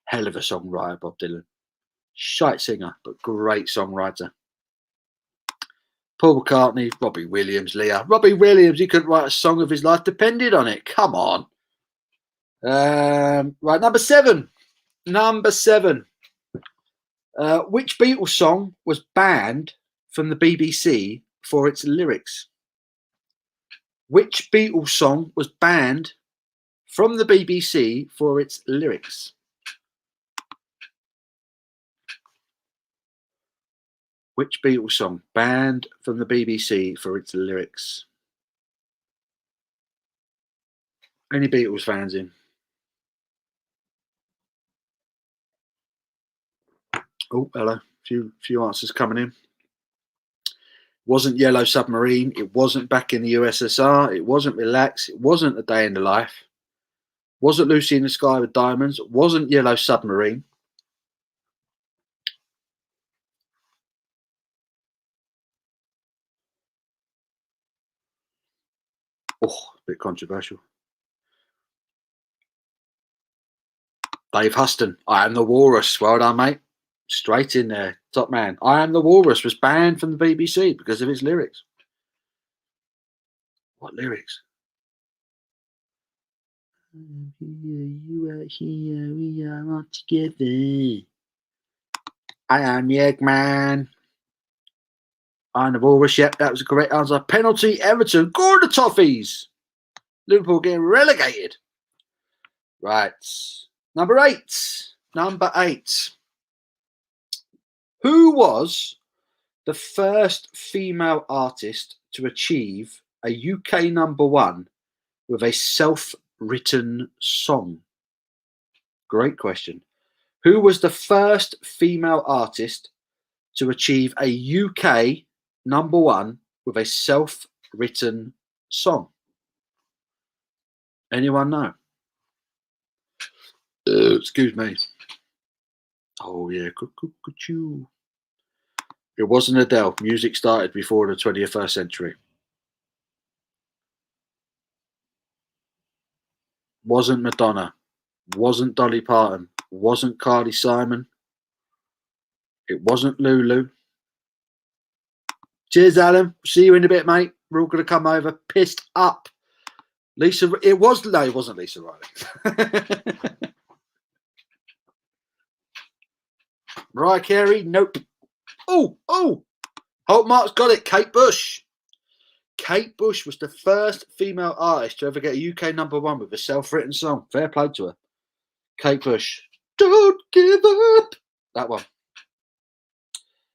Hell of a songwriter, Bob Dylan. Shite singer, but great songwriter. Paul McCartney, Robbie Williams, Leah. Robbie Williams, he couldn't write a song of his life depended on it. Come on. Right, number 7. Number 7. Which Beatles song was banned from the BBC for its lyrics? Which Beatles song was banned from the BBC for its lyrics? Which Beatles song banned from the BBC for its lyrics? Any Beatles fans in? Oh, hello. Few answers coming in. Wasn't Yellow Submarine. It wasn't Back in the USSR. It wasn't Relax. It wasn't A Day in the Life. Wasn't Lucy in the Sky with Diamonds. It wasn't Yellow Submarine. Oh, a bit controversial. Dave Huston, I Am the Walrus. Well done, mate. Straight in there. Top man. I Am the Walrus was banned from the BBC because of its lyrics. What lyrics? You are here, we are all together. I am the Eggman. I am the Walrus. Yep, that was the correct answer. Penalty, Everton. Go on the Toffees. Liverpool getting relegated. Right. Number 8. Who was the first female artist to achieve a UK #1 with a self-written song? Great question. Who was the first female artist to achieve a UK #1 with a self-written song? Anyone know? Excuse me. Oh yeah, you. It wasn't Adele. Music started before the 21st century. Wasn't Madonna. Wasn't Dolly Parton. Wasn't Carly Simon. It wasn't Lulu. Cheers, Alan. See you in a bit, mate. We're all going to come over pissed up. Lisa, it wasn't Lisa Riley. Mariah Carey, nope. Oh, Holt Mark's got it. Kate Bush. Kate Bush was the first female artist to ever get a UK #1 with a self-written song. Fair play to her. Kate Bush. Don't give up. That one.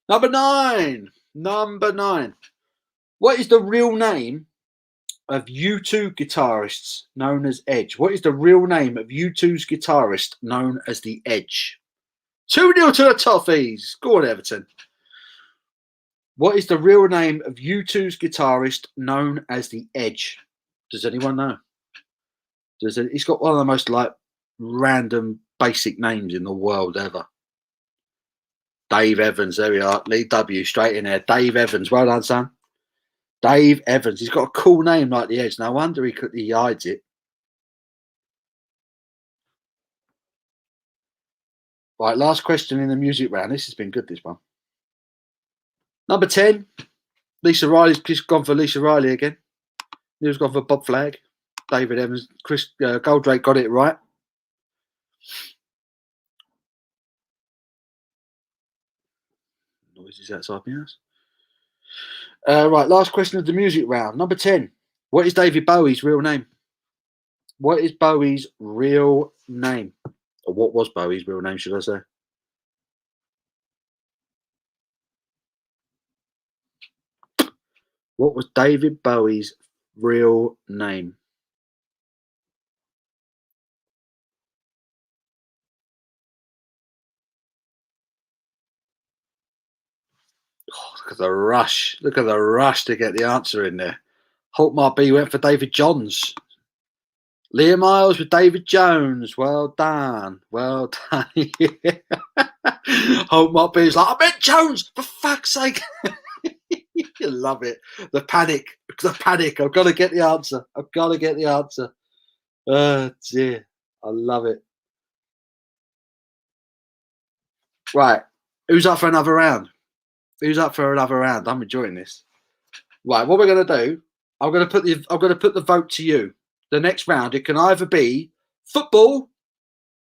Number 9. What is the real name of U2 guitarists known as Edge? What is the real name of U2's guitarist known as the Edge? 2-0 to the Toffees. Go on, Everton. What is the real name of U2's guitarist known as the Edge? Does anyone know? He's got one of the most random basic names in the world ever. Dave Evans. There we are. Lee W. Straight in there. Dave Evans. Well done, son. Dave Evans. He's got a cool name like the Edge. No wonder he hides it. Right, last question in the music round. This has been good, this one. Number 10. Lisa Riley's just gone for Lisa Riley again. Neil's gone for Bob Flagg. David Evans. Chris Goldrake got it right. Noises outside my house. Right, last question of the music round. Number 10. What is David Bowie's real name? What is Bowie's real name? Or what was Bowie's real name, should I say? What was David Bowie's real name? Oh, look at the rush. Look at the rush to get the answer in there. Holtmar B went for David Johns. Leah Miles with David Jones. Well done. Well done. Holtmar B is like, I meant Jones, for fuck's sake. You love it. The panic. I've got to get the answer. Oh, dear. I love it. Right. Who's up for another round? I'm enjoying this. Right. What we're going to do, I'm going to put the vote to you. The next round, it can either be football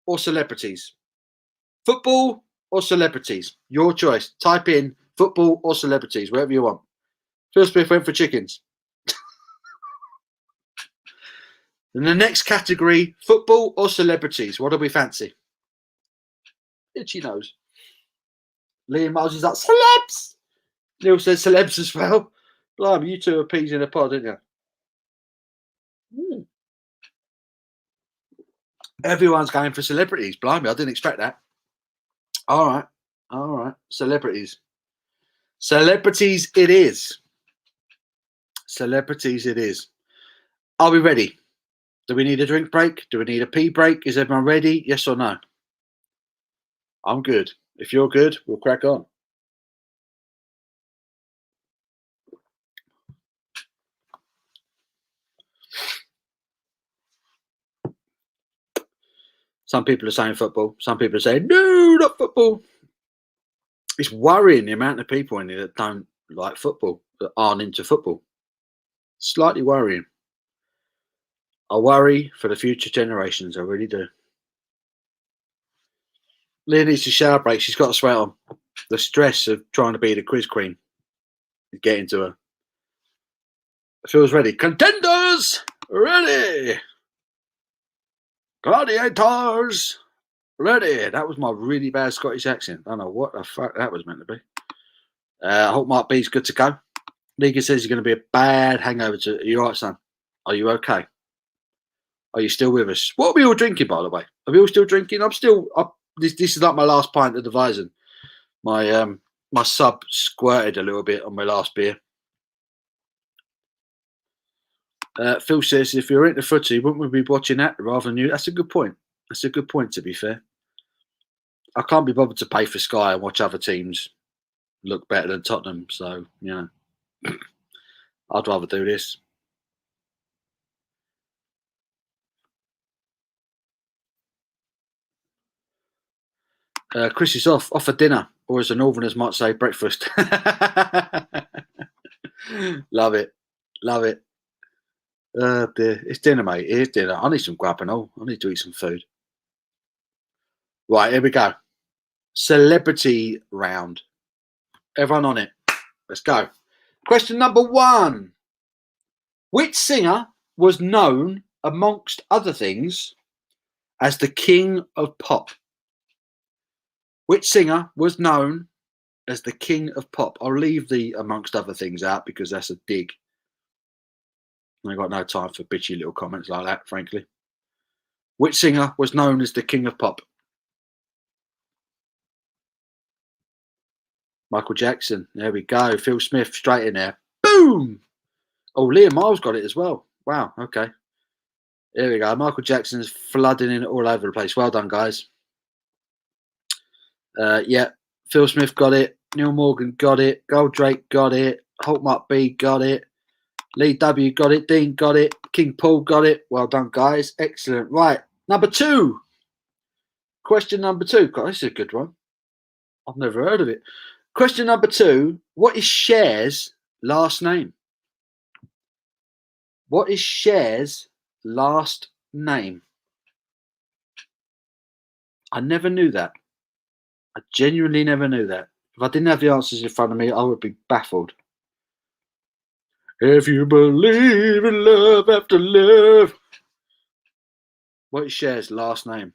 or celebrities. Football or celebrities? Your choice. Type in football or celebrities, wherever you want. Phil Smith went for chickens. In the next category, football or celebrities. What do we fancy? Itchy nose. Liam Miles is like, celebs! Neil says celebs as well. Blimey, you two are peas in a pod, aren't you? Everyone's going for celebrities. Blimey, I didn't expect that. All right. Celebrities. Celebrities it is. Celebrities it is. Are we ready? Do we need a drink break? Do we need a pee break? Is everyone ready? Yes or no? I'm good. If you're good, we'll crack on. Some people are saying football. Some people are saying, no, not football. It's worrying the amount of people in here that don't like football, that aren't into football. Slightly worrying. I worry for the future generations. I really do. Leah needs a shower break. She's got a sweat on. The stress of trying to be the quiz queen is getting to her. Feels ready. Contenders ready. Gladiators ready. That was my really bad Scottish accent. I don't know what the fuck that was meant to be. I hope Mark B's good to go. Liga says he's going to be a bad hangover. Are you all right, son? Are you okay? Are you still with us? What are we all drinking, by the way? Are we all still drinking? I'm still up. This is like my last pint of the Weizen. My sub squirted a little bit on my last beer. Phil says, if you're into footy, wouldn't we be watching that rather than you? That's a good point. That's a good point, to be fair. I can't be bothered to pay for Sky and watch other teams look better than Tottenham. So, you know, I'd rather do this. Chris is off for dinner, or as the Northerners might say, breakfast. Love it. Love it. Dear. It's dinner, mate. It is dinner. I need some grub and all. I need to eat some food. Right, here we go. Celebrity round. Everyone on it. Let's go. Question number 1. Which singer was known, amongst other things, as the king of pop? Which singer was known as the king of pop? I'll leave the amongst other things out because that's a dig. I've got no time for bitchy little comments like that, frankly. Which singer was known as the king of pop? Michael Jackson. There we go. Phil Smith straight in there. Boom! Oh, Liam Miles got it as well. Wow, okay. There we go. Michael Jackson's flooding in all over the place. Well done, guys. Yeah, Phil Smith got it. Neil Morgan got it. Goldrake got it. Holtmark B got it. Lee W got it. Dean got it. King Paul got it. Well done, guys. Excellent. Right, number 2. Question number 2. God, this is a good one. I've never heard of it. Question number 2. What is Cher's last name? What is Cher's last name? I never knew that. I genuinely never knew that. If I didn't have the answers in front of me, I would be baffled. If you believe in love after love. What is Cher's last name?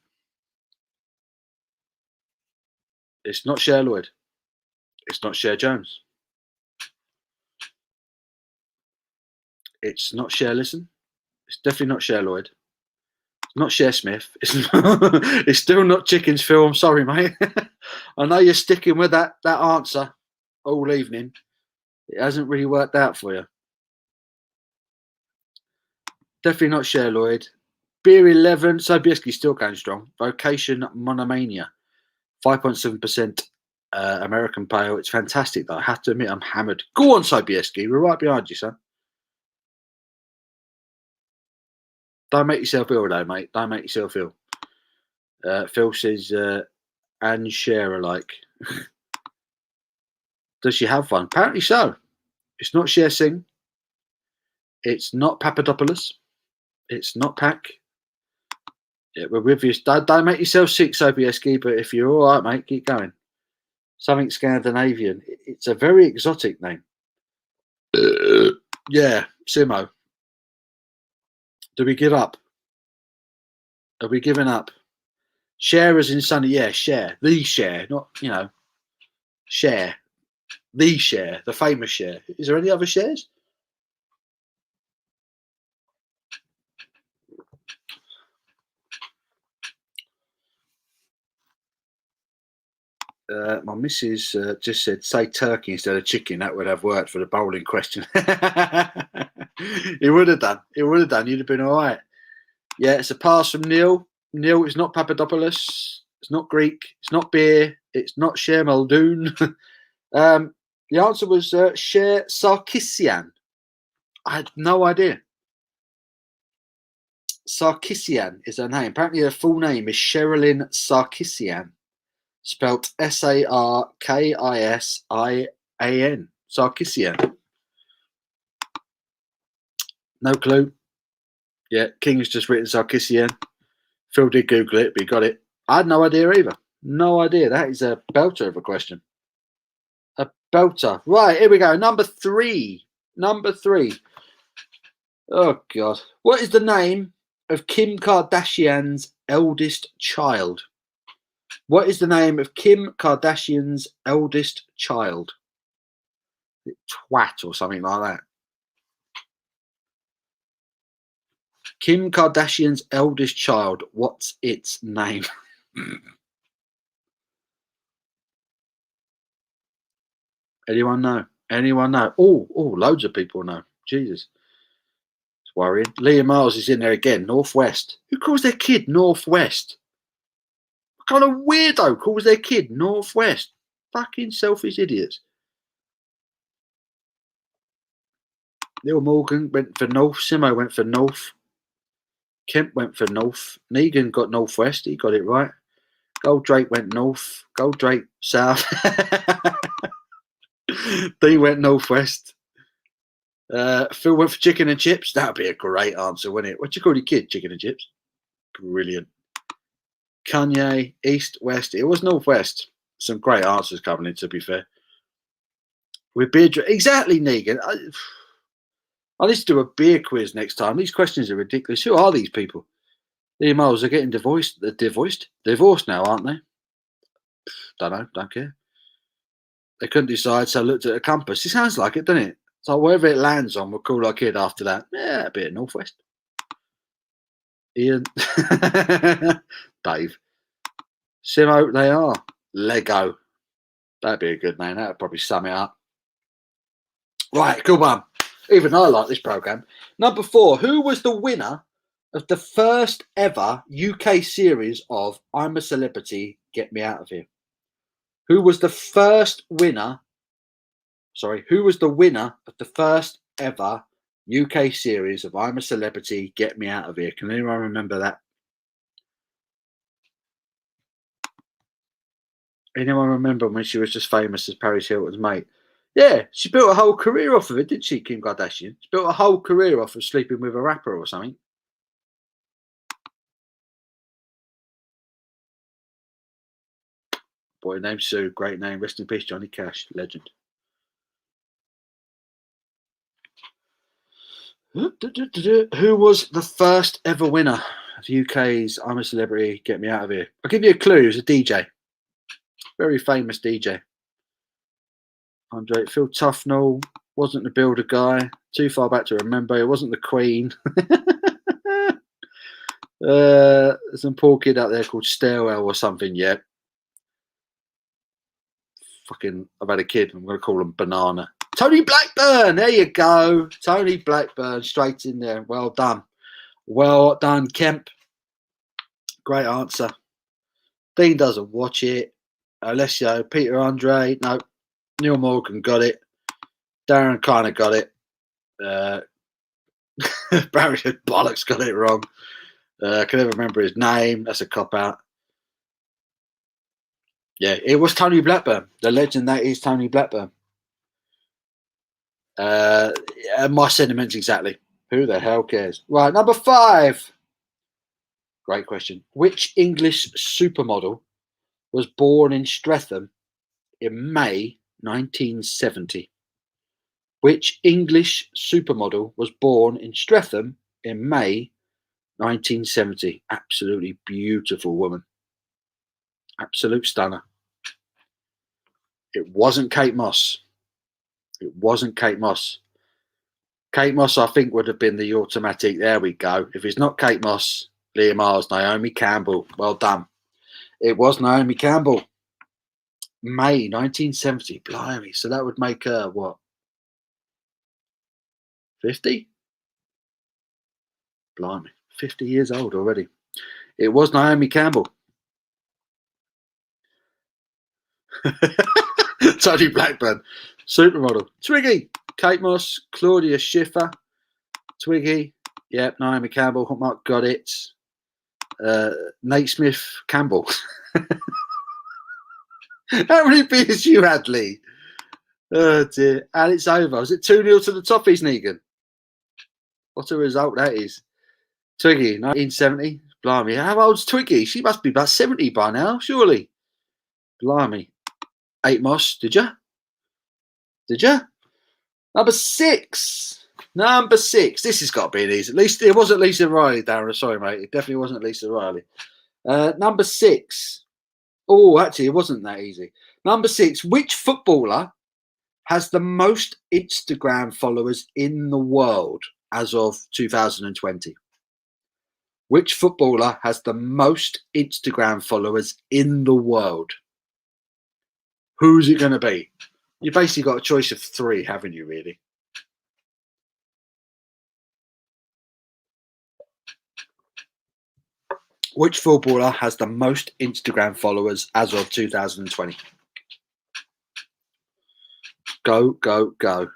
It's not Cher Lloyd. It's not Cher Jones. It's not Cher Listen. It's definitely not Cher Lloyd. It's not Cher Smith. It's still not Chickens, Phil. I'm sorry, mate. I know you're sticking with that answer all evening. It hasn't really worked out for you. Definitely not Cher Lloyd. Beer 11. Sobieski still going strong. Vocation Monomania. 5.7% American Pale. It's fantastic, though. I have to admit, I'm hammered. Go on, Sobieski. We're right behind you, son. Don't make yourself ill, though, mate. Don't make yourself ill. Phil says, and Cher alike. Does she have one? Apparently so. It's not Cher Singh. It's not Papadopoulos. It's not Pac. Yeah, we're with you. Don't make yourself sick, Sobieski, but if you're all right, mate, keep going. Something Scandinavian. It's a very exotic name. Yeah, Simo. Do we give up? Are we giving up? Share as in Sunny. Yeah, share. The share, not, share. The share, the famous share. Is there any other shares? My missus just said, say turkey instead of chicken. That would have worked for the bowling question. It would have done. It would have done. You'd have been all right. Yeah, it's a pass from Neil. Neil, it's not Papadopoulos. It's not Greek. It's not beer. It's not Cher Muldoon. The answer was Cher Sarkissian. I had no idea. Sarkissian is her name. Apparently her full name is Sherilyn Sarkissian. Spelt Sarkissian. Sarkissian. No clue. Yeah, King's just written Sarkissian. Phil did Google it, but he got it. I had no idea either. No idea. That is a belter of a question. A belter. Right, here we go. Number three. Oh, God. What is the name of Kim Kardashian's eldest child? What is the name of Kim Kardashian's eldest child? Twat or something like that. Kim Kardashian's eldest child. What's its name? Anyone know? Anyone know? Oh, loads of people know. Jesus. It's worrying. Liam Miles is in there again. Northwest. Who calls their kid Northwest? What kind of weirdo calls their kid Northwest? Fucking selfish idiots. Neil Morgan went for North. Simo went for North. Kemp went for North. Negan got Northwest. He got it right. Goldrake went North. Goldrake South. Dean went Northwest. Phil went for chicken and chips. That would be a great answer, wouldn't it? What do you call your kid? Chicken and chips? Brilliant. Kanye, East, West. It was Northwest. Some great answers coming in, to be fair. With beer. Exactly, Negan. I need to do a beer quiz next time. These questions are ridiculous. Who are these people? The emails are getting divorced now, aren't they? Don't know. Don't care. They couldn't decide, so I looked at a compass. It sounds like it, doesn't it? So wherever it lands on, we'll call our kid after that. Yeah, a bit of Northwest. Ian. Dave. Simo, they are. Lego. That'd be a good name. That would probably sum it up. Right, cool one. Even I like this programme. Number 4. Who was the winner of the first ever UK series of I'm a Celebrity, Get Me Out of Here? Who was the winner of the first ever UK series of I'm a Celebrity, Get Me Out of Here? Can anyone remember that? Anyone remember when she was just famous as Paris Hilton's mate? Yeah, she built a whole career off of it, didn't she, Kim Kardashian? She built a whole career off of sleeping with a rapper or something. Boy named Sue, great name. Rest in peace, Johnny Cash, legend. Who was the first ever winner of UK's I'm a Celebrity, Get Me Out of Here? I'll give you a clue. It was a DJ. Very famous DJ. Andre Phil Tufnell. Wasn't the Builder guy. Too far back to remember. It wasn't the Queen. There's some poor kid out there called Stairwell or something. Yeah. Fucking, I've had a kid. I'm going to call him Banana. Tony Blackburn. There you go. Tony Blackburn. Straight in there. Well done. Well done, Kemp. Great answer. Dean doesn't watch it. Alessio, Peter Andre. No. Neil Morgan got it. Darren kind of got it. Barry Bollocks got it wrong. I can never remember his name. That's a cop-out. Yeah, it was Tony Blackburn. The legend that is Tony Blackburn. My sentiments exactly. Who the hell cares? Right, number 5. Great question. Which English supermodel was born in Streatham in May 1970? Which English supermodel was born in Streatham in May 1970? Absolutely beautiful woman. Absolute stunner. It wasn't Kate Moss. It wasn't Kate Moss. Kate Moss, I think, would have been the automatic. There we go. If it's not Kate Moss, Leah Miles, Naomi Campbell. Well done. It was Naomi Campbell. May 1970. Blimey. So that would make her, what, 50? Blimey. 50 years old already. It was Naomi Campbell. Tony Blackburn. Supermodel. Twiggy. Kate Moss. Claudia Schiffer. Twiggy. Yep. Naomi Campbell. Mark got it. Nate Smith Campbell. How many beers you had, Lee? Oh dear. And it's over. Was it 2-0 to the Toffees, Negan? What a result that is. Twiggy, 1970. Blimey. How old's Twiggy? She must be about 70 by now, surely. Blimey. 8 Moss, did you? Did you? Number 6. Number 6. This has got to be an easy. At least it wasn't Lisa Riley, Darren. Sorry, mate. It definitely wasn't Lisa Riley. Number 6. Oh, actually, it wasn't that easy. Number 6. Which footballer has the most Instagram followers in the world as of 2020? Which footballer has the most Instagram followers in the world? Who's it going to be? You basically got a choice of 3, haven't you, really? Which footballer has the most Instagram followers as of 2020? Go, go, go.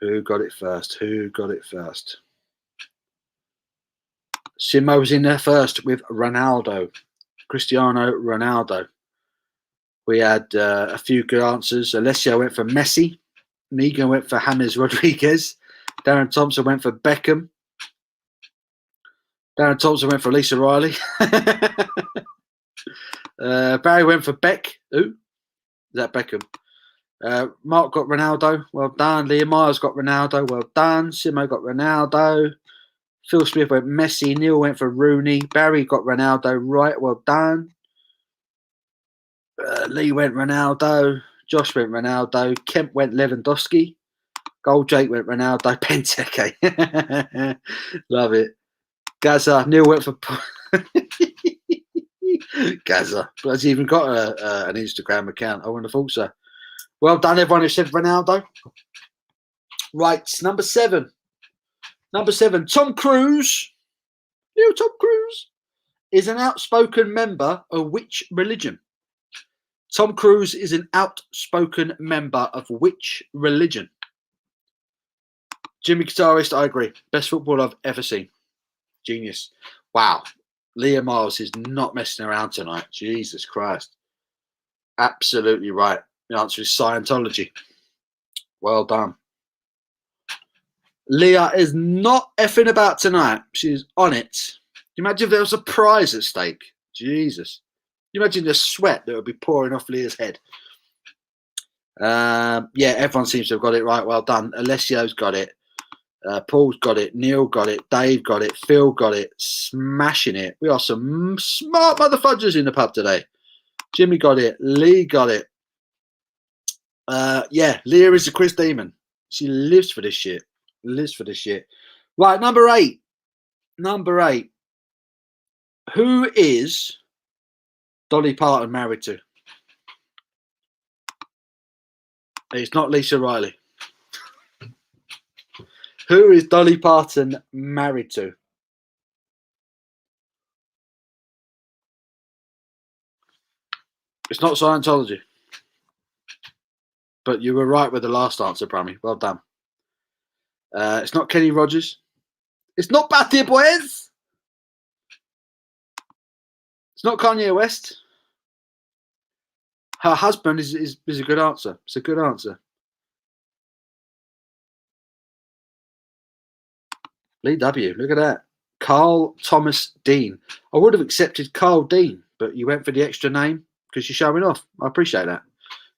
Who got it first? Who got it first? Simo was in there first with Ronaldo. Cristiano Ronaldo. We had a few good answers. Alessio went for Messi. Negan went for James Rodriguez. Darren Thompson went for Beckham. Darren Thompson went for Lisa Riley. Barry went for Beck. Who? Is that Beckham? Mark got Ronaldo. Well done. Liam Myers got Ronaldo. Well done. Simo got Ronaldo. Phil Smith went Messi. Neil went for Rooney. Barry got Ronaldo. Right. Well done. Lee went Ronaldo. Josh went Ronaldo. Kemp went Lewandowski. Gold Jake went Ronaldo. Benteke. Love it. Gaza. Neil went for Gaza. But has he even got an Instagram account? I wouldn't have thought so. Well done, everyone who said Ronaldo. Right, number 7. Number 7. Tom Cruise. New Tom Cruise is an outspoken member of which religion? Tom Cruise is an outspoken member of which religion? Jimmy Guitarist, I agree. Best football I've ever seen. Genius. Wow. Leah Miles is not messing around tonight. Jesus Christ. Absolutely right. The answer is Scientology. Well done. Leah is not effing about tonight. She's on it. You imagine if there was a prize at stake? Jesus. You imagine the sweat that would be pouring off Leah's head. Yeah, everyone seems to have got it right. Well done. Alessio's got it. Paul's got it. Neil got it. Dave got it. Phil got it. Smashing it. We are some smart motherfuckers in the pub today. Jimmy got it. Lee got it. Yeah, Leah is a quiz demon. She lives for this shit. Lives for this shit. Right, number 8. Number 8. Who is Dolly Parton married to? It's not Lisa Riley. Who is Dolly Parton married to? It's not Scientology. But you were right with the last answer, Brammy. Well done. It's not Kenny Rogers. It's not Batty Boys. It's not Kanye West. Her husband is a good answer. It's a good answer. Lee W. Look at that. Carl Thomas Dean. I would have accepted Carl Dean, but you went for the extra name. because you're showing off. I appreciate that.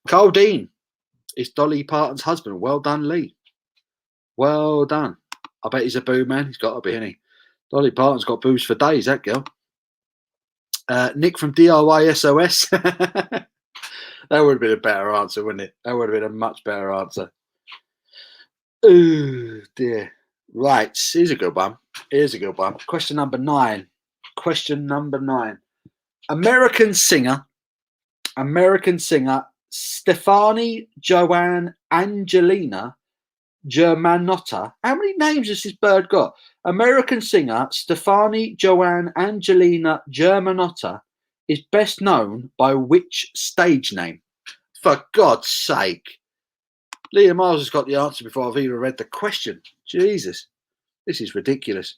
Carl Dean is Dolly Parton's husband. Well done, Lee. Well done. I bet he's a boo man. He's got to be, isn't he? Dolly Parton's got boos for days, that girl. Nick from DIY SOS. That would have been a better answer, wouldn't it? That would have been a much better answer. Oh, dear. Right. Here's a good one. Here's a good one. Question number 9. Question number 9. American singer Stefani Joanne Angelina Germanotta. How many names has this bird got? American singer Stefani Joanne Angelina Germanotta is best known by which stage name? For God's sake. Leah Miles has got the answer before I've even read the question. Jesus. This is ridiculous.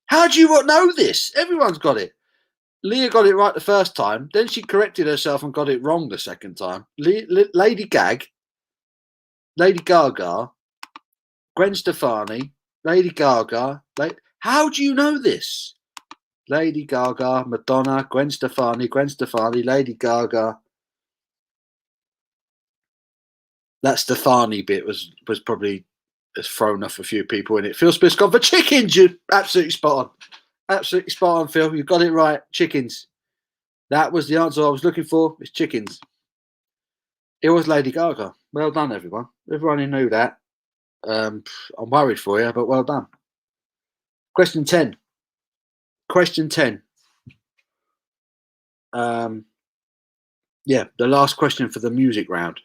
How do you not know this? Everyone's got it. Leah got it right the first time. Then she corrected herself and got it wrong the second time. Lady Gaga, Gwen Stefani, Lady Gaga. How do you know this? Lady Gaga, Madonna, Gwen Stefani, Lady Gaga. That Stefani bit was probably has thrown off a few people in it. Phil Smith's gone for chickens. You absolutely spot on. Absolutely spot on, Phil. You got it right. Chickens. That was the answer I was looking for. It's chickens. It was Lady Gaga. Well done, everyone. Everyone who knew that. I'm worried for you, but well done. Question 10. Question 10. Yeah, the last question for the music round.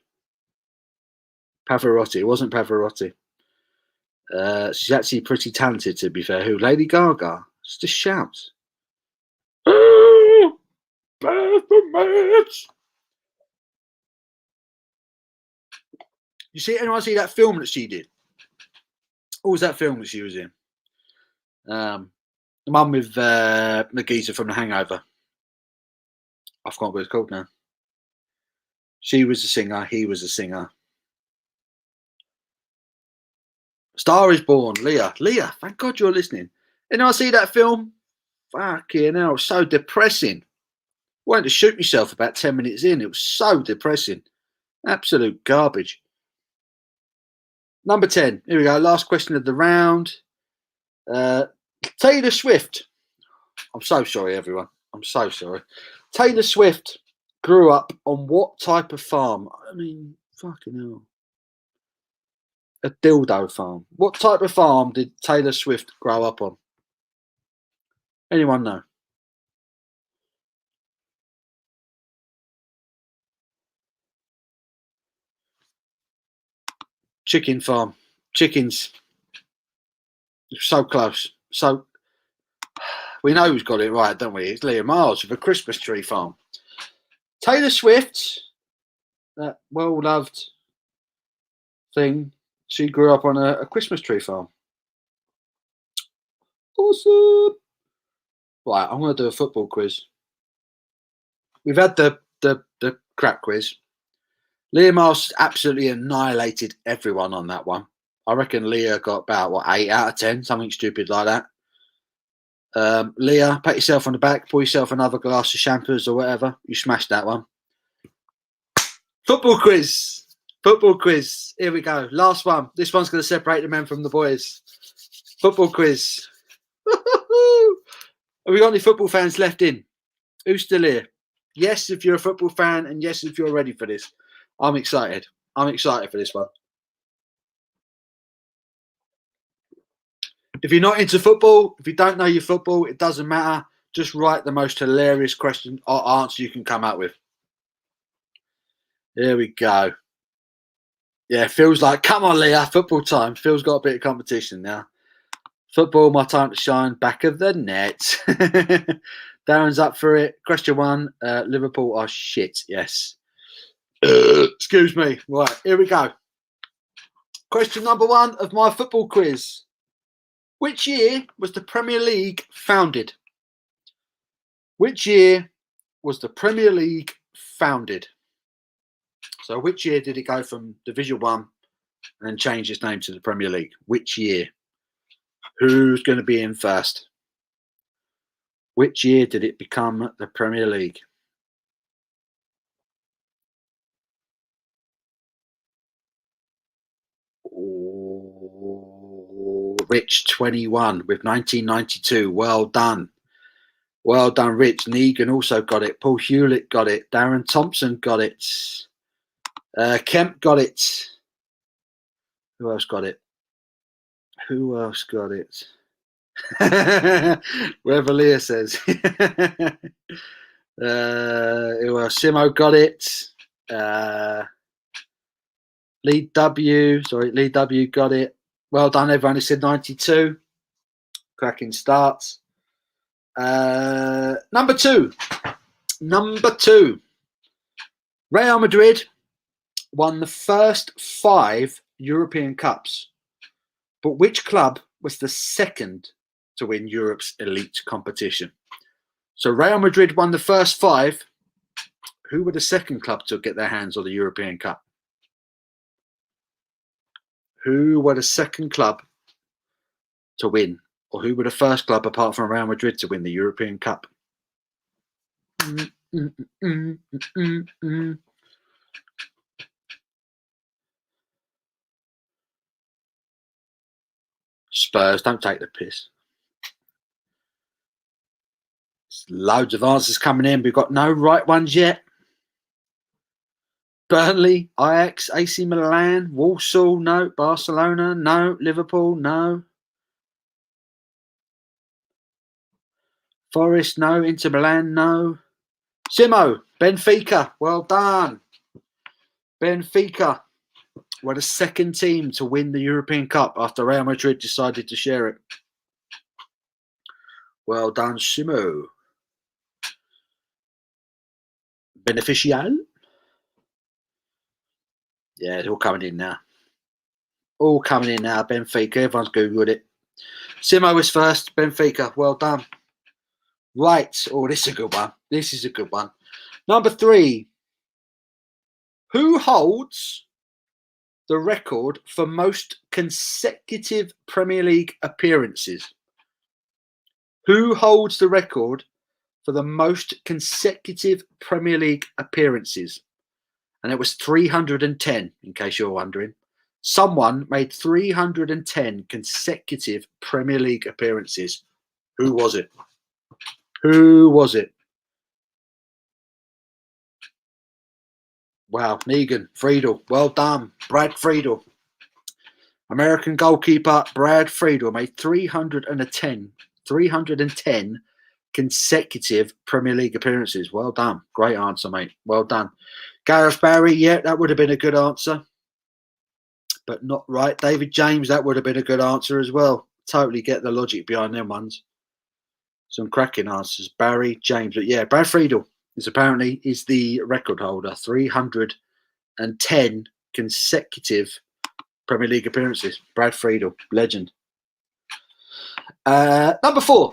Pavarotti. It wasn't Pavarotti. She's actually pretty talented, to be fair. Who? Lady Gaga. Just shouts. You see, anyone see that film that she did? What was that film that she was in? The one with the geezer from The Hangover. I forgot what it's called now. She was a singer. He was a singer. Star is Born. Leah, thank God you're listening. Anyone see that film? Fucking hell, so depressing. I wanted to shoot myself about 10 minutes in. It was so depressing. Absolute garbage. Number 10. Here we go. Last question of the round. Taylor Swift. I'm so sorry, everyone. I'm so sorry. Taylor Swift grew up on what type of farm? I mean, fucking hell. A dildo farm. What type of farm did Taylor Swift grow up on? Anyone know? Chicken farm. Chickens. So close. So we know who's got it right, don't we? It's Leah Miles with a Christmas tree farm. Taylor Swift, that well-loved thing, she grew up on a Christmas tree farm. Awesome. Right, I'm going to do a football quiz. We've had the crap quiz. Leah Miles absolutely annihilated everyone on that one. I reckon Leah got about, 8 out of 10, something stupid like that. Leah, pat yourself on the back, pour yourself another glass of shampoos or whatever. You smashed that one. Football quiz. Football quiz. Here we go. Last one. This one's going to separate the men from the boys. Football quiz. Have we got any football fans left in? Who's still here? Yes, if you're a football fan, and yes, if you're ready for this. I'm excited. I'm excited for this one. If you're not into football, if you don't know your football, it doesn't matter. Just write the most hilarious question or answer you can come up with. Here we go. Yeah, feels like, come on, Leah, football time. Phil's got a bit of competition now. Football, my time to shine, back of the net. Darren's up for it. Question 1, Liverpool are shit, yes. Excuse me. Right, here we go. Question number 1 of my football quiz. Which year was the Premier League founded? Which year was the Premier League founded? So which year did it go from Division 1 and then change its name to the Premier League? Which year? Who's going to be in first? Which year did it become the Premier League? Rich 21 with 1992. Well done. Well done, Rich. Negan also got it. Paul Hewlett got it. Darren Thompson got it. Kemp got it. Who else got it? Who else got it? Revelier says. Who else? Simo got it. Lee W got it. Well done, everyone who said 92. Cracking starts. Number two. Real Madrid won the first 5 European Cups. But which club was the second to win Europe's elite competition? So Real Madrid won the first 5. Who were the second club to get their hands on the European Cup? Who were the second club to win? Or who were the first club apart from Real Madrid to win the European Cup? Spurs, don't take the piss. There's loads of answers coming in. We've got no right ones yet. Burnley, Ajax, AC Milan, Walsall, no. Barcelona, no. Liverpool, no. Forest, no. Inter Milan, no. Simo, Benfica, well done. Benfica were the second team to win the European Cup after Real Madrid decided to share it. Well done, Simo. Beneficial. Yeah, it's all coming in now. All coming in now, Benfica. Everyone's Googled it. Simo was first, Benfica. Well done. Right. Oh, this is a good one. This is a good one. Number 3. Who holds the record for most consecutive Premier League appearances? Who holds the record for the most consecutive Premier League appearances? And it was 310, in case you're wondering. Someone made 310 consecutive Premier League appearances. Who was it? Who was it? Wow, Negan, Friedel, well done. Brad Friedel. American goalkeeper Brad Friedel made 310 consecutive Premier League appearances. Well done. Great answer, mate. Well done. Gareth Barry, yeah, that would have been a good answer. But not right. David James, that would have been a good answer as well. Totally get the logic behind them ones. Some cracking answers. Barry, James. But yeah, Brad Friedel is apparently the record holder. 310 consecutive Premier League appearances. Brad Friedel, legend. Number 4.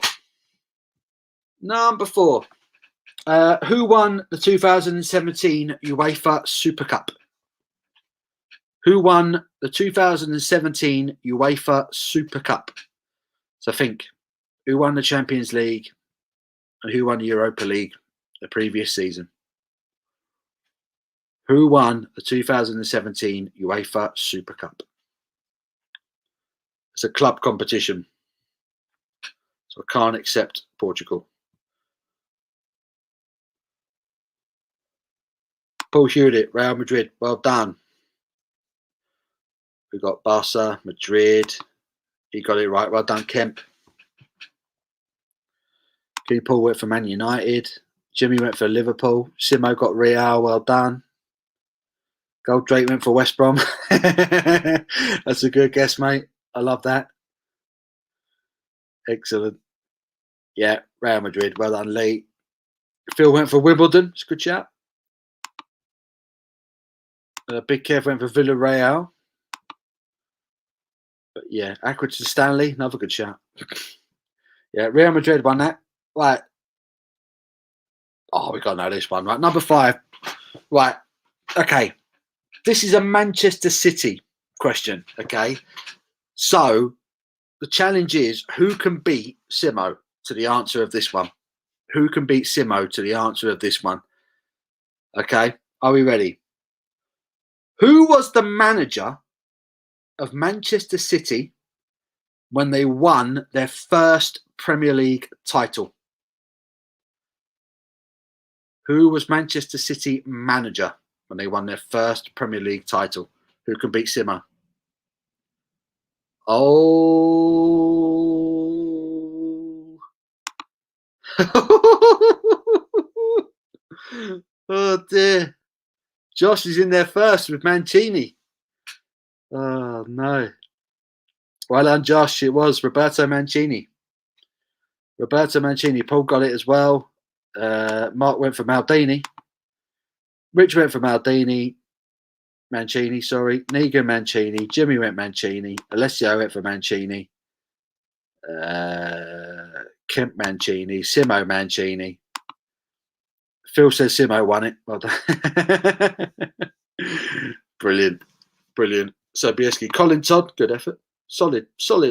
Who won the 2017 UEFA Super Cup? Who won the 2017 UEFA Super Cup? So think, who won the Champions League and who won the Europa League the previous season? Who won the 2017 UEFA Super Cup? It's a club competition, so I can't accept Portugal. Paul Hewlett, Real Madrid, well done. We got Barca, Madrid. He got it right. Well done, Kemp. Kenny Paul went for Man United. Jimmy went for Liverpool. Simo got Real. Well done. Goldrake went for West Brom. That's a good guess, mate. I love that. Excellent. Yeah, Real Madrid. Well done, Lee. Phil went for Wimbledon. It's a good shout. Big Kev went for Villarreal. But yeah, Accrington Stanley, another good shout. Yeah, Real Madrid won that. Right. Oh, we got to know this one, right? Number 5. Right. Okay. This is a Manchester City question. Okay. So the challenge is, who can beat Simo to the answer of this one? Who can beat Simo to the answer of this one? Okay. Are we ready? Who was the manager of Manchester City when they won their first Premier League title? Who was Manchester City manager when they won their first Premier League title? Who can beat Simo? Oh. Oh dear. Josh is in there first with Mancini. Oh no. Well done, Josh. It was Roberto Mancini. Roberto Mancini. Paul got it as well. Mark went for Maldini. Rich went for Maldini. Mancini, sorry. Negan Mancini. Jimmy went Mancini. Alessio went for Mancini. Kemp Mancini. Simo Mancini. Phil says Simo won it. Well done. Brilliant. Brilliant. Sobieski. Colin Todd, good effort. Solid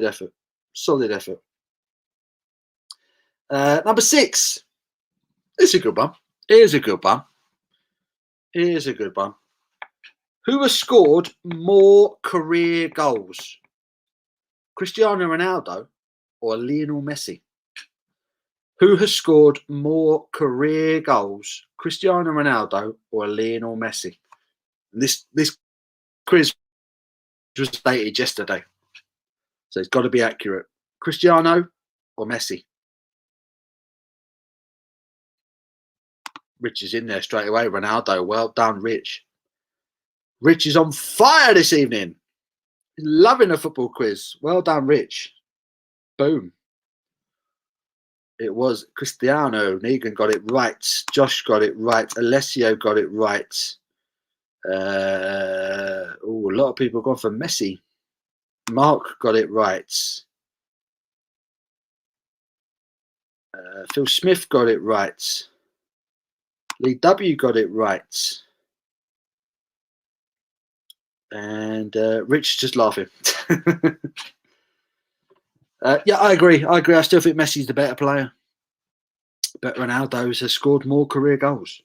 effort. Solid effort. Number 6. It's a good one. Here's a good one. Here's a good one. Who has scored more career goals? Cristiano Ronaldo or Lionel Messi? Who has scored more career goals? Cristiano Ronaldo or Lionel Messi? And this quiz was dated yesterday, so it's got to be accurate. Cristiano or Messi? Rich is in there straight away. Ronaldo, well done, Rich. Rich is on fire this evening. He's loving a football quiz. Well done, Rich. Boom. It was Cristiano. Negan got it right. Josh got it right. Alessio got it right. A lot of people gone for Messi. Mark got it right. Phil Smith got it right. Lee W got it right. And Rich just laughing. Yeah, I agree. I still think Messi's the better player. But Ronaldo has scored more career goals.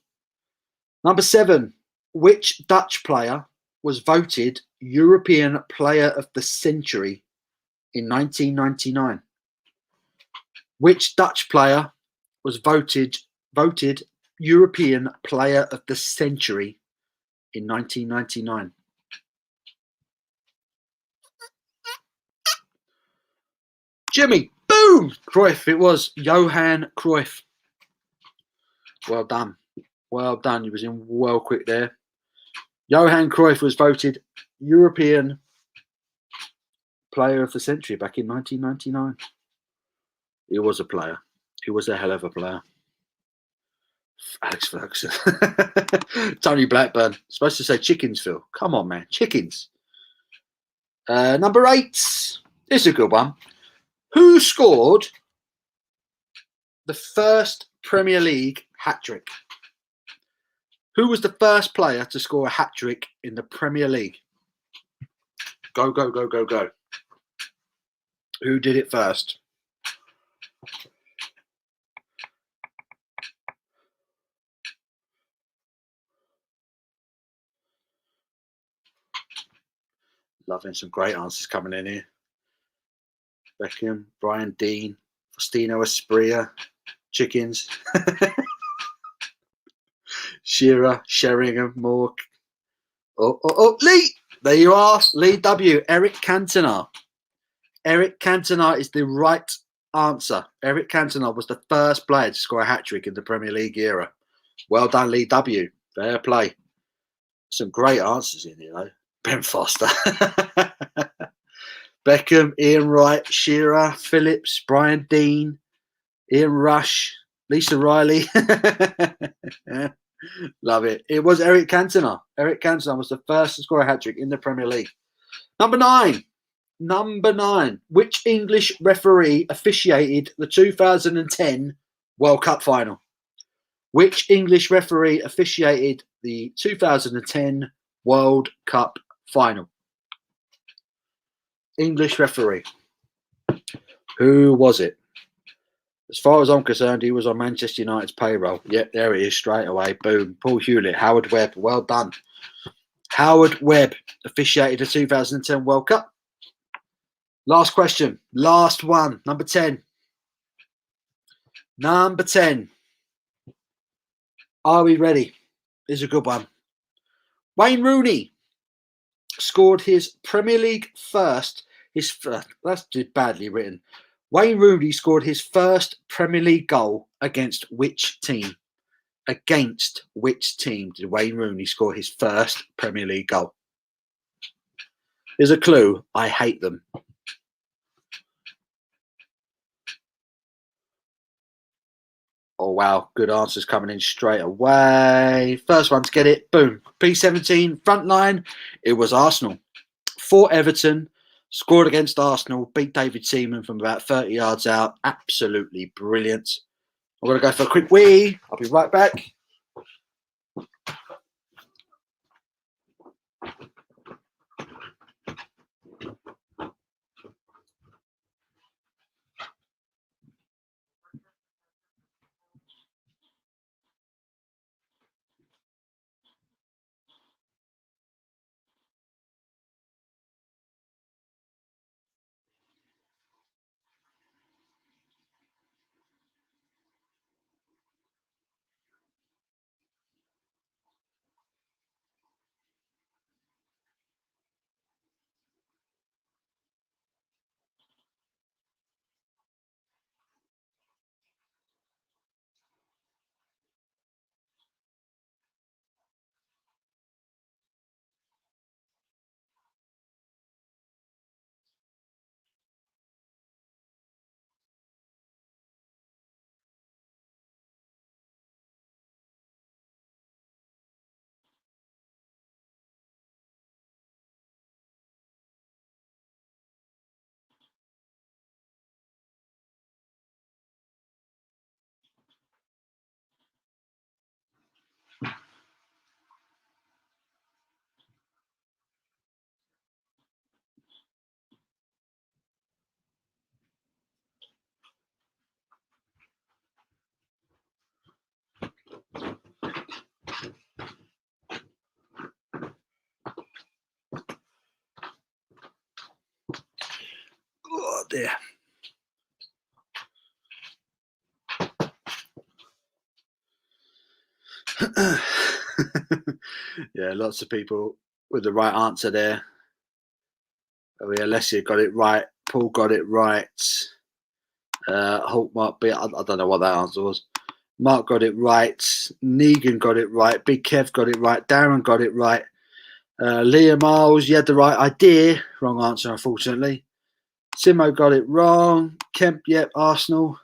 Number 7. Which Dutch player was voted European Player of the Century in 1999? Which Dutch player was voted European Player of the Century in 1999? Jimmy, boom! Cruyff. It was Johan Cruyff. Well done. Well done. You was in well quick there. Johan Cruyff was voted European Player of the Century back in 1999. He was a player. He was a hell of a player. Alex Ferguson. Tony Blackburn. Supposed to say chickens, Phil. Come on, man. Chickens. Number 8. This is a good one. Who scored the first Premier League hat-trick? Who was the first player to score a hat-trick in the Premier League? Go, go, go, go, go. Who did it first? Loving some great answers coming in here. Beckham, Brian Dean, Faustino Asprilla, chickens. Shearer, Sheringham, Moore. Oh, Lee! There you are, Lee W. Eric Cantona. Eric Cantona is the right answer. Eric Cantona was the first player to score a hat-trick in the Premier League era. Well done, Lee W. Fair play. Some great answers in here, though. Ben Foster. Beckham, Ian Wright, Shearer, Phillips, Brian Dean, Ian Rush, Lisa Riley. Love it. It was Eric Cantona. Eric Cantona was the first to score a hat-trick in the Premier League. Number 9. Number 9. Which English referee officiated the 2010 World Cup final? Which English referee officiated the 2010 World Cup final? English referee. Who was it? As far as I'm concerned, he was on Manchester United's payroll. Yep, there it is straight away. Boom. Paul Hewlett. Howard Webb. Well done. Howard Webb officiated the 2010 World Cup. Last question. Last one. Number 10. Number 10. Are we ready? Is a good one. Wayne Rooney scored his Premier League first. That's just badly written. Wayne Rooney scored his first Premier League goal against which team? Against which team did Wayne Rooney score his first Premier League goal? Here's a clue. I hate them. Oh, wow. Good answers coming in straight away. First one to get it. Boom. P17, front line. It was Arsenal. For Everton. Scored against Arsenal. Beat David Seaman from about 30 yards out. Absolutely brilliant. I'm going to go for a quick wee. I'll be right back. Oh, dear. Yeah, lots of people with the right answer there. Oh, yeah, Alessia got it right. Paul got it right. Hulk Mark B. I don't know what that answer was. Mark got it right. Negan got it right. Big Kev got it right. Darren got it right. Leah Miles, you had the right idea. Wrong answer, unfortunately. Simo got it wrong. Kemp, yep, Arsenal.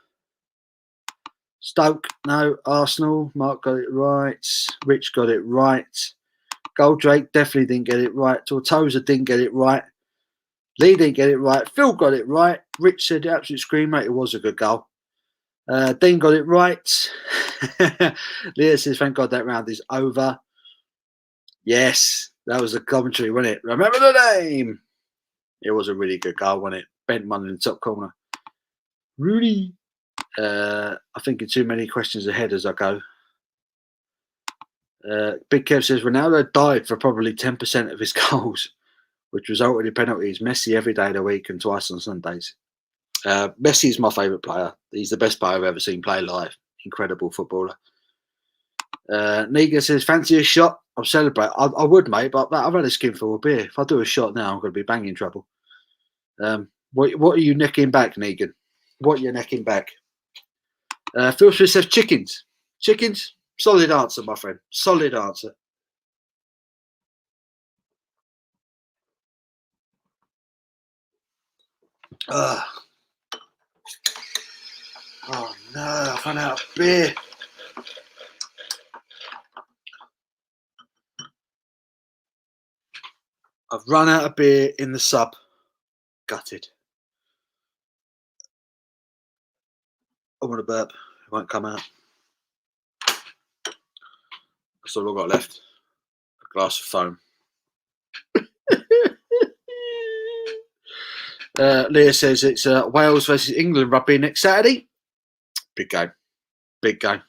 Stoke, no, Arsenal. Mark got it right. Rich got it right. Goldrake definitely didn't get it right. Tortosa didn't get it right. Lee didn't get it right. Phil got it right. Rich said, absolute screamer. It was a good goal. Dean got it right. Leah says, thank God that round is over. Yes, that was a commentary, wasn't it? Remember the name. It was a really good goal, wasn't it? Bent one in the top corner. Rudy. I'm thinking too many questions ahead as I go. Big Kev says, Ronaldo died for probably 10% of his goals, which resulted in penalties. Messi every day of the week and twice on Sundays. Messi is my favourite player. He's the best player I've ever seen play live. Incredible footballer. Niga says, fancy a shot? I'll celebrate. I would, mate, but I've had a skinful of beer. If I do a shot now, I'm going to be banging trouble. What are you necking back, Negan? What are you necking back? Phil Smith says, chickens. Chickens? Solid answer, my friend. Solid answer. Oh no, I've run out of beer. I've run out of beer in the sub. Gutted. I want to burp. It won't come out. That's all I've got left. A glass of foam. Leah says it's Wales versus England rugby next Saturday. Big game. Big game.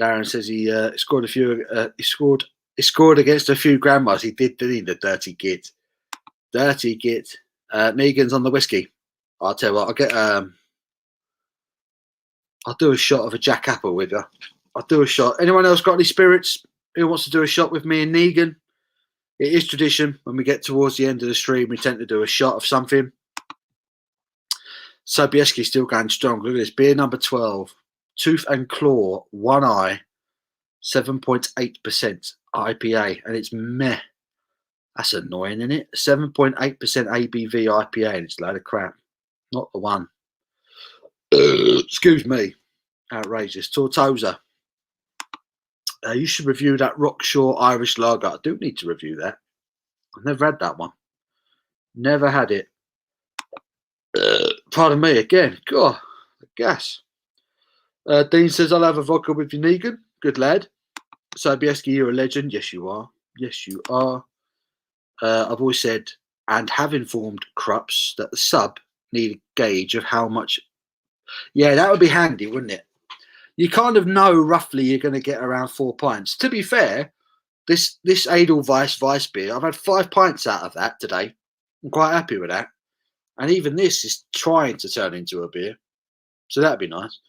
Darren says he scored a few. He scored against a few grandmas. He did, didn't he? The dirty git. Dirty git. Negan's on the whiskey. I'll tell you what, I'll get I'll do a shot of a Jack Apple with you. I'll do a shot. Anyone else got any spirits who wants to do a shot with me and Negan? It is tradition when we get towards the end of the stream, we tend to do a shot of something. Sobieski's still going strong. Look at this. Beer number 12. Tooth and Claw, One Eye, 7.8% IPA. And it's meh. That's annoying, isn't it? 7.8% ABV IPA, and it's a load of crap. Not the one. Excuse me. Outrageous. Tortosa. You should review that Rockshore Irish Lager. I do need to review that. I've never had that one. Never had it. Pardon me again. God, the gas. Dean says, I'll have a vodka with you, Negan. Good lad. Sobieski, you're a legend. Yes, you are. Yes, you are. I've always said and have informed Krups that the sub need a gauge of how much. Yeah, that would be handy, wouldn't it? You kind of know roughly you're going to get around 4 pints. To be fair, this Edelweiss beer, I've had 5 pints out of that today. I'm quite happy with that. And even this is trying to turn into a beer. So that'd be nice.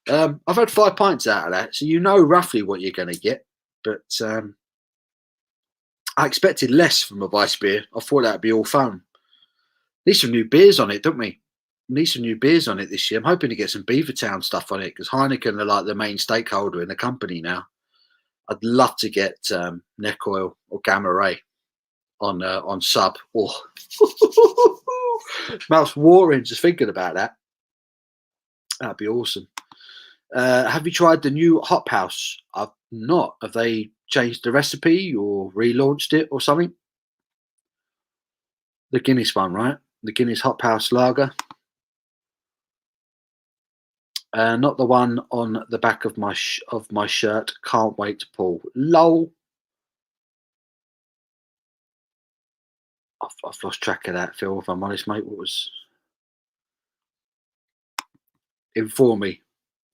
I've had 5 pints out of that. So you know roughly what you're going to get. But I expected less from a Weiss beer. I thought that'd be all fun. Need some new beers on it, don't we? Need some new beers on it this year. I'm hoping to get some Beavertown stuff on it because Heineken are like the main stakeholder in the company now. I'd love to get Neck Oil or Gamma Ray on sub. Oh, mouth's watering just thinking about that. That'd be awesome. Have you tried the new Hop House? I've not. Have they changed the recipe or relaunched it or something? The Guinness one, right? The Guinness Hop House Lager. Not the one on the back of my shirt. Can't wait to pull. Lol. I've lost track of that, Phil. If I'm honest, mate, what was? Inform me.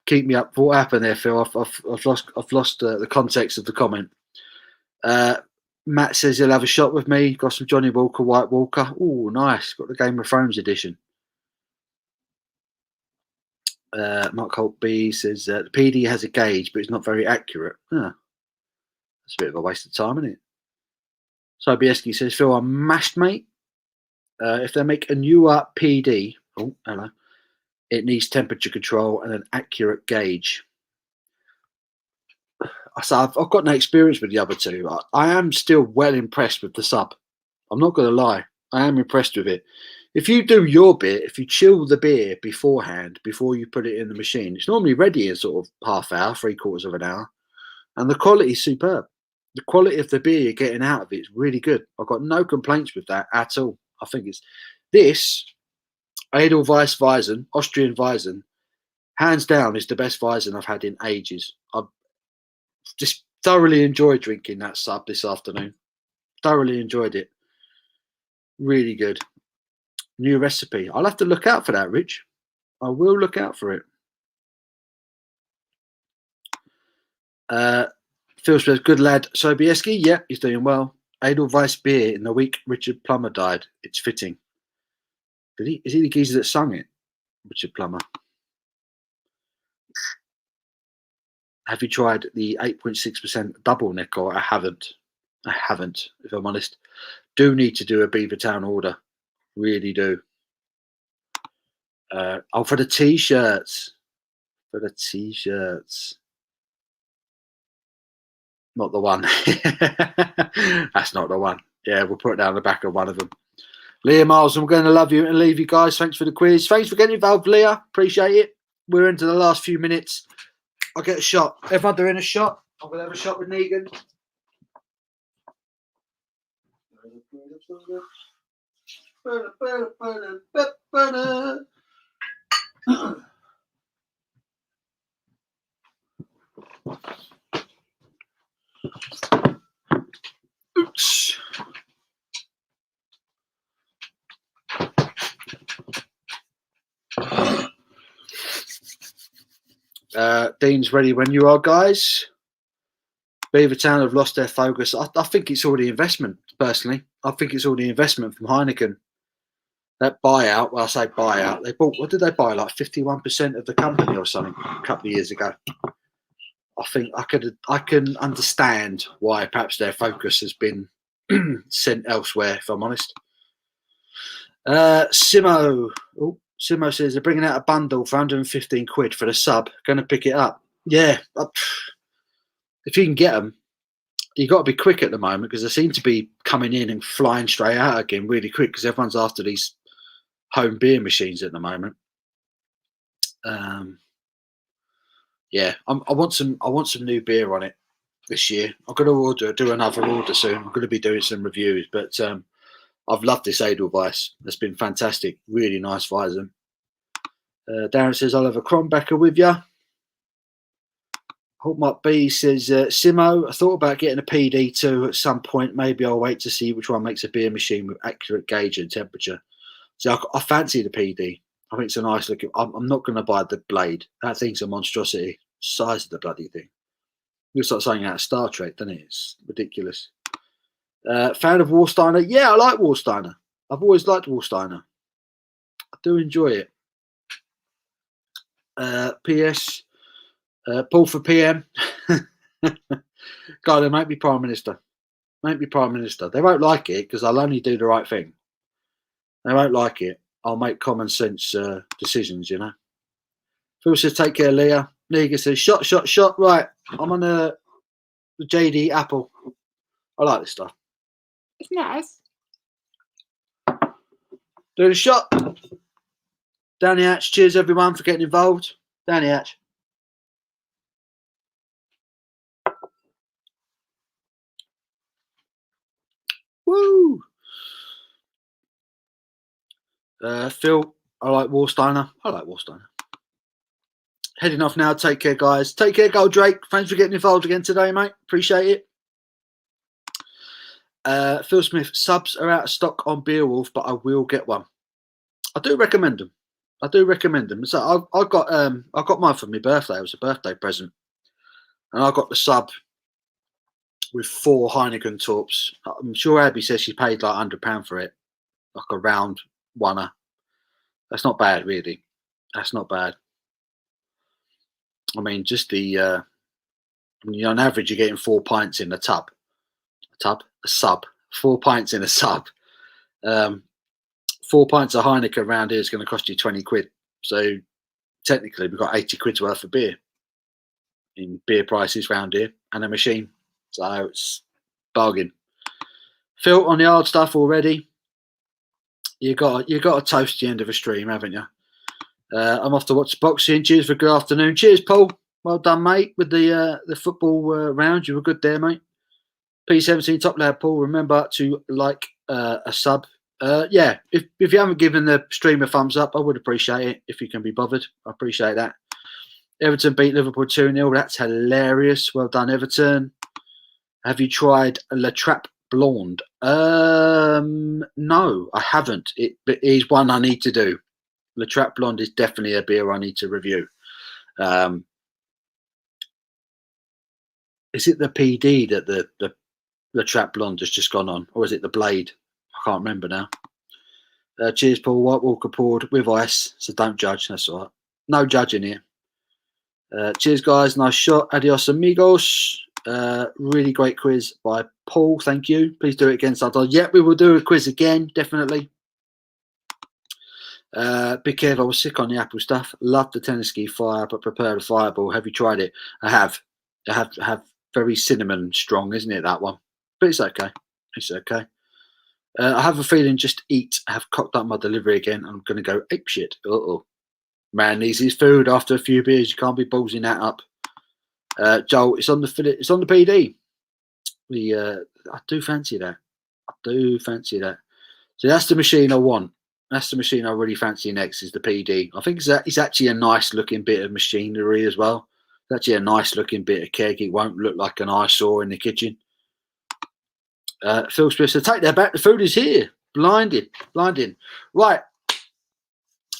Keep me up. What happened there, Phil? I've lost the context of the comment. Matt says he'll have a shot with me. Got some Johnny Walker, White Walker. Oh, nice. Got the Game of Thrones edition. Mark Holt B says the PD has a gauge, but it's not very accurate. That's a bit of a waste of time, isn't it? Sobieski says, Phil, I'm mashed, mate. If they make a newer PD, oh, hello, it needs temperature control and an accurate gauge. So I've got no experience with the other two. I am still well impressed with the sub. I'm not going to lie. I am impressed with it. If you do your bit, if you chill the beer beforehand, before you put it in the machine, it's normally ready in sort of half hour, 3/4 of an hour. And the quality is superb. The quality of the beer you're getting out of it is really good. I've got no complaints with that at all. I think it's this Edelweiss Weizen, Austrian Weizen, hands down is the best Weizen I've had in ages. I've just thoroughly enjoyed drinking that sub this afternoon. Thoroughly enjoyed it. Really good. New recipe. I'll have to look out for that, Rich. I will look out for it. Phil says, good lad. Sobieski, yeah, he's doing well. Edelweiss beer in the week Richard Plummer died. It's fitting. Is he the geezer that sung it? Richard Plummer. Have you tried the 8.6% double neck? Or I haven't, if I'm honest. Do need to do a Beavertown order. Really do. Oh, for the t-shirts. For the t-shirts. Not the one. That's not the one. Yeah, we'll put it down the back of one of them. Leah Miles, I'm going to love you and leave you guys. Thanks for the quiz. Thanks for getting involved, Leah. Appreciate it. We're into the last few minutes. I'll get a shot. Everyone doing a shot? I'm going to have a shot with Negan. Oops. Dean's ready when you are, guys. Beavertown have lost their focus. I think it's all the investment, personally. I think it's all the investment from Heineken. that buyout. Well, I say buyout. They bought. What did they buy? Like 51% of the company or something a couple of years ago. I think I can understand why perhaps their focus has been sent elsewhere. If I'm honest. Simo says they're bringing out a bundle for 115 quid for the sub. Going to pick it up. Yeah, if you can get them, you got to be quick at the moment because they seem to be coming in and flying straight out again really quick because everyone's after these home beer machines at the moment. Yeah, I want some new beer on it this year. I'm going to do another order soon. I'm going to be doing some reviews, but I've loved this Edelweiss. It's been fantastic. Really nice Weizen. Darren says, I'll have a Kronbacher with you. Hawkmark B says, Simo, I thought about getting a PD2 at some point. Maybe I'll wait to see which one makes a beer machine with accurate gauge and temperature. So I fancy the PD. I think it's a nice looking. I'm not going to buy the blade. That thing's a monstrosity. Size of the bloody thing. Looks like something out of Star Trek, doesn't it? It's ridiculous. Fan of Warsteiner? Yeah, I like Warsteiner. I've always liked Warsteiner. I do enjoy it. PS, Paul for PM. God, they might be Prime Minister. Might be Prime Minister. They won't like it because I'll only do the right thing. They won't like it. I'll make common sense decisions, you know. Phil says, take care, Leah. Nega says, shot. Right, I'm on the JD Apple. I like this stuff. It's nice. Do the shot. Danny Hatch, cheers everyone for getting involved. Danny Hatch. Woo! Phil, I like Warsteiner. Heading off now. Take care, guys. Take care, Gold Drake. Thanks for getting involved again today, mate. Appreciate it. Phil Smith, subs are out of stock on Beowulf, but I will get one. I do recommend them. So I got mine for my birthday. It was a birthday present, and I got the sub with 4 Heineken Torps. I'm sure Abby says she paid like £100 for it, like a round one. That's not bad, really. That's not bad. I mean, just the on average, you're getting 4 pints in a tub. A sub. 4 pints in a sub. 4 pints of Heineken around here is going to cost you 20 quid. So technically, we've got 80 quid's worth of beer in beer prices round here and a machine. So it's bargain. Phil, on the hard stuff already. You got to toast the end of a stream, haven't you? I'm off to watch boxing. Cheers for good afternoon. Cheers, Paul. Well done, mate, with the football round. You were good there, mate. P17 top lad, Paul. Remember to like a sub. Yeah, if you haven't given the stream a thumbs up, I would appreciate it if you can be bothered. I appreciate that. Everton beat Liverpool 2-0. That's hilarious. Well done, Everton. Have you tried La Trappe Blonde? No, I haven't. It is one I need to do. La Trappe Blonde is definitely a beer I need to review. Is it the PD that the La Trappe Blonde has just gone on, or is it the Blade? I can't remember now. Cheers, Paul. White Walker poured with ice, so don't judge. That's all right. No judging here. Cheers, guys. Nice shot. Adios, amigos. Really great quiz by Paul. Thank you. Please do it again sometime. Yeah, we will do a quiz again, definitely. Be careful. I was sick on the apple stuff. Love the tennis ski fire, but prepare the fireball. Have you tried it? I have. I have very cinnamon strong, isn't it, that one? But it's okay. It's okay. I have a feeling just eat. I have cocked up my delivery again. I'm going to go apeshit. Uh-oh. Man needs his food after a few beers. You can't be ballsing that up. Joel, it's on the PD. I do fancy that. So that's the machine I want. That's the machine I really fancy next is the PD. I think it's actually a nice looking bit of machinery as well. It's actually a nice looking bit of keg. It won't look like an eyesore in the kitchen. Phil Smith said, take that back. The food is here. Blinding. Right.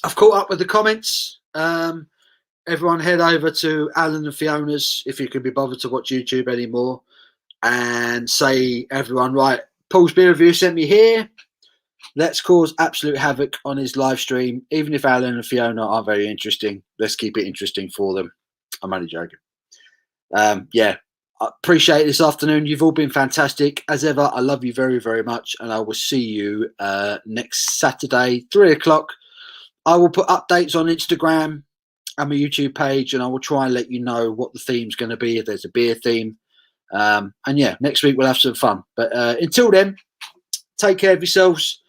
I've caught up with the comments. Everyone head over to Alan and Fiona's if you can be bothered to watch YouTube anymore and say everyone, right, Paul's beer review sent me here. let's cause absolute havoc on his live stream. Even if Alan and Fiona aren't very interesting, let's keep it interesting for them. I'm only joking. Yeah, I appreciate it this afternoon. You've all been fantastic. As ever, I love you very, very much. And I will see you next Saturday, 3 o'clock. I will put updates on Instagram and my YouTube page, and I will try and let you know what the theme's going to be, if there's a beer theme. And yeah, next week we'll have some fun. But until then, take care of yourselves.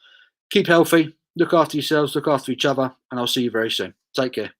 Keep healthy. Look after yourselves. Look after each other. And I'll see you very soon. Take care.